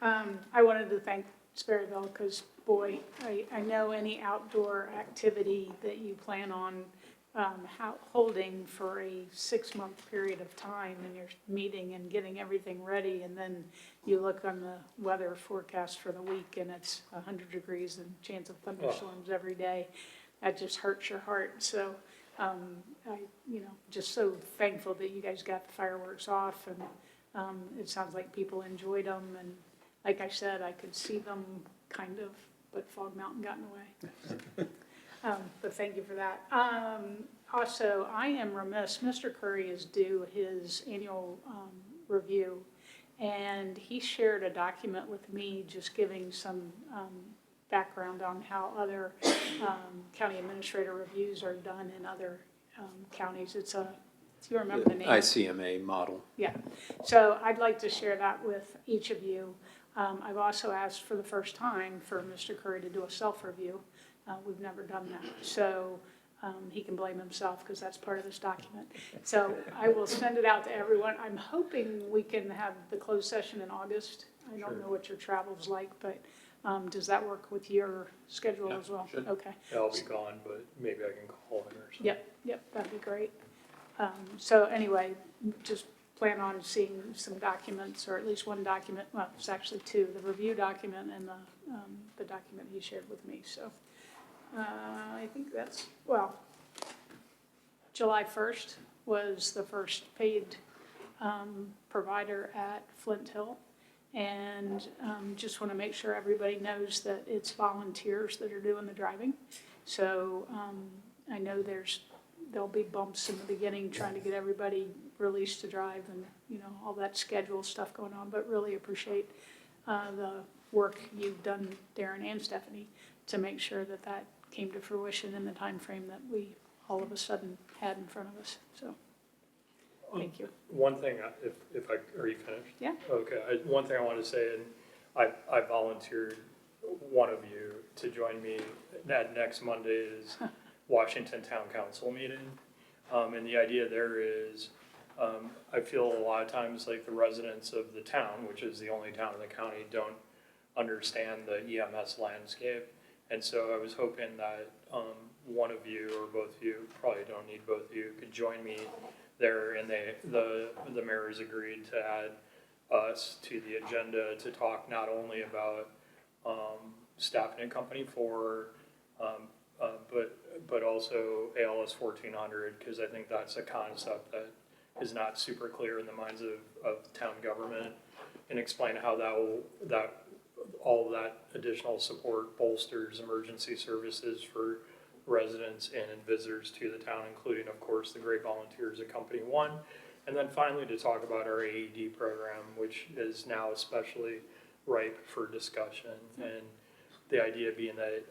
Speaker 3: I wanted to thank Sperryville because, boy, I know any outdoor activity that you plan on holding for a 6-month period of time, and you're meeting and getting everything ready, and then you look on the weather forecast for the week and it's 100 degrees and chance of thunderstorms every day. That just hurts your heart. So just so thankful that you guys got the fireworks off, and it sounds like people enjoyed them, and like I said, I could see them kind of, but Fog Mountain got in the way. But thank you for that. Also, I am remiss, Mr. Curry is due his annual review, and he shared a document with me just giving some background on how other county administrator reviews are done in other counties. Do you remember the name?
Speaker 2: ICMA model.
Speaker 3: Yeah, so I'd like to share that with each of you. I've also asked for the first time for Mr. Curry to do a self-review. We've never done that, so he can blame himself because that's part of this document. So I will send it out to everyone. I'm hoping we can have the closed session in August. I don't know what your travel's like, but does that work with your schedule as well?
Speaker 1: Should.
Speaker 3: Okay.
Speaker 1: Yeah, I'll be gone, but maybe I can call in or something.
Speaker 3: Yep, that'd be great. So anyway, just plan on seeing some documents, or at least one document, well, it's actually two, the review document and the document he shared with me, so. I think that's, July 1st was the first paid provider at Flint Hill. And just want to make sure everybody knows that it's volunteers that are doing the driving. So I know there'll be bumps in the beginning trying to get everybody released to drive and, all that schedule stuff going on, but really appreciate the work you've done, Darren and Stephanie, to make sure that that came to fruition in the time frame that we all of a sudden had in front of us. So, thank you.
Speaker 1: One thing, are you finished?
Speaker 3: Yeah.
Speaker 1: Okay, one thing I want to say, and I volunteered one of you to join me at next Monday's Washington Town Council meeting. And the idea there is, I feel a lot of times like the residents of the town, which is the only town in the county, don't understand the EMS landscape. And so I was hoping that one of you or both of you, probably don't need both of you, could join me there. And the mayors agreed to add us to the agenda to talk not only about staffing a company for, but also ALS 1400, because I think that's a concept that is not super clear in the minds of town government, and explain how all of that additional support bolsters emergency services for residents and visitors to the town, including, of course, the great volunteers at Company One. And then finally to talk about our AED program, which is now especially ripe for discussion. And the idea being that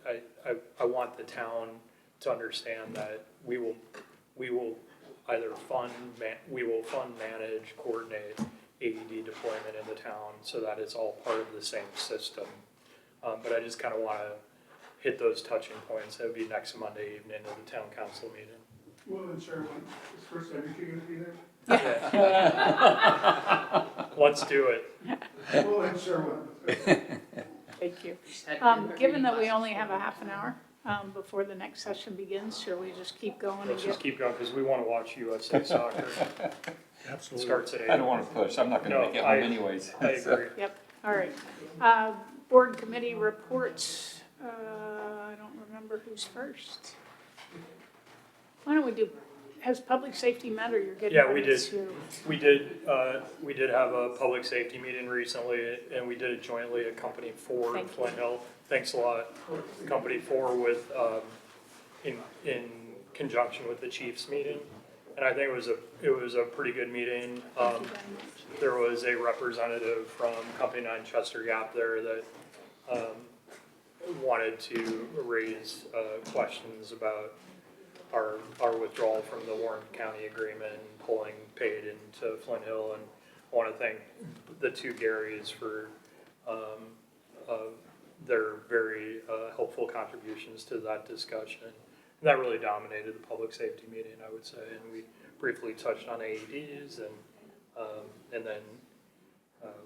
Speaker 1: I want the town to understand that we will either fund, manage, coordinate AED deployment in the town so that it's all part of the same system. But I just kind of want to hit those touching points. That would be next Monday evening at the town council meeting.
Speaker 15: Well, then, Sherwin, is First Energy going to be there?
Speaker 1: Let's do it.
Speaker 15: Well, then, Sherwin.
Speaker 3: Thank you. Given that we only have a half an hour before the next session begins, shall we just keep going?
Speaker 1: Let's just keep going, because we want to watch USA soccer.
Speaker 15: Absolutely.
Speaker 1: Starts at 8.
Speaker 6: I don't want to push, I'm not going to make it home anyways.
Speaker 1: I agree.
Speaker 3: Yep, all right. Board committee reports, I don't remember who's first. Why don't we do, has public safety met, or you're getting
Speaker 1: Yeah, we
Speaker 3: ready
Speaker 1: did.
Speaker 3: to?
Speaker 1: We did have a public safety meeting recently, and we did it jointly at Company 4 in
Speaker 3: Thank you.
Speaker 1: Flint Hill. Thanks a lot. Company 4 with, in conjunction with the chiefs meeting. And I think it was a pretty good meeting. There was a representative from Company 9 Chester Gap there that wanted to raise questions about our withdrawal from the Warren County agreement and pulling paid into Flint Hill. And I want to thank the two Garys for their very helpful contributions to that discussion. And that really dominated the public safety meeting, I would say. And we briefly touched on AEDs, and then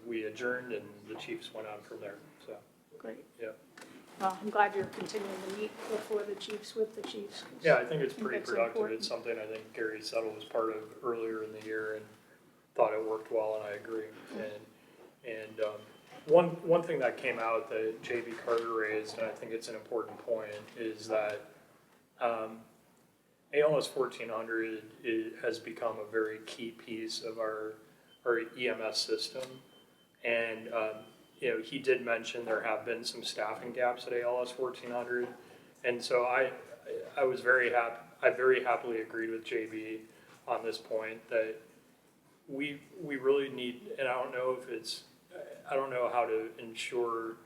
Speaker 1: we adjourned, and the chiefs went on from there. So
Speaker 3: Great.
Speaker 1: yeah.
Speaker 3: Well, I'm glad you're continuing to meet before the chiefs with the chiefs.
Speaker 1: Yeah, I think it's pretty
Speaker 3: that's
Speaker 1: productive.
Speaker 3: important.
Speaker 1: It's something I think Gary Settle was part of earlier in the year and thought it worked well, and I agree. And one thing that came out that J.B. Carter raised, and I think it's an important point, is that ALS 1400 has become a very key piece of our EMS system. And he did mention there have been some staffing gaps at ALS 1400, and so I was very happy. I very happily agreed with JB on this point that we really need, and I don't know how to ensure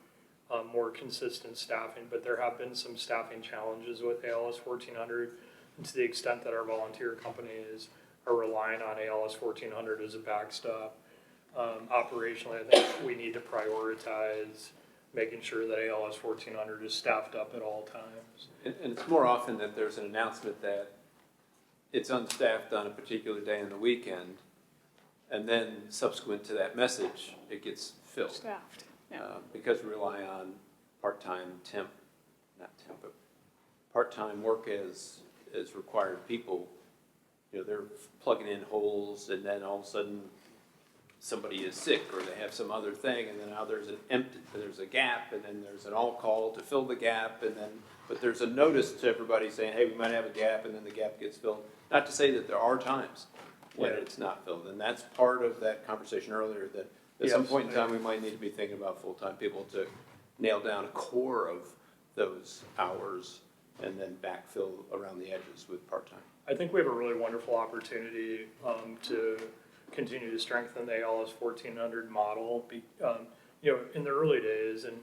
Speaker 1: more consistent staffing, but there have been some staffing challenges with ALS 1400, and to the extent that our volunteer companies are relying on ALS 1400 as a backstop. Operationally, I think we need to prioritize making sure that ALS 1400 is staffed up at all times.
Speaker 2: And it's more often that there's an announcement that it's unstaffed on a particular day on the weekend, and then subsequent to that message, it gets filled.
Speaker 3: Staffed, yeah.
Speaker 2: Because we rely on part-time but part-time work as required people. They're plugging in holes, and then all of a sudden somebody is sick or they have some other thing, and then now there's a gap, and then there's an all-call to fill the gap, but there's a notice to everybody saying, hey, we might have a gap, and then the gap gets filled. Not to say that there are times when it's not filled, and that's part of that conversation earlier, that at some point in time we might need to be thinking about full-time people to nail down a core of those hours and then backfill around the edges with part-time.
Speaker 1: I think we have a really wonderful opportunity to continue to strengthen the ALS 1400 model. In the early days, and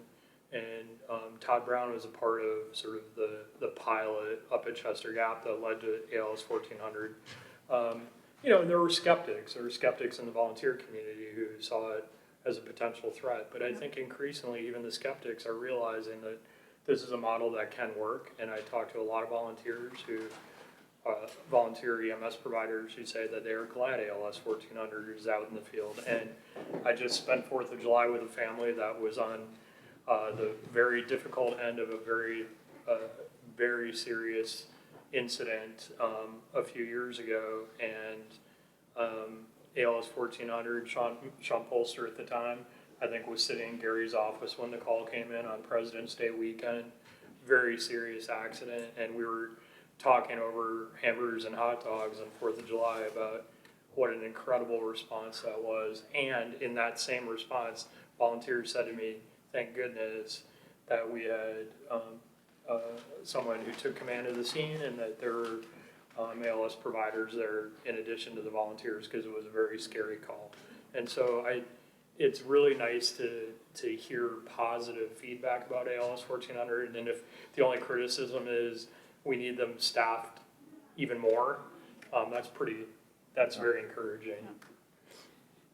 Speaker 1: Todd Brown was a part of sort of the pilot up at Chester Gap that led to ALS 1400. There were skeptics. There were skeptics in the volunteer community who saw it as a potential threat. But I think increasingly, even the skeptics are realizing that this is a model that can work. And I talked to a lot of volunteers volunteer EMS providers who say that they are glad ALS 1400 is out in the field. And I just spent 4th of July with a family that was on the very difficult end of a very serious incident a few years ago, and ALS 1400, Sean Polster at the time, I think was sitting in Gary's office when the call came in on President's Day weekend. Very serious accident, and we were talking over hamburgers and hot dogs on 4th of July about what an incredible response that was. And in that same response, volunteers said to me, thank goodness that we had someone who took command of the scene, and that there were ALS providers there in addition to the volunteers, because it was a very scary call. And so it's really nice to hear positive feedback about ALS 1400, and if the only criticism is we need them staffed even more, that's very encouraging.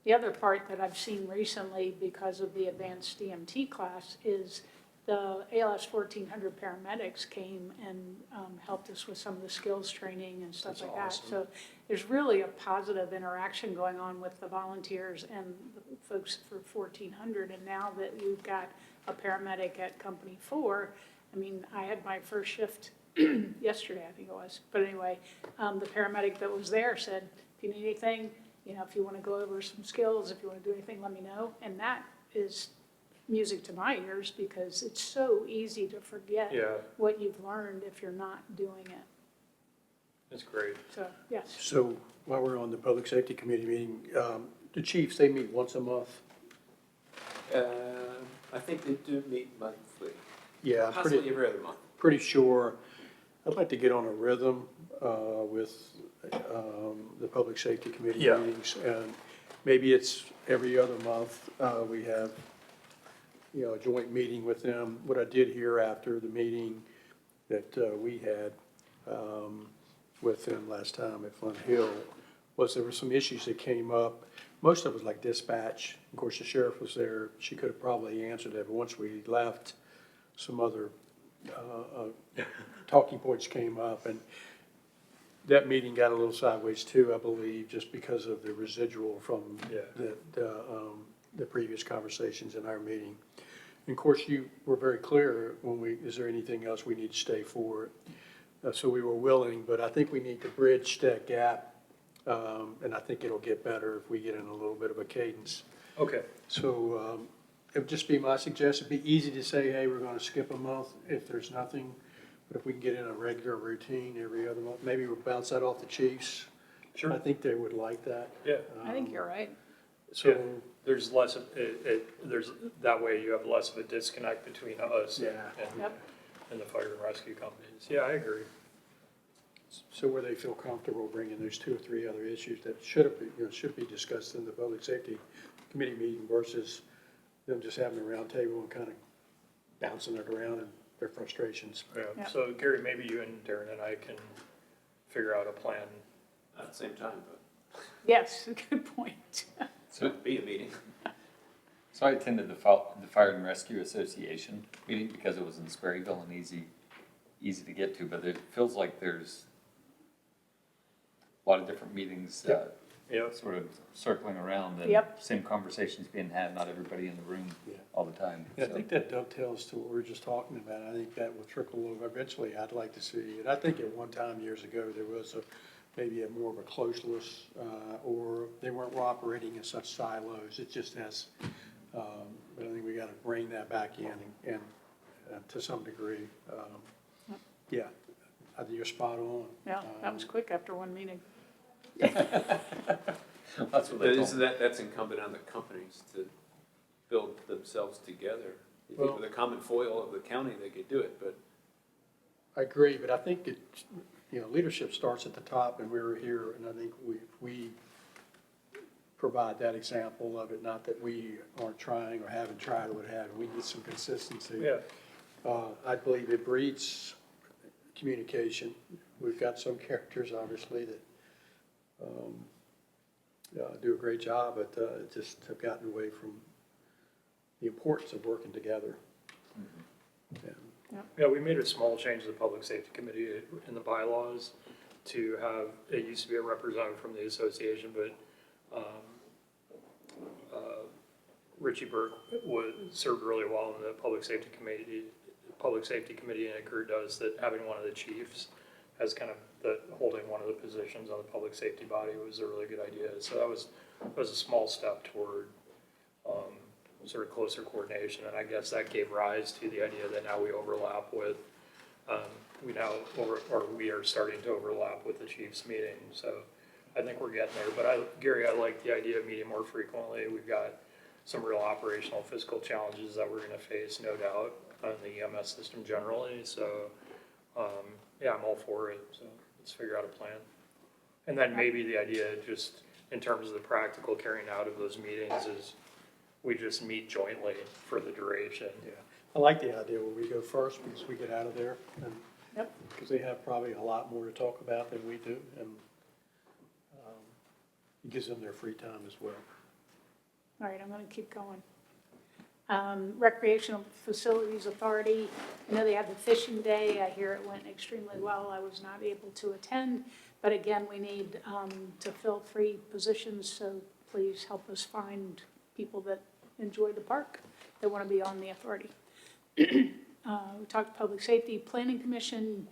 Speaker 3: The other part that I've seen recently because of the advanced EMT class is the ALS 1400 paramedics came and helped us with some of the skills training and stuff like that. So there's really a positive interaction going on with the volunteers and the folks for 1400. And now that you've got a paramedic at Company 4, I mean, I had my first shift yesterday, I think it was. But anyway, the paramedic that was there said, if you need anything, you know, if you want to go over some skills, if you want to do anything, let me know. And that is music to my ears because it's so easy to forget what you've learned if you're not doing it.
Speaker 1: That's great.
Speaker 3: So, yes.
Speaker 5: So while we're on the Public Safety Committee meeting, the chiefs, they meet once a month.
Speaker 2: I think they do meet monthly.
Speaker 5: Yeah, I'm
Speaker 2: Possibly every other month.
Speaker 5: pretty sure. I'd like to get on a rhythm with the Public Safety Committee meetings. And maybe it's every other month we have, you know, a joint meeting with them. What I did hear after the meeting that we had with them last time at Flint Hill was there were some issues that came up. Most of it was like dispatch. Of course, the sheriff was there. She could have probably answered it, but once we left, some other talking points came up, and that meeting got a little sideways too, I believe, just because of the residual from the previous conversations in our meeting. And of course, you were very clear when is there anything else we need to stay for? So we were willing, but I think we need to bridge that gap, and I think it'll get better if we get in a little bit of a cadence.
Speaker 1: Okay.
Speaker 5: So it would just be my suggestion. It'd be easy to say, hey, we're going to skip a month if there's nothing. But if we can get in a regular routine every other month, maybe we'll bounce that off the chiefs.
Speaker 1: Sure.
Speaker 5: I think they would like that.
Speaker 1: Yeah.
Speaker 3: I think you're right.
Speaker 5: So
Speaker 1: there's less of there's that way you have less of a disconnect between us and the fire and rescue companies. Yeah, I agree.
Speaker 5: So where they feel comfortable bringing those 2 or 3 other issues that should be discussed in the Public Safety Committee meeting versus them just having a round table and kind of bouncing it around and their frustrations.
Speaker 1: Yeah. So Gary, maybe you and Darren and I can figure out a plan.
Speaker 2: Not at the same time, but
Speaker 3: Yes, good point.
Speaker 2: so it'd be a meeting.
Speaker 6: So I attended the Fire and Rescue Association meeting because it was in Sperryville and easy to get to, but it feels like there's a lot of different meetings sort of circling around and same conversations being had, not everybody in the room all the time.
Speaker 5: Yeah, I think that dovetails to what we were just talking about. I think that will trickle over eventually. I'd like to see, and I think at one time years ago, there was maybe a more of a close list, or they weren't operating in such silos. It just has, but I think we got to bring that back in and to some degree. Yeah, I think you're spot on.
Speaker 3: Yeah, that was quick after one meeting.
Speaker 6: That's what they told me.
Speaker 2: That's incumbent on the companies to build themselves together. You think with a common foil of the county, they could do it, but.
Speaker 5: I agree, but I think leadership starts at the top, and we're here, and I think we provide that example of it, not that we aren't trying or haven't tried or what have you. We need some consistency.
Speaker 1: Yeah.
Speaker 5: I believe it breeds communication. We've got some characters, obviously, that do a great job, but just have gotten away from the importance of working together.
Speaker 1: Yeah, we made a small change to the Public Safety Committee in the bylaws to have, it used to be a representative from the association, but Richie Burke served really well in the Public Safety Committee, and it occurred to us that having one of the chiefs as kind of holding one of the positions on the public safety body was a really good idea. So that was a small step toward sort of closer coordination, and I guess that gave rise to the idea that now we overlap with, we are starting to overlap with the chiefs meeting. So I think we're getting there. But Gary, I like the idea of meeting more frequently. We've got some real operational fiscal challenges that we're going to face, no doubt, on the EMS system generally. So I'm all for it. So let's figure out a plan. And then maybe the idea, just in terms of the practical carrying out of those meetings, is we just meet jointly for the duration.
Speaker 5: Yeah, I like the idea where we go first because we get out of there, and because they have probably a lot more to talk about than we do, and it gives them their free time as well.
Speaker 3: All right, I'm going to keep going. Recreational Facilities Authority, I know they had the fishing day. I hear it went extremely well. I was not able to attend. But again, we need to fill 3 positions, so please help us find people that enjoy the park, that want to be on the authority. We talked Public Safety, Planning Commission.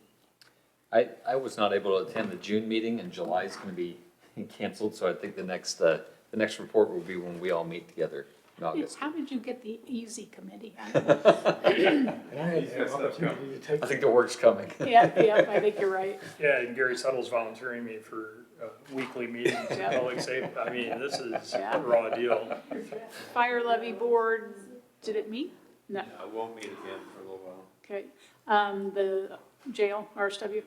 Speaker 6: I was not able to attend the June meeting, and July is going to be canceled, so I think the next report will be when we all meet together in August.
Speaker 3: How did you get the easy committee?
Speaker 6: I think the work's coming.
Speaker 3: Yeah, I think you're right.
Speaker 1: Yeah, and Gary Suttle's volunteering me for weekly meetings in public safety. I mean, this is a raw deal.
Speaker 3: Fire Levy Board, did it meet? No.
Speaker 2: No, it won't meet again for a little while.
Speaker 3: Okay. The jail, RSW?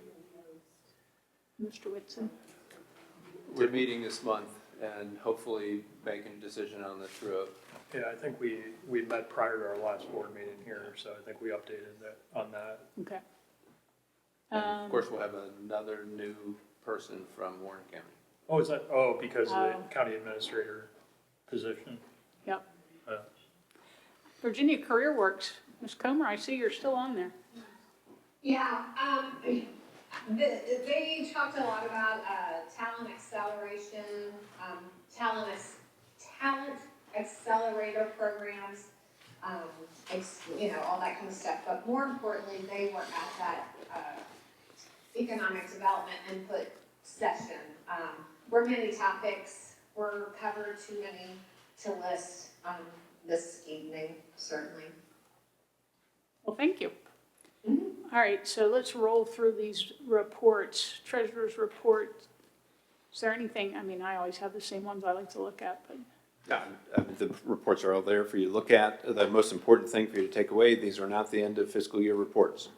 Speaker 3: Mr. Whitson?
Speaker 2: We're meeting this month and hopefully making a decision on the true-up.
Speaker 1: Yeah, I think we met prior to our last board meeting here, so I think we updated that on that.
Speaker 3: Okay.
Speaker 2: And of course, we'll have another new person from Warren County.
Speaker 1: Oh, is that, because of the county administrator position?
Speaker 3: Yep. Virginia Career Works, Ms. Comer, I see you're still on there.
Speaker 7: Yeah, they talked a lot about talent acceleration, talent accelerator programs, all that kind of stuff. But more importantly, they were at that economic development input session, where many topics were covered, too many to list this evening, certainly.
Speaker 3: Well, thank you. All right, so let's roll through these reports. Treasurer's report. Is there anything, I always have the same ones I like to look at, but.
Speaker 2: The reports are all there for you to look at. The most important thing for you to take away, these are not the end of fiscal year reports.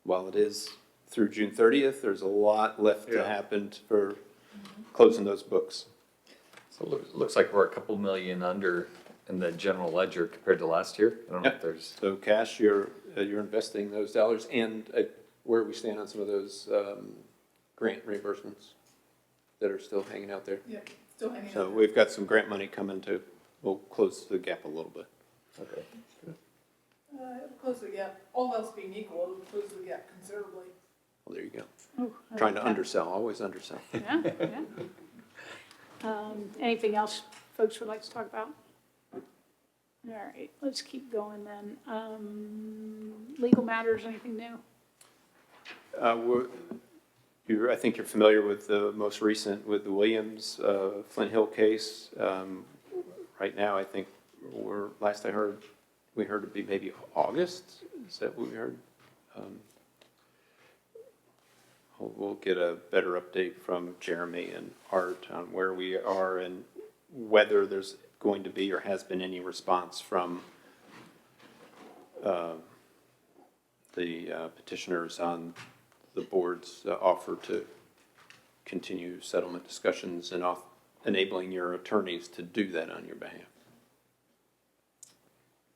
Speaker 2: While it is through June 30th, there's a lot left to happen for closing those books.
Speaker 6: So it looks like we're a couple million under in the general ledger compared to last year. I don't know if there's.
Speaker 2: So cash, you're investing those dollars, and where we stand on some of those grant reimbursements that are still hanging out there.
Speaker 20: Yeah, still hanging out
Speaker 2: So
Speaker 20: there.
Speaker 2: we've got some grant money coming to, we'll close the gap a little bit.
Speaker 6: Okay.
Speaker 20: It'll close the gap, all else being equal, it'll close the gap considerably.
Speaker 2: Well, there you go.
Speaker 3: Oh, I
Speaker 2: Trying
Speaker 3: like
Speaker 2: to
Speaker 3: that.
Speaker 2: undersell, always undersell.
Speaker 3: Yeah. Anything else folks would like to talk about? All right, let's keep going then. Legal matters, anything new?
Speaker 2: I think you're familiar with the most recent, with the Williams Flint Hill case. Right now, I think last I heard, we heard it'd be maybe August. Is that what we heard? We'll get a better update from Jeremy and Art on where we are and whether there's going to be or has been any response from the petitioners on the board's offer to continue settlement discussions and enabling your attorneys to do that on your behalf.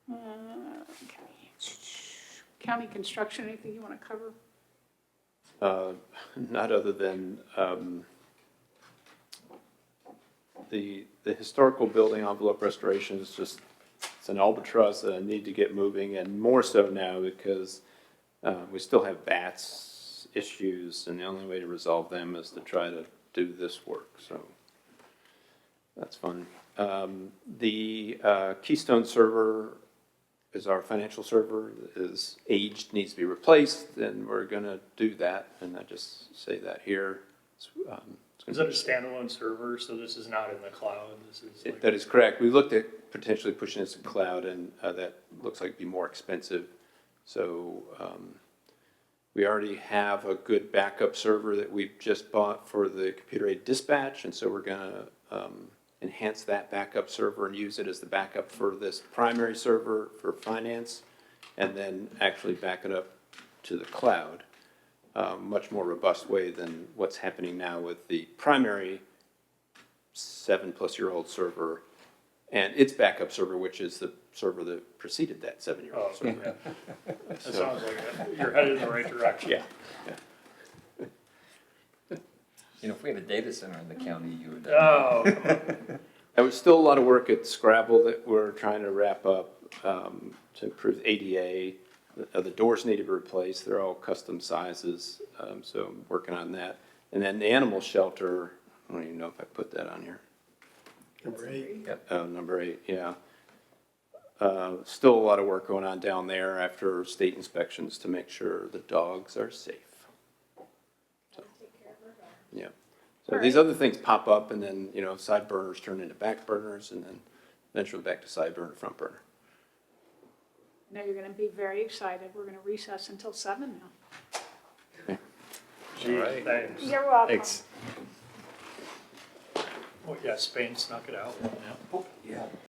Speaker 3: Okay. County construction, anything you want to cover?
Speaker 2: Not other than the historical building envelope restoration is just, it's an albatross that I need to get moving, and more so now because we still have bats issues, and the only way to resolve them is to try to do this work, so that's fun. The Keystone server is our financial server, is aged, needs to be replaced, and we're gonna do that, and I just say that here.
Speaker 1: Is that a standalone server, so this is not in the cloud? This is like...
Speaker 2: That is correct. We looked at potentially pushing this to cloud, and that looks like it'd be more expensive. So we already have a good backup server that we've just bought for the computer-aided dispatch, and so we're gonna enhance that backup server and use it as the backup for this primary server for finance, and then actually back it up to the cloud. Much more robust way than what's happening now with the primary 7-plus-year-old server and its backup server, which is the server that preceded that 7-year-old server.
Speaker 1: Yeah. That sounds like you're headed in the right direction.
Speaker 2: Yeah.
Speaker 6: If we had a data center in the county, you would.
Speaker 1: Oh, come on.
Speaker 2: There was still a lot of work at Scrabble that we're trying to wrap up. to improve ADA. The doors need to be replaced. They're all custom sizes, so I'm working on that. And then the animal shelter, I don't even know if I put that on here.
Speaker 1: Number 8.
Speaker 2: Oh, number 8, yeah. Still a lot of work going on down there after state inspections to make sure the dogs are safe. So, yeah. So these other things pop up and then, side burners turn into back burners and then eventually back to side burner, front burner.
Speaker 3: I know you're going to be very excited. We're going to recess until 7 now.
Speaker 2: Okay.
Speaker 1: Gee, thanks.
Speaker 3: You're welcome.
Speaker 6: Thanks.
Speaker 1: Oh, yeah, Spain snuck it out.
Speaker 6: Yeah.